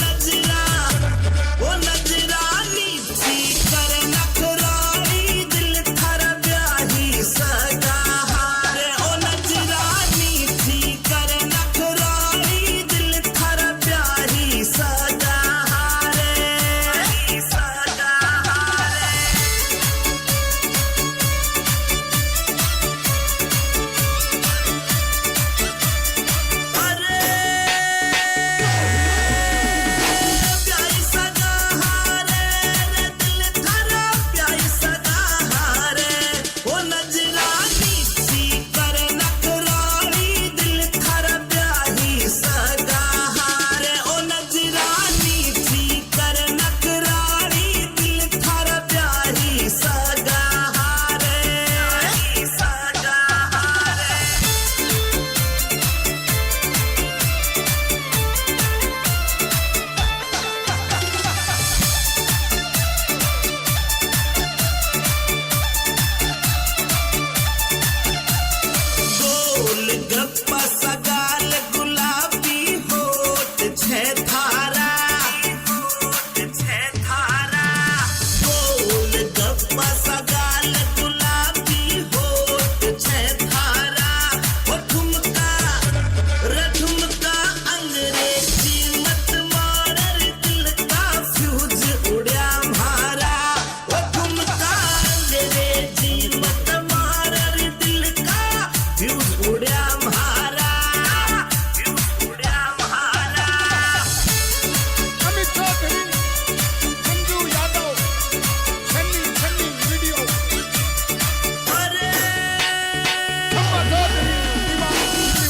नजरानी थी कर नखराई दिल थर ब्याही सगा हारे ओ नजरानी थी कर नखराई दिल थर ब्याही सगा हारे सगा हारे अरे प्याई सगा हारे रे दिल थरा प्याई सगा हारे वो नजरानी थी कर नखराई दिल थरा प्याही सगा हारे ओ नजरानी थी कर नखराई दिल थरा प्याही सगा हारे सगा हारे गोल गप्पा सगाल गुलाबी होठ छे थारा गोल गप्पा सगाल गुलाबी होठ छे थारा वो ठुमका रे ठुमका अंग्रेजी मत मार दिल का फ्यूज उड़ा मारा वो ठुमका अंग्रेजी मत मार दिल का उड्या म्हारा फ्यूज उड्या म्हारा अमित चौधरी मंजू यादव सन्नी सन्नी वीडियो अरे खम्मा चौधरी दीवान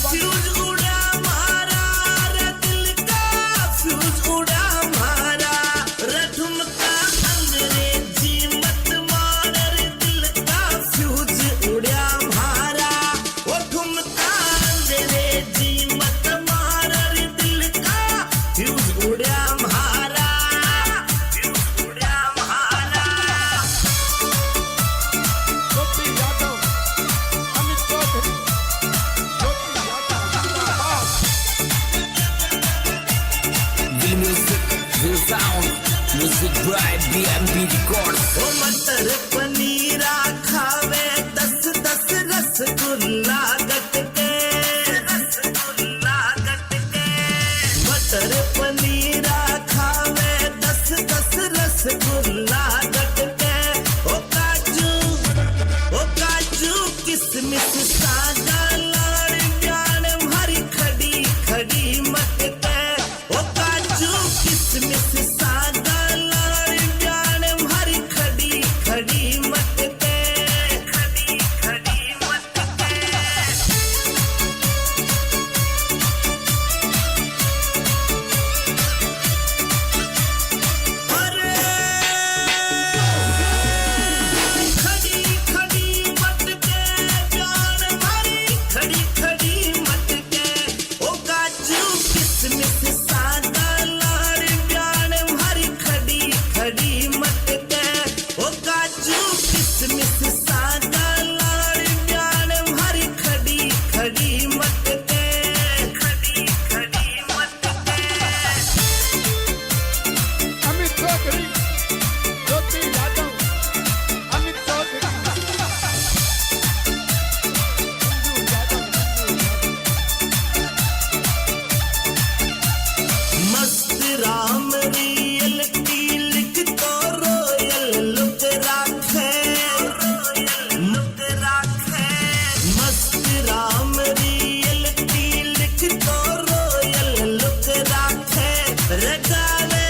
फ्यूज उड़ा म्हारा रे दिल का फ्यूज उड़ा म्हारा रे ठुमका अंग्रेजी मत मार रे दिल का फ्यूज उड़ा म्हारा ओ ठुमका अंग्रेजी मत मार रे दिल का फ्यूज उड़ा म्हारा फ्यूज उड़ा म्हारा ज्योति यादव अमित चौधरी ज्योति यादव जिंदाबाद Real music, real sound. Music by BMB Records. ओ मटर पनीरा खावे 10-10 रसगुल्ला गटके रसगुल्ला गटके मटर पनीरा खावे 10-10 रसगुल्ला गटके ओ काजू किसमिस सागा लाड़ प्यान भरी खड़ी खड़ी मटके ओ काजू किसमिस सागा लाड़ प्यान भरी खड़ी खड़ी मटके खड़ी खड़ी मटके अरे खड़ी खड़ी मटके प्यान भरी खड़ी खड़ी मटके ओ काजू किसमिस सागा लाड़ प्यान भरी खड़ी खड़ी मटके ओ काजू किसमिस सागा लाड़ प्यान भरी खड़ी खड़ी मटके खड़ी खड़ी मटके अमित चौधरी ज्योति यादव अमित चौधरी मंजू यादव मस्त राम रियल की लिख तो रोयल लुक राखे लुक राखे मस्त राम रियल की लिख तो रोयल लुक राखे रगावे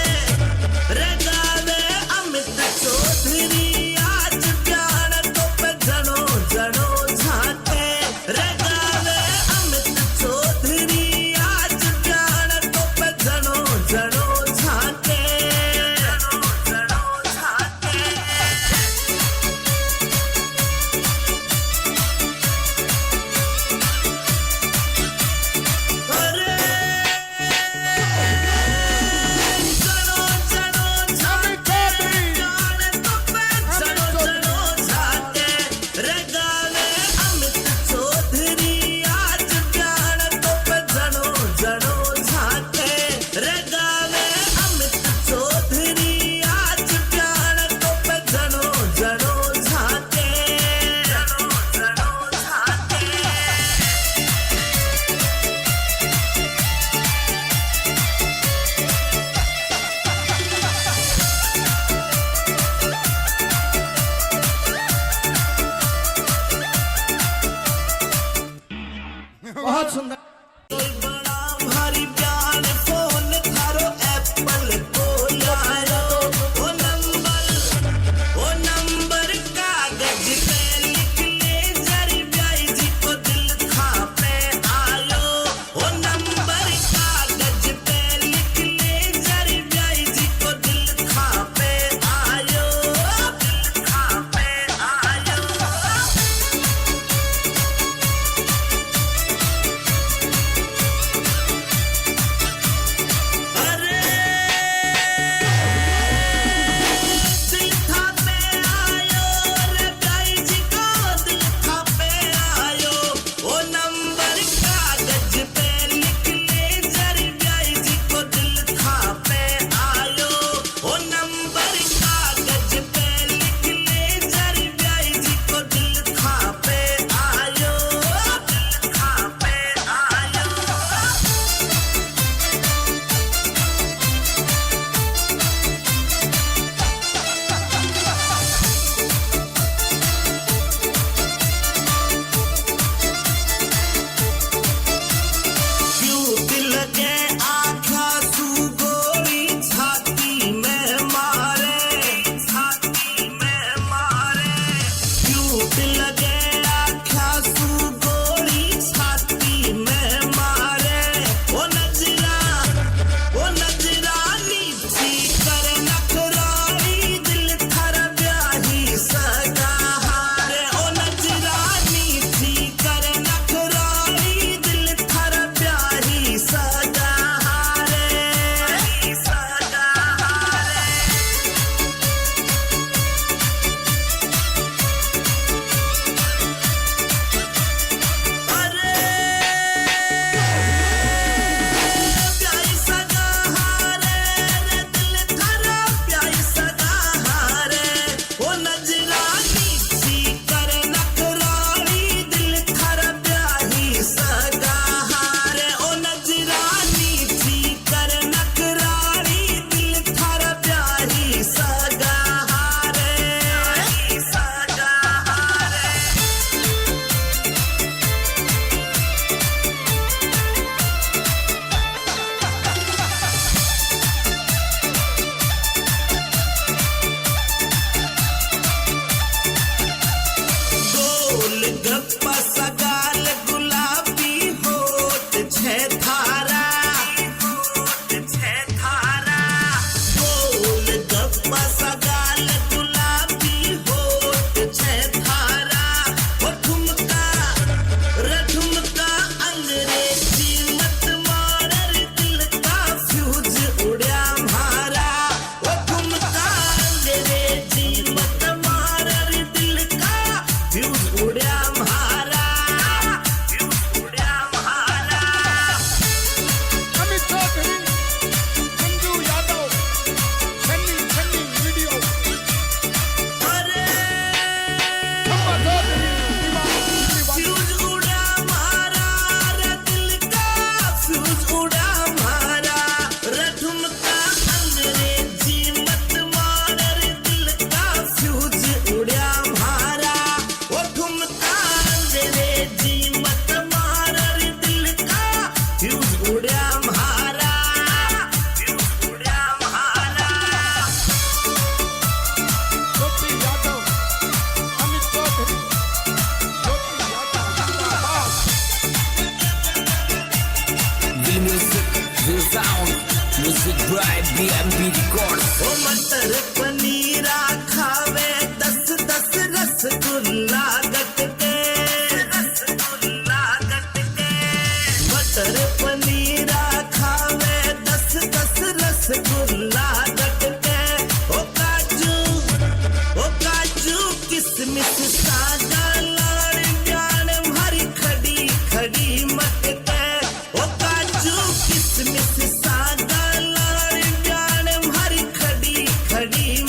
रगावे अमित चौधरी आज प्यार तो पे जनो जनो झाके रगावे अमित चौधरी आज प्यार तो पे जनो जनो झाके जनो जनो झाके अरे जनो जनो झाके जाने तो पे जनो जनो झाके रगावे अमित चौधरी आज प्यार तो पे जनो जनो झाके रगावे अमित चौधरी आज प्यार तो पे जनो जनो झाके जनो जनो झाके बहुत सुंदर कोई बड़ा भारी प्यार फोन थारो एप्पल को यारो ओ नंबर कागज पे लिख ले जरी ब्याई जी को दिल खा पे आयो ओ नंबर कागज पे लिख ले जरी ब्याई जी को दिल खा पे आयो दिल खा पे आयो BMB Records. ओ मटर पनीरा खावे 10-10 रसगुल्ला गटके, रसगुल्ला गटके। मटर पनीरा खावे 10-10 रसगुल्ला गटके। ओ काजू किसमिस सादा लाड़ जान भरी खड़ी खड़ी मटके। ओ काजू किसमिस सादा लाड़ जान भरी खड़ी खड़ी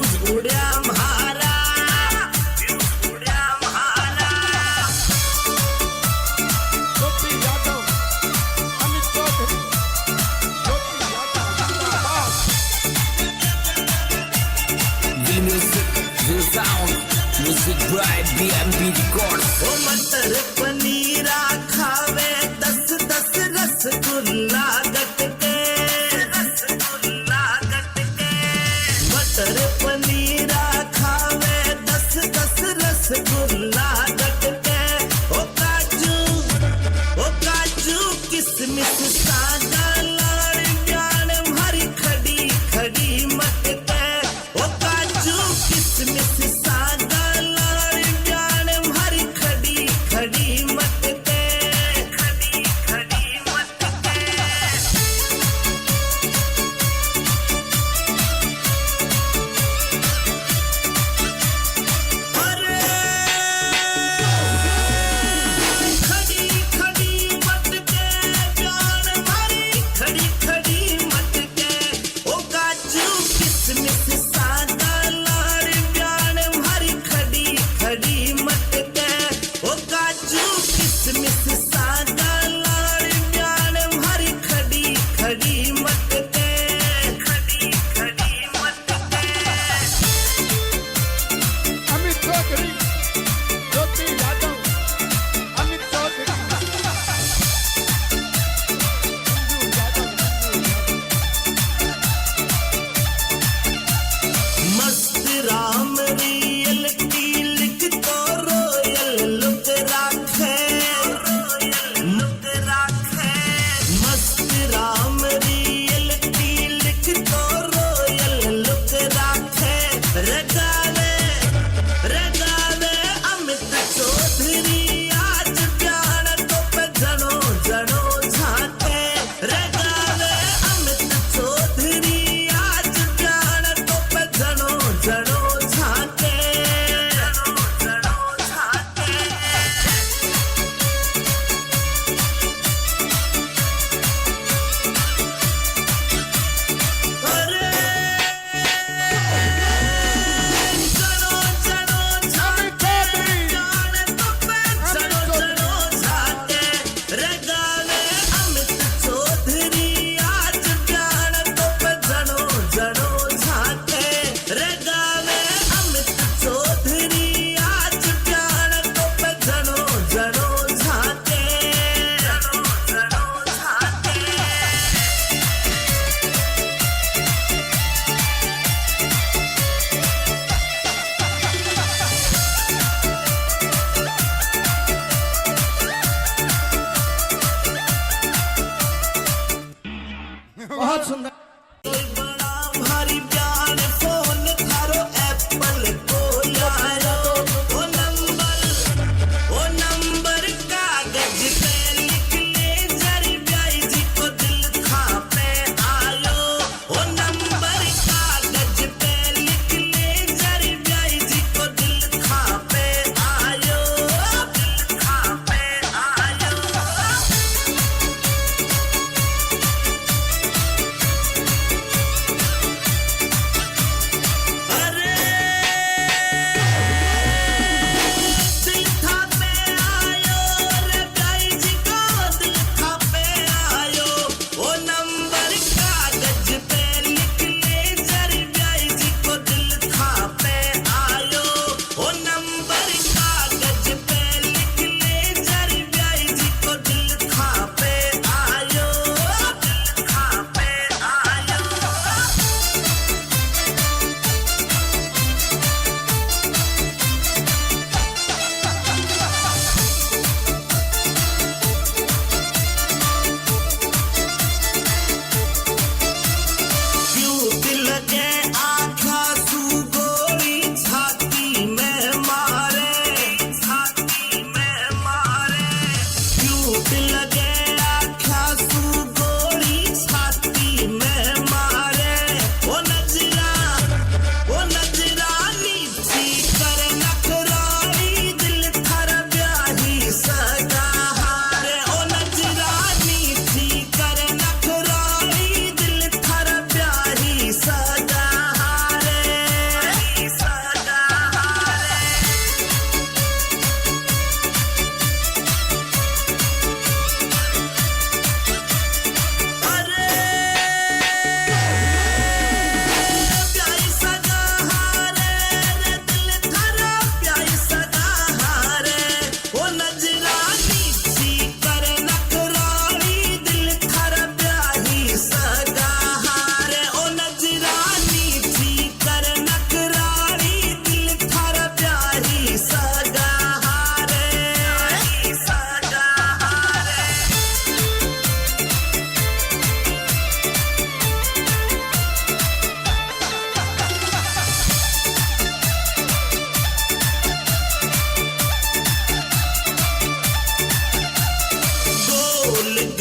व्यूज उड्या म्हारा व्यूज उड्या म्हारा ज्योति यादव अमित चौधरी ज्योति यादव जिंदाबाद Real music, real sound. Music by BMP Records. ओ मटर पनीरा खावे 10-10 रसगुल्ला गटके रसगुल्ला गटके मटर पनीरा खावे 10-10 रसगुल्ला गटके ओ काजू किसमिस सागा लाड़ प्यान भरी खड़ी खड़ी मटके ओ काजू किसमिस सागा लाड़ प्यान भरी खड़ी खड़ी मटके खड़ी खड़ी मटके खड़ी खड़ी मटके प्यान भरी खड़ी खड़ी मटके ओ काजू किसमिस सागा लाड़ प्यान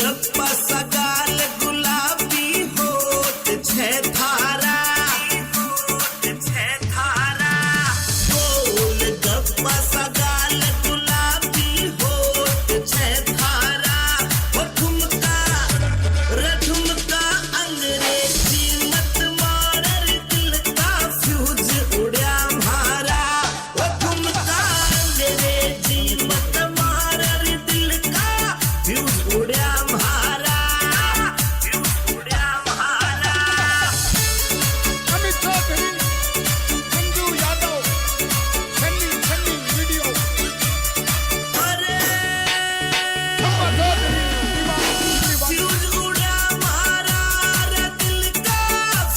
गप्पा सगाल गुलाबी होत छे थारा गोल गप्पा सगाल गुलाबी होत छे थारा ओ ठुमका रठुमका अंग्रेजी मत मार दिल का फ्यूज उड़ा मारा ओ ठुमका अंग्रेजी मत मार दिल का फ्यूज उड़ा मारा अमित चौधरी, संजू यादव, सन्नी वीडियो, अरे खम्मा चौधरी, दीवानी, फ्यूज उड़ा मारा रे दिल का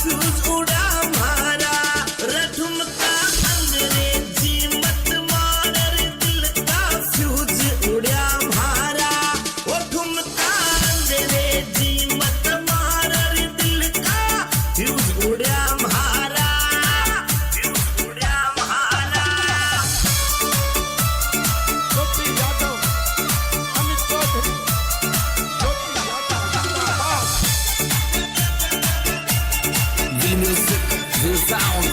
फ्यूज उड़ा मारा रे ठुमका अंग्रेजी मत मार रे दिल का फ्यूज उड़ा मारा ओ ठुमका अंग्रेजी मत मार रे दिल का फ्यूज उड़ा मारा ज्योति यादव, अमित चौधरी, ज्योति यादव, जिंदाबाद। The music, the sound,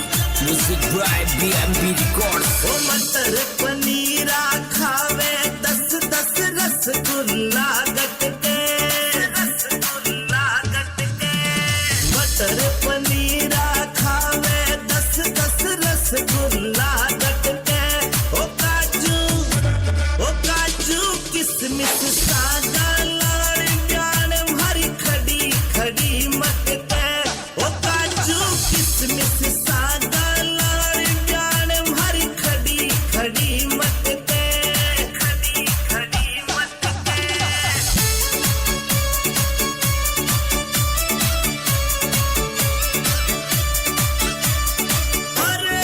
music by BMP Records. ओ मटर पनीरा खावे 10-10 रसगुल्ला गट के मटर पनीरा खावे 10-10 रसगुल्ला गट के ओ काजू किसमिस सादा लाड़ जान भरी खड़ी खड़ी मत के ओ काजू किसमिस सादा लाड़ जान भरी खड़ी खड़ी मत के अरे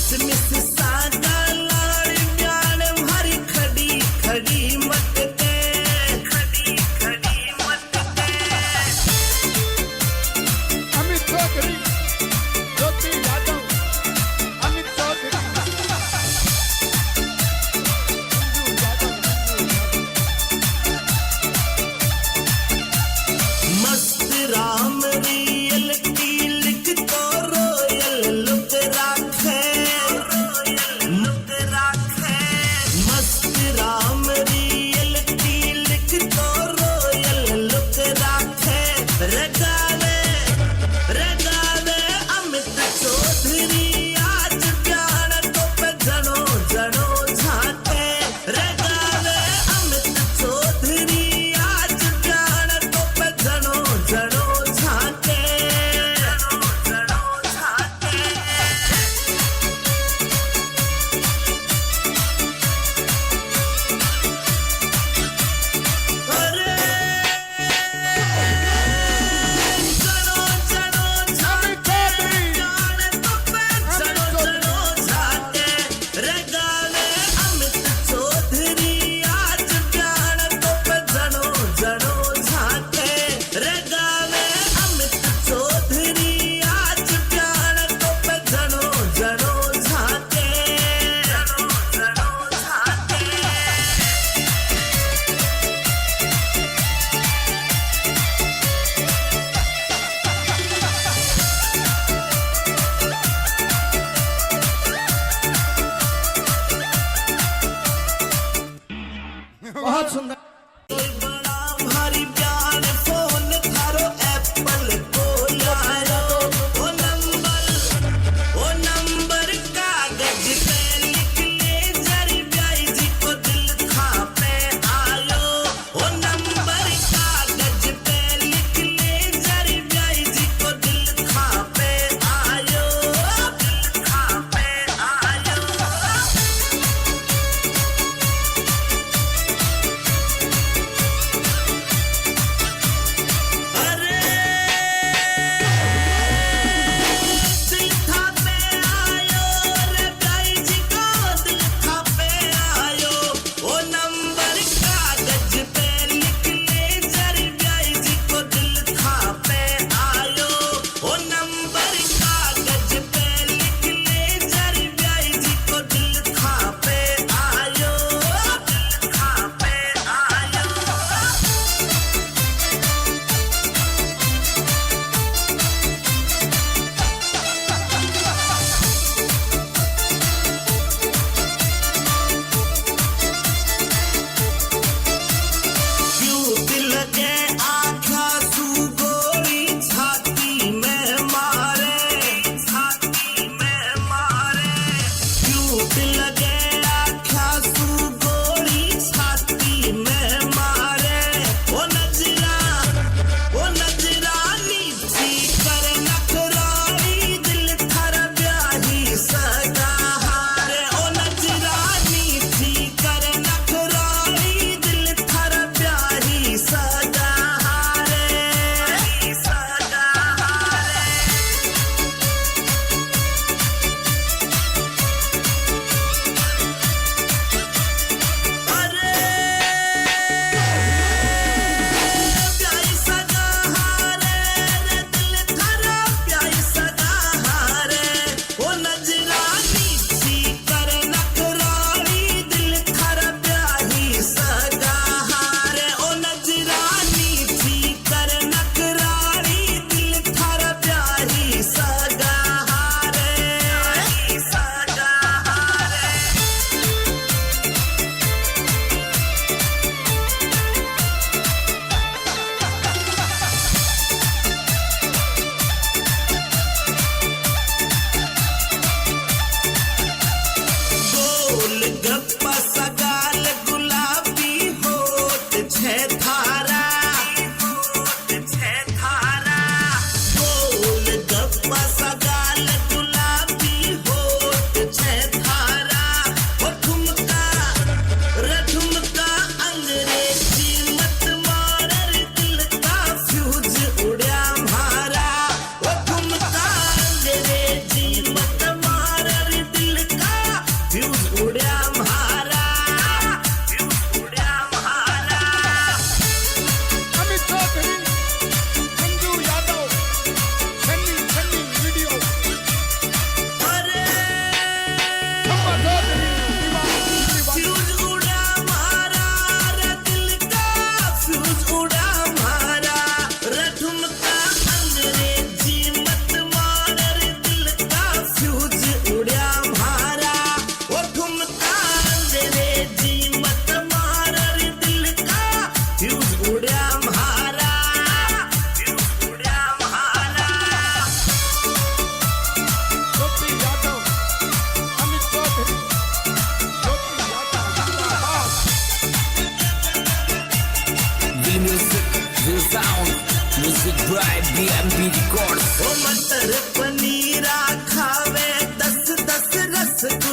किसमिस सागा लाड़ प्यार भरी खड़ी खड़ी मत दे खड़ी खड़ी मत दे अमित चौधरी ज्योति यादव अमित चौधरी मस्त राम रियल की लिख तो रोयल लुक राखे लुक राखे मस्त राम रियल की लिख तो रोयल लुक राखे रगावे रगावे अमित चौधरी आज प्यार तो पे जनो जनो झाके रगावे अमित चौधरी आज प्यार तो पे जनो जनो झाके जनो जनो झाके अरे जनो जनो झाके प्यार तो पे जनो जनो झाके रगावे अमित चौधरी आज प्यार तो पे जनो जनो झाके रगावे अमित चौधरी आज प्यार तो पे जनो जनो झाके जनो जनो झाके बहुत सुंदर कोई बड़ा भारी प्यार फोन थारो एप्पल को लायो ओ नंबर कागज पे लिख ले जरी ब्याई जी को दिल था पे आयो ओ नंबर कागज पे लिख ले जरी ब्याई जी को दिल था पे आयो दिल था पे आयो अरे दिल था पे आयो रे ब्याई जी को दिल था पे आयो ओ नंबर कागज पे लिख ले जरी ब्याई जी को दिल था पे आयो ओ नंबर कागज पे लिख ले जरी ब्याई जी को दिल था पे आयो दिल था पे आयो क्यों दिल के आँखा तू गोरी छाती में मारे छाती में मारे क्यों दिल के आँखा तू गोरी छाती में मारे ओ नजरा नीची कर नखराई दिल थर ब्याही सदा हारे ओ नजरा नीची कर नखराई दिल थर ब्याही सदा हारे सदा हारे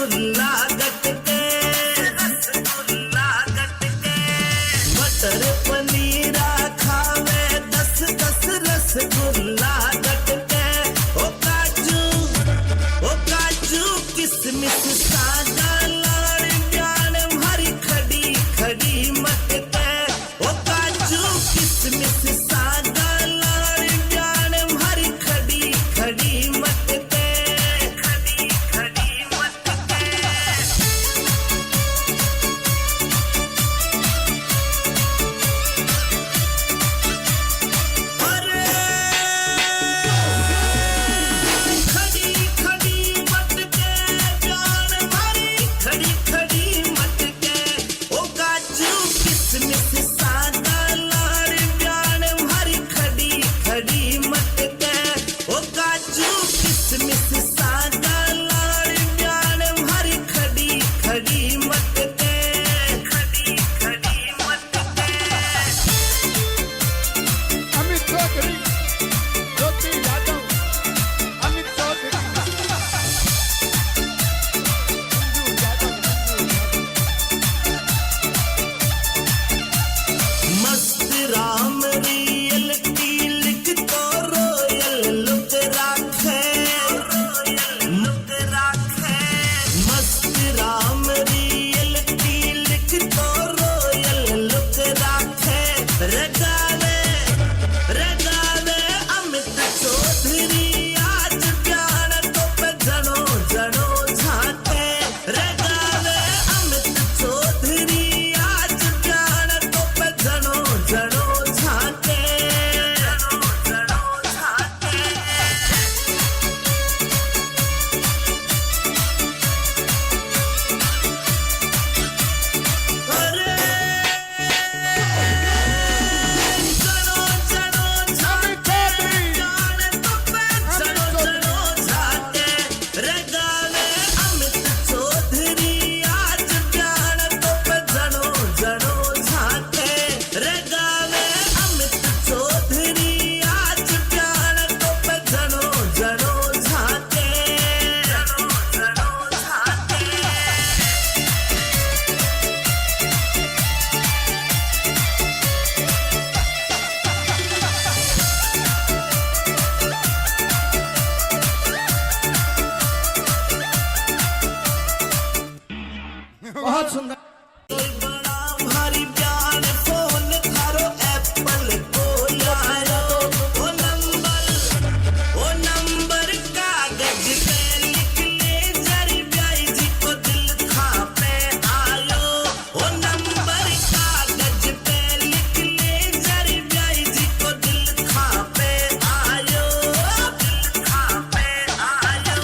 रसगुल्ला गटके रसगुल्ला गटके मटर पनीरा खावे 10-10 रसगुल्ला गटके ओ काजू किसमिस सादा लाड़ प्यान भरी खड़ी खड़ी मटके ओ काजू किसमिस सादा लाड़ प्यान भरी खड़ी खड़ी मटके खड़ी खड़ी मटके खड़ी खड़ी मटके जान भरी खड़ी खड़ी मटके ओ काजू किसमिस सादा लाड़ जान भरी खड़ी खड़ी मटके ओ काजू किसमिस सादा लाड़ जान भरी खड़ी खड़ी मटके खड़ी खड़ी मटके अमित चौधरी ज्योति यादव अमित चौधरी मंजू यादव मस्त राम रियल की लिख तो रोयल लुक राखे लुक राखे मस्त राम रियल की लिख तो रोयल लुक राखे रगावे रगावे अमित चौधरी आज प्यार तो पे जनो जनो झाके रगावे अमित चौधरी आज प्यार तो पे जनो जनो झाके जनो जनो झाके अरे जनो जनो झाके जान तो पे जनो जनो झाके रगावे अमित चौधरी आज प्यार तो पे जनो जनो झाके रगावे अमित चौधरी आज प्यार तो पे जनो जनो झाके जनो जनो झाके बहुत सुंदर कोई बड़ा भारी प्यार फोन थारो एप्पल को यारो ओ नंबर कागज पे लिख ले जरी ब्याई जी को दिल खा पे आयो ओ नंबर कागज पे लिख ले जरी ब्याई जी को दिल खा पे आयो दिल खा पे आयो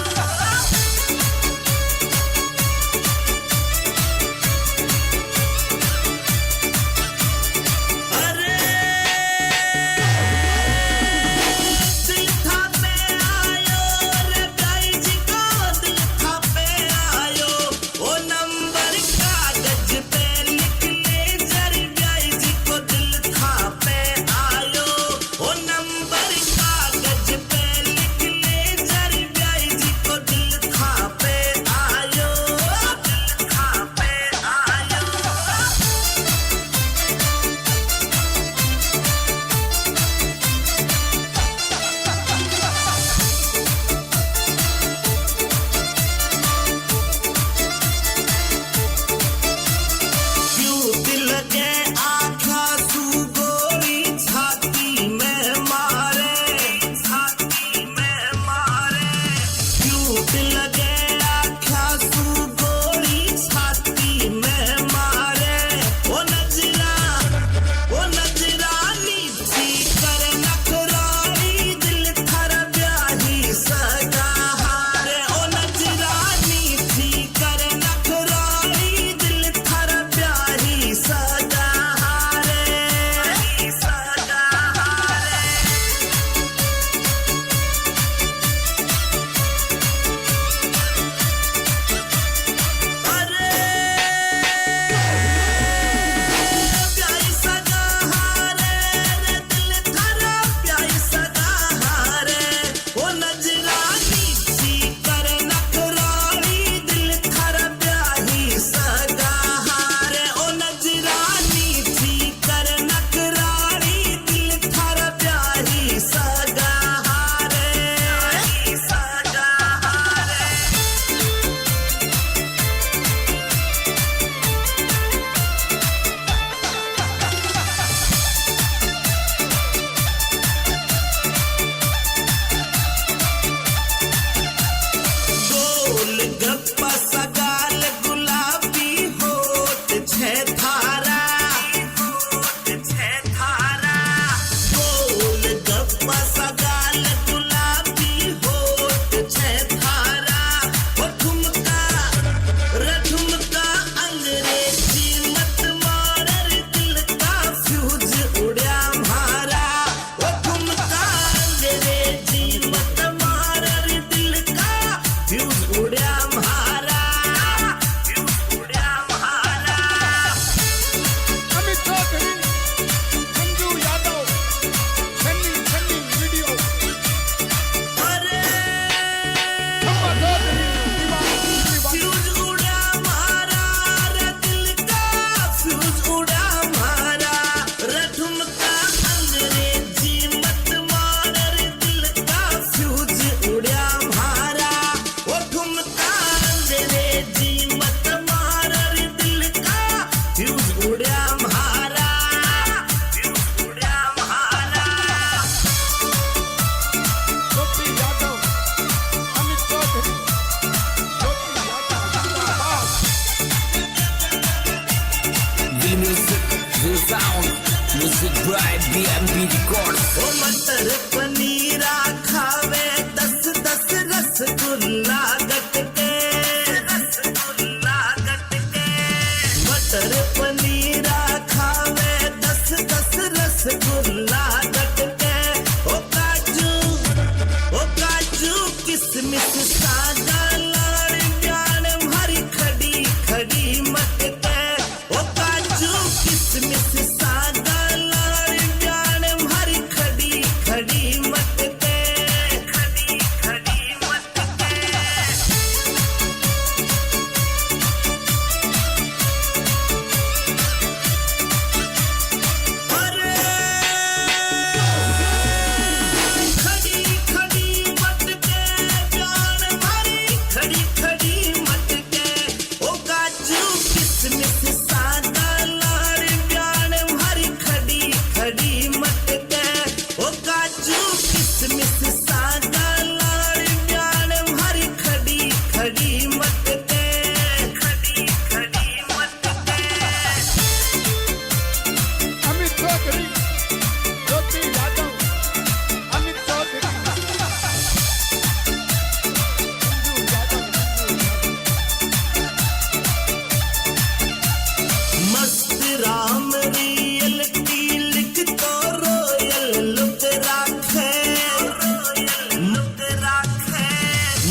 by BMP Records. ओ मटर पनीरा खावे 10-10 रसगुल्ला गटके मटर पनीरा खावे 10-10 रसगुल्ला गटके ओ काजू किसमिस सादा लाड़ जान भरी खड़ी खड़ी मटके ओ काजू किसमिस सादा लाड़ जान भरी खड़ी खड़ी मटके खड़ी खड़ी मटके अरे खड़ी खड़ी मटके जान भरी खड़ी खड़ी मटके ओ काजू किसमिस सादा लाड़ जान भरी खड़ी खड़ी मटके ओ काजू किसमिस सादा लाड़ जान भरी खड़ी खड़ी मटके खड़ी खड़ी मटके अमित चौधरी ज्योति यादव अमित चौधरी मंजू यादव मस्त राम रियलिटी लिख तो रोयल लुक राखे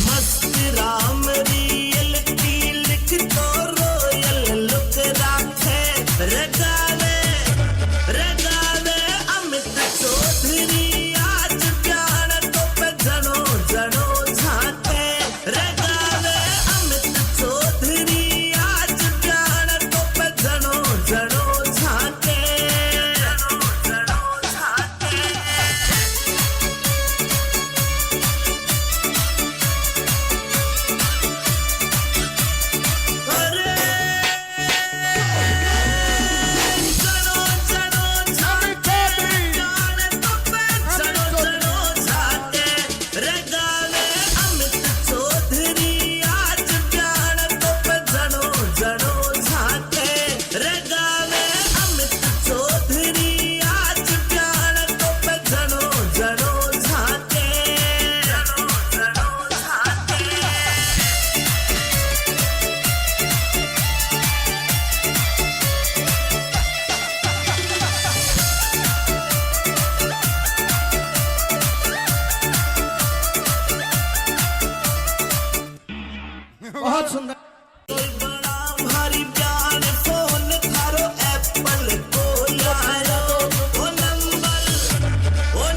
मस्त राम रियलिटी लिख तो रोयल लुक राखे रगावे अमित चौधरी आज प्यार तो पे जनो जनो झाके रगावे अमित चौधरी आज प्यार तो पे जनो जनो झाके जनो जनो झाके अरे जनो जनो झाके जान तो पे जनो जनो झाके रगावे अमित चौधरी आज प्यार तो पे जनो जनो झाके रगावे अमित चौधरी आज प्यार तो पे जनो जनो झाके जनो जनो झाके बहुत सुंदर कोई बड़ा भारी प्यार फोन थारो एप्पल को लायो ओ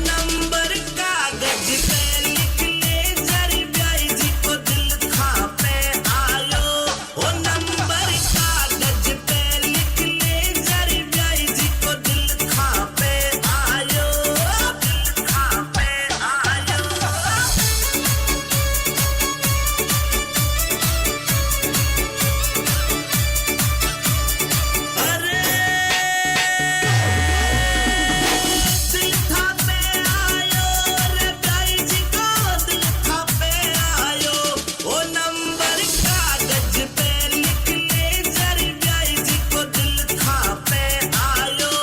नंबर कागज पे लिख ले जरी ब्याई जी को दिल था पे आयो ओ नंबर कागज पे लिख ले जरी ब्याई जी को दिल था पे आयो दिल था पे आयो अरे दिल था पे आयो रे ब्याई जी को दिल था पे आयो ओ नंबर कागज पे लिख ले जरी ब्याई जी को दिल था पे आयो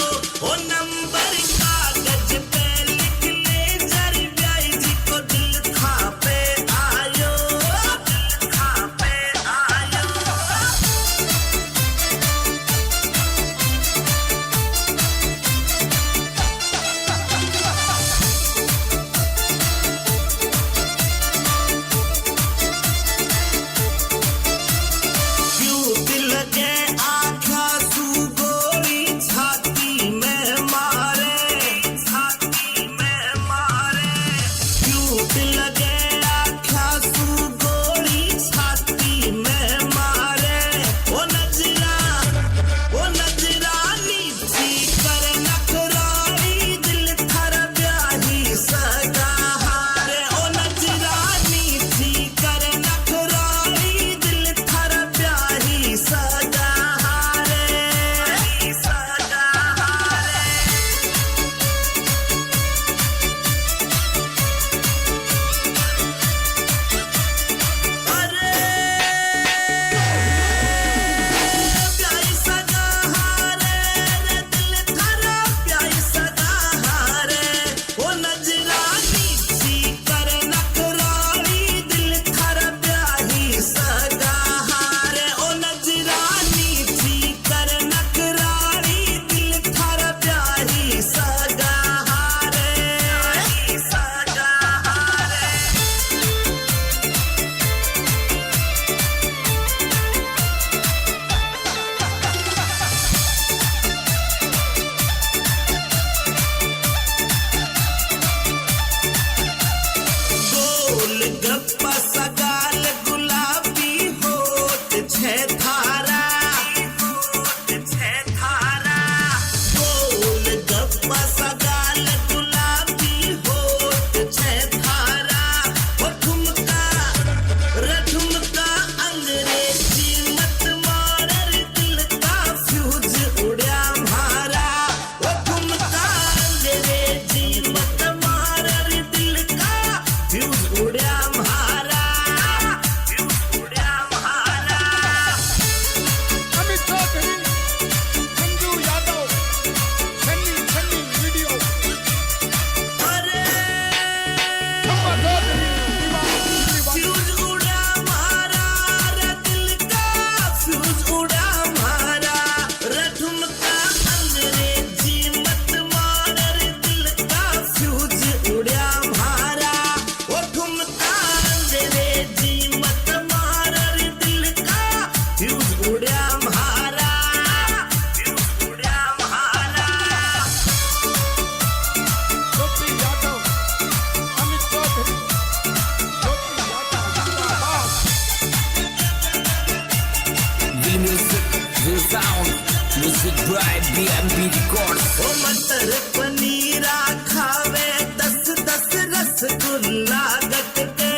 ओ नंबर कागज पे लिख ले जरी ब्याई जी को दिल था पे आयो दिल था पे आयो क्यों दिल के आँखा सू गोरी छाती में मारे क्यों दिल के आँखा सू गोरी छाती में मारे ओ नजरानी थी कर नखराई दिल थर ब्याही सगा हारे ओ नजरानी थी कर नखराई दिल थर ब्याही सगा by BMB Records. ओ मटर पनीरा खावे 10-10 रसगुल्ला गटके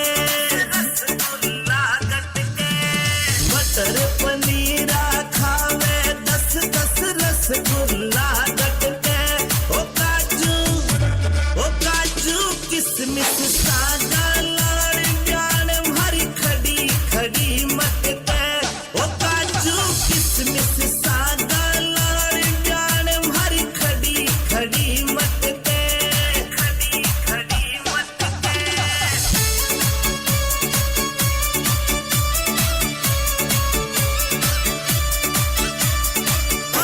मटर पनीरा खावे 10-10 रसगुल्ला गटके ओ काजू किसमिस सागा लाड़ जान भरी खड़ी खड़ी मटके ओ काजू किसमिस सागा लाड़ जान भरी खड़ी खड़ी मटके खड़ी खड़ी मटके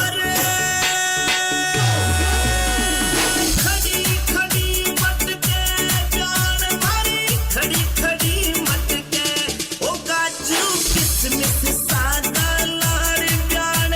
अरे खड़ी खड़ी मटके जान भरी खड़ी खड़ी मटके ओ काजू किसमिस सागा लाड़ जान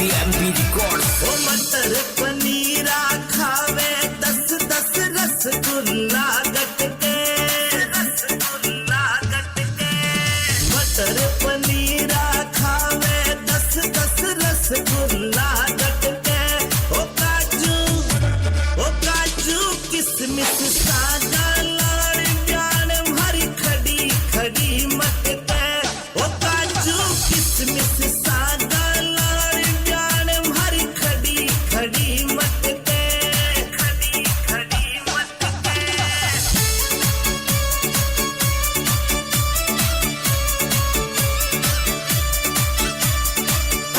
BMB Records. ओ मटर पनीरा खावे 10-10 रसगुल्ला गट के मटर पनीरा खावे 10-10 रसगुल्ला गट के ओ काजू किसमिस सादा लाड़ प्यार भरी खड़ी खड़ी मत के ओ काजू किसमिस सादा लाड़ प्यार भरी खड़ी खड़ी मत के खड़ी खड़ी मत के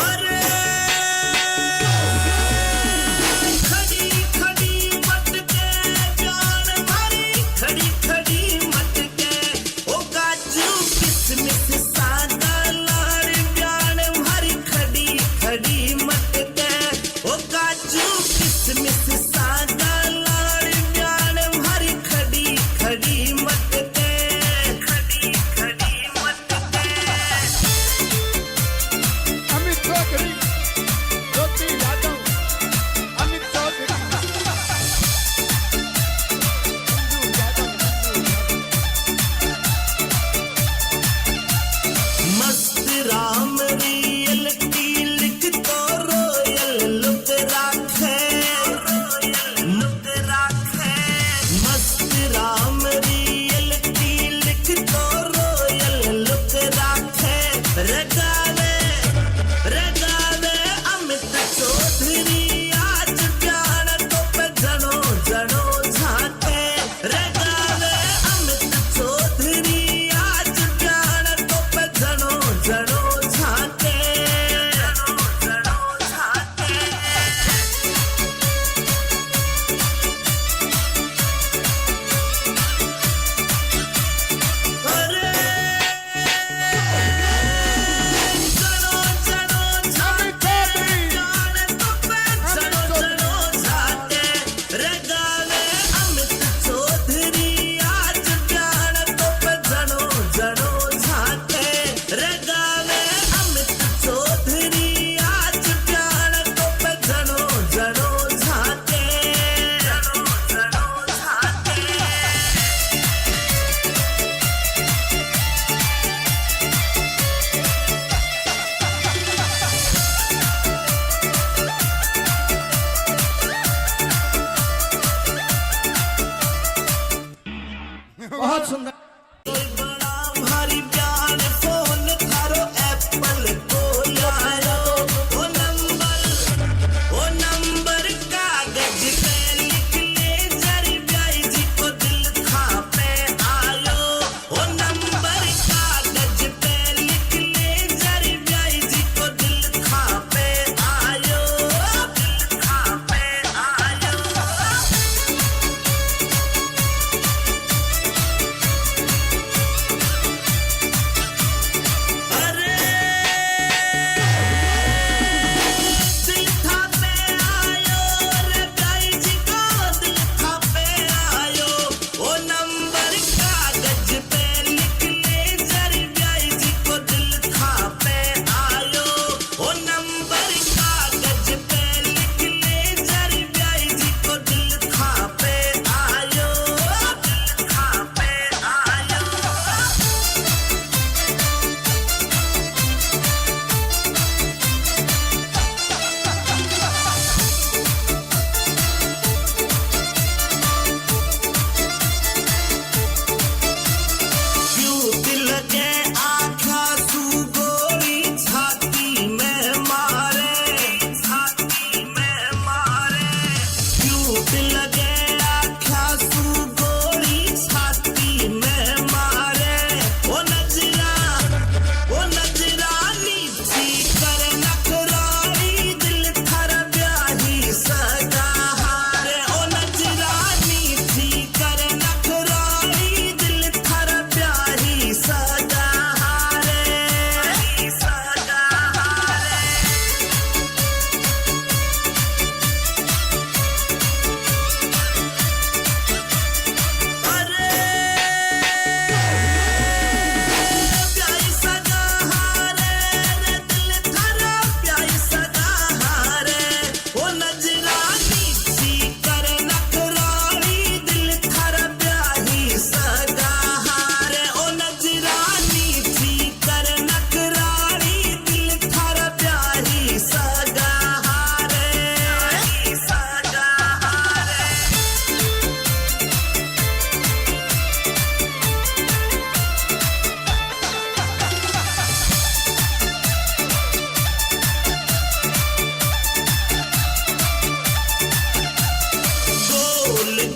अरे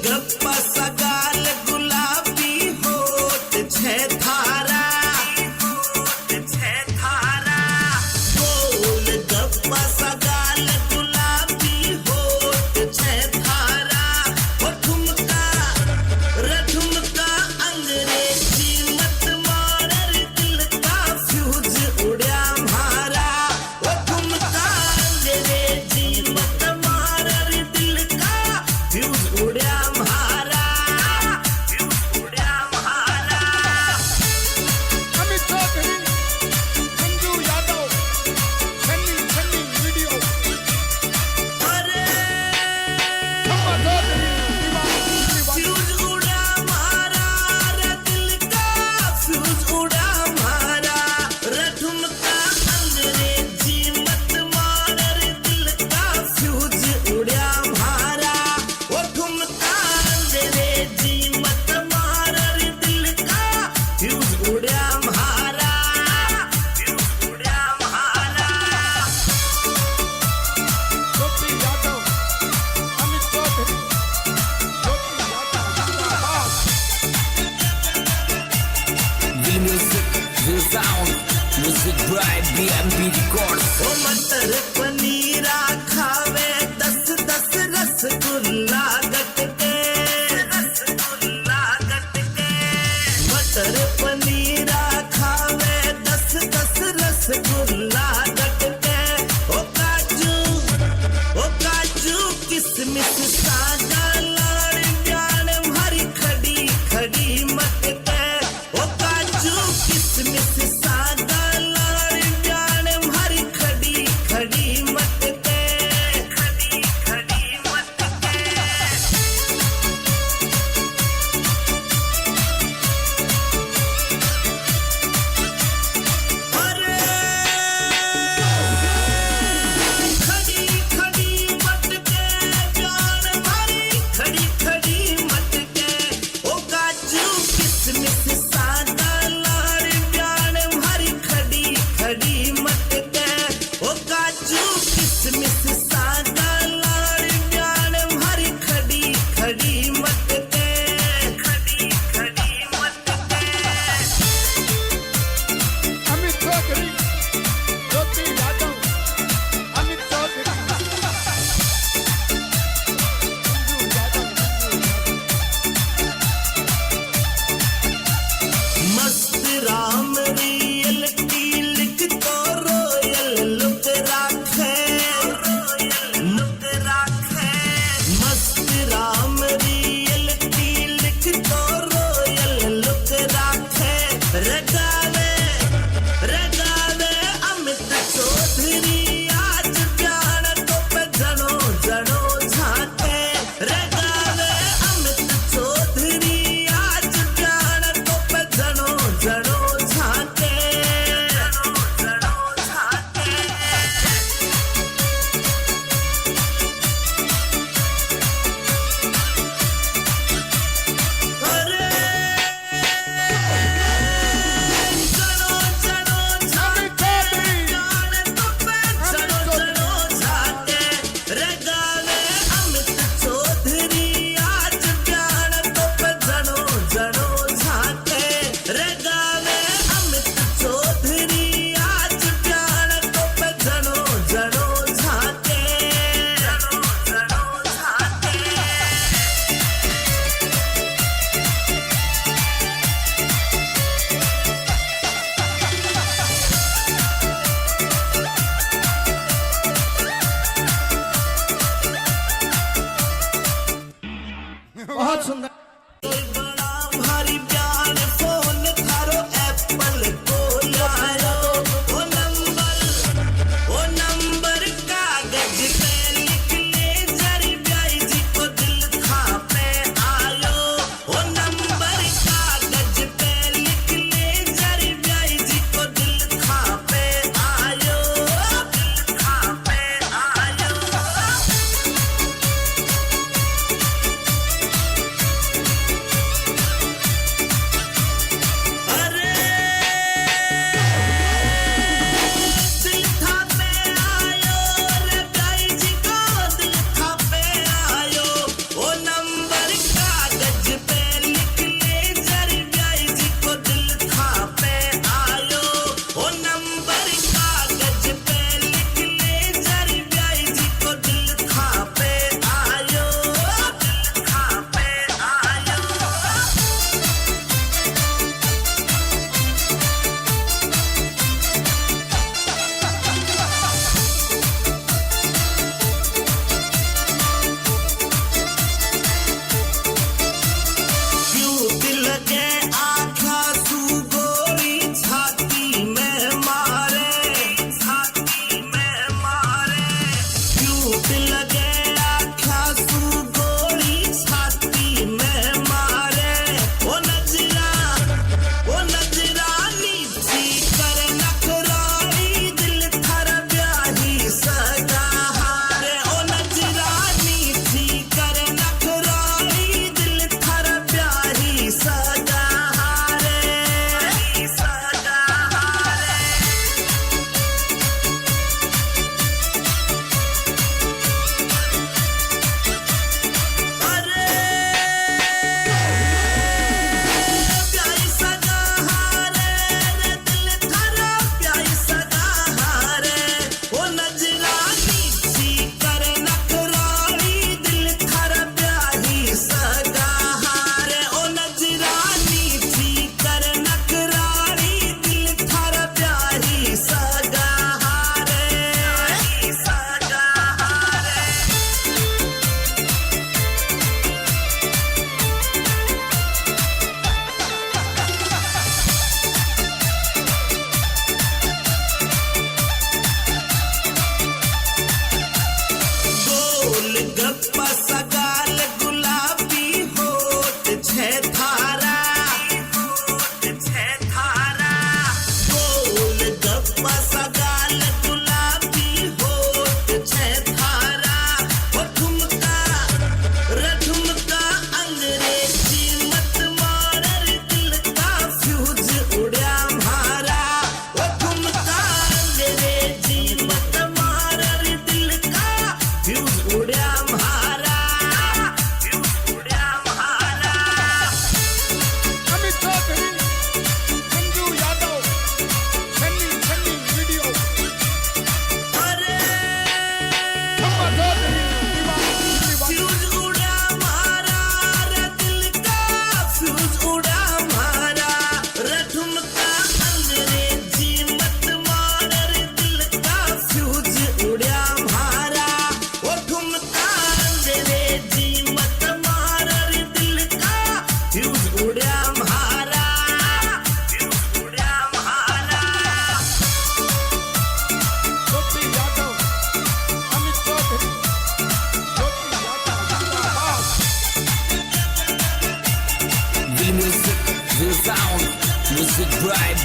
गप्पा सगाल गुलाबी होत छे थारा गोल गप्पा सगाल गुलाबी होत छे थारा ओ ठुमका रठुमका अंग्रेजी मत मारर दिल का फ्यूज उड़या मारा ओ ठुमका अंग्रेजी मत मारर दिल का फ्यूज उड़या मारा अमित चौधरी मंजू यादव सन्नी वीडियो अरे अम्मा चौधरी दीवानी फ्यूज उड़ा मारा रे दिल का फ्यूज उड़ा मारा रे ठुमका अंग्रेजी मत मारा रे दिल का फ्यूज उड़ा मारा ओ ठुमका अंग्रेजी मत मारा रे दिल का फ्यूज उड़ा मारा ज्योति यादव अमित चौधरी ज्योति यादव जिंदाबाद Real music, real sound. Music by BMP Records. ओ मटर पनीरा खावे 10-10 रसगुल्ला गटके मटर पनीरा खावे 10-10 रसगुल्ला गटके ओ काजू किसमिस सागा लाड़ प्यान भरी खड़ी खड़ी मटके ओ काजू किसमिस सागा लाड़ प्यान भरी खड़ी खड़ी मटके अरे खड़ी खड़ी मटके प्यान भरी खड़ी खड़ी मटके ओ काजू किसमिस सागा लाड़ प्यान भरी खड़ी खड़ी मटके ओ काजू किसमिस सागा लाड़ प्यान भरी खड़ी खड़ी मटके अमित चौधरी ज्योति यादव अमित चौधरी मंजू यादव मस्त राम रियल की लिख तो रोयल लुक राखे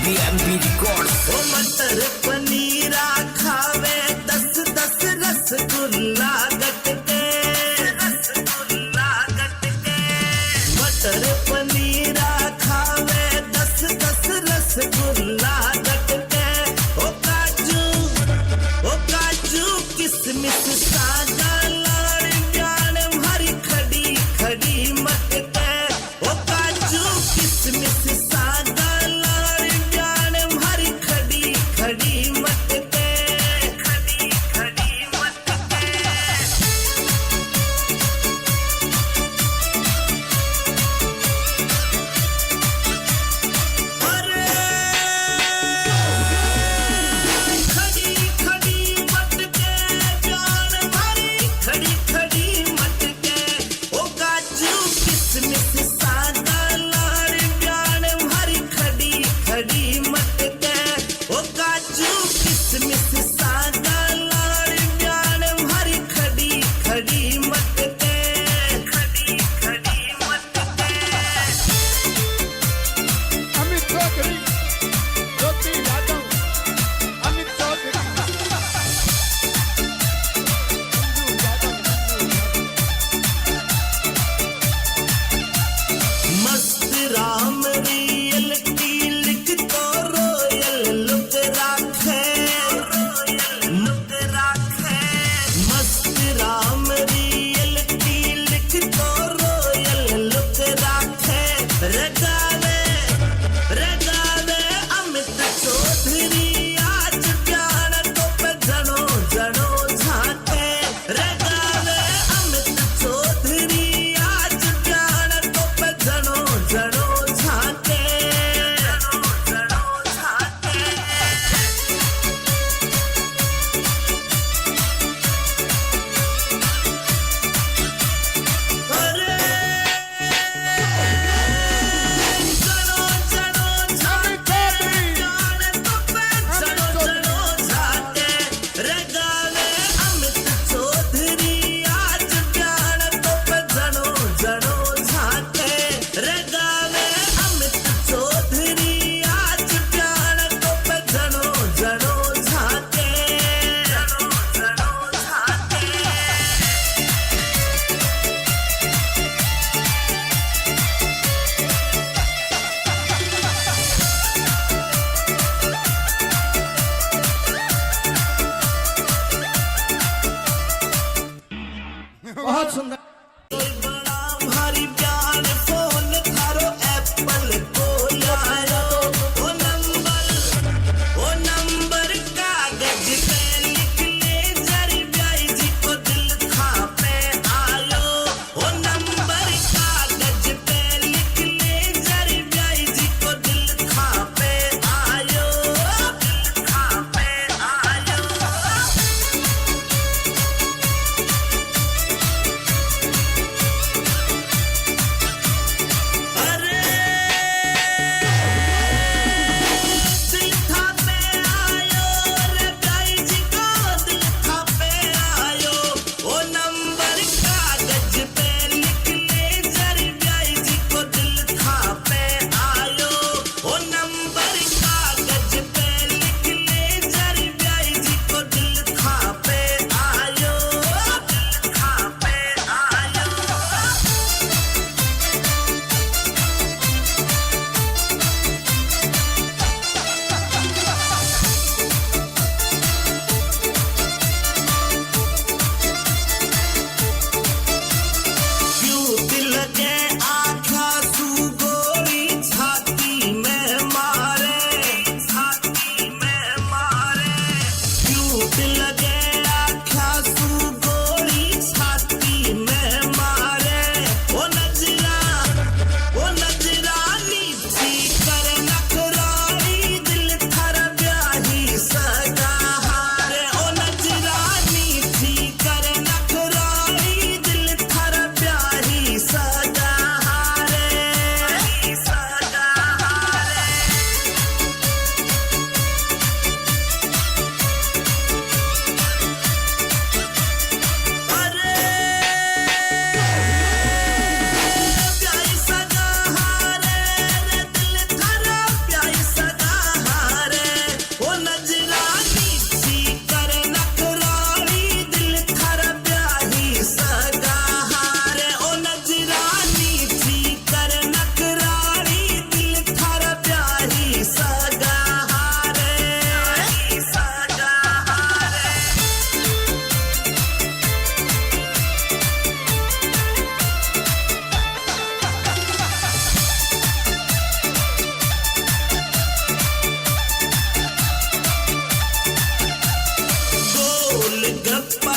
BMB Records. ओ मटर पनीरा खावे 10-10 रसगुल्ला गट के मटर पनीरा खावे 10-10 रसगुल्ला गट के ओ काजू किसमिस सादा लाड़ जान भरी खड़ी खड़ी मटके ओ काजू किसमिस सादा लाड़ जान भरी खड़ी खड़ी मटके खड़ी खड़ी मटके अरे खड़ी खड़ी मटके जान भरी खड़ी खड़ी मटके ओ काजू किसमिस सादा लाड़ जान भरी खड़ी खड़ी मटके ओ काजू किसमिस सादा लाड़ जान भरी खड़ी खड़ी मटके खड़ी खड़ी मटके अमित चौधरी ज्योति यादव अमित चौधरी मंजू यादव मस्त राम रियल की लिख तो रोयल लुक राखे मस्त राम रियल की लिख तो रोयल लुक राखे रगावे अमित चौधरी आज प्यार तो पे जनो जनो झाके रगावे अमित चौधरी आज प्यार तो पे जनो जनो झाके जनो जनो झाके अरे जनो जनो झाके जाने तो पे जनो जनो झाके रगावे अमित चौधरी आज प्यार तो पे जनो जनो झाके रगावे अमित चौधरी आज प्यार तो पे जनो जनो झाके जनो जनो झाके बहुत सुंदर कोई बड़ा भारी प्यार फोन थारो एप्पल को लायो ओ नंबर कागज पे लिख ले जरी ब्याई जी को दिल था पे आयो ओ नंबर कागज पे लिख ले जरी ब्याई जी को दिल था पे आयो दिल था पे आयो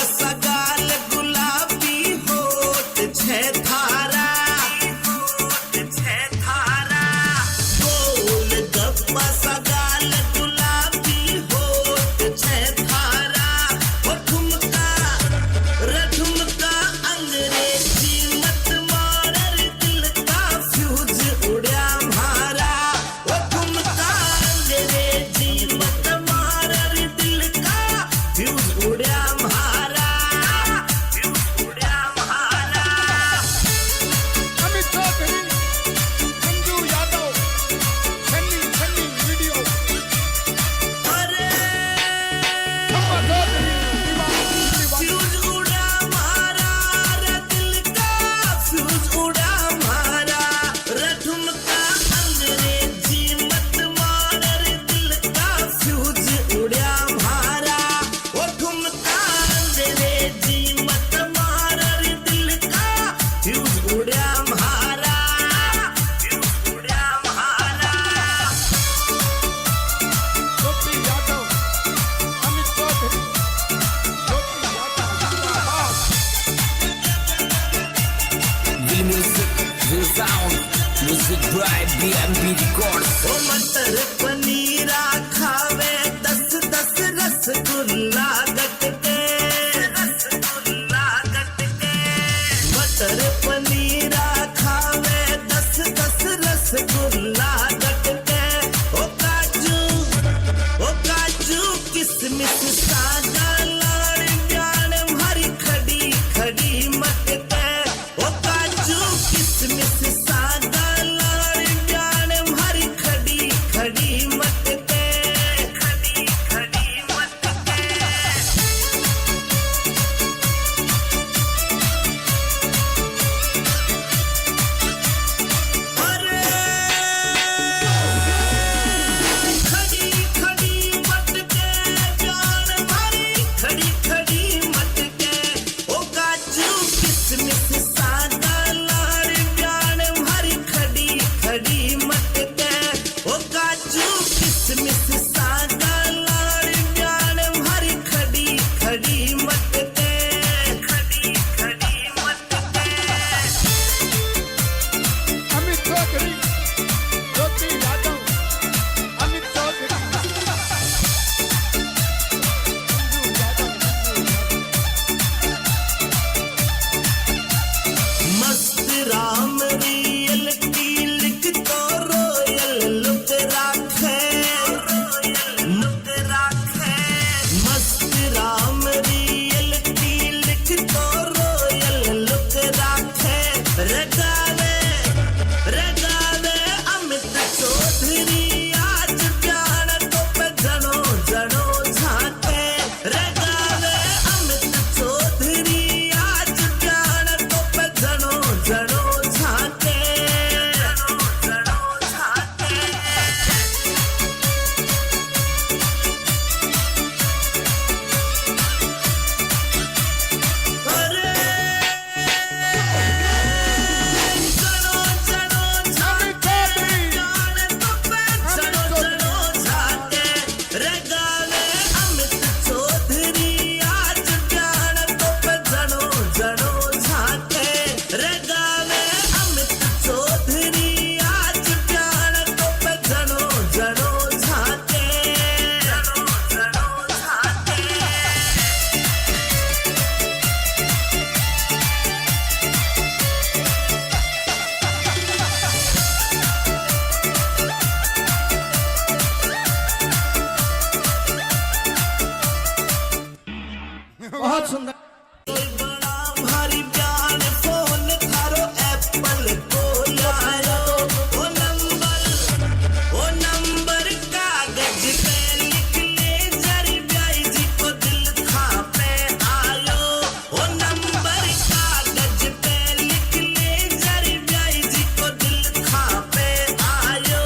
सा गाल गुलाबी होठ छह धारा गोल गप्पा सा गाल गुलाबी होठ छह धारा वो ठुमका रठुमका अंग्रेजी मत मारर दिल का फ्यूज उड़ा मारा वो ठुमका अंग्रेजी मत मारर दिल का फ्यूज उड़ा मारा अमित चौधरी मंजू यादव सन्नी सन्नी वीडियो अरे अम्मा चौधरी दीवानी फ्यूज उड़ा मारा रे दिल का फ्यूज उड़ा मारा रे ठुमका अंग्रेजी मत मारर दिल का फ्यूज उड़ा मारा वो ठुमका अंग्रेजी मत मारर दिल का फ्यूज उड़ा मारा ज्योति यादव अमित चौधरी ज्योति यादव जिंदाबाद The music, the sound, music by BMP Records. ओ मटर पनीरा खावे 10-10 रसगुल्ला गटके मटर पनीरा खावे 10-10 रसगुल्ला गटके ओ काजू किसमिस सागा लाड़ प्यान भरी खड़ी खड़ी मटके ओ काजू किसमिस सागा लाड़ प्यान भरी खड़ी खड़ी मटके अरे खड़ी खड़ी मटके प्यान भरी खड़ी खड़ी मटके ओ काजू किसमिस सागा लाड़ प्यान भरी खड़ी खड़ी मटके ओ काजू किसमिस सागा लाड़ प्यान भरी खड़ी खड़ी मटके अमित चौधरी ज्योति यादव अमित चौधरी मंजू यादव मस्त राम रियल की लिख तो रोयल लुक राखे मस्त राम रियल की लिख तो रोयल लुक राखे रगावे अमित चौधरी आज प्यार तो पे जनो जनो झाके रगावे अमित चौधरी आज प्यार तो पे जनो जनो झाके अरे जनो जनो झाके प्यार तो पे जनो जनो झाके रगावे अमित चौधरी आज प्यार तो पे जनो जनो झाके रगावे अमित चौधरी आज प्यार तो पे जनो जनो झाके बहुत सुंदर कोई बड़ा भारी प्यार फोन थारो एप्पल को लायो ओ नंबर कागज पे लिख ले जरी ब्याई जी को दिल था पे आयो ओ नंबर कागज पे लिख ले जरी ब्याई जी को दिल था पे आयो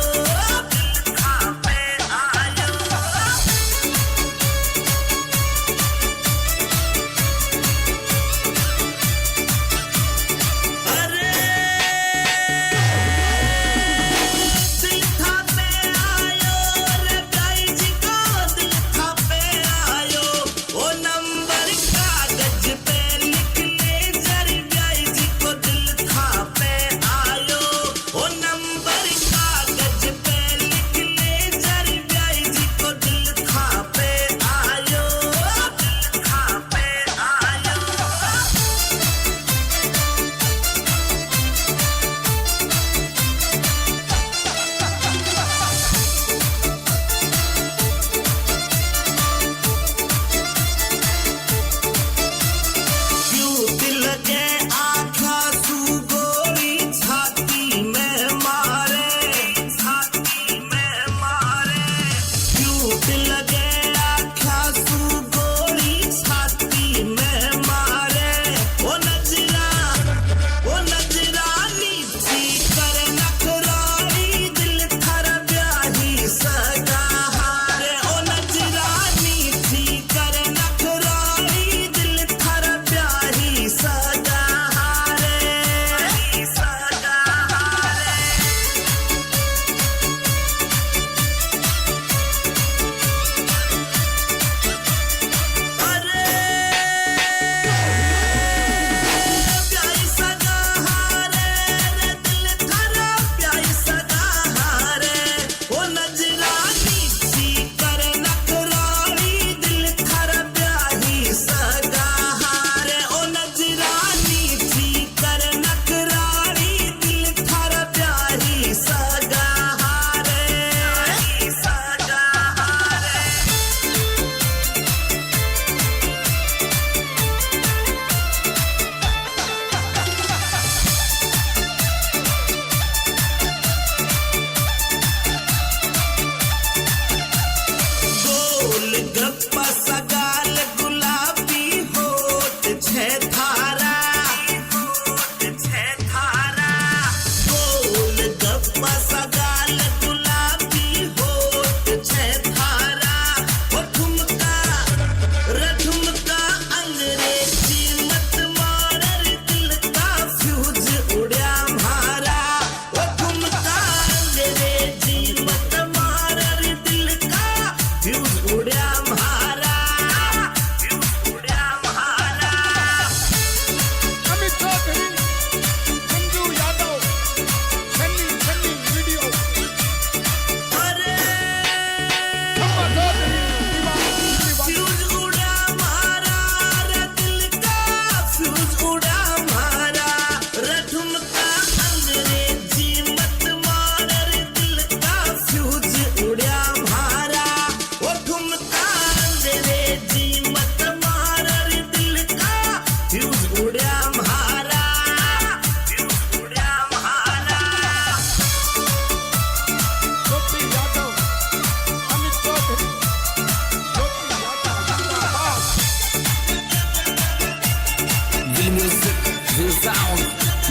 sound,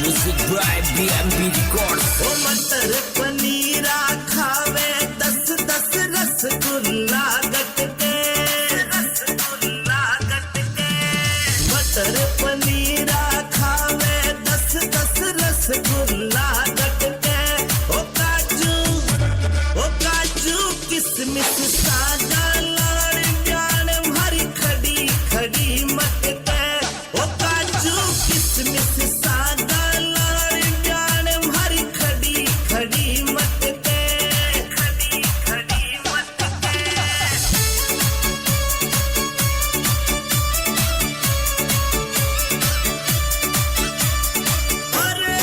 music by BMB Records. ओ मटर पनीरा खावे 10-10 रसगुल्ला गट के रसगुल्ला गट के मटर पनीरा खावे 10-10 रसगुल्ला गट के ओ काजू किसमिस सादा लाड़ जान भरी खड़ी खड़ी मटके ओ काजू किसमिस सादा लाड़ जान भरी खड़ी खड़ी मटके खड़ी खड़ी मटके अरे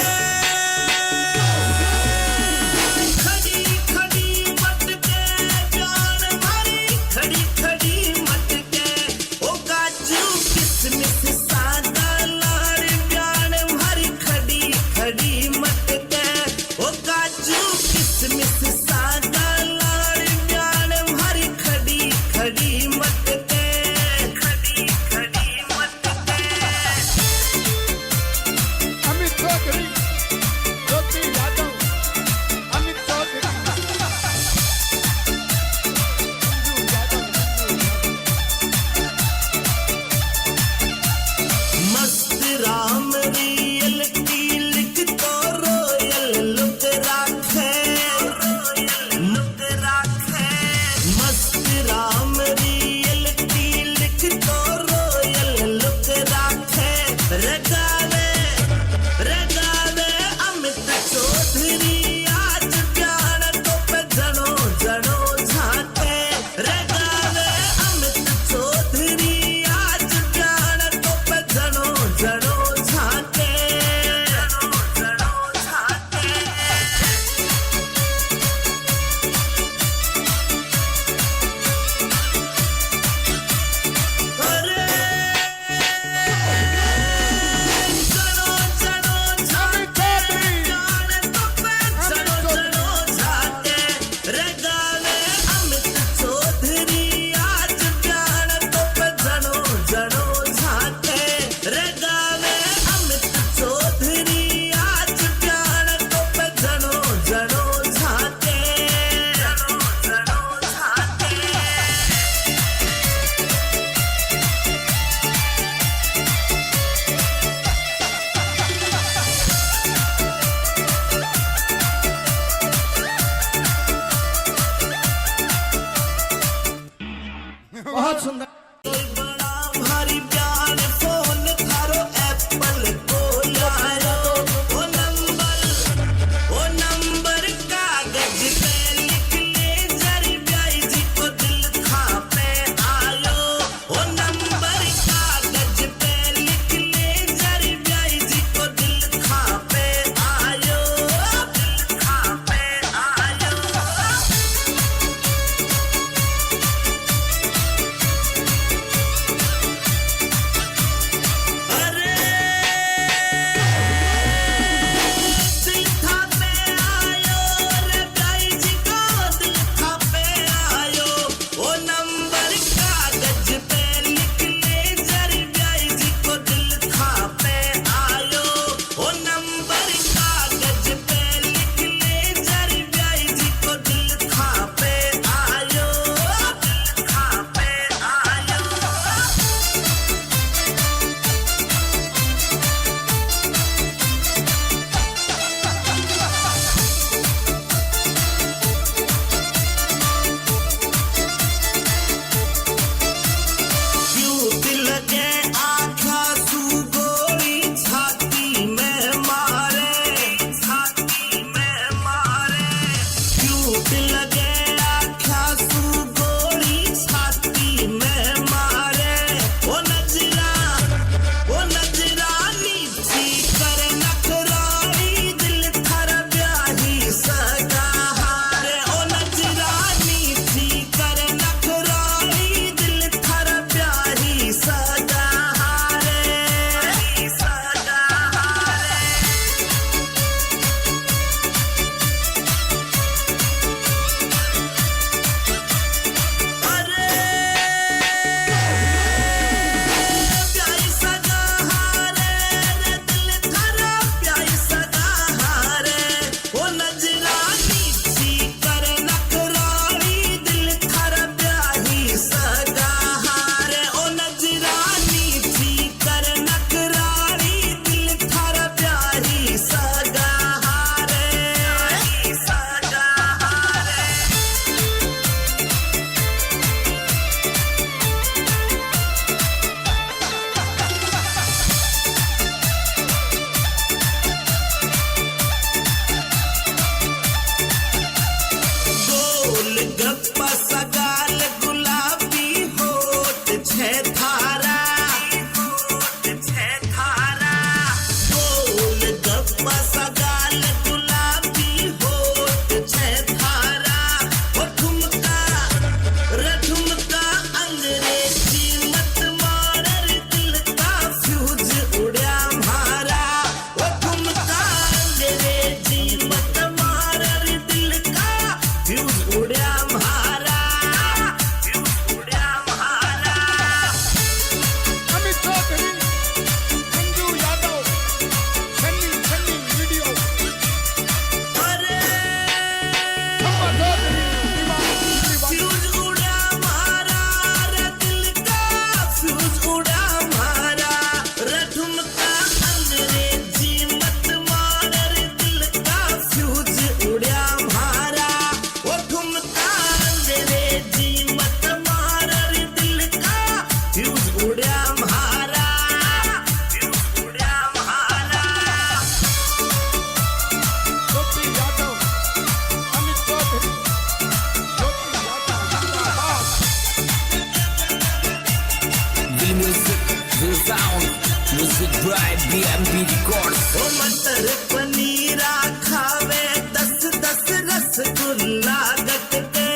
Music by BMP Records. ओ मटर पनीरा खावे 10-10 रसगुल्ला गट के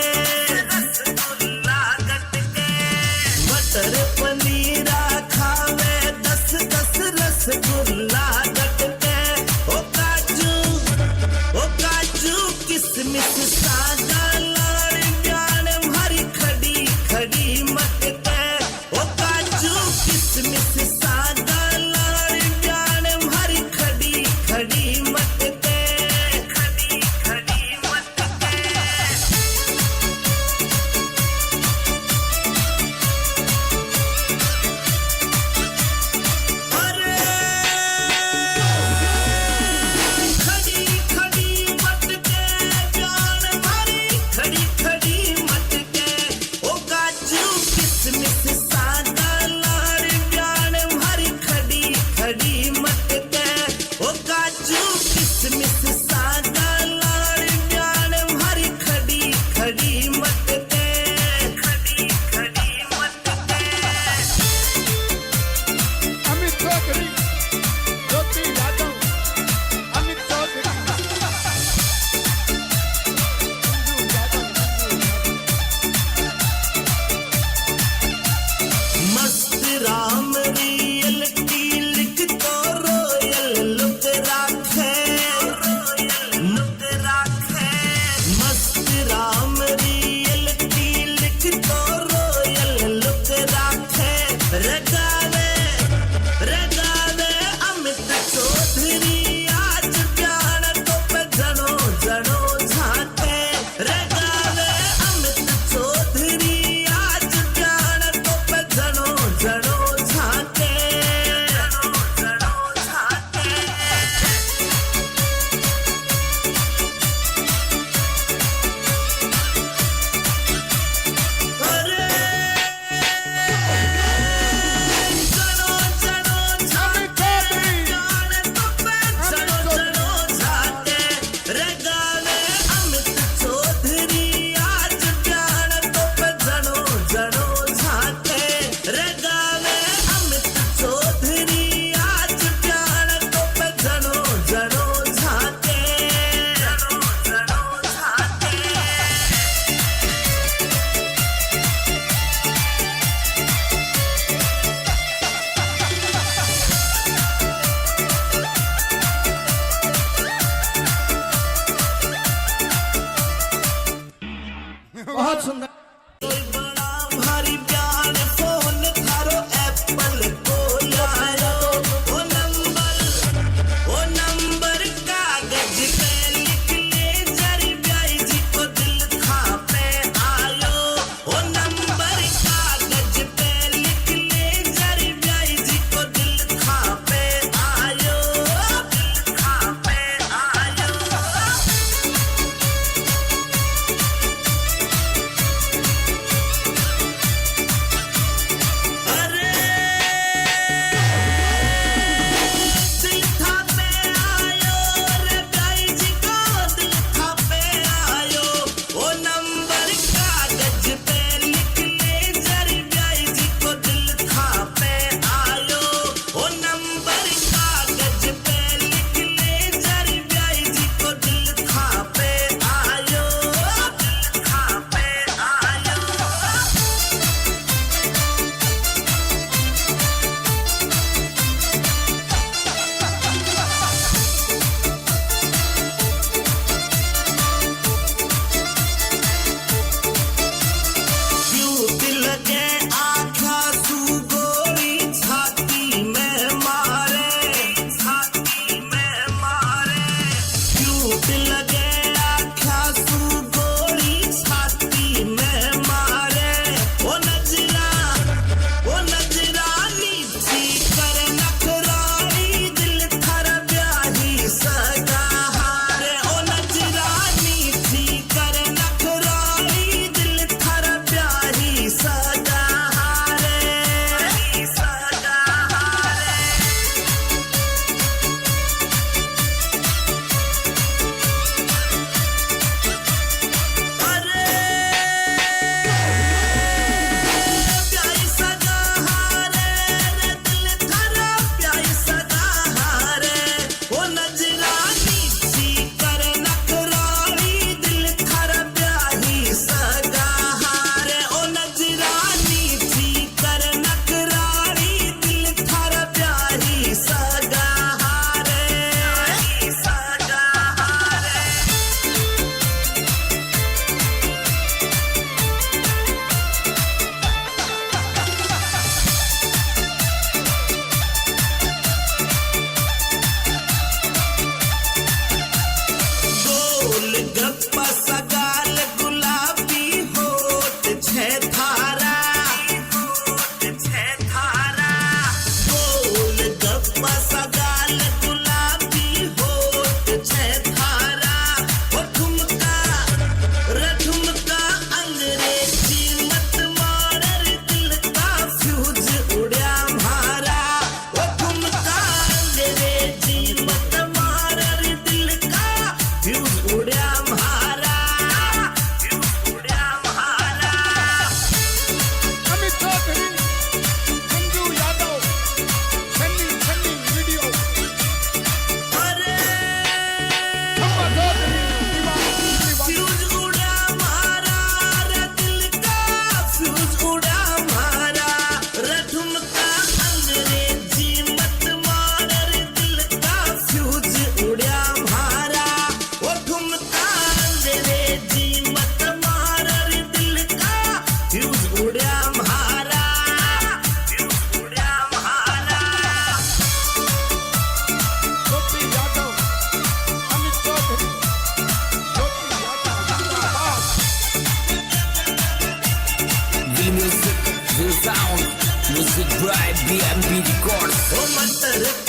मटर पनीरा खावे 10-10 रसगुल्ला गट के ओ काजू किसमिस सादा लाड़ जान भरी खड़ी खड़ी मत के ओ काजू किसमिस सादा लाड़ जान भरी खड़ी खड़ी मत के खड़ी खड़ी मत के अरे खड़ी खड़ी मत के जान भरी खड़ी खड़ी मत के ओ काजू किसमिस सादा लाड़ जान भरी खड़ी खड़ी मत के ओ काजू किसमिस सादा लाड़ जान भरी खड़ी खड़ी मत के खड़ी खड़ी मत के अमित चौधरी ज्योति यादव अमित चौधरी मंजू यादव मस्त राम रियल की लिख तो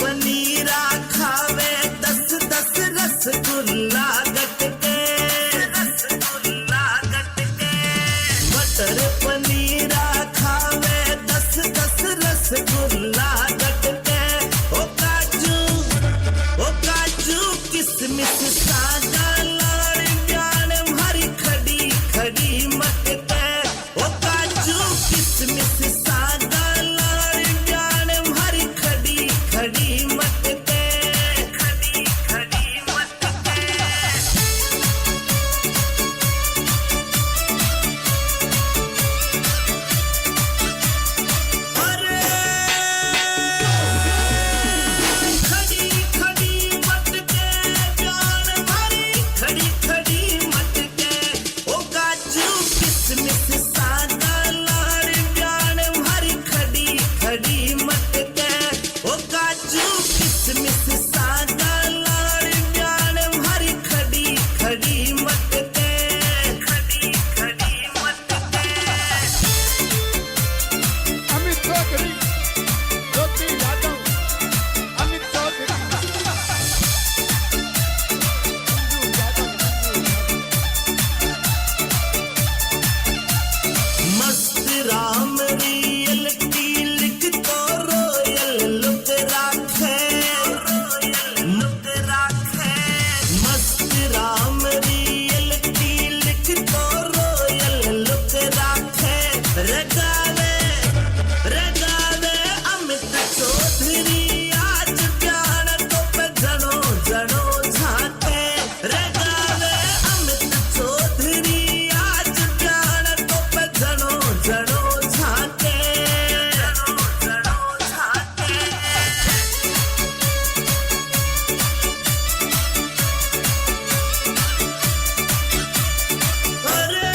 पनीरा खावे 10-10 रसगुल्ला गट के रसगुल्ला गट के मटर पनीरा खावे 10-10 रसगुल्ला गट के ओ काजू किसमिस सादा लाड़ जान भरी खड़ी खड़ी मटके ओ काजू किसमिस सादा लाड़ जान भरी खड़ी खड़ी मटके खड़ी खड़ी मटके अरे खड़ी खड़ी मटके जान भरी खड़ी खड़ी मटके ओ काजू किसमिस सादा लाड़ जान भरी खड़ी खड़ी मटके ओ काजू किसमिस सादा लाड़ जान भरी खड़ी खड़ी मटके खड़ी खड़ी मटके अमित चौधरी ज्योति यादव अमित चौधरी मस्त राम रियलिटी लिख तो रोयल लुक राखे लुक राखे मस्त राम रियलिटी लिख तो रोयल लुक राखे रगावे रगावे अमित चौधरी आज जान तो पे जनो जनो झाके रगावे अमित चौधरी आज जान तो पे जनो जनो झाके जनो जनो झाके अरे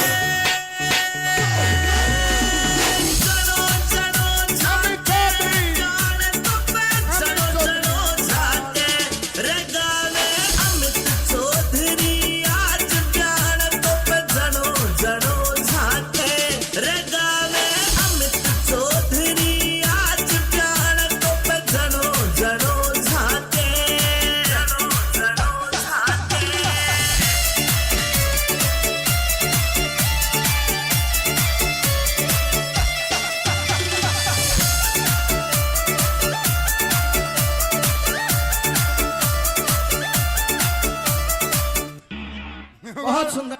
जनो जनो झाके जान तो पे जनो जनो झाके रगावे अमित चौधरी आज जान तो पे जनो जनो झाके रगावे अमित चौधरी आज जान तो पे जनो जनो झाके जनो जनो झाके बहुत सुंदर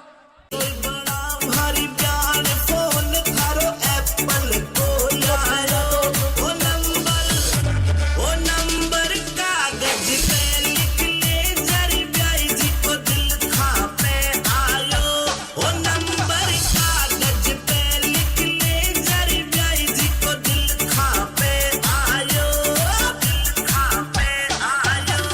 कोई बड़ा भारी प्यार फोन थारो एप्पल को लायो ओ नंबर कागज पे लिख ले जरी ब्याई जी को दिल खा पे आयो ओ नंबर कागज पे लिख ले जरी ब्याई जी को दिल खा पे आयो दिल खा पे आयो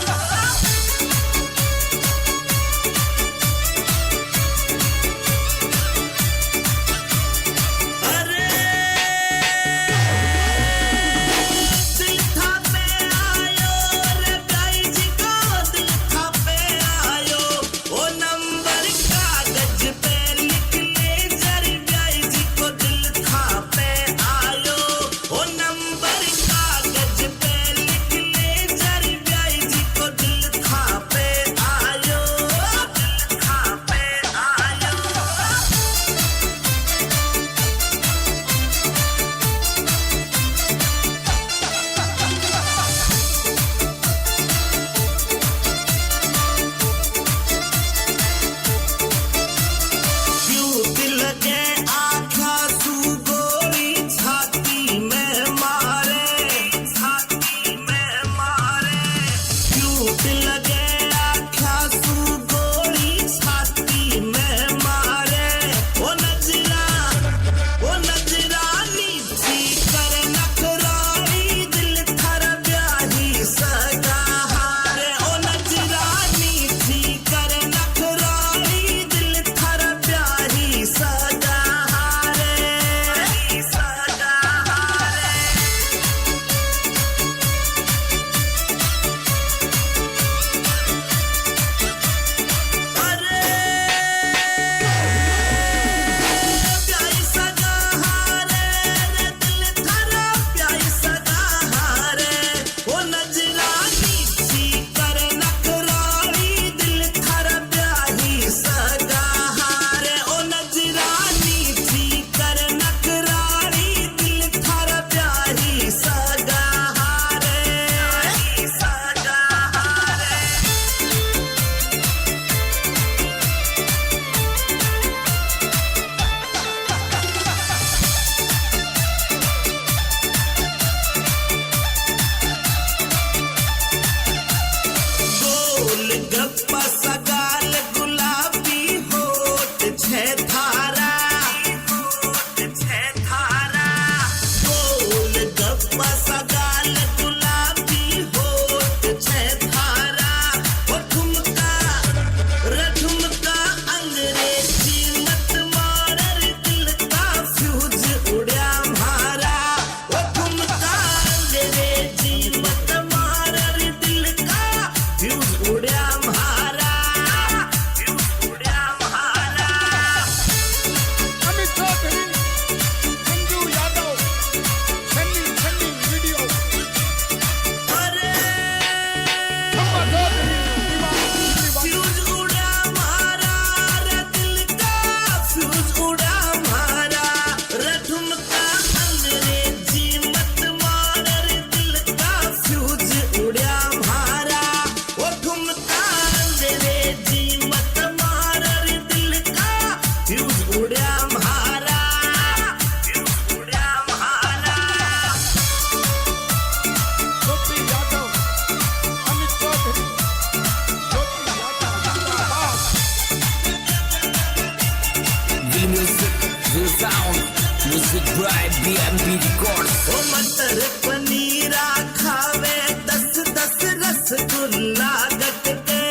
BMB Records. ओ मटर पनीरा खावे 10-10 रसगुल्ला गट के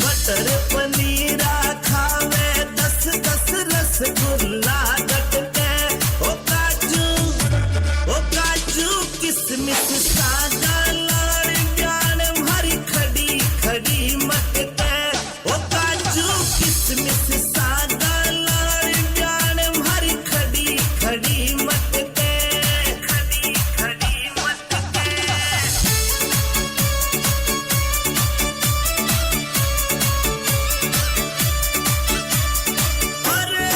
मटर पनीरा खावे 10-10 रसगुल्ला गट के ओ काजू किसमिस सादा लाड़ जान भरी खड़ी खड़ी मटके ओ काजू किसमिस सादा लाड़ जान भरी खड़ी खड़ी मटके खड़ी खड़ी मटके अरे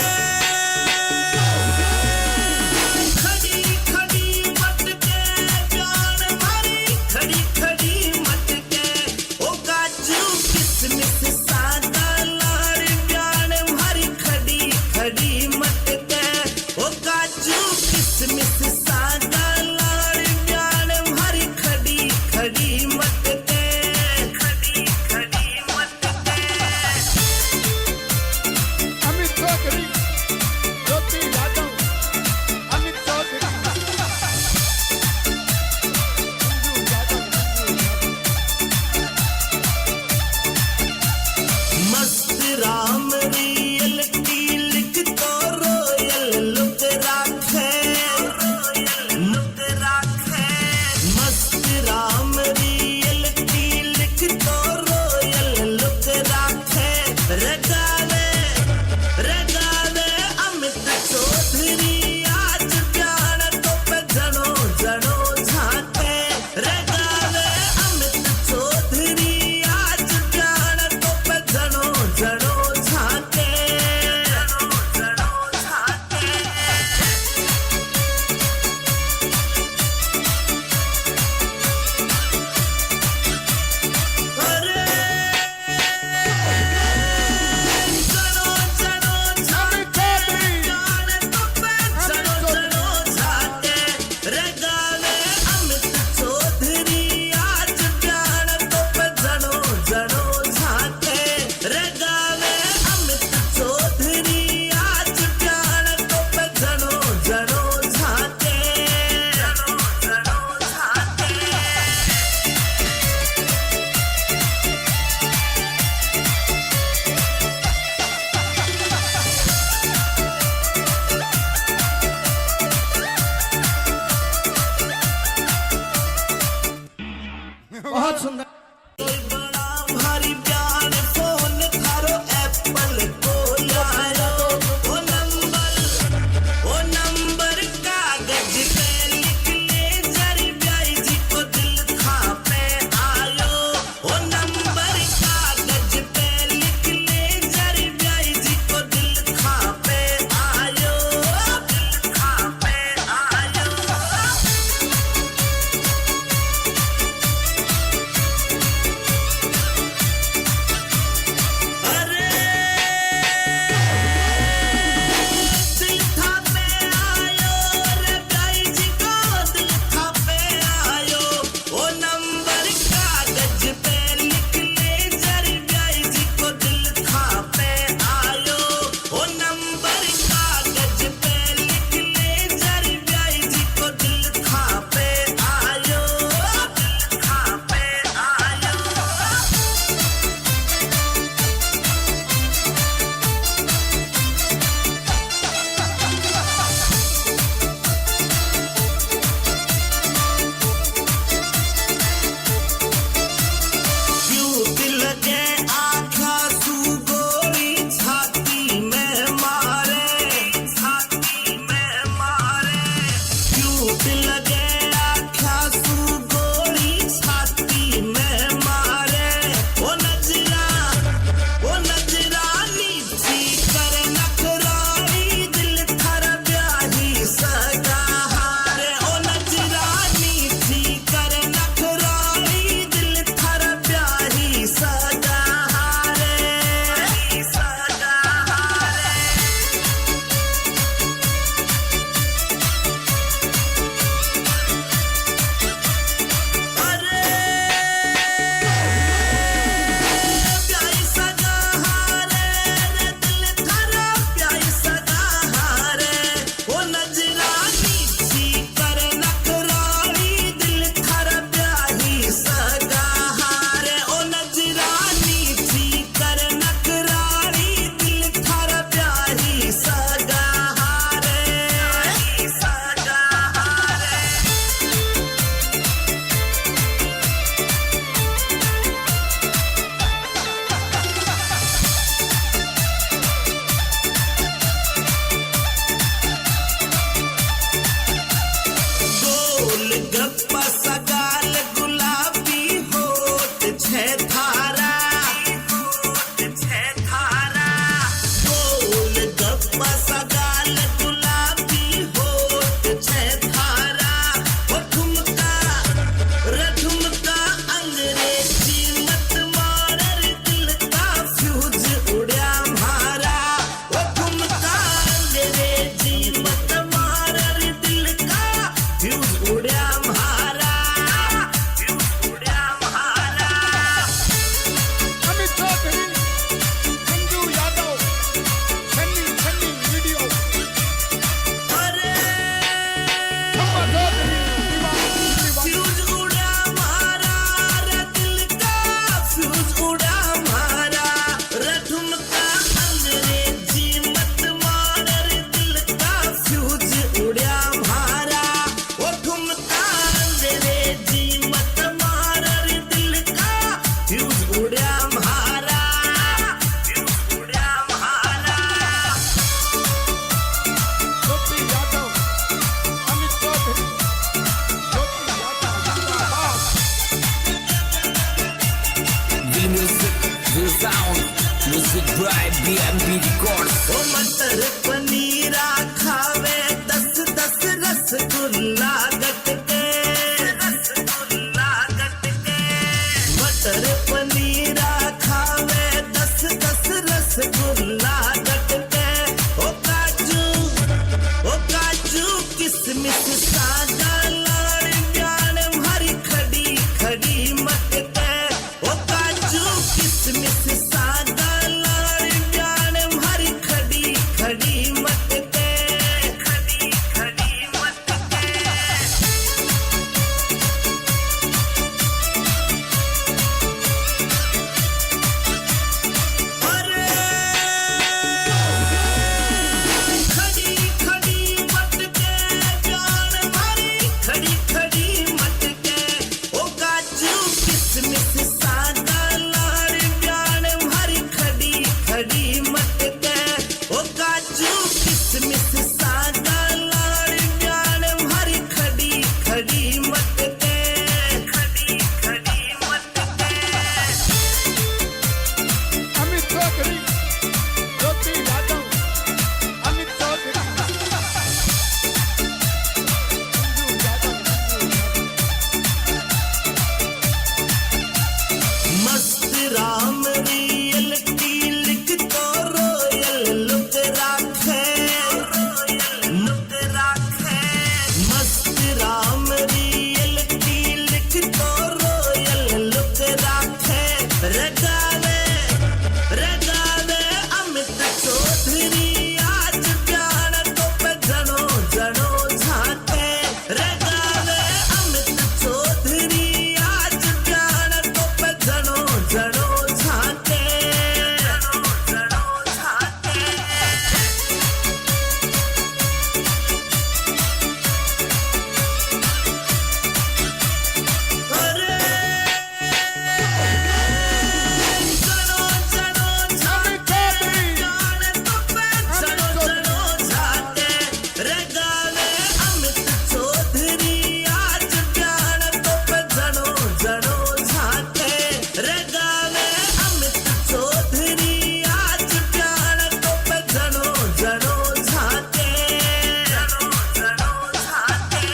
खड़ी खड़ी मटके जान भरी खड़ी खड़ी मटके ओ काजू किसमिस सादा लाड़ जान भरी खड़ी खड़ी मटके ओ काजू किसमिस सादा लाड़ जान भरी खड़ी खड़ी मटके खड़ी खड़ी मटके अमित चौधरी ज्योति यादव अमित चौधरी मंजू यादव मस्त राम रियलिटी लिख तो रोयल लुक राखे मस्त राम रियलिटी लिख तो रोयल लुक राखे रगावे अमित चौधरी आज जान तो पे जनो जनो झाके रगावे अमित चौधरी आज जान तो पे जनो जनो झाके जनो जनो झाके अरे जनो जनो झाके जान तो पे जनो जनो झाके रगावे अमित चौधरी आज जान तो पे जनो जनो झाके रगावे अमित चौधरी आज जान तो पे जनो जनो झाके जनो जनो झाके बहुत सुंदर कोई बड़ा भारी प्यार फोन थारो एप्पल को यारो ओ नंबर कागज पे लिख ले जरी ब्याई जी को दिल था पे आयो ओ नंबर कागज पे लिख ले जरी ब्याई जी को दिल था पे आयो दिल था पे आयो by BMB Records. ओ मटर पनीरा खावे 10-10 रसगुल्ला गटके मटर पनीरा खावे 10-10 रसगुल्ला गटके ओ काजू किसमिस सादा लाड़ प्यान भरी खड़ी खड़ी मटके ओ काजू किसमिस सादा लाड़ प्यान भरी खड़ी खड़ी मटके खड़ी खड़ी मटके अरे खड़ी खड़ी मटके जान भरी खड़ी खड़ी मटके ओ काजू किसमिस सादा लाड़ जान भरी खड़ी खड़ी मटके ओ काजू किसमिस सादा लाड़ जान भरी खड़ी खड़ी मटके खड़ी खड़ी मटके अमित चौधरी ज्योति यादव अमित चौधरी मंजू यादव मस्त राम रियल की लिख तो रोयल लुक राखे मस्त राम रियल की लिख तो रोयल लुक राखे रगावे अमित चौधरी आज प्यार तो पे जनो जनो झाके रगावे अमित चौधरी आज प्यार तो पे जनो जनो झाके जनो जनो झाके अरे जनो जनो झाके जान तो पे जनो जनो झाके रगावे अमित चौधरी आज प्यार तो पे जनो जनो झाके रगावे अमित चौधरी आज प्यार तो पे जनो जनो झाके जनो जनो झाके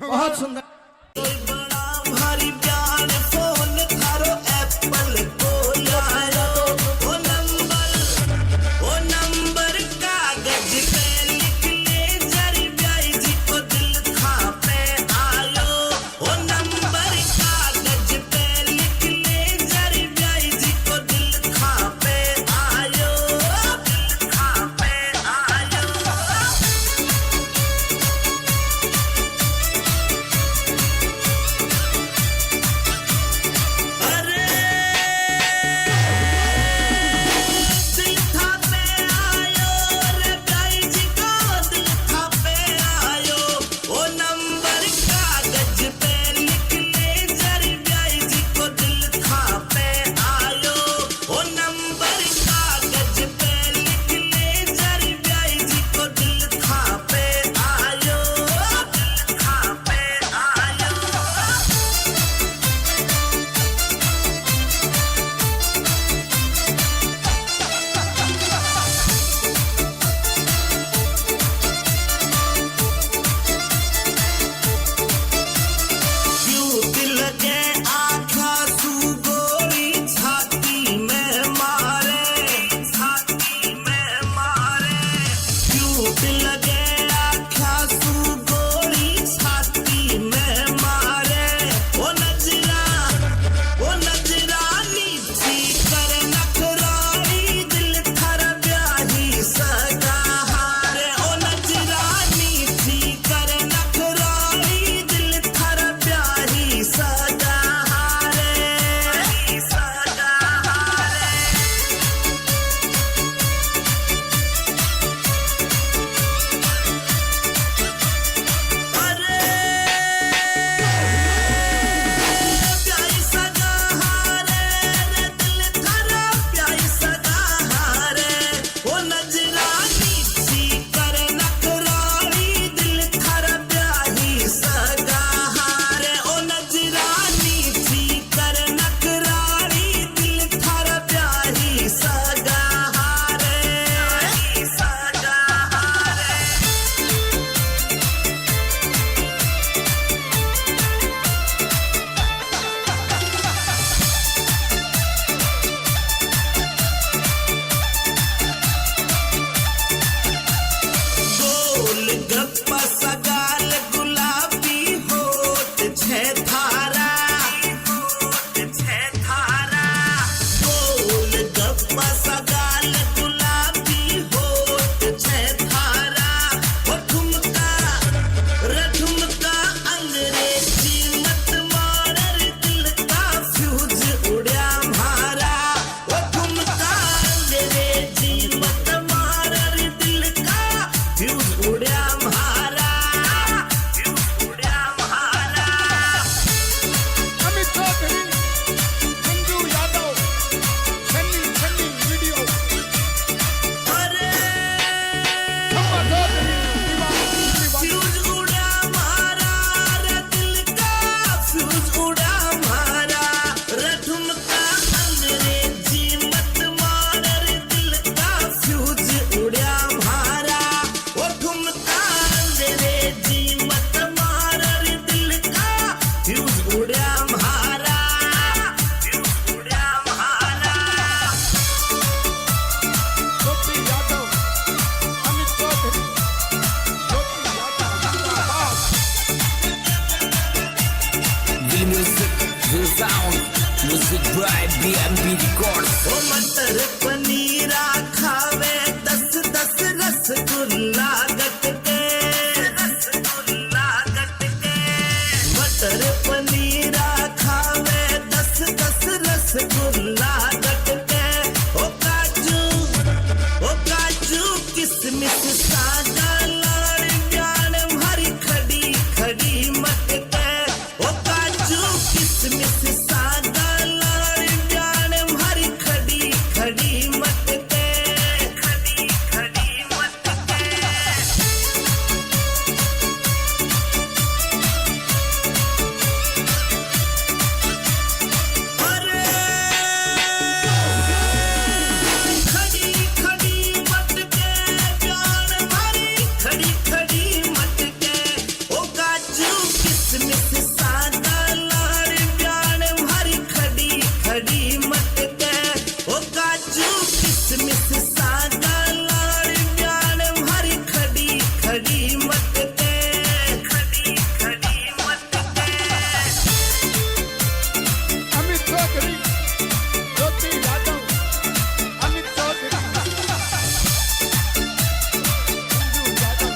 बहुत सुंदर कोई बड़ा भारी प्यार फोन थारो एप्पल को लायो ओ नंबर कागज पे लिख ले जरी ब्याई जी को दिल था पे आयो ओ नंबर कागज पे लिख ले जरी ब्याई जी को दिल था पे आयो दिल था पे आयो Real music, real sound. Music by BMB Records. ओ मटर पनीरा खावे 10-10 रसगुल्ला गट के रसगुल्ला गट के मटर पनीरा खावे 10-10 रसगुल्ला गट के ओ काजू किसमिस सादा लाड़ प्यान भरी खड़ी खड़ी मटके ओ काजू किसमिस सादा लाड़ प्यान भरी खड़ी खड़ी मटके खड़ी खड़ी मटके खड़ी खड़ी मटके प्यान भरी खड़ी खड़ी मटके ओ काजू किसमिस सादा लाड़ प्यान भरी खड़ी खड़ी मटके ओ काजू किसमिस सादा लाड़ प्यान भरी खड़ी खड़ी मटके खड़ी खड़ी मटके अमित चौधरी ज्योति Yadav Amit Chaudhary Sanju Yadav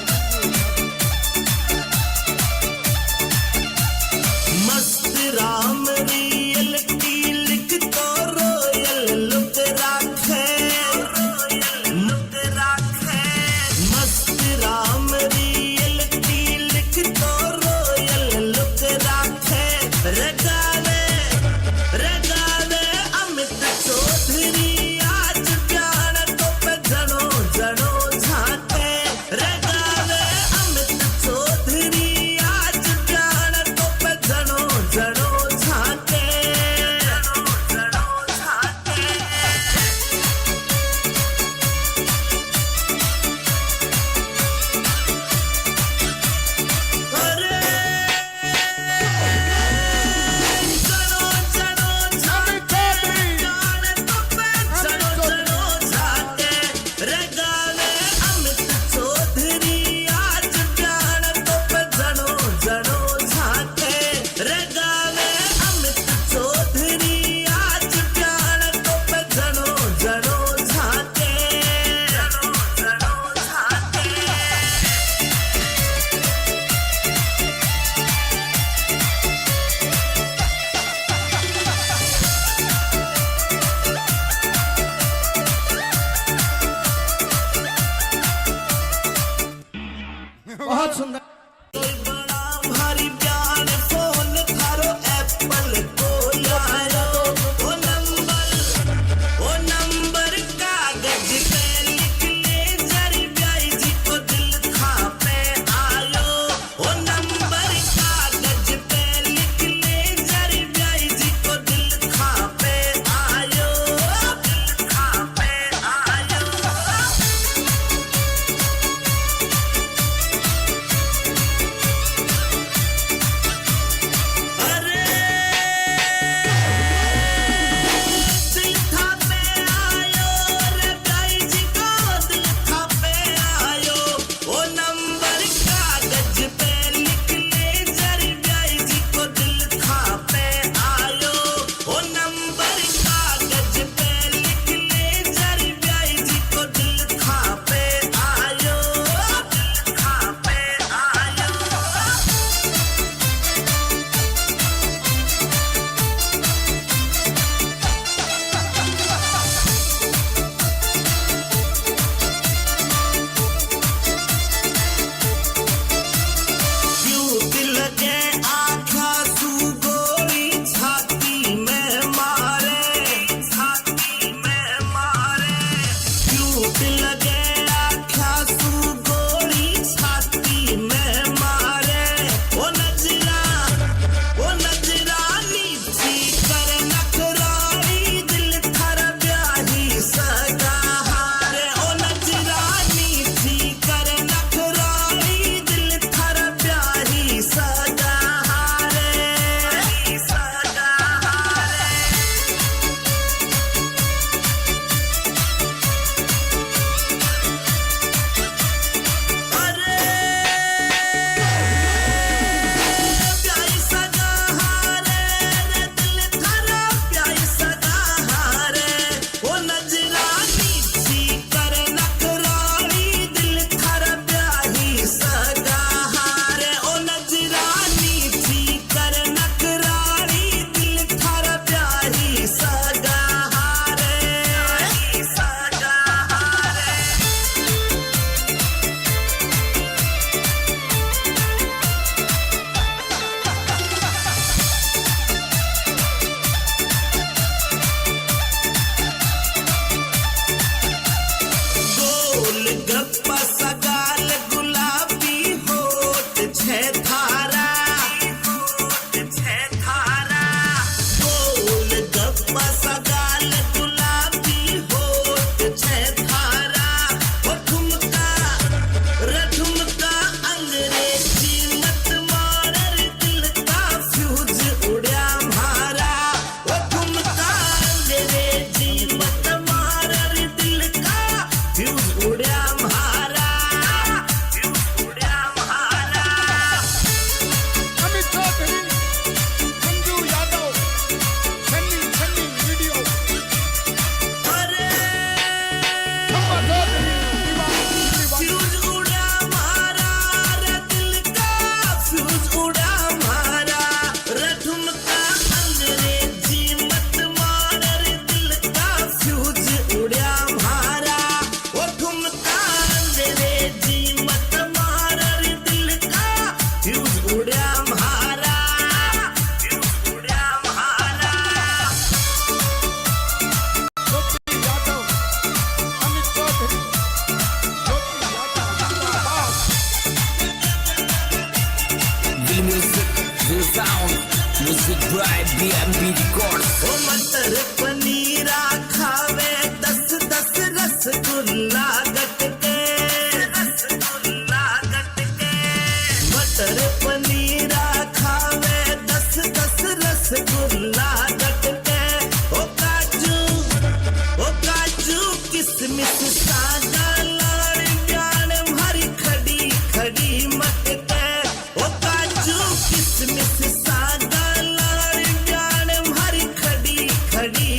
sound, music by BMB Records. ओ मटर पनीरा खावे 10-10 रसगुल्ला गटके रसगुल्ला गटके मटर पनीरा खावे 10-10 रसगुल्ला गटके ओ काजू किसमिस सादा लाड़ जान भरी खड़ी खड़ी मटके ओ काजू किसमिस सादा लाड़ जान भरी खड़ी खड़ी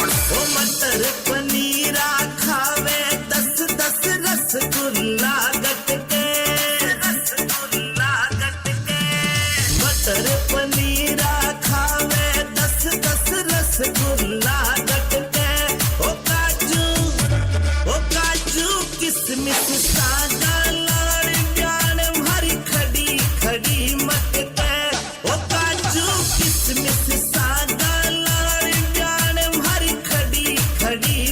Records. ओ मटर पनीरा खावे 10-10 रसगुल्ला गटके मटर पनीरा खावे 10-10 रसगुल्ला गटके ओ काजू किसमिस सागा लाड़ प्यान भरी खड़ी खड़ी मटके ओ काजू किसमिस सागा लाड़ प्यान भरी खड़ी खड़ी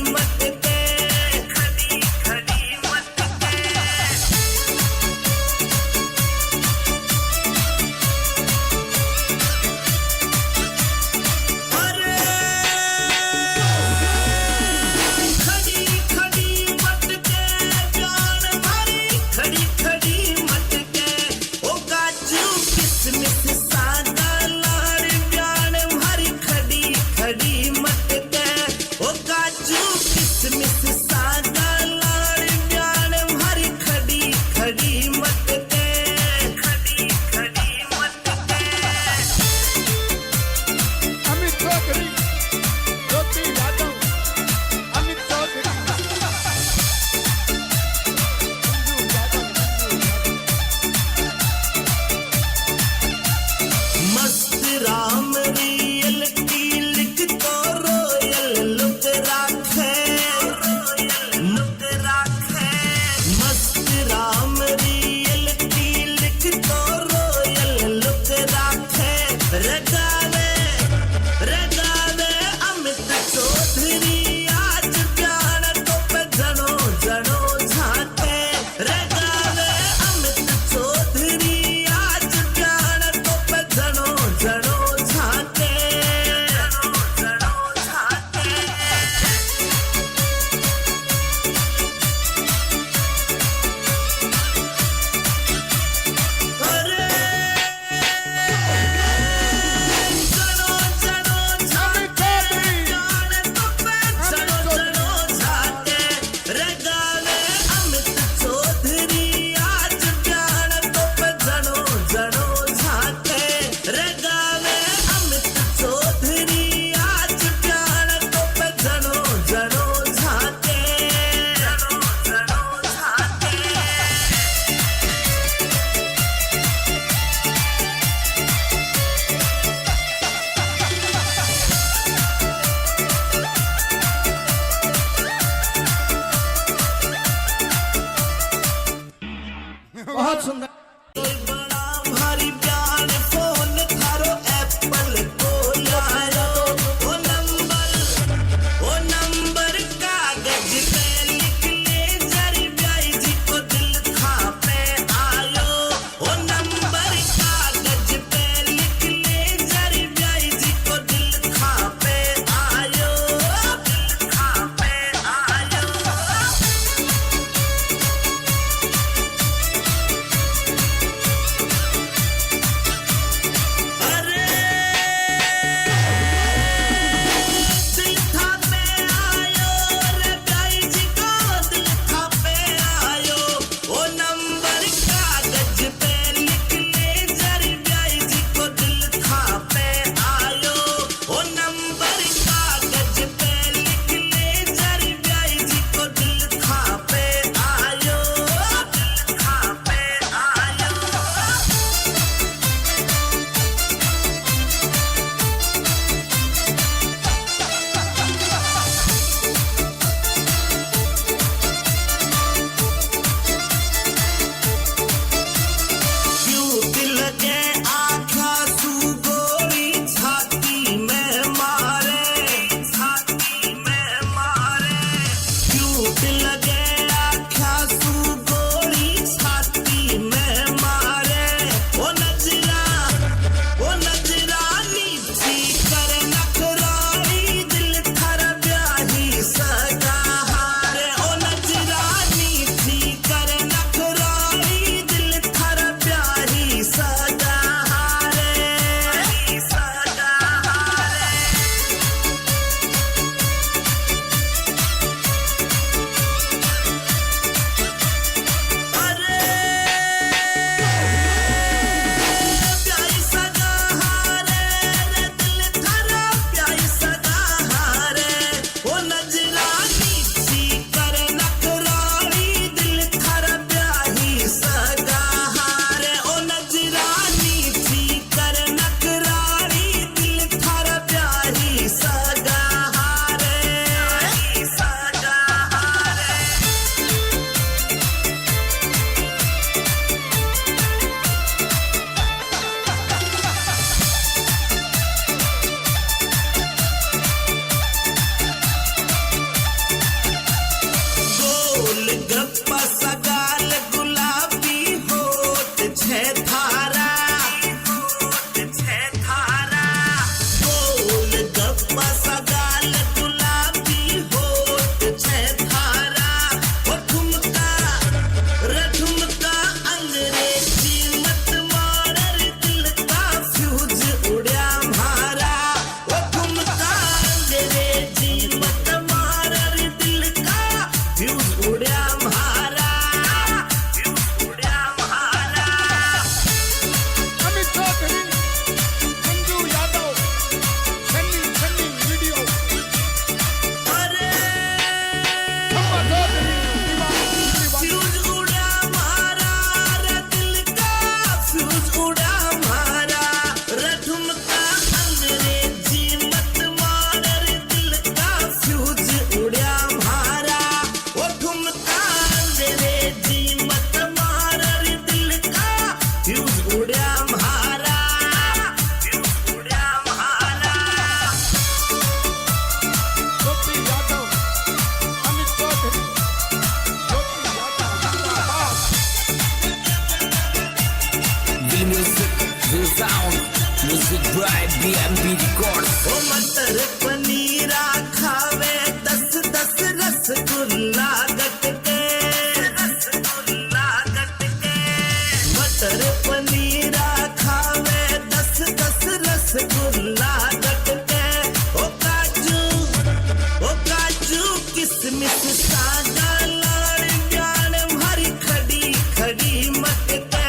किसमिस सादा लाड़ ब्यान भारी खड़ी खड़ी मत के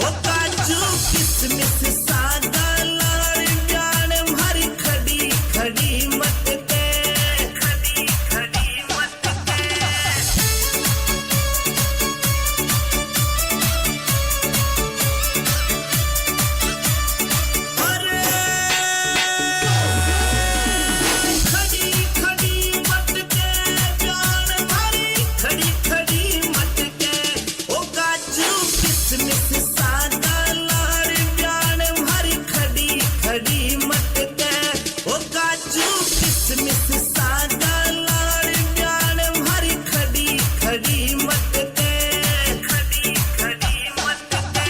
ओ काजू किसमिस सादा लाड़ ब्यान भारी खड़ी खड़ी मत के खड़ी खड़ी मत के अरे खड़ी खड़ी मत के जान भारी खड़ी खड़ी मत के ओ काजू किसमिस सादा लाड़ जान भारी खड़ी खड़ी मत के ओ काजू किसमिस सादा लाड़ जान भारी खड़ी खड़ी मत के खड़ी खड़ी मत के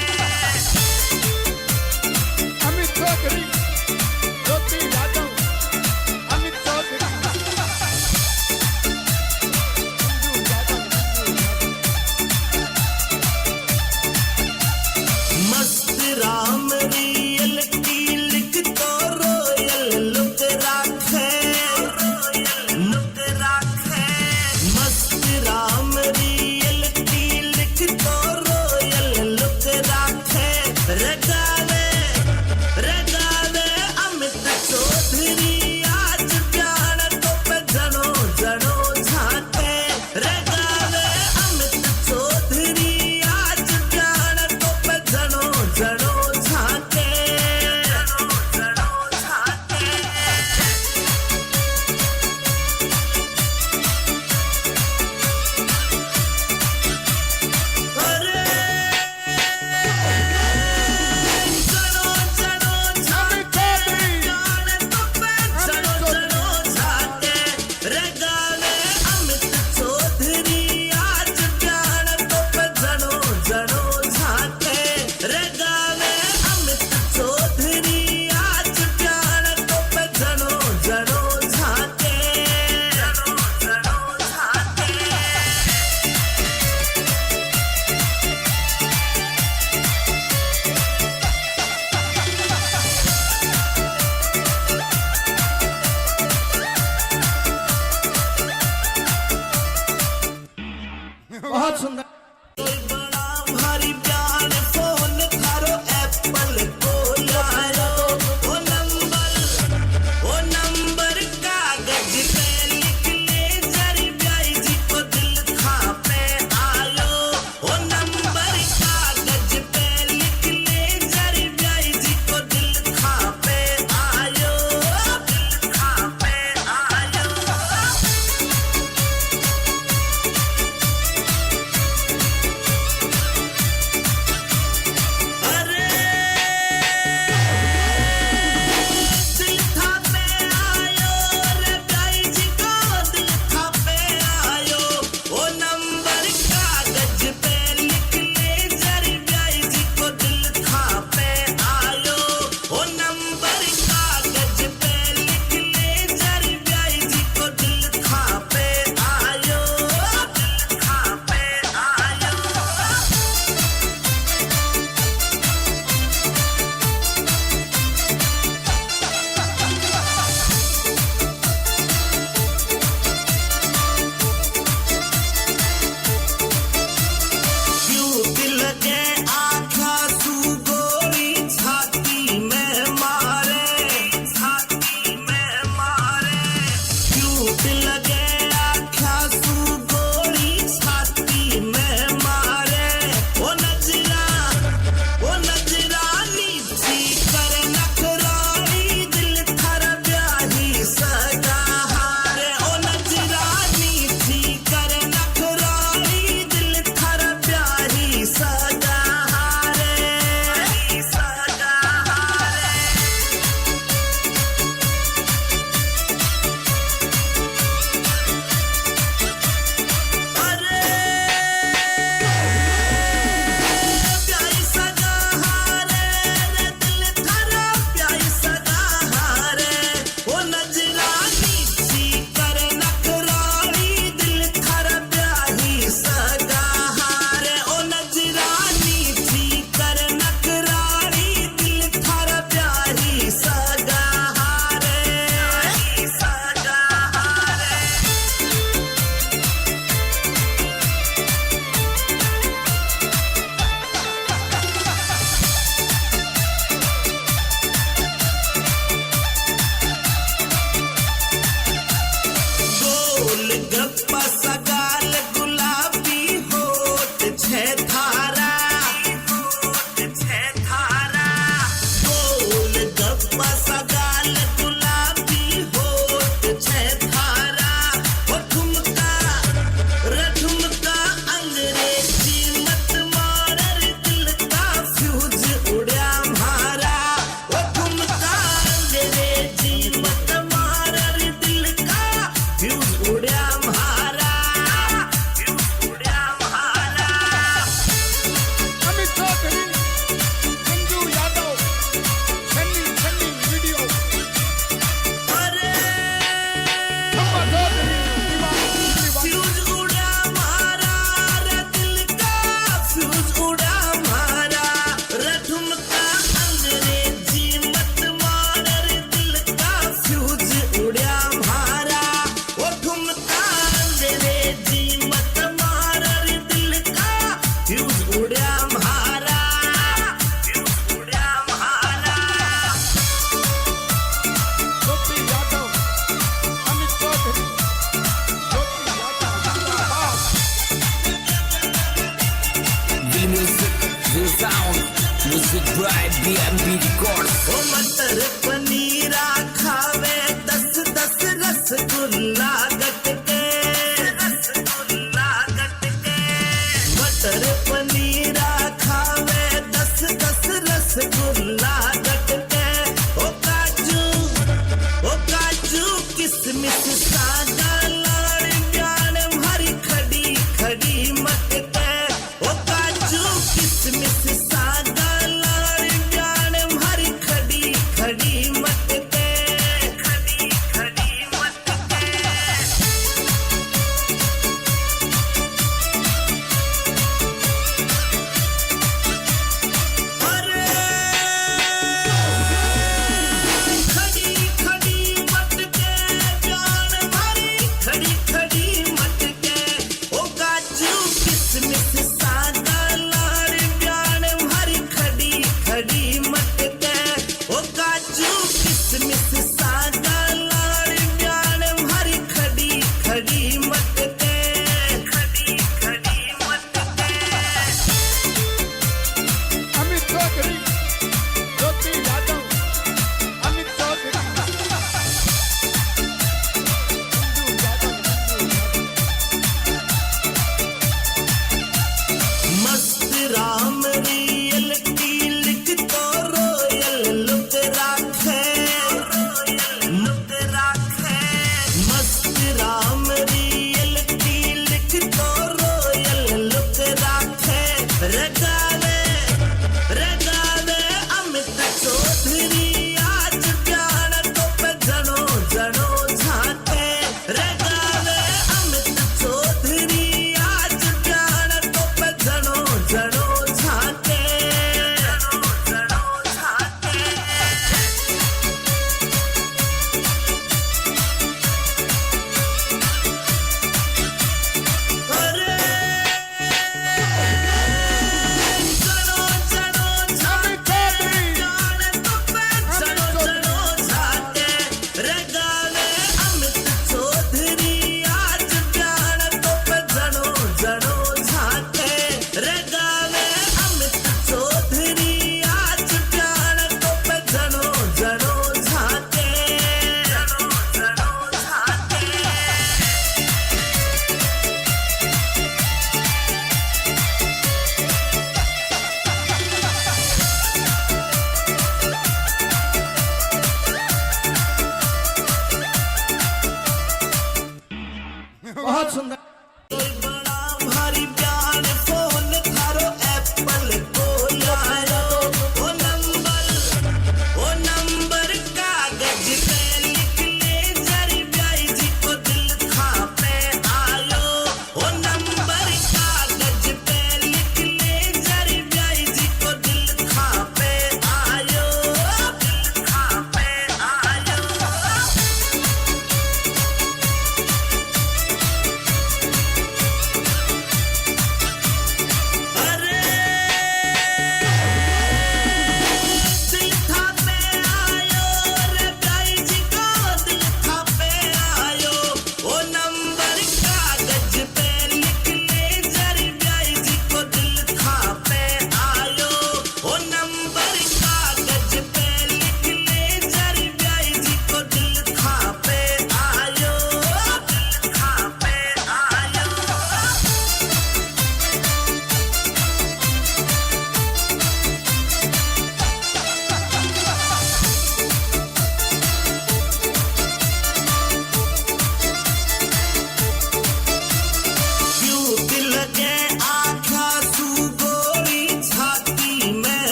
अमित चौधरी ज्योति यादव अमित चौधरी मस्त राम रियल की लिख तो रोयल लुक राखे लुक राखे मस्त राम रियल की लिख तो रोयल लुक राखे रगावे रगावे अमित चौधरी आज प्यार तो पे जनो जनो झाके रगावे अमित चौधरी आज प्यार तो पे जनो जनो झाके जनो जनो झाके अरे जनो जनो झाके जान तो पे जनो जनो झाके रगावे अमित चौधरी आज प्यार तो पे जनो जनो झाके रगावे अमित चौधरी आज प्यार तो पे जनो जनो झाके जनो जनो झाके बहुत सुंदर कोई बड़ा भारी प्यार फोन थारो एप्पल को लायो ओ नंबर कागज पे लिख ले जरी ब्याई जी को दिल खा पे आयो ओ नंबर कागज पे लिख ले जरी ब्याई जी को दिल खा पे आयो दिल खा पे आयो गोल गप्पा सगाल गुलाबी होठ छे थारा गोल गप्पा सगाल गुलाबी होठ छे थारा वो ठुमका अंग्रेजी मत मार दिल का फ्यूज उड़ा मारा वो ठुमका अंग्रेजी मत मार दिल का फ्यूज उड़ा मारा अमित चौधरी संजू यादव सन्नी वीडियो अरे अम्मा चौधरी दीवान फ्यूज उड़ा मारा रे दिल का फ्यूज उड़ा मारा रे ठुमका अंग्रेजी मत मार रे दिल का फ्यूज उड़ा मारा वो ठुमका अंग्रेजी मत मार रे दिल का फ्यूज उड़ा मारा ज्योति यादव अमित चौधरी ज्योति यादव जिंदाबाद The music, the sound, music by BMB Records. ओ मटर पनीरा खावे 10 रसगुल्ला गटके मटर पनीरा खावे 10 रसगुल्ला गटके ओ काजू किसमिस सादा लाड़ जान भरी खड़ी मटके ओ काजू किसमिस सादा लाड़ जान भरी खड़ी मटके अरे खड़ी मटके जान भरी खड़ी मटके ओ काजू किसमिस सादा लाड़ जान भरी खड़ी मटके ओ काजू किसमिस सादा लाड़ जान भरी खड़ी मटके अमित चौधरी ज्योति यादव अमित चौधरी संजू यादव मस्त राम रियल की लिख तो रोयल लुक राखे मस्त राम रियल की लिख तो रोयल लुक राखे रगावे अमित चौधरी आज जान तो पे जनो झाके रगावे अमित चौधरी आज जान तो पे जनो झाके अरे जनो अमित चौधरी जान तो पे जनो झाके रगावे अमित चौधरी आज जान तो पे जनो झाके रगावे अमित चौधरी आज जान तो पे जनो झाके बहुत सुंदर कोई बड़ा भारी प्यार फोन थारो एप्पल को लायो ओ नंबर कागज पे लिख ले जरी ब्याई जी को दिल खा पे आयो ओ नंबर कागज पे लिख ले जरी ब्याई जी को दिल खा पे आयो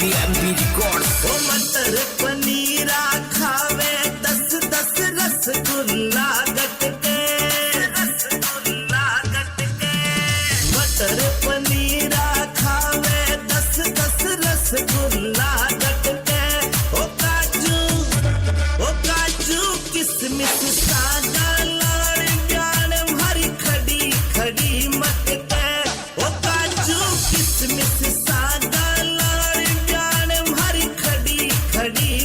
BMB Records. ओ मटर पनीरा खावे 10-10 रसगुल्ला गटके मटर पनीरा खावे 10-10 रसगुल्ला गटके ओ काजू किसमिस सादा लाड़ प्यार भरी खड़ी खड़ी मटके ओ काजू किसमिस सादा लाड़ प्यार भरी खड़ी खड़ी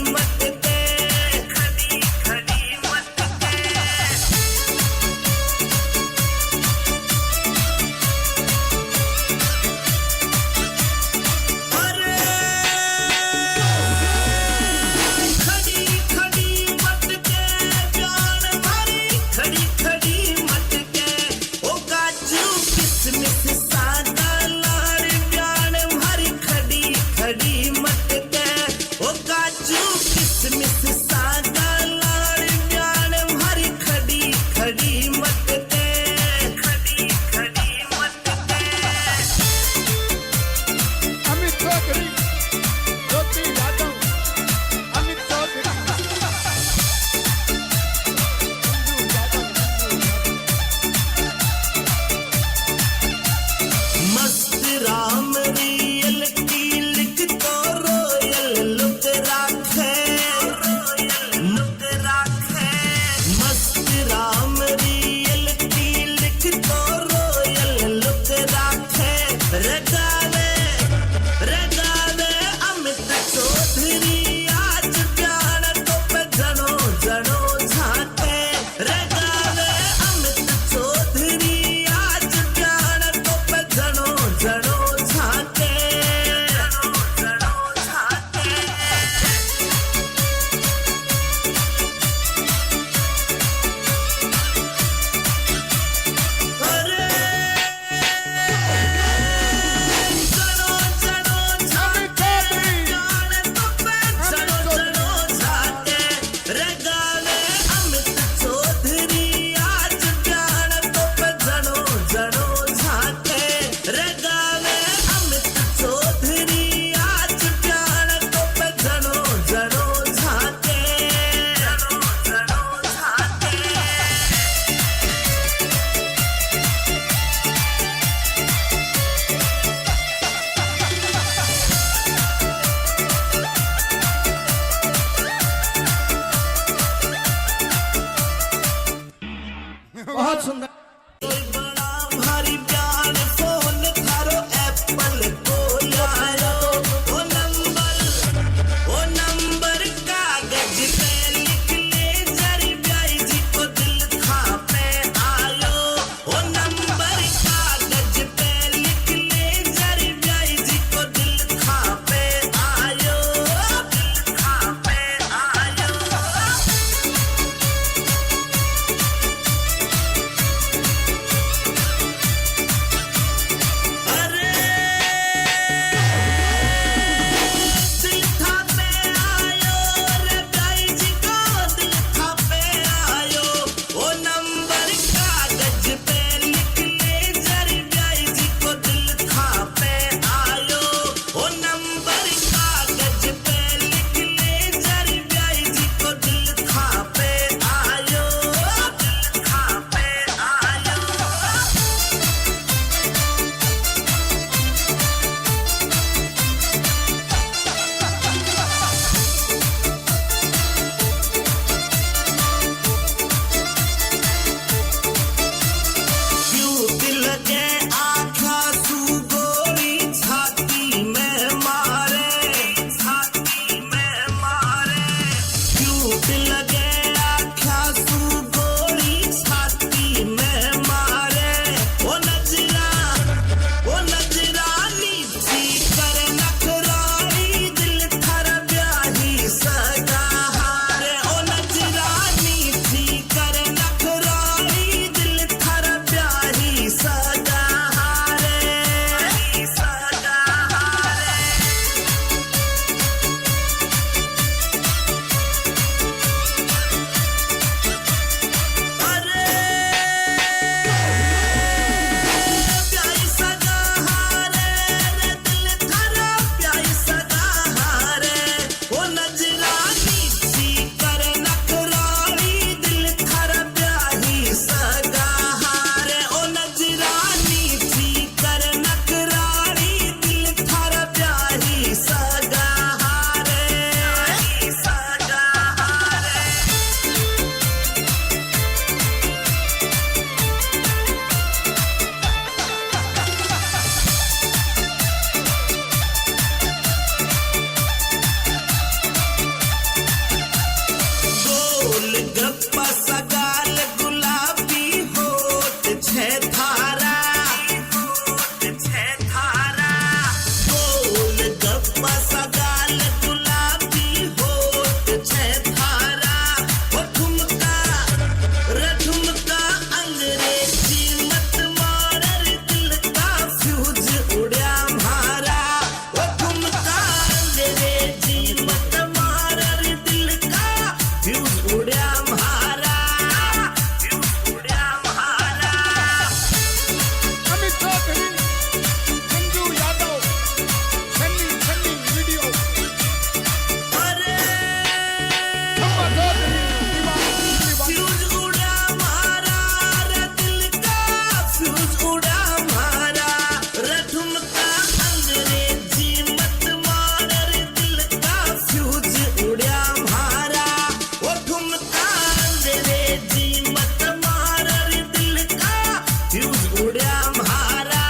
उड्या म्हारा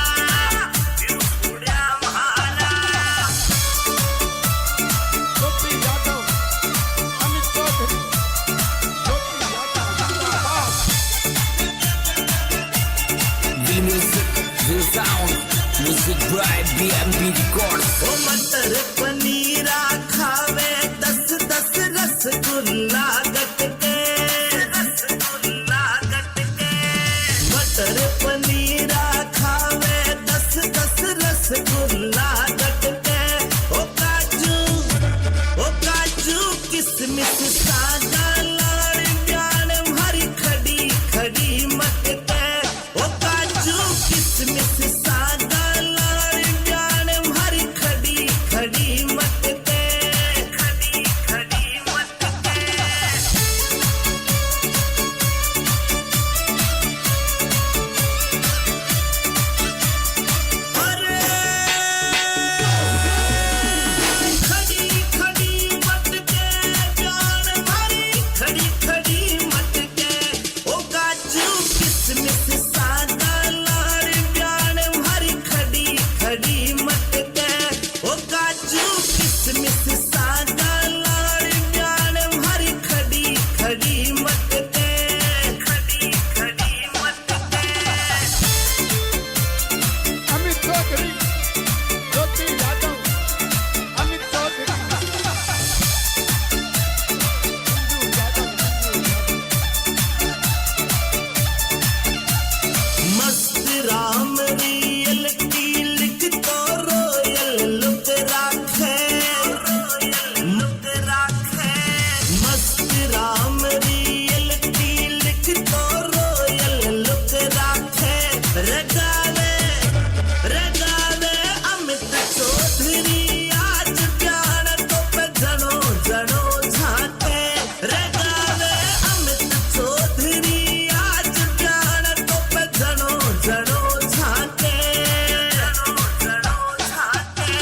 उड्या म्हारा ज्योति यादव अमित चौधरी ज्योति यादव जिंदाबाद Real music, real sound. Music by BMB Records. ओ मटर पनीरा खावे 10-10 रसगुल्ला गट के रसगुल्ला गट के मटर पनीरा खावे 10-10 रसगुल्ला गट के ओ काजू किसमिस सागा लाड़ प्यान भरी खड़ी खड़ी मत के ओ काजू किसमिस सागा लाड़ प्यान भरी खड़ी खड़ी मत के खड़ी खड़ी मत के अरे खड़ी खड़ी मत के प्यान भरी खड़ी खड़ी मत के ओ काजू किसमिस सागा लाड़ प्यान भरी खड़ी खड़ी मत के ओ काजू किसमिस सागा लाड़ प्यान भरी खड़ी खड़ी मत के खड़ी खड़ी मत के अमित चौधरी ज्योति यादव अमित चौधरी मस्त राम रियल की लिख तो रोयल लुक राखे लुक राखे मस्त राम रियल की लिख तो रोयल लुक राखे रगावे रगावे अमित चौधरी आज प्यार तो पे जनो जनो झाके रगावे अमित चौधरी आज प्यार तो पे जनो जनो झाके जनो जनो झाके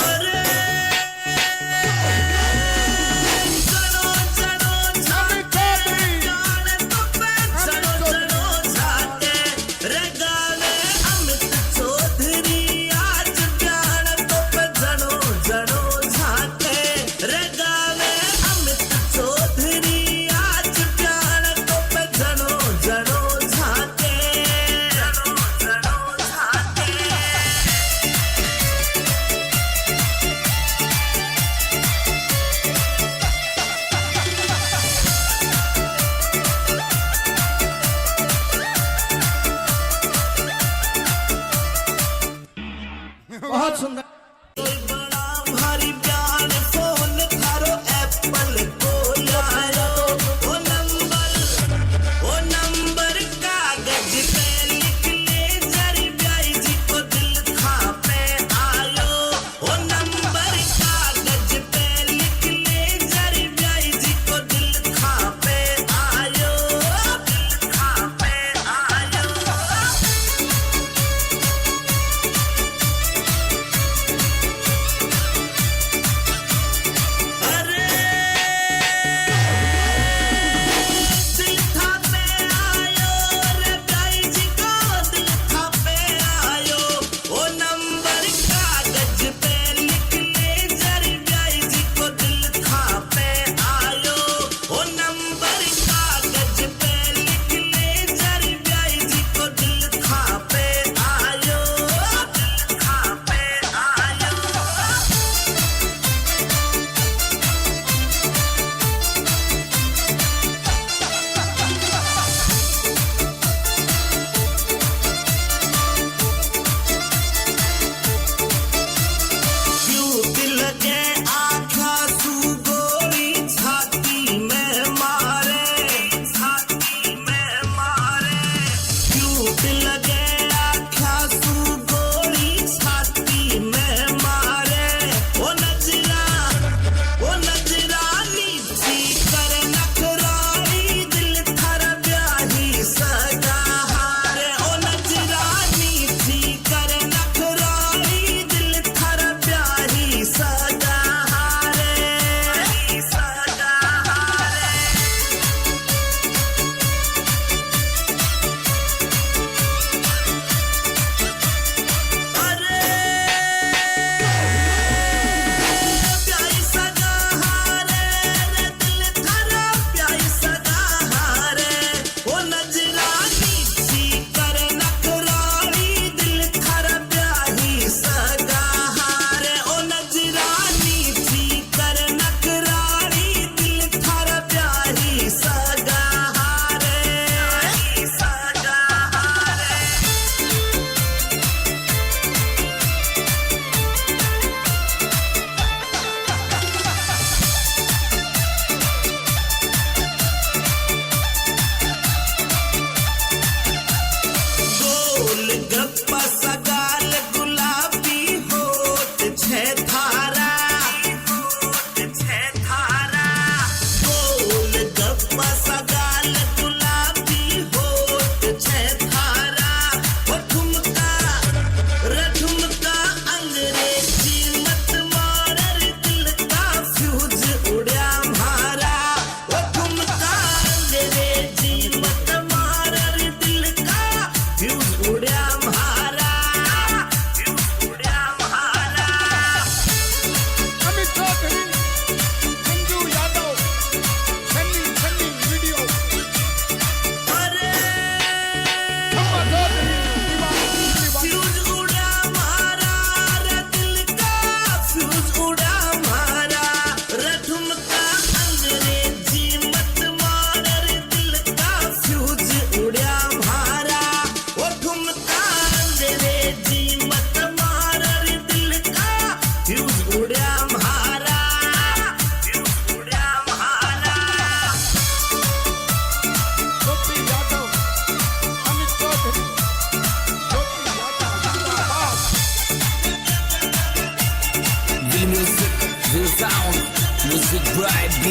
अरे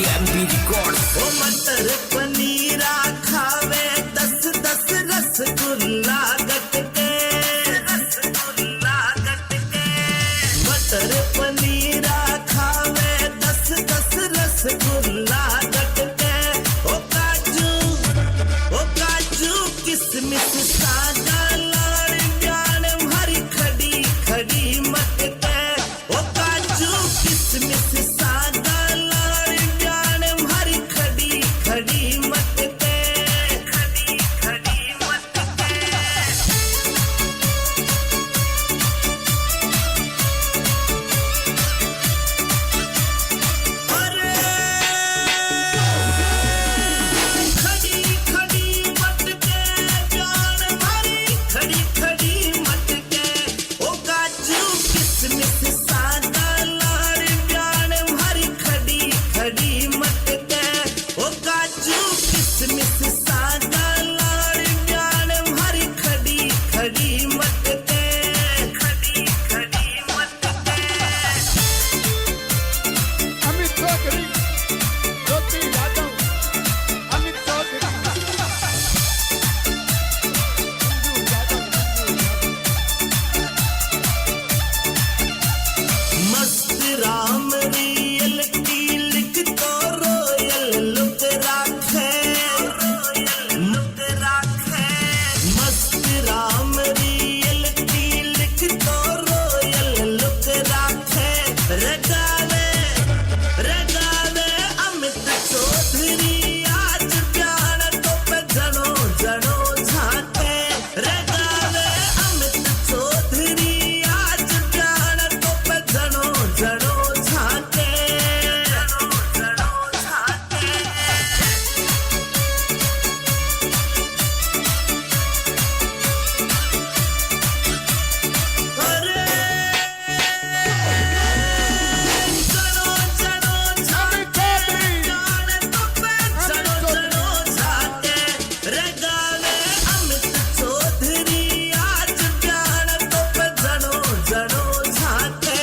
BMB Records. ओ मटर पनीरा खावे 10-10 रसगुल्ला गट के मटर पनीरा खावे 10-10 रसगुल्ला गट के ओ काजू किसमिस सादा लाड़ जान भरी खड़ी खड़ी मटके ओ काजू किसमिस सादा लाड़ जान भरी खड़ी खड़ी मटके खड़ी खड़ी मटके अरे खड़ी खड़ी मटके जान भरी खड़ी खड़ी मटके ओ काजू किसमिस सादा लाड़ जान भरी खड़ी खड़ी मटके ओ काजू किसमिस सादा लाड़ जान भरी खड़ी खड़ी मटके खड़ी खड़ी मटके अमित चौधरी ज्योति यादव अमित चौधरी मंजू यादव मस्त राम रियल की लिख तो रोयल लुक राखे मस्त राम रियल की लिख तो रोयल लुक राखे रगावे अमित चौधरी आज प्यार तो पे जनो जनो झाके रगावे अमित चौधरी आज प्यार तो पे जनो जनो झाके जनो जनो झाके अरे जनो जनो झाके जाने तो पे जनो जनो झाके रगावे अमित चौधरी आज प्यार तो पे जनो जनो झाके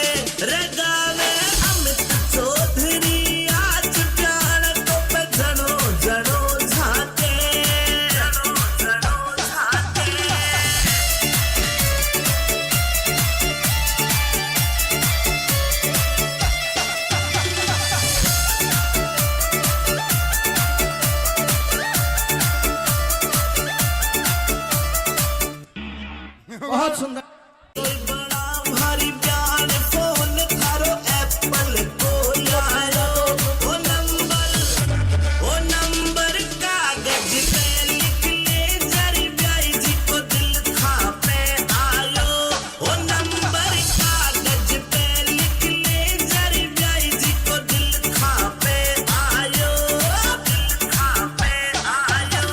रगावे अमित चौधरी आज प्यार तो पे जनो जनो झाके जनो जनो झाके बहुत सुंदर कोई बड़ा भारी प्यार फोन थारो एप्पल को यारो ओ नंबर कागज पे लिख ले जरी ब्याई जी को दिल खा पे आयो ओ नंबर कागज पे लिख ले जरी ब्याई जी को दिल खा पे आयो दिल खा पे आयो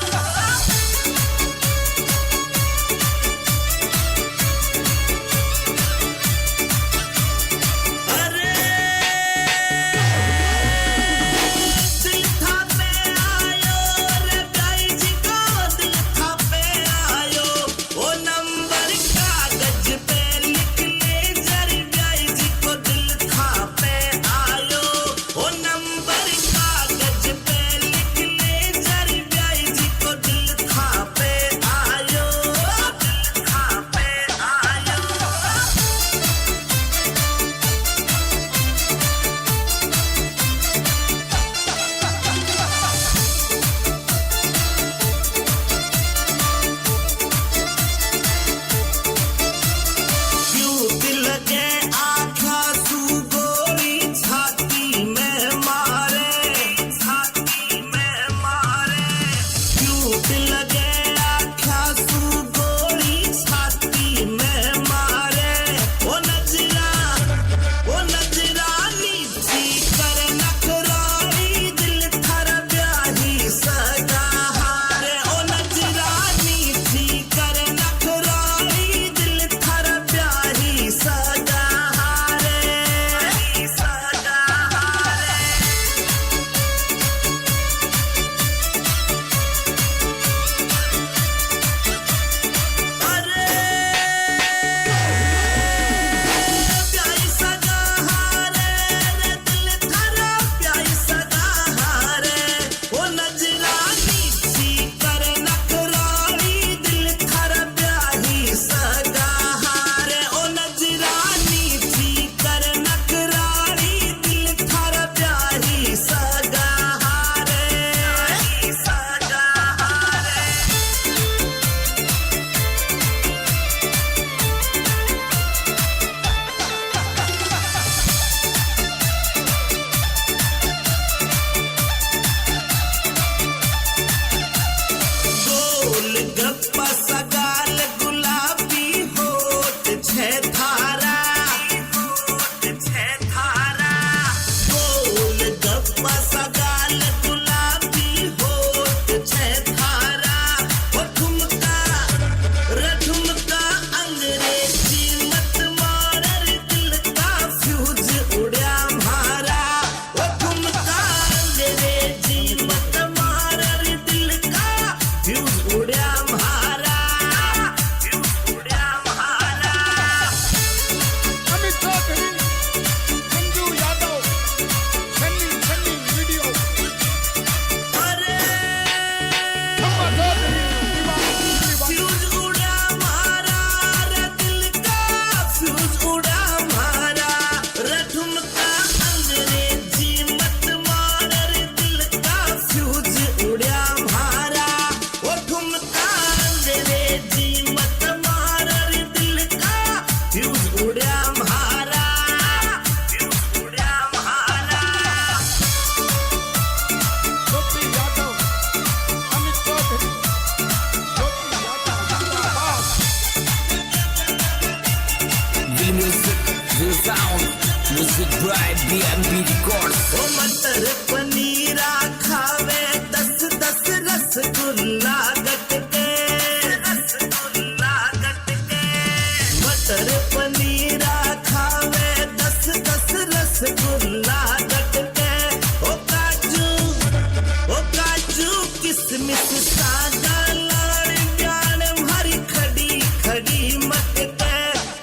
किसमिस सादा लाड़ प्यार भरी खड़ी खड़ी मटके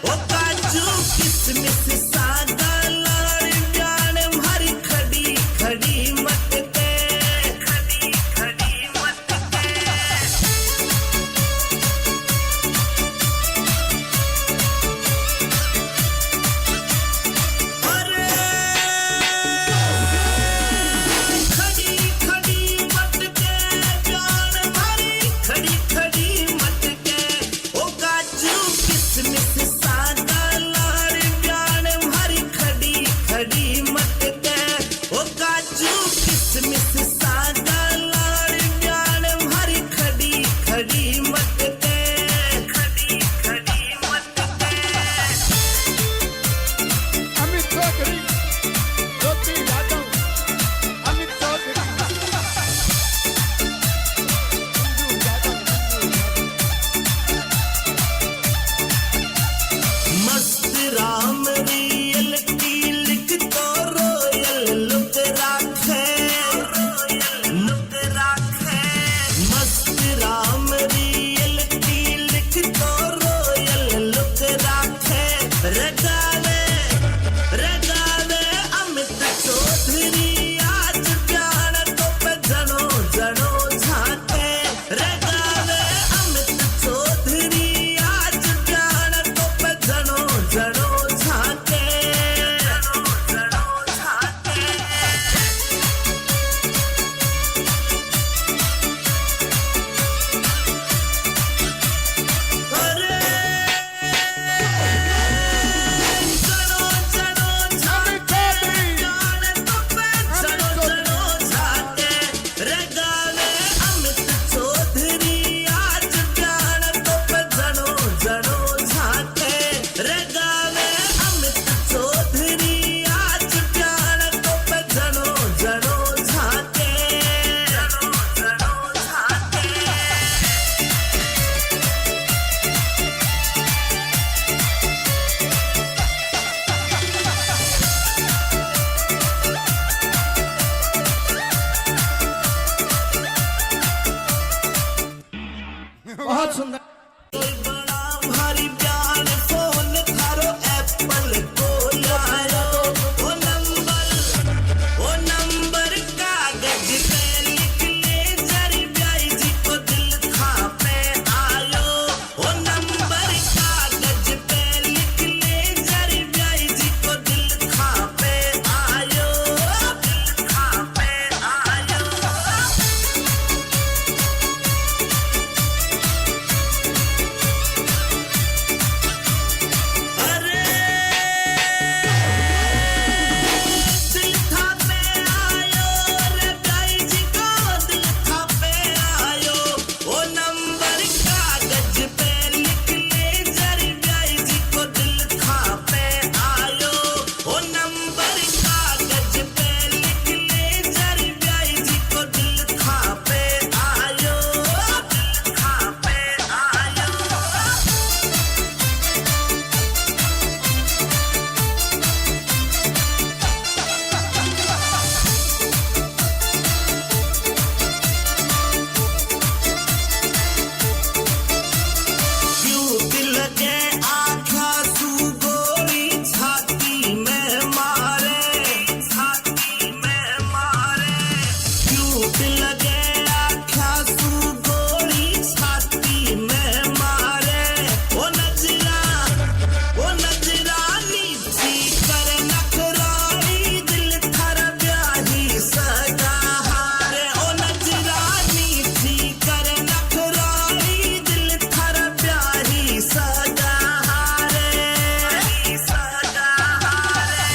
ओ काजू किसमिस सादा लाड़ प्यार भरी खड़ी खड़ी मटके खड़ी खड़ी मटके अरे खड़ी खड़ी मटके जान भरी खड़ी खड़ी मटके ओ काजू किसमिस सादा लाड़ जान भरी खड़ी खड़ी मटके ओ काजू किसमिस सादा लाड़ जान भरी खड़ी खड़ी मटके खड़ी खड़ी मटके अमित चौधरी ज्योति यादव अमित चौधरी मंजू यादव मस्त राम रियल की लिख तो रोयल लुक राखे लुक राखे मस्त राम रियल की लिख तो रोयल लुक राखे रगावे रगावे अमित चौधरी आज प्यार तो पे जनो जनो झाके रगावे अमित चौधरी आज प्यार तो पे जनो जनो झाके जनो जनो झाके अरे जनो जनो झाके जान तो पे जनो जनो झाके रगावे अमित चौधरी आज प्यार तो पे जनो जनो झाके रगावे अमित चौधरी आज प्यार तो पे जनो जनो झाके जनो जनो झाके बहुत सुंदर कोई बड़ा भारी प्यार फोन थारो एप्पल को लायो ओ नंबर कागज पे लिख ले जरी ब्याई जी को दिल था पे आयो ओ नंबर कागज पे लिख ले जरी ब्याई जी को दिल था पे आयो दिल था पे आयो अरे दिल था पे आयो रे ब्याई जी को दिल था पे आयो ओ नंबर कागज पे लिख ले जरी ब्याई जी को दिल था पे आयो ओ नंबर कागज पे लिख ले जरी ब्याई जी को दिल था पे आयो दिल था पे आयो क्यों दिल के आँखा तू गोली छाती में मारे छाती में मारे क्यों दिल के आँखा तू गोली छाती में मारे ओ नजरा नीची कर नखराई दिल थर ब्याही सगा हारे ओ नजरा नीची कर नखराई दिल थर ब्याही सगा हारे सगा हारे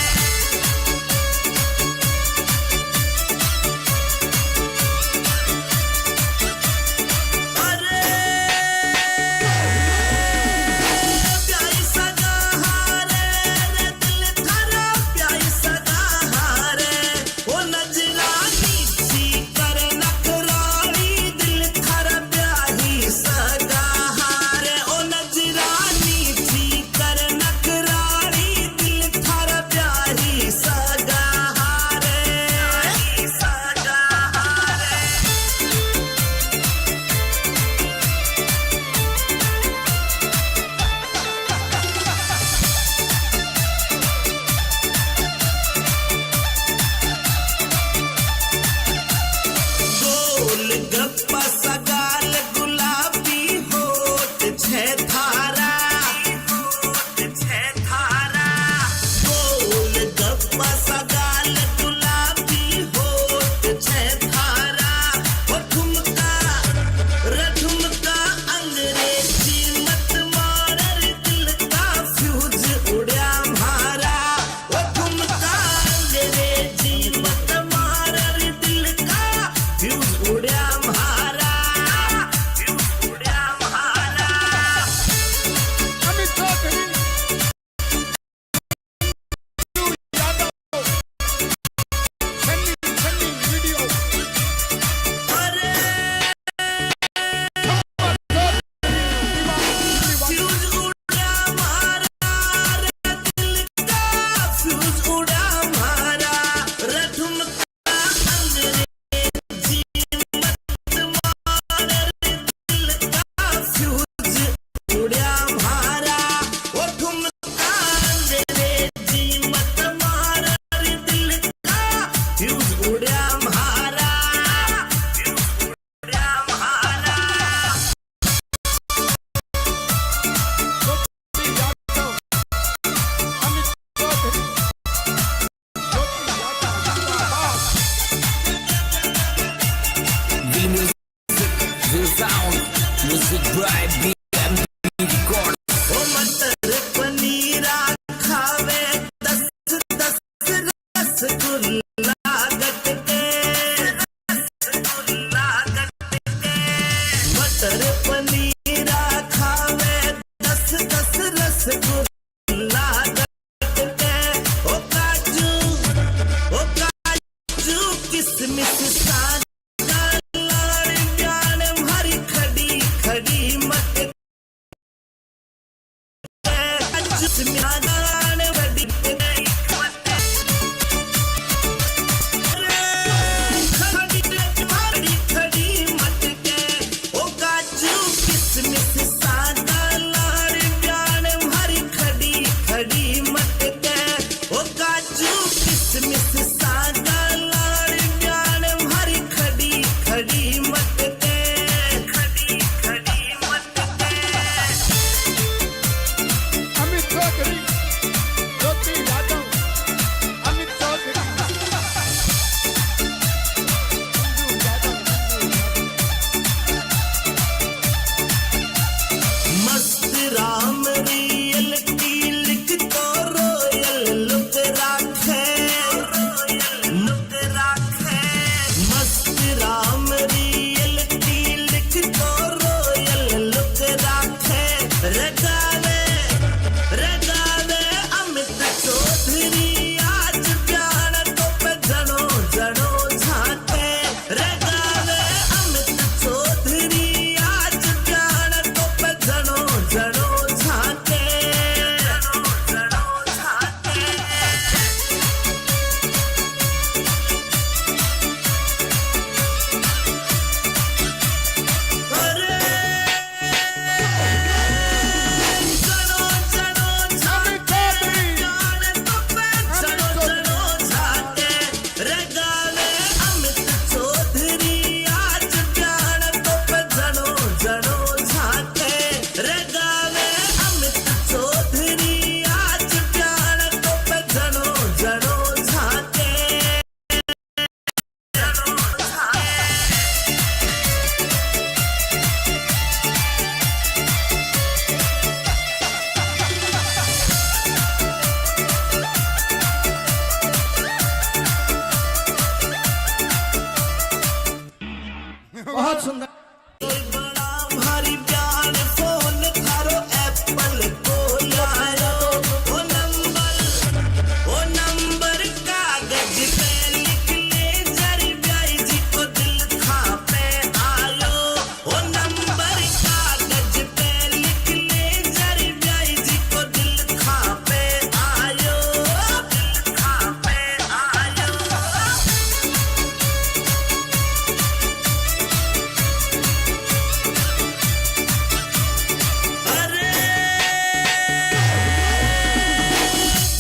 बहुत सुंदर कोई बड़ा भारी प्यार फोन थारो एप्पल को लायो ओ नंबर कागज पे लिख ले जरी ब्याई जी को दिल था पे आयो ओ नंबर कागज पे लिख ले जरी ब्याई जी को दिल था पे आयो दिल था पे आयो अरे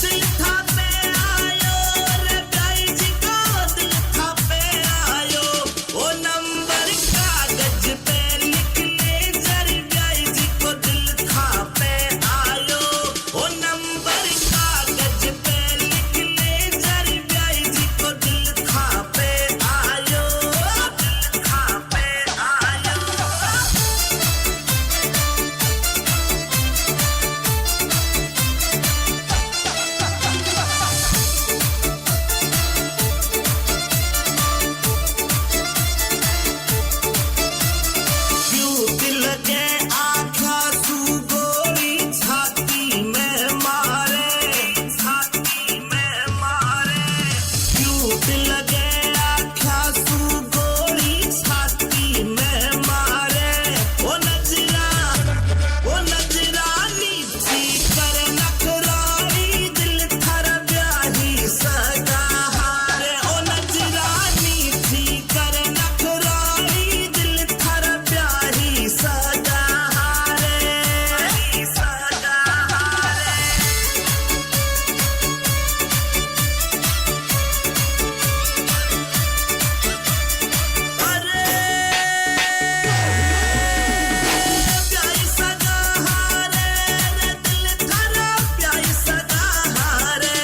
दिल था पे आयो रे ब्याई जी को दिल था पे आयो ओ नंबर कागज पे लिख ले जरी ब्याई जी को दिल था पे आयो ओ नंबर कागज पे लिख ले जरी ब्याई जी को दिल था पे आयो दिल था पे आयो क्यों दिल के आँखा सू गोरी छाती में मारे क्यों दिल के आँखा सू गोरी छाती में मारे ओ नजरानी थी कर नखरारी दिल थर ब्याही सगा हारे ओ नजरानी थी कर नखरारी दिल थर ब्याही सगा हारे सगा हारे अरे प्याई सगा हारे रे दिल थरा प्याई सगा हारे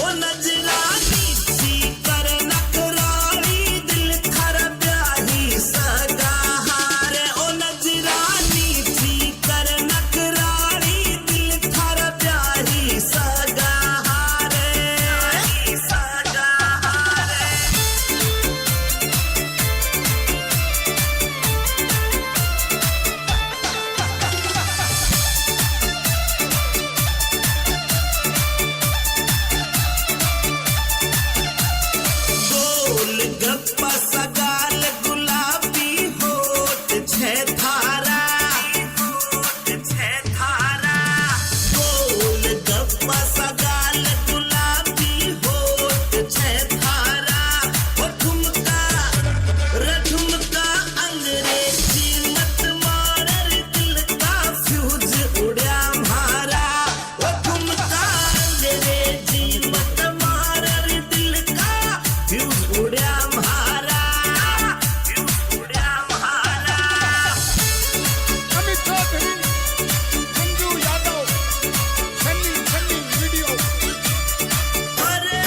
ओ नजरानी थी कर नखरारी दिल थरा प्याही सगा हारे ओ नजरानी थी कर नखरारी दिल थरा प्याही सगा हारे सगा हारे गोल गप्पा सगाल गुलाबी होठ छे थारा गोल गप्पा सगाल गुलाबी होठ छे थारा ओ ठुमका अंग्रेजी मत मार दिल का फ्यूज उड़ा मारा ओ ठुमका अंग्रेजी मत मार दिल का फ्यूज उड़ा मारा अमित चौधरी मंजू यादव सन्नी वीडियो अरे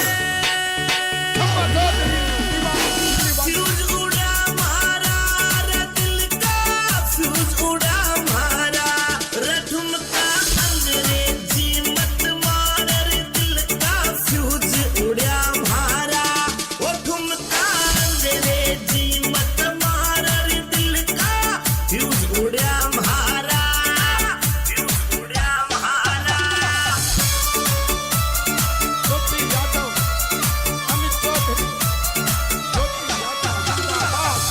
खम्मा चौधरी दीवानी फ्यूज उड़ा मारा रे दिल का फ्यूज उड़ा मारा रे ठुमका अंग्रेजी मत मार रे दिल का फ्यूज उड़ा मारा ओ ठुमका अंग्रेजी मत मार रे दिल का फ्यूज उड़ा मारा ज्योति यादव अमित चौधरी ज्योति यादव जिंदाबाद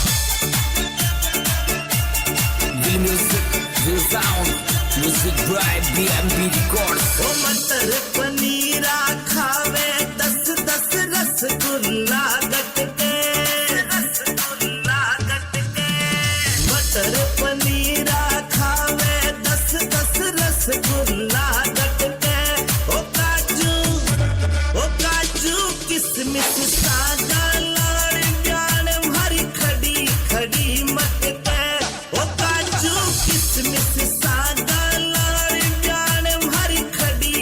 Real music, real sound. Music by BMB Records. ओ मटर पनीरा खावे 10 रसगुल्ला गट के मटर पनीरा खावे 10 रसगुल्ला गट के ओ काजू किसमिस सागा लाड़ प्यान भरी खड़ी मत के ओ काजू किसमिस सागा लाड़ प्यान भरी खड़ी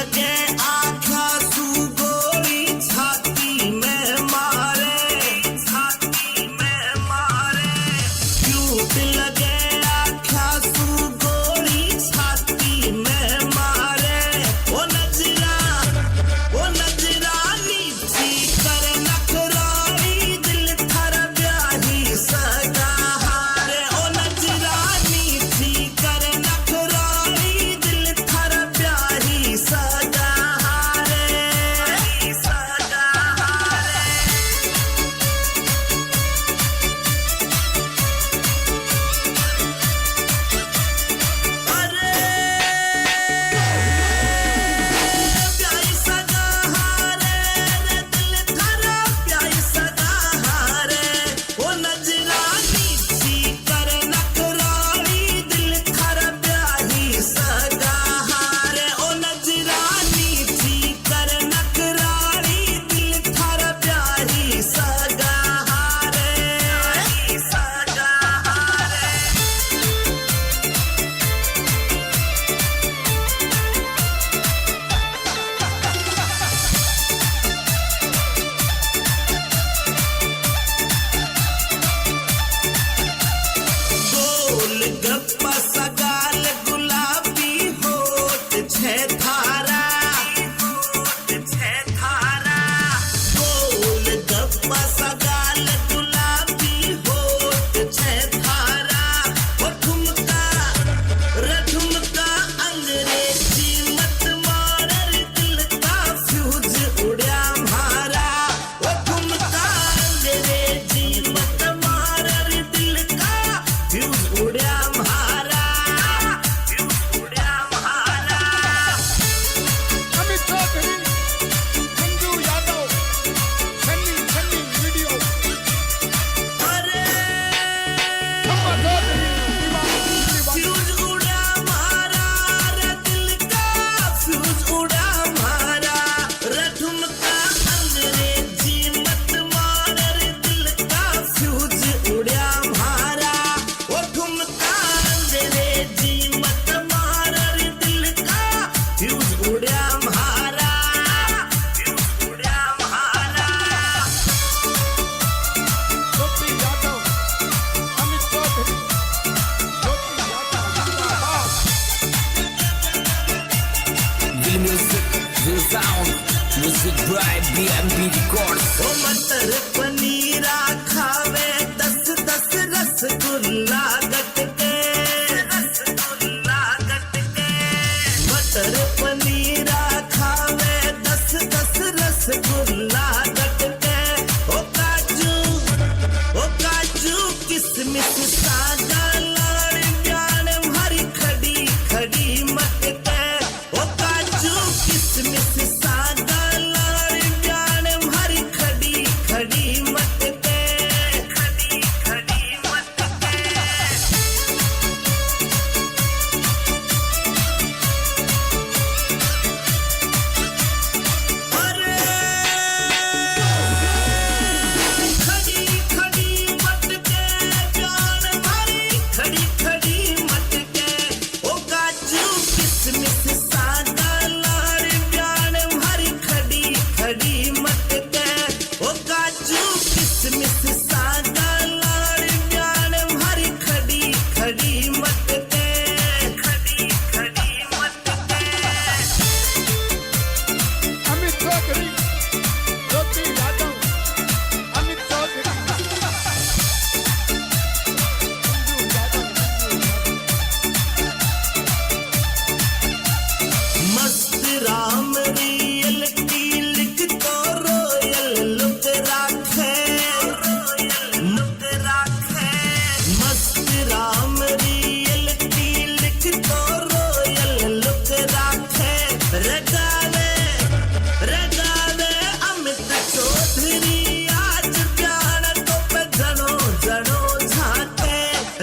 लगे आँखा सू गोली छाती में मारे क्यूट लगे आँखा सू गोली छाती में मारे ओ नजरानी थी कर नखराई दिल थर ब्याही सगा हारे ओ नजरानी थी कर नखराई दिल थर ब्याही सगा हारे प्यारी सगा हारे रे दिल थरा प्यारी सगा हारे ओ नजरानी थी कर नखराई दिल थरा प्यारी सगा हारे ओ नजरानी थी कर नखराई दिल थरा प्यारी सगा हारे गोल गप्पा सगाल गुलाबी होठ छे थारा गोल गप्पा सगाल गुलाबी होठ छे थारा ओ ठुमका अंग्रेजी मत मारर दिल का फ्यूज उड़या मारा ओ ठुमका अंग्रेजी मत मारर दिल का फ्यूज उड़या मारा अमित चौधरी, मंजू यादव, सन्नी वीडियो, अरे शम्मा चौधरी, दीवाना। फ्यूज उड़ा मारा रे दिल का फ्यूज उड़ा मारा रे ठुमका अंग्रेजी मत मार रे दिल का फ्यूज उड़ा मारा ओ ठुमका अंग्रेजी मत मार रे दिल का फ्यूज उड़ा मारा ज्योति यादव, अमित चौधरी, ज्योति यादव, जिंदाबाद। Real music, real sound. Music by BMB Records. ओ मटर पनीरा खावे 10 रसगुल्ला गट के मटर पनीरा खावे 10 रसगुल्ला गट के ओ काजू किसमिस सागा लाड़ प्यान भरी खड़ी मत के ओ काजू किसमिस सागा लाड़ प्यान भरी खड़ी मत के अरे खड़ी मत के प्यान भरी खड़ी मत के ओ काजू किसमिस सागा लाड़ प्यान भरी खड़ी मत के ओ काजू किसमिस सागा लाड़ प्यान भरी खड़ी मत के अमित चौधरी, ज्योति यादव, अमित चौधरी, मंजू यादव, मस्त राम रियलिटी लिख तो रोयल लुक राखे मस्त राम रियलिटी लिख तो रोयल लुक राखे रगावे अमित चौधरी आज प्यार तो पे जनो झाके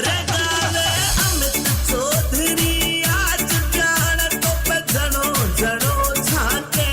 रगावे अमित चौधरी आज प्यार तो पे जनो झाके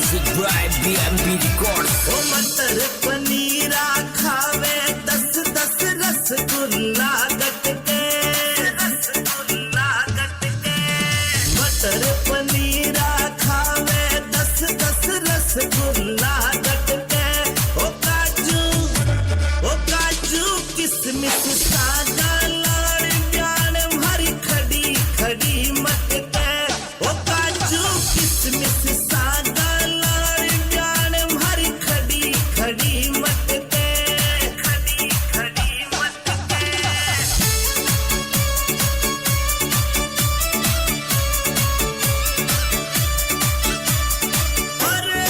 Music by BMP Records. ओ मटर पनीरा खावे 10-10 रसगुल्ला गट के रसगुल्ला गट के मटर पनीरा खावे 10-10 रसगुल्ला गट के ओ काजू किसमिस सादा लाड़ जान भरी खड़ी खड़ी मटके ओ काजू किसमिस सादा लाड़ जान भरी खड़ी खड़ी मटके खड़ी खड़ी मटके अरे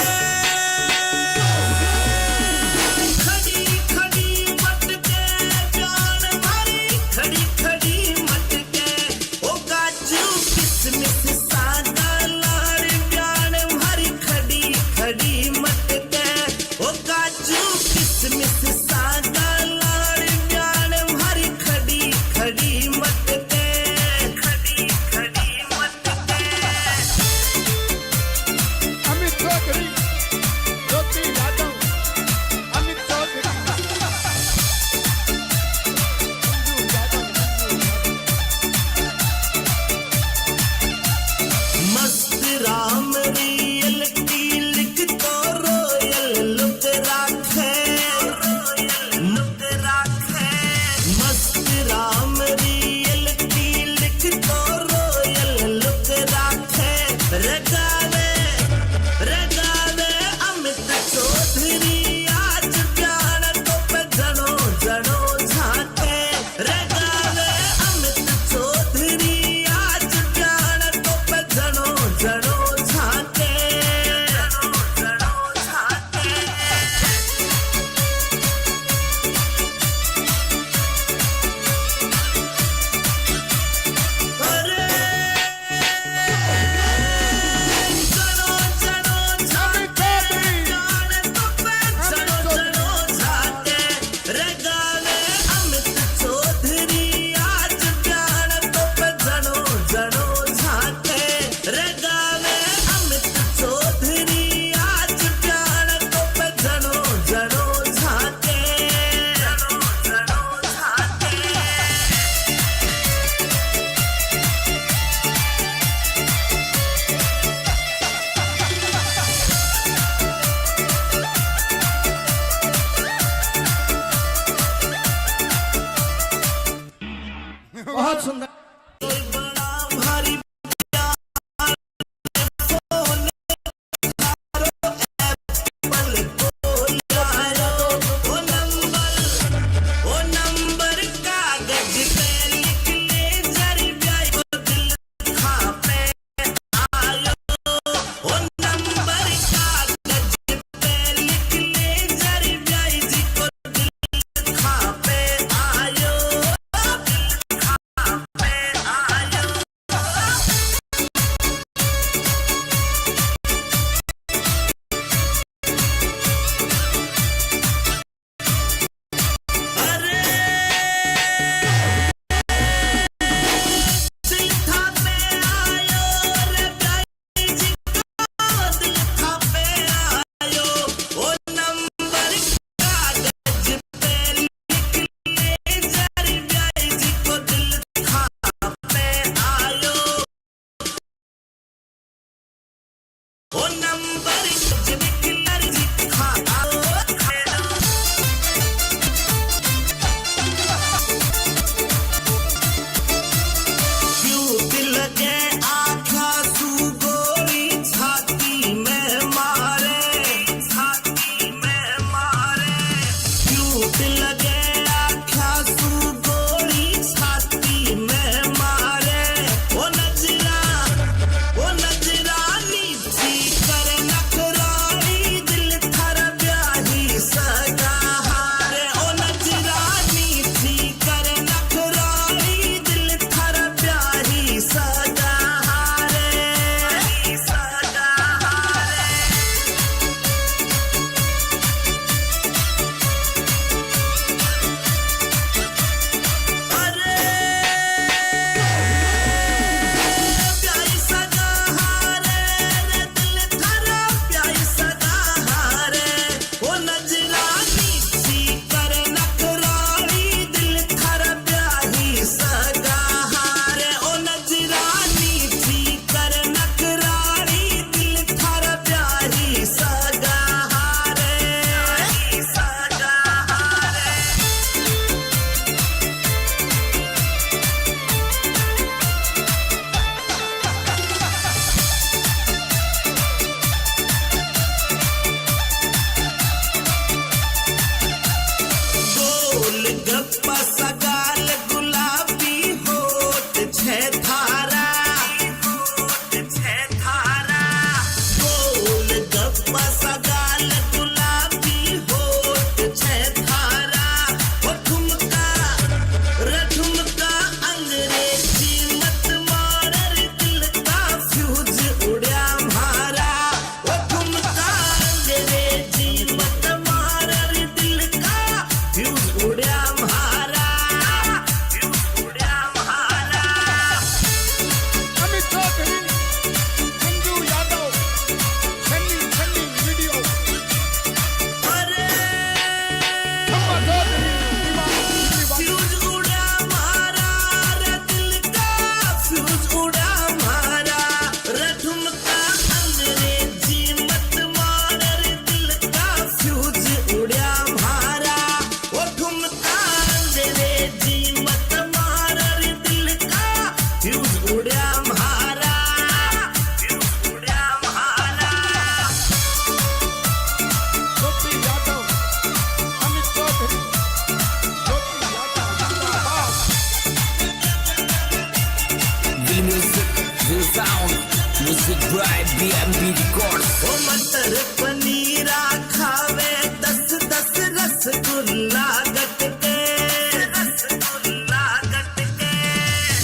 BMB Records. ओ मटर पनीरा खावे 10-10 रसगुल्ला गटके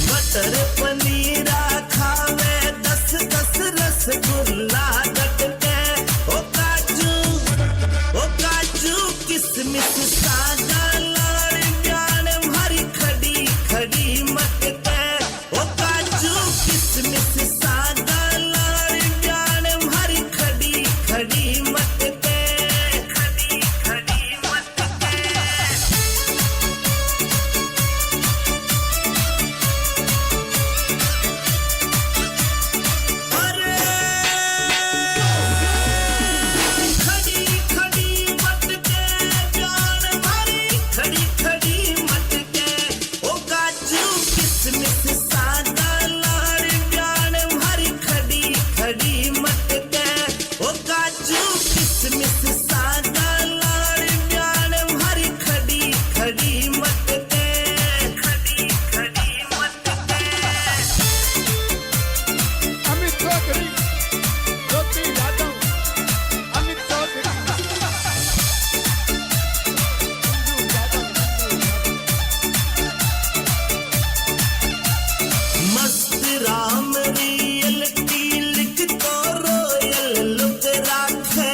मटर पनीरा खावे 10-10 रसगुल्ला गटके ओ काजू किसमिस सागा लाड़ जान भरी खड़ी खड़ी मटके ओ काजू किसमिस सागा लाड़ जान भरी खड़ी खड़ी मटके खड़ी खड़ी मटके अरे खड़ी खड़ी मटके जान भरी खड़ी खड़ी मटके ओ काजू किसमिस सागा लाड़ जान भरी खड़ी खड़ी मटके ओ काजू किसमिस सागा लाड़ जान भरी खड़ी खड़ी मटके खड़ी खड़ी मटके अमित चौधरी ज्योति यादव अमित चौधरी मंजू यादव मस्त राम रियल की लिख तो रोयल लुक राखे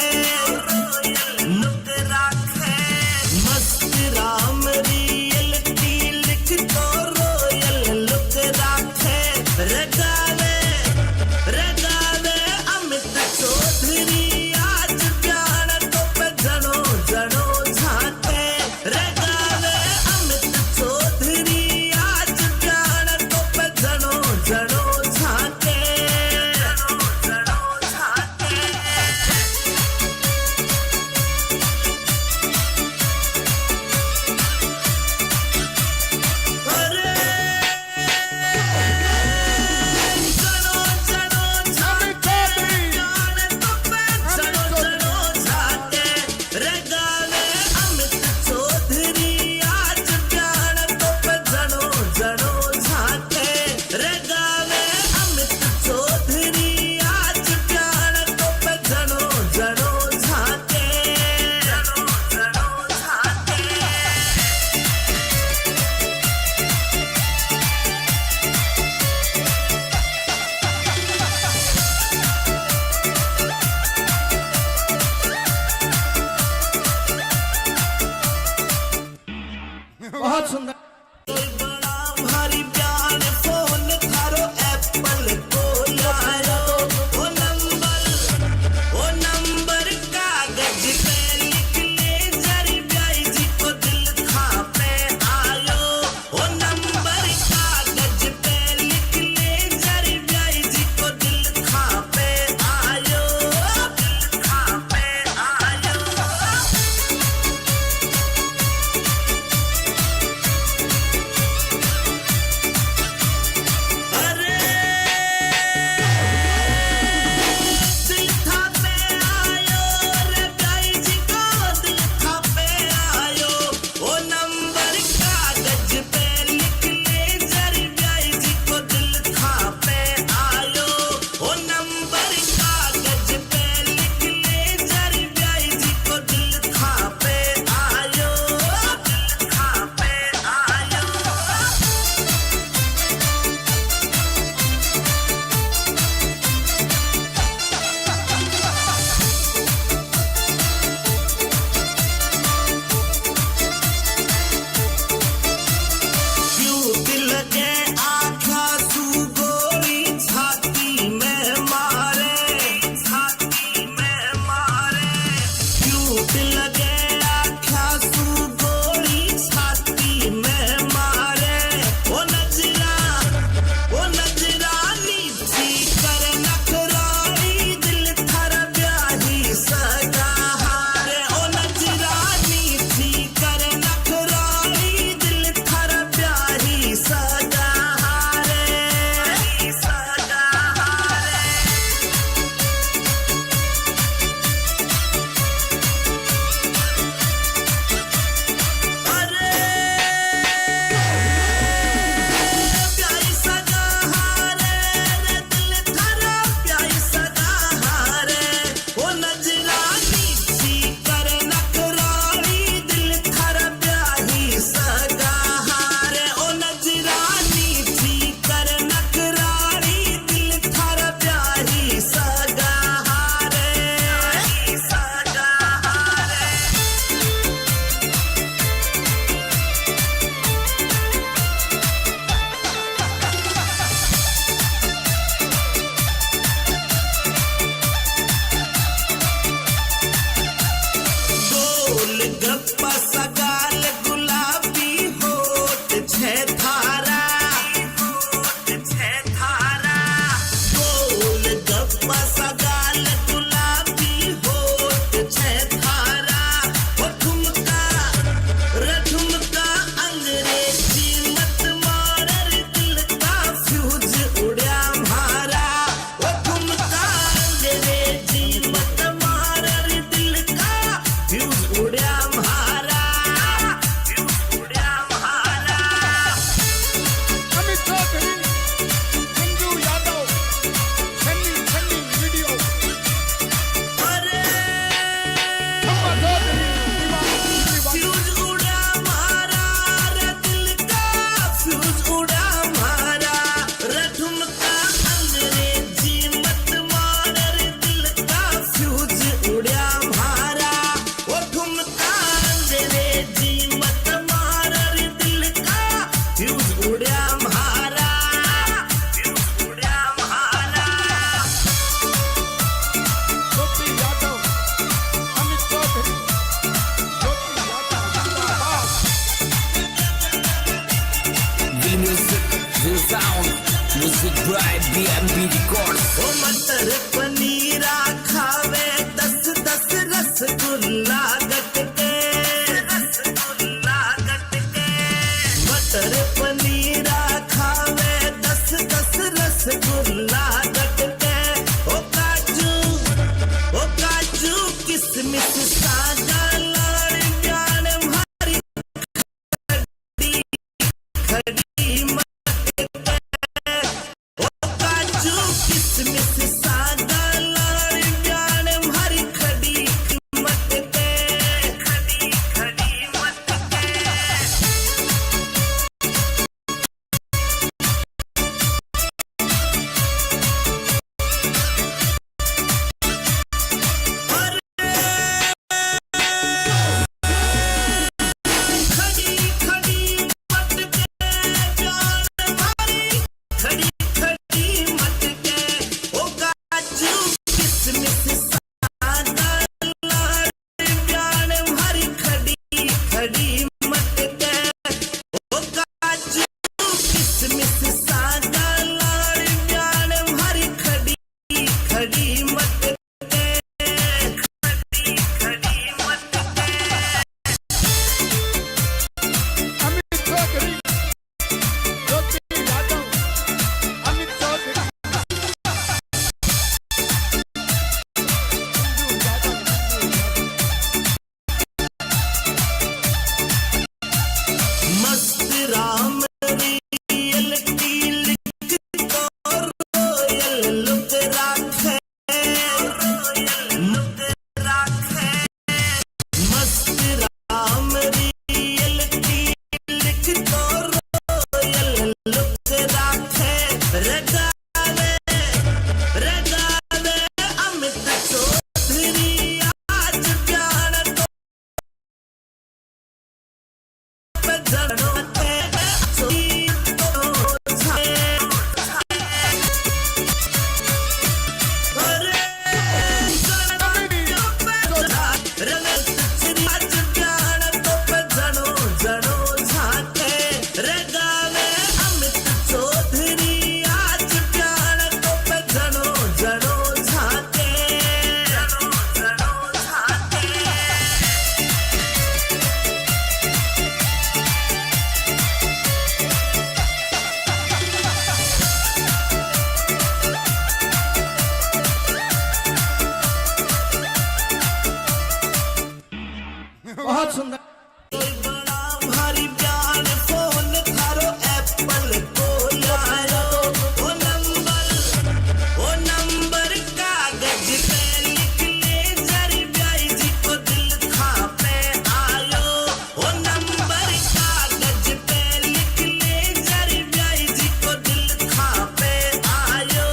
रसगुल्ला गटके मटर पनीरा खावे 10-10 रसगुल्ला गटके ओ काजू किसमिस सादा लाड़ प्यार भारी खड़ी मटके ओ काजू किसमिस सादा लाड़ प्यार भारी खड़ी मटके अमित चौधरी ज्योति यादव अमित चौधरी मस्त राम रियलिटी लिख तो रोयल लुक राखे मस्त राम रियलिटी लिख तो रोयल लुक राखे रगावे अमित चौधरी आज प्यार तो जनो ते सोई तो छाए अरे जनो पे रंग श्री आज प्यार तो पे जनो झाके रगावे अमित चौधरी आज प्यार तो पे जनो झाके बहुत सुंदर कोई बड़ा भारी प्यार फोन थारो एप्पल को लायो ओ नंबर कागज पे लिख ले जरी ब्याई जी को दिल था पे आयो ओ नंबर कागज पे लिख ले जरी ब्याई जी को दिल था पे आयो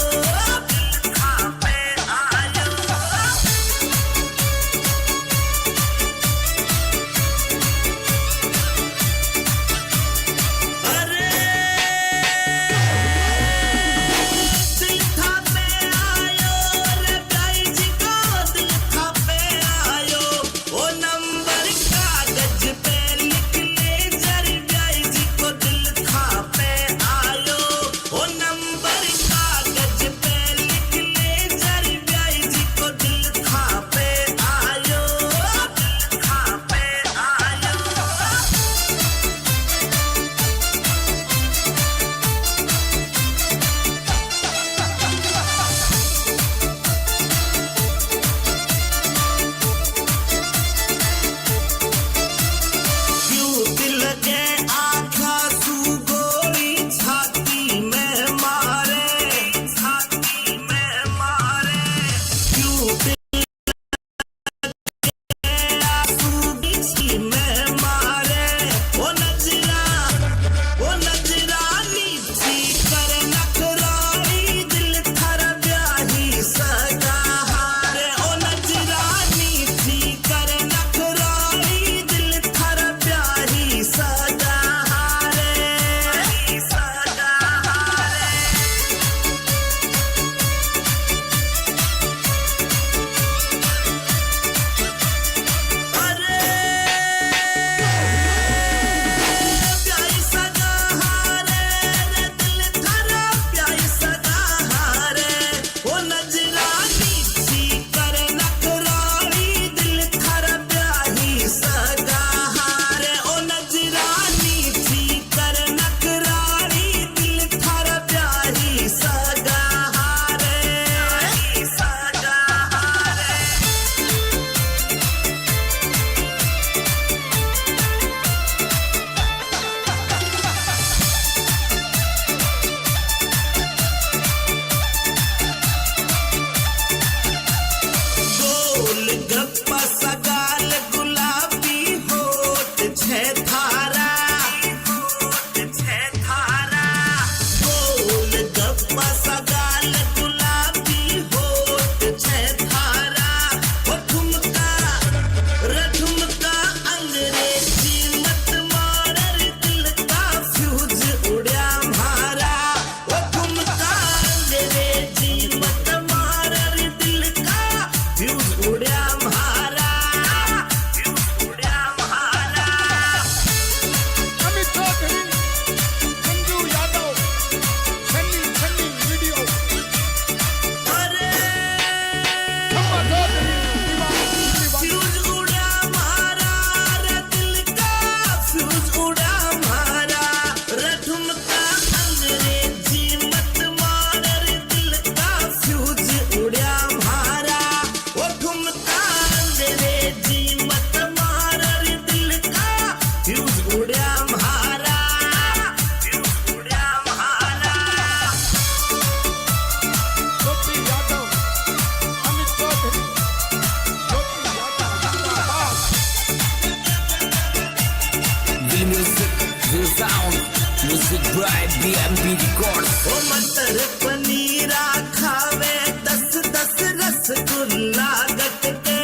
by BMP Records. ओ मटर पनीरा खावे 10-10 रसगुल्ला गटके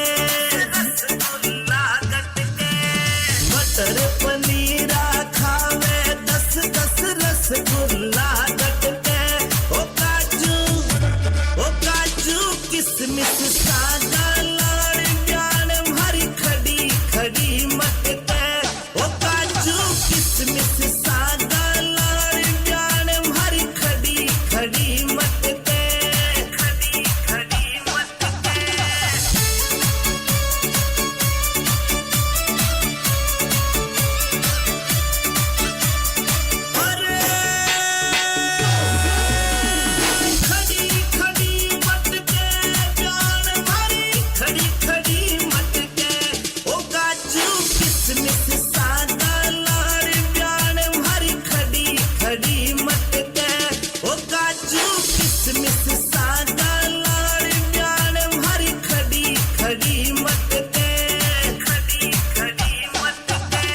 मटर पनीरा खावे 10-10 रसगुल्ला गटके ओ काजू किसमिस सादा लाड़ जान भरी खड़ी खड़ी मटके ओ काजू किसमिस सादा लाड़ जान भरी खड़ी खड़ी मटके खड़ी खड़ी मटके अरे खड़ी खड़ी मटके जान भरी खड़ी खड़ी मटके ओ काजू किसमिस सादा लाड़ जान भरी खड़ी खड़ी मटके ओ काजू किसमिस सादा लाड़ जान भरी खड़ी खड़ी मटके खड़ी खड़ी मटके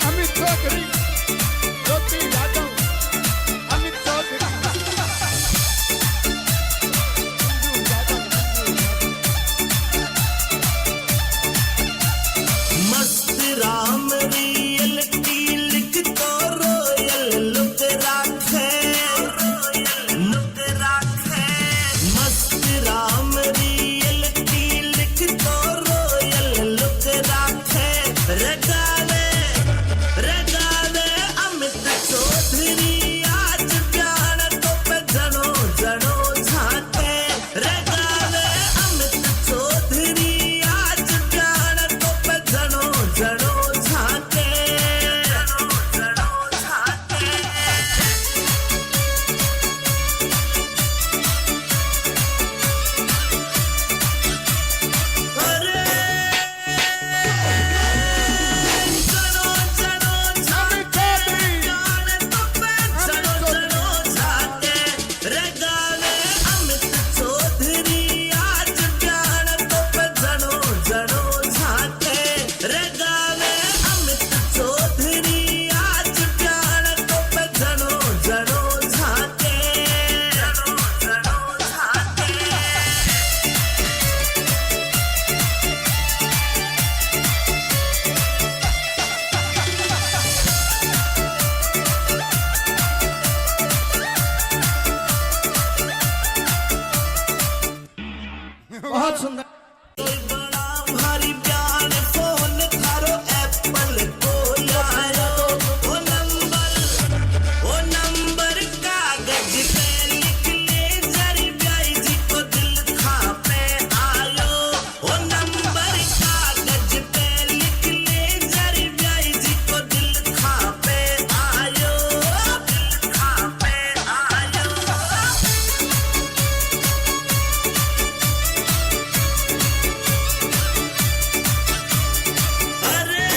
अमित चौधरी ज्योति यादव अमित चौधरी मस्त राम रियलिटी लिख तो रोयल लुक राखे मस्त राम रियलिटी लिख तो रोयल लुक राखे रगावे अमित चौधरी आज प्यार तो पे जनो जनो झाके रगावे अमित चौधरी आज प्यार तो पे जनो जनो झाके जनो जनो झाके अरे जनो जनो झाके जान तो पे जनो जनो झाके रगावे अमित चौधरी आज प्यार तो पे जनो जनो झाके रगावे अमित चौधरी आज प्यार तो पे जनो जनो झाके जनो जनो झाके बहुत सुंदर कोई बड़ा भारी प्यार फोन थारो एप्पल को यारो ओ नंबर कागज पे लिख ले जरी ब्याई जी को दिल था पे आयो ओ नंबर कागज पे लिख ले जरी ब्याई जी को दिल था पे आयो दिल था पे आयो अरे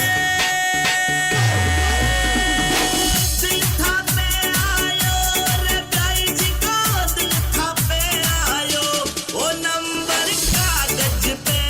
दिल था पे आयो रे ब्याई जी को दिल था पे आयो ओ नंबर कागज पे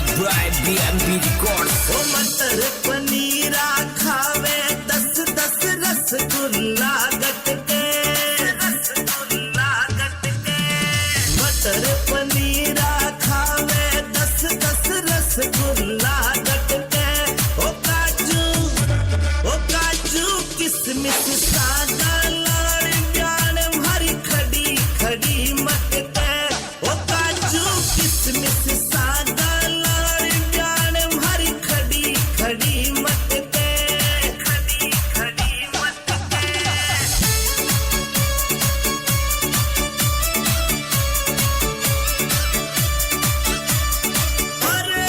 Music by BMB Records. ओ मटर पनीरा खावे 10-10 रसगुल्ला गटके रसगुल्ला गटके मटर पनीरा खावे 10-10 रसगुल्ला गटके ओ काजू किसमिस सादा लाड़ प्यान भरी खड़ी खड़ी मटके ओ काजू किसमिस सादा लाड़ प्यान भरी खड़ी खड़ी मटके खड़ी खड़ी मटके अरे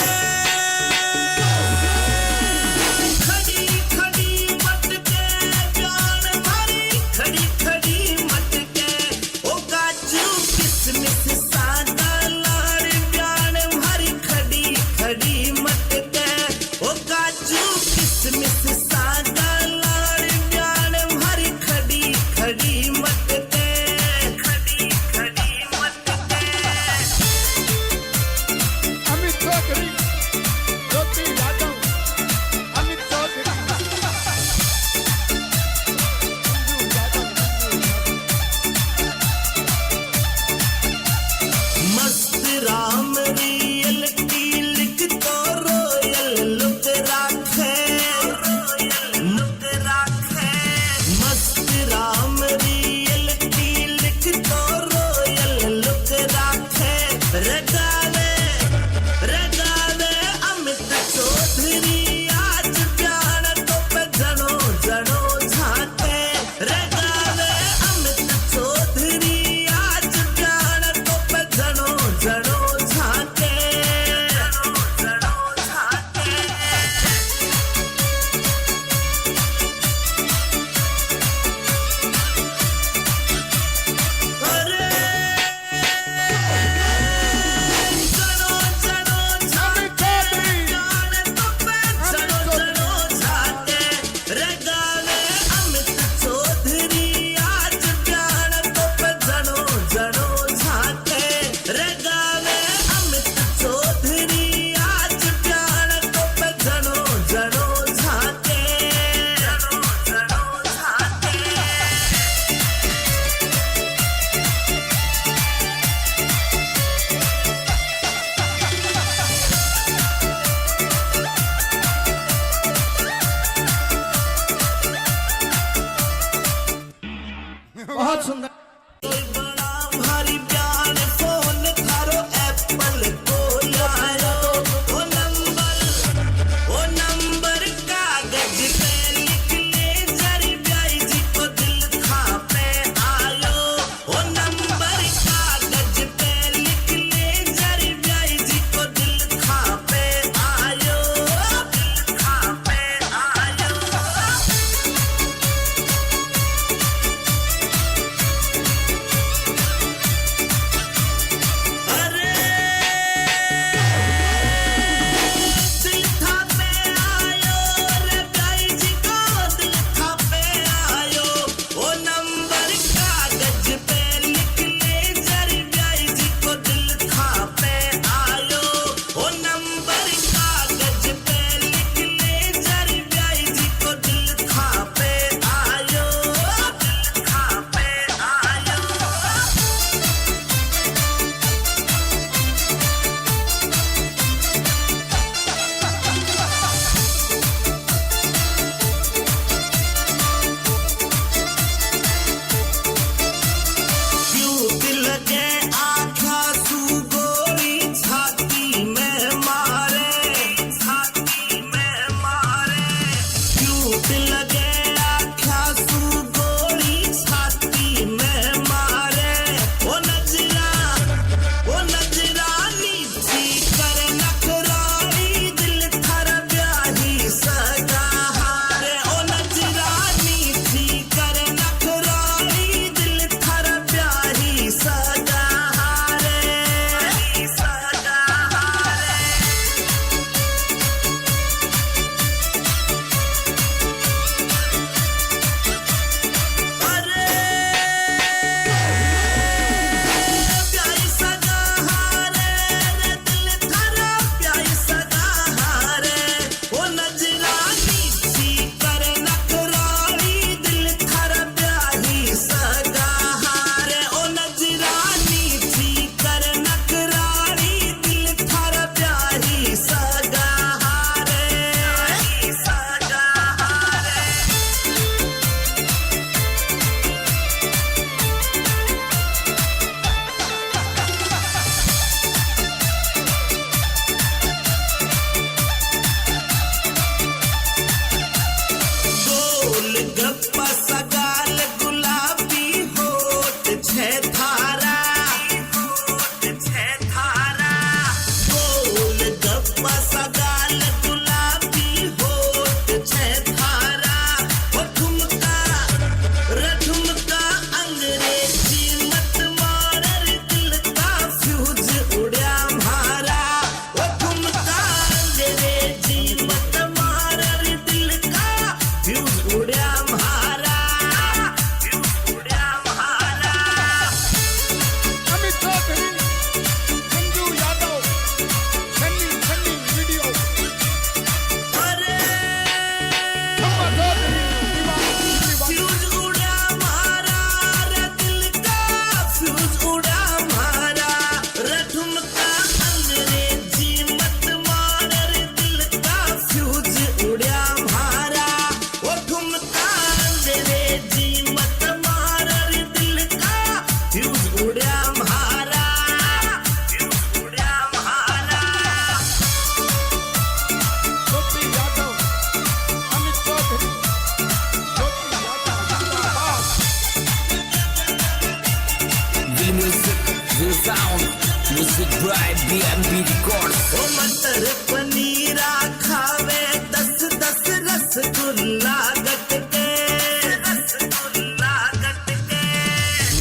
by BMB Records. ओ मटर पनीरा खावे 10-10 रसगुल्ला गट के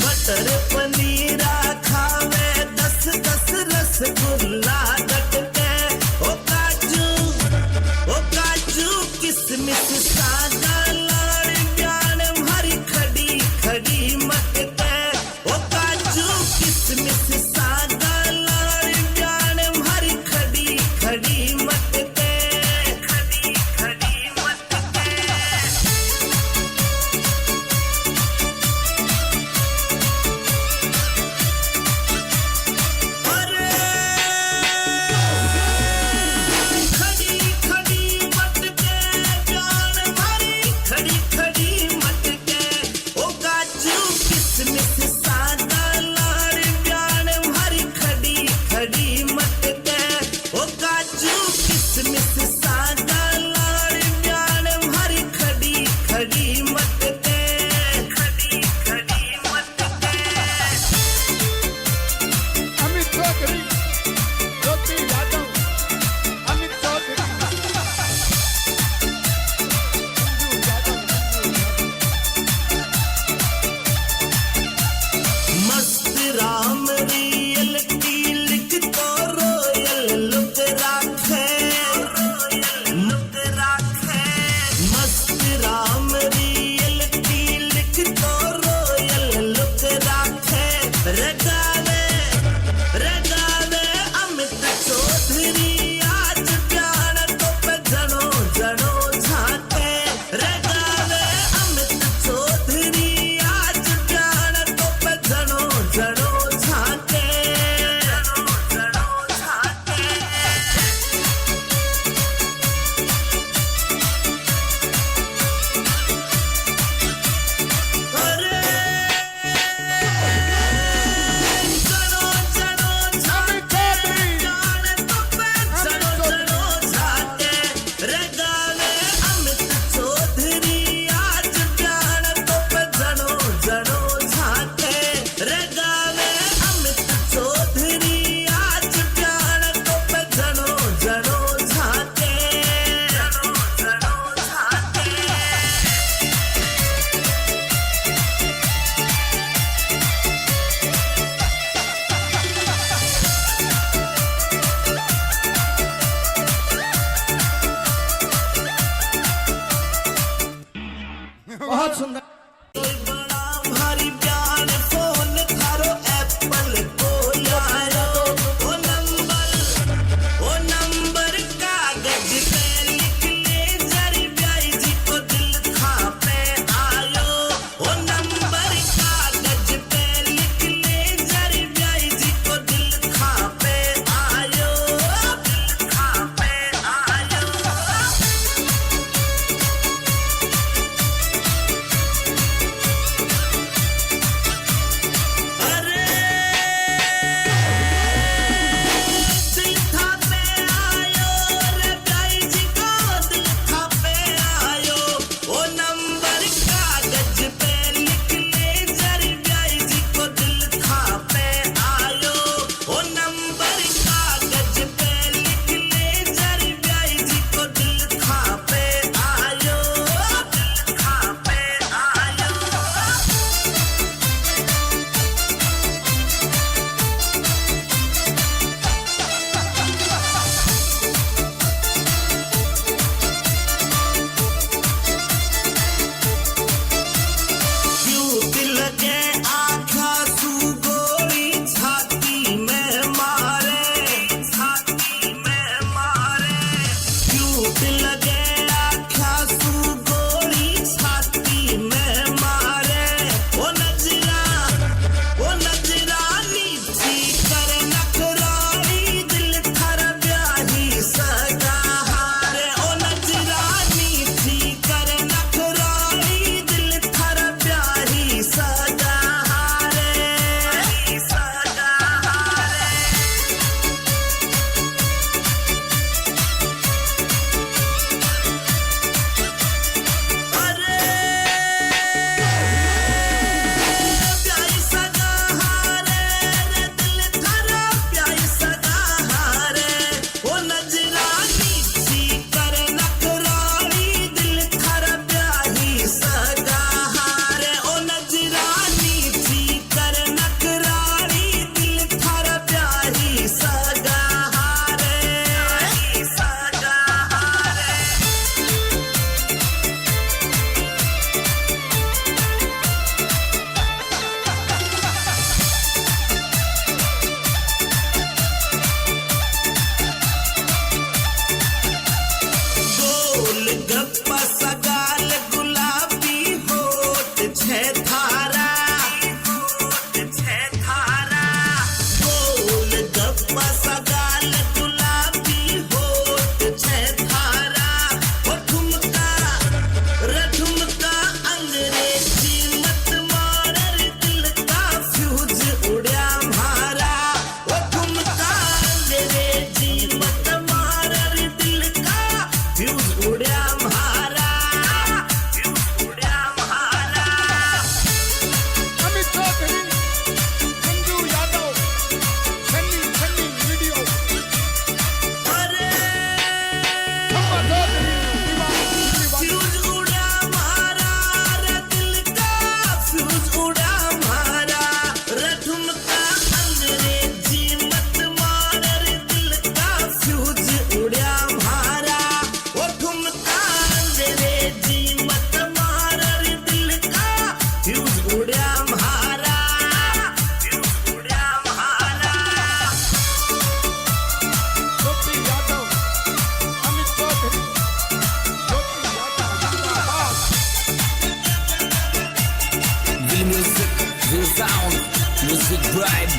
मटर पनीरा खावे 10-10 रसगुल्ला गट के ओ काजू किसमिस सादा लाड़ प्यान भरी खड़ी खड़ी मत के ओ काजू किसमिस सादा लाड़ प्यान भरी खड़ी खड़ी मत के खड़ी खड़ी मत के अरे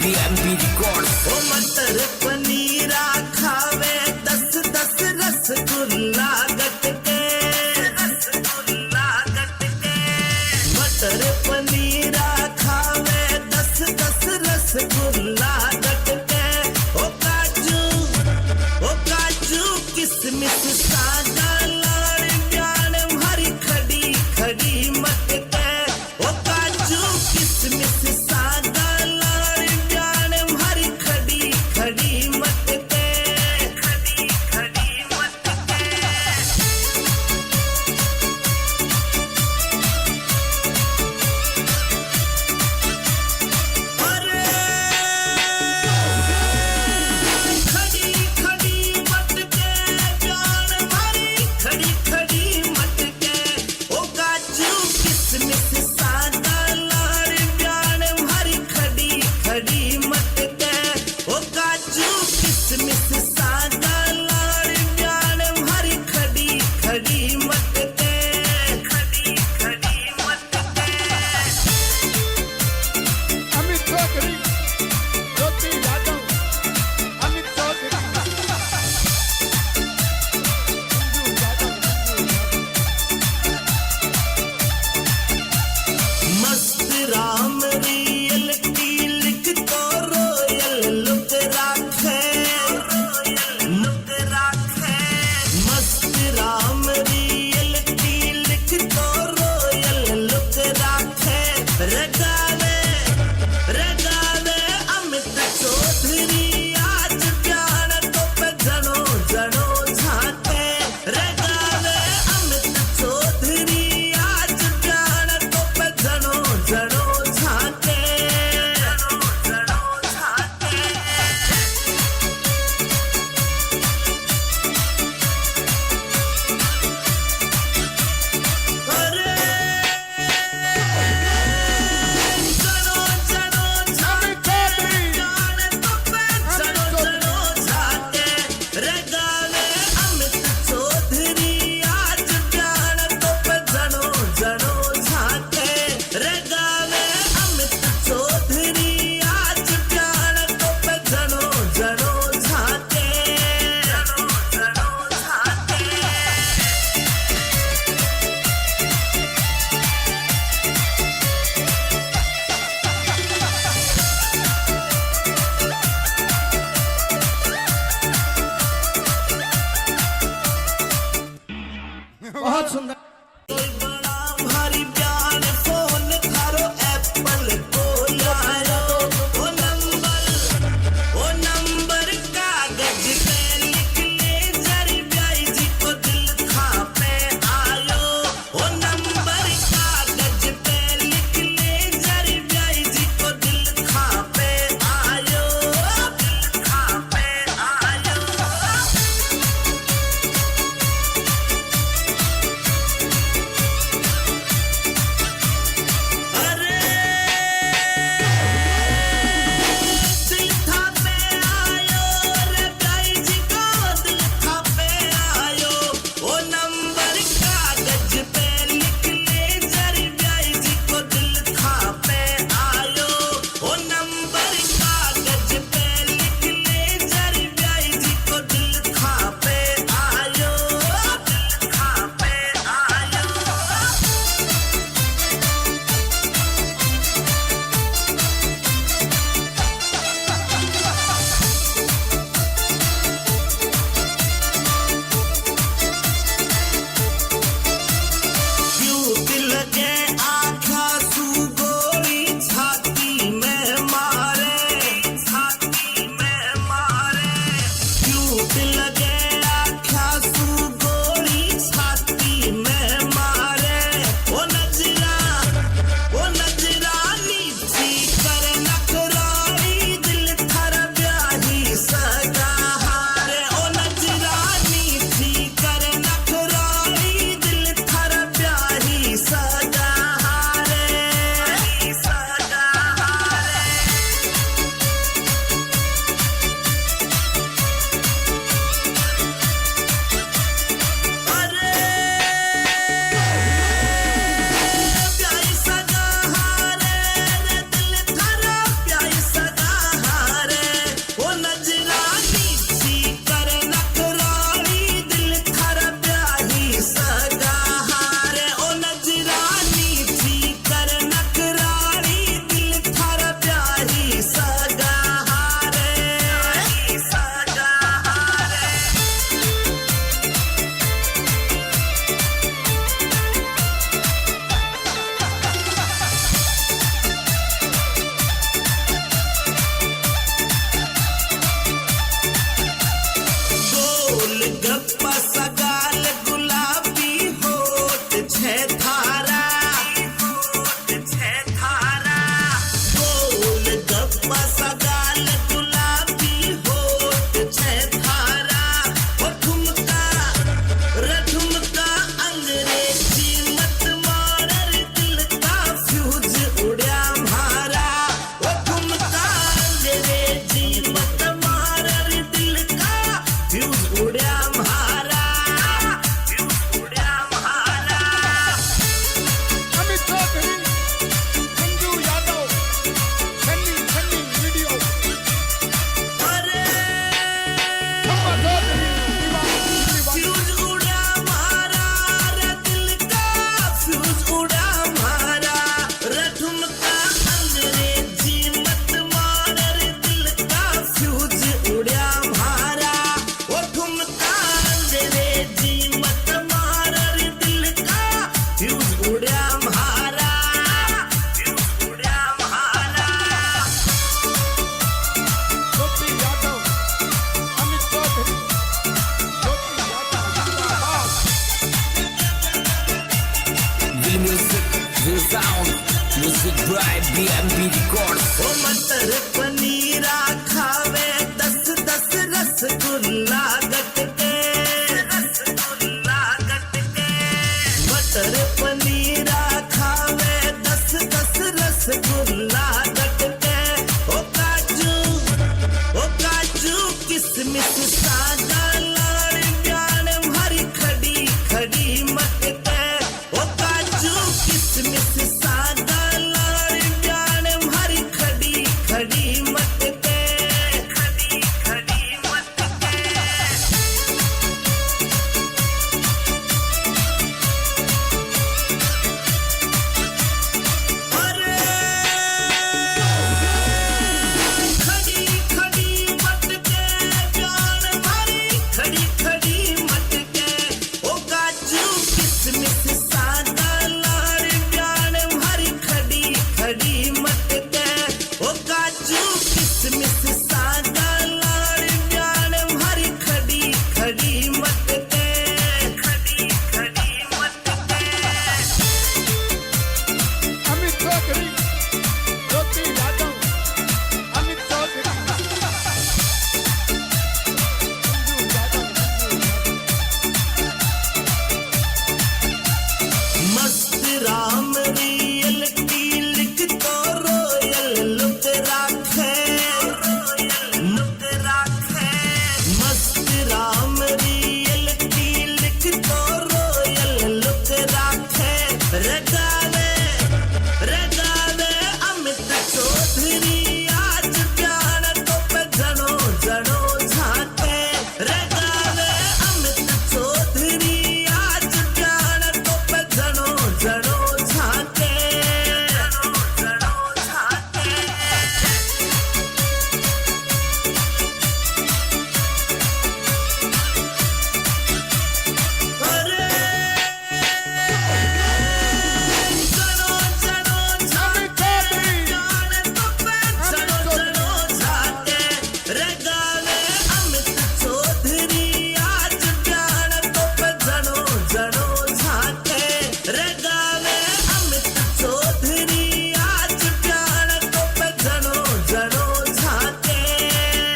BMB Records. ओ मटर पनीरा खावे 10-10 रसगुल्ला गटके मटर पनीरा खावे 10-10 रसगुल्ला गटके ओ काजू किसमिस सादा लाड़ प्यान भरी खड़ी खड़ी मटके ओ काजू किसमिस सादा लाड़ प्यान भरी खड़ी खड़ी मटके खड़ी खड़ी मटके अरे खड़ी खड़ी मटके प्यान भरी खड़ी खड़ी मटके ओ काजू किसमिस सादा लाड़ प्यान भरी खड़ी खड़ी मटके ओ काजू किसमिस सादा लाड़ प्यान भरी खड़ी खड़ी मटके खड़ी खड़ी मटके अमित चौधरी ज्योति यादव अमित चौधरी मस्त राम रियल की लिख तो रोयल लुक राखे BMB Records. ओ मटर पनीरा खावे 10-10 रसगुल्ला गट के रसगुल्ला गट के मटर पनीरा खावे 10-10 रसगुल्ला गट के ओ काजू किसमिस सादा लाड़ प्यान भरी खड़ी खड़ी मटके ओ काजू किसमिस सादा लाड़ प्यान भरी खड़ी खड़ी मटके खड़ी खड़ी मटके अरे खड़ी खड़ी मटके प्यान भरी खड़ी खड़ी मटके ओ काजू किसमिस सादा लाड़ प्यान भरी खड़ी खड़ी मटके ओ काजू किसमिस सादा लाड़ प्यान भरी खड़ी खड़ी मटके खड़ी खड़ी मटके अमित चौधरी ज्योति यादव अमित चौधरी मस्त राम रियल लिख तो रोयल लुक राखे लुक राखे मस्त राम रियल लिख तो रोयल लुक राखे रगावे रगावे अमित चौधरी आज प्यार तो पे जनो जनो झाके रगावे अमित चौधरी आज प्यार तो पे जनो जनो झाके जनो जनो झाके अरे जनो जनो झाके प्यार तो पे जनो जनो झाके रगावे अमित चौधरी आज प्यार तो पे जनो जनो झाके रगावे अमित चौधरी आज प्यार तो पे जनो जनो झाके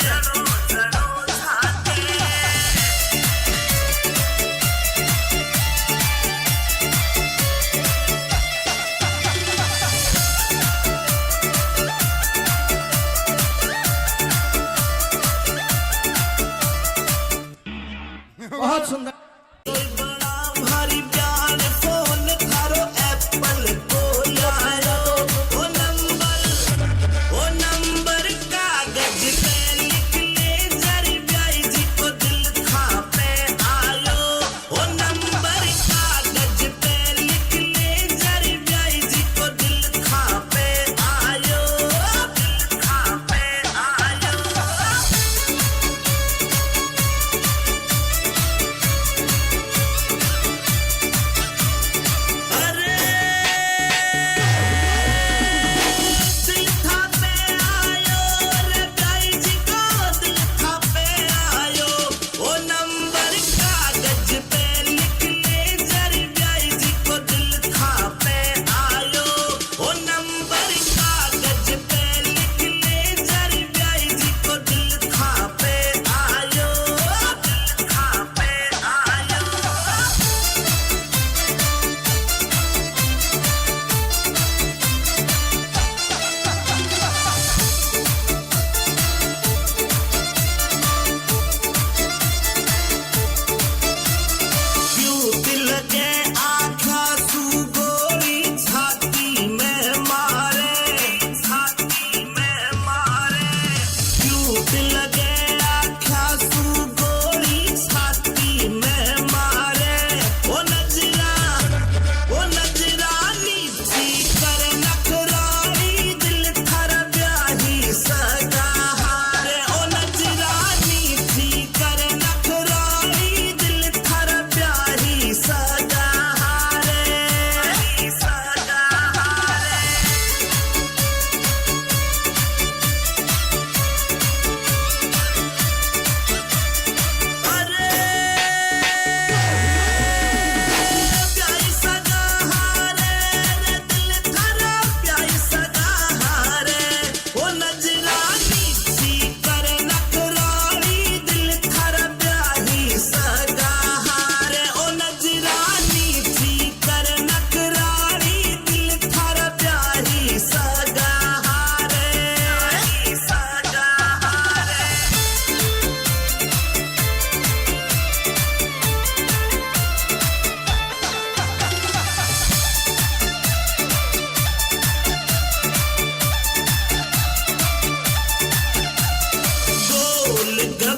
जनो जनो झाके बहुत सुंदर कोई बड़ा भारी प्यार फोन करो एप्पल को लायो ओ नंबर कागज पे लिख ले जरी ब्याई जी को दिल खा पे आयो ओ नंबर कागज पे लिख ले जरी ब्याई जी को दिल खा पे आयो दिल खा पे आयो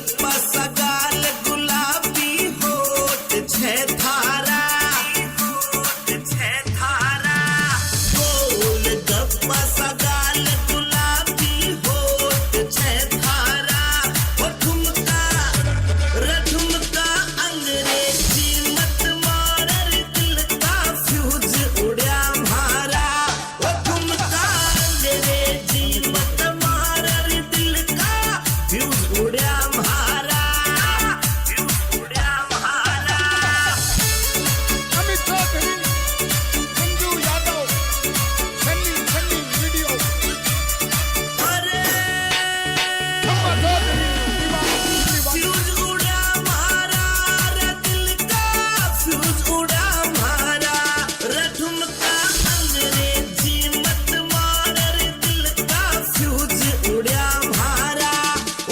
गप्पा सगाल गुलाबी होठ छे थारा गोल गप्पा सगाल गुलाबी होठ छे थारा ओ ठुमका रठुमका अंग्रेजी मत मार दिल का फ्यूज उड़ा मारा ओ ठुमका अंग्रेजी मत मार दिल का फ्यूज उड़ा मारा अमित चौधरी संजू यादव सन्नी वीडियो अरे खम्मा चौधरी दीवाना फ्यूज उड़ा मारा रे दिल का फ्यूज उड़ा मारा रे ठुमका अंग्रेजी मत मार रे दिल का फ्यूज उड़ा मारा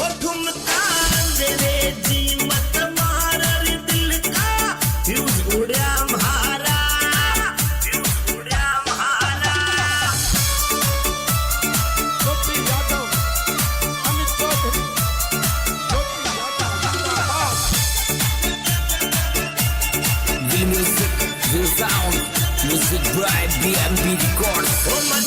ओ ठुमका अंग्रेजी मत मार रे दिल का फ्यूज उड़ा मारा ज्योति यादव अमित चौधरी ज्योति यादव जिंदाबाद Real music, real sound. Music by BMB Records. ओ मत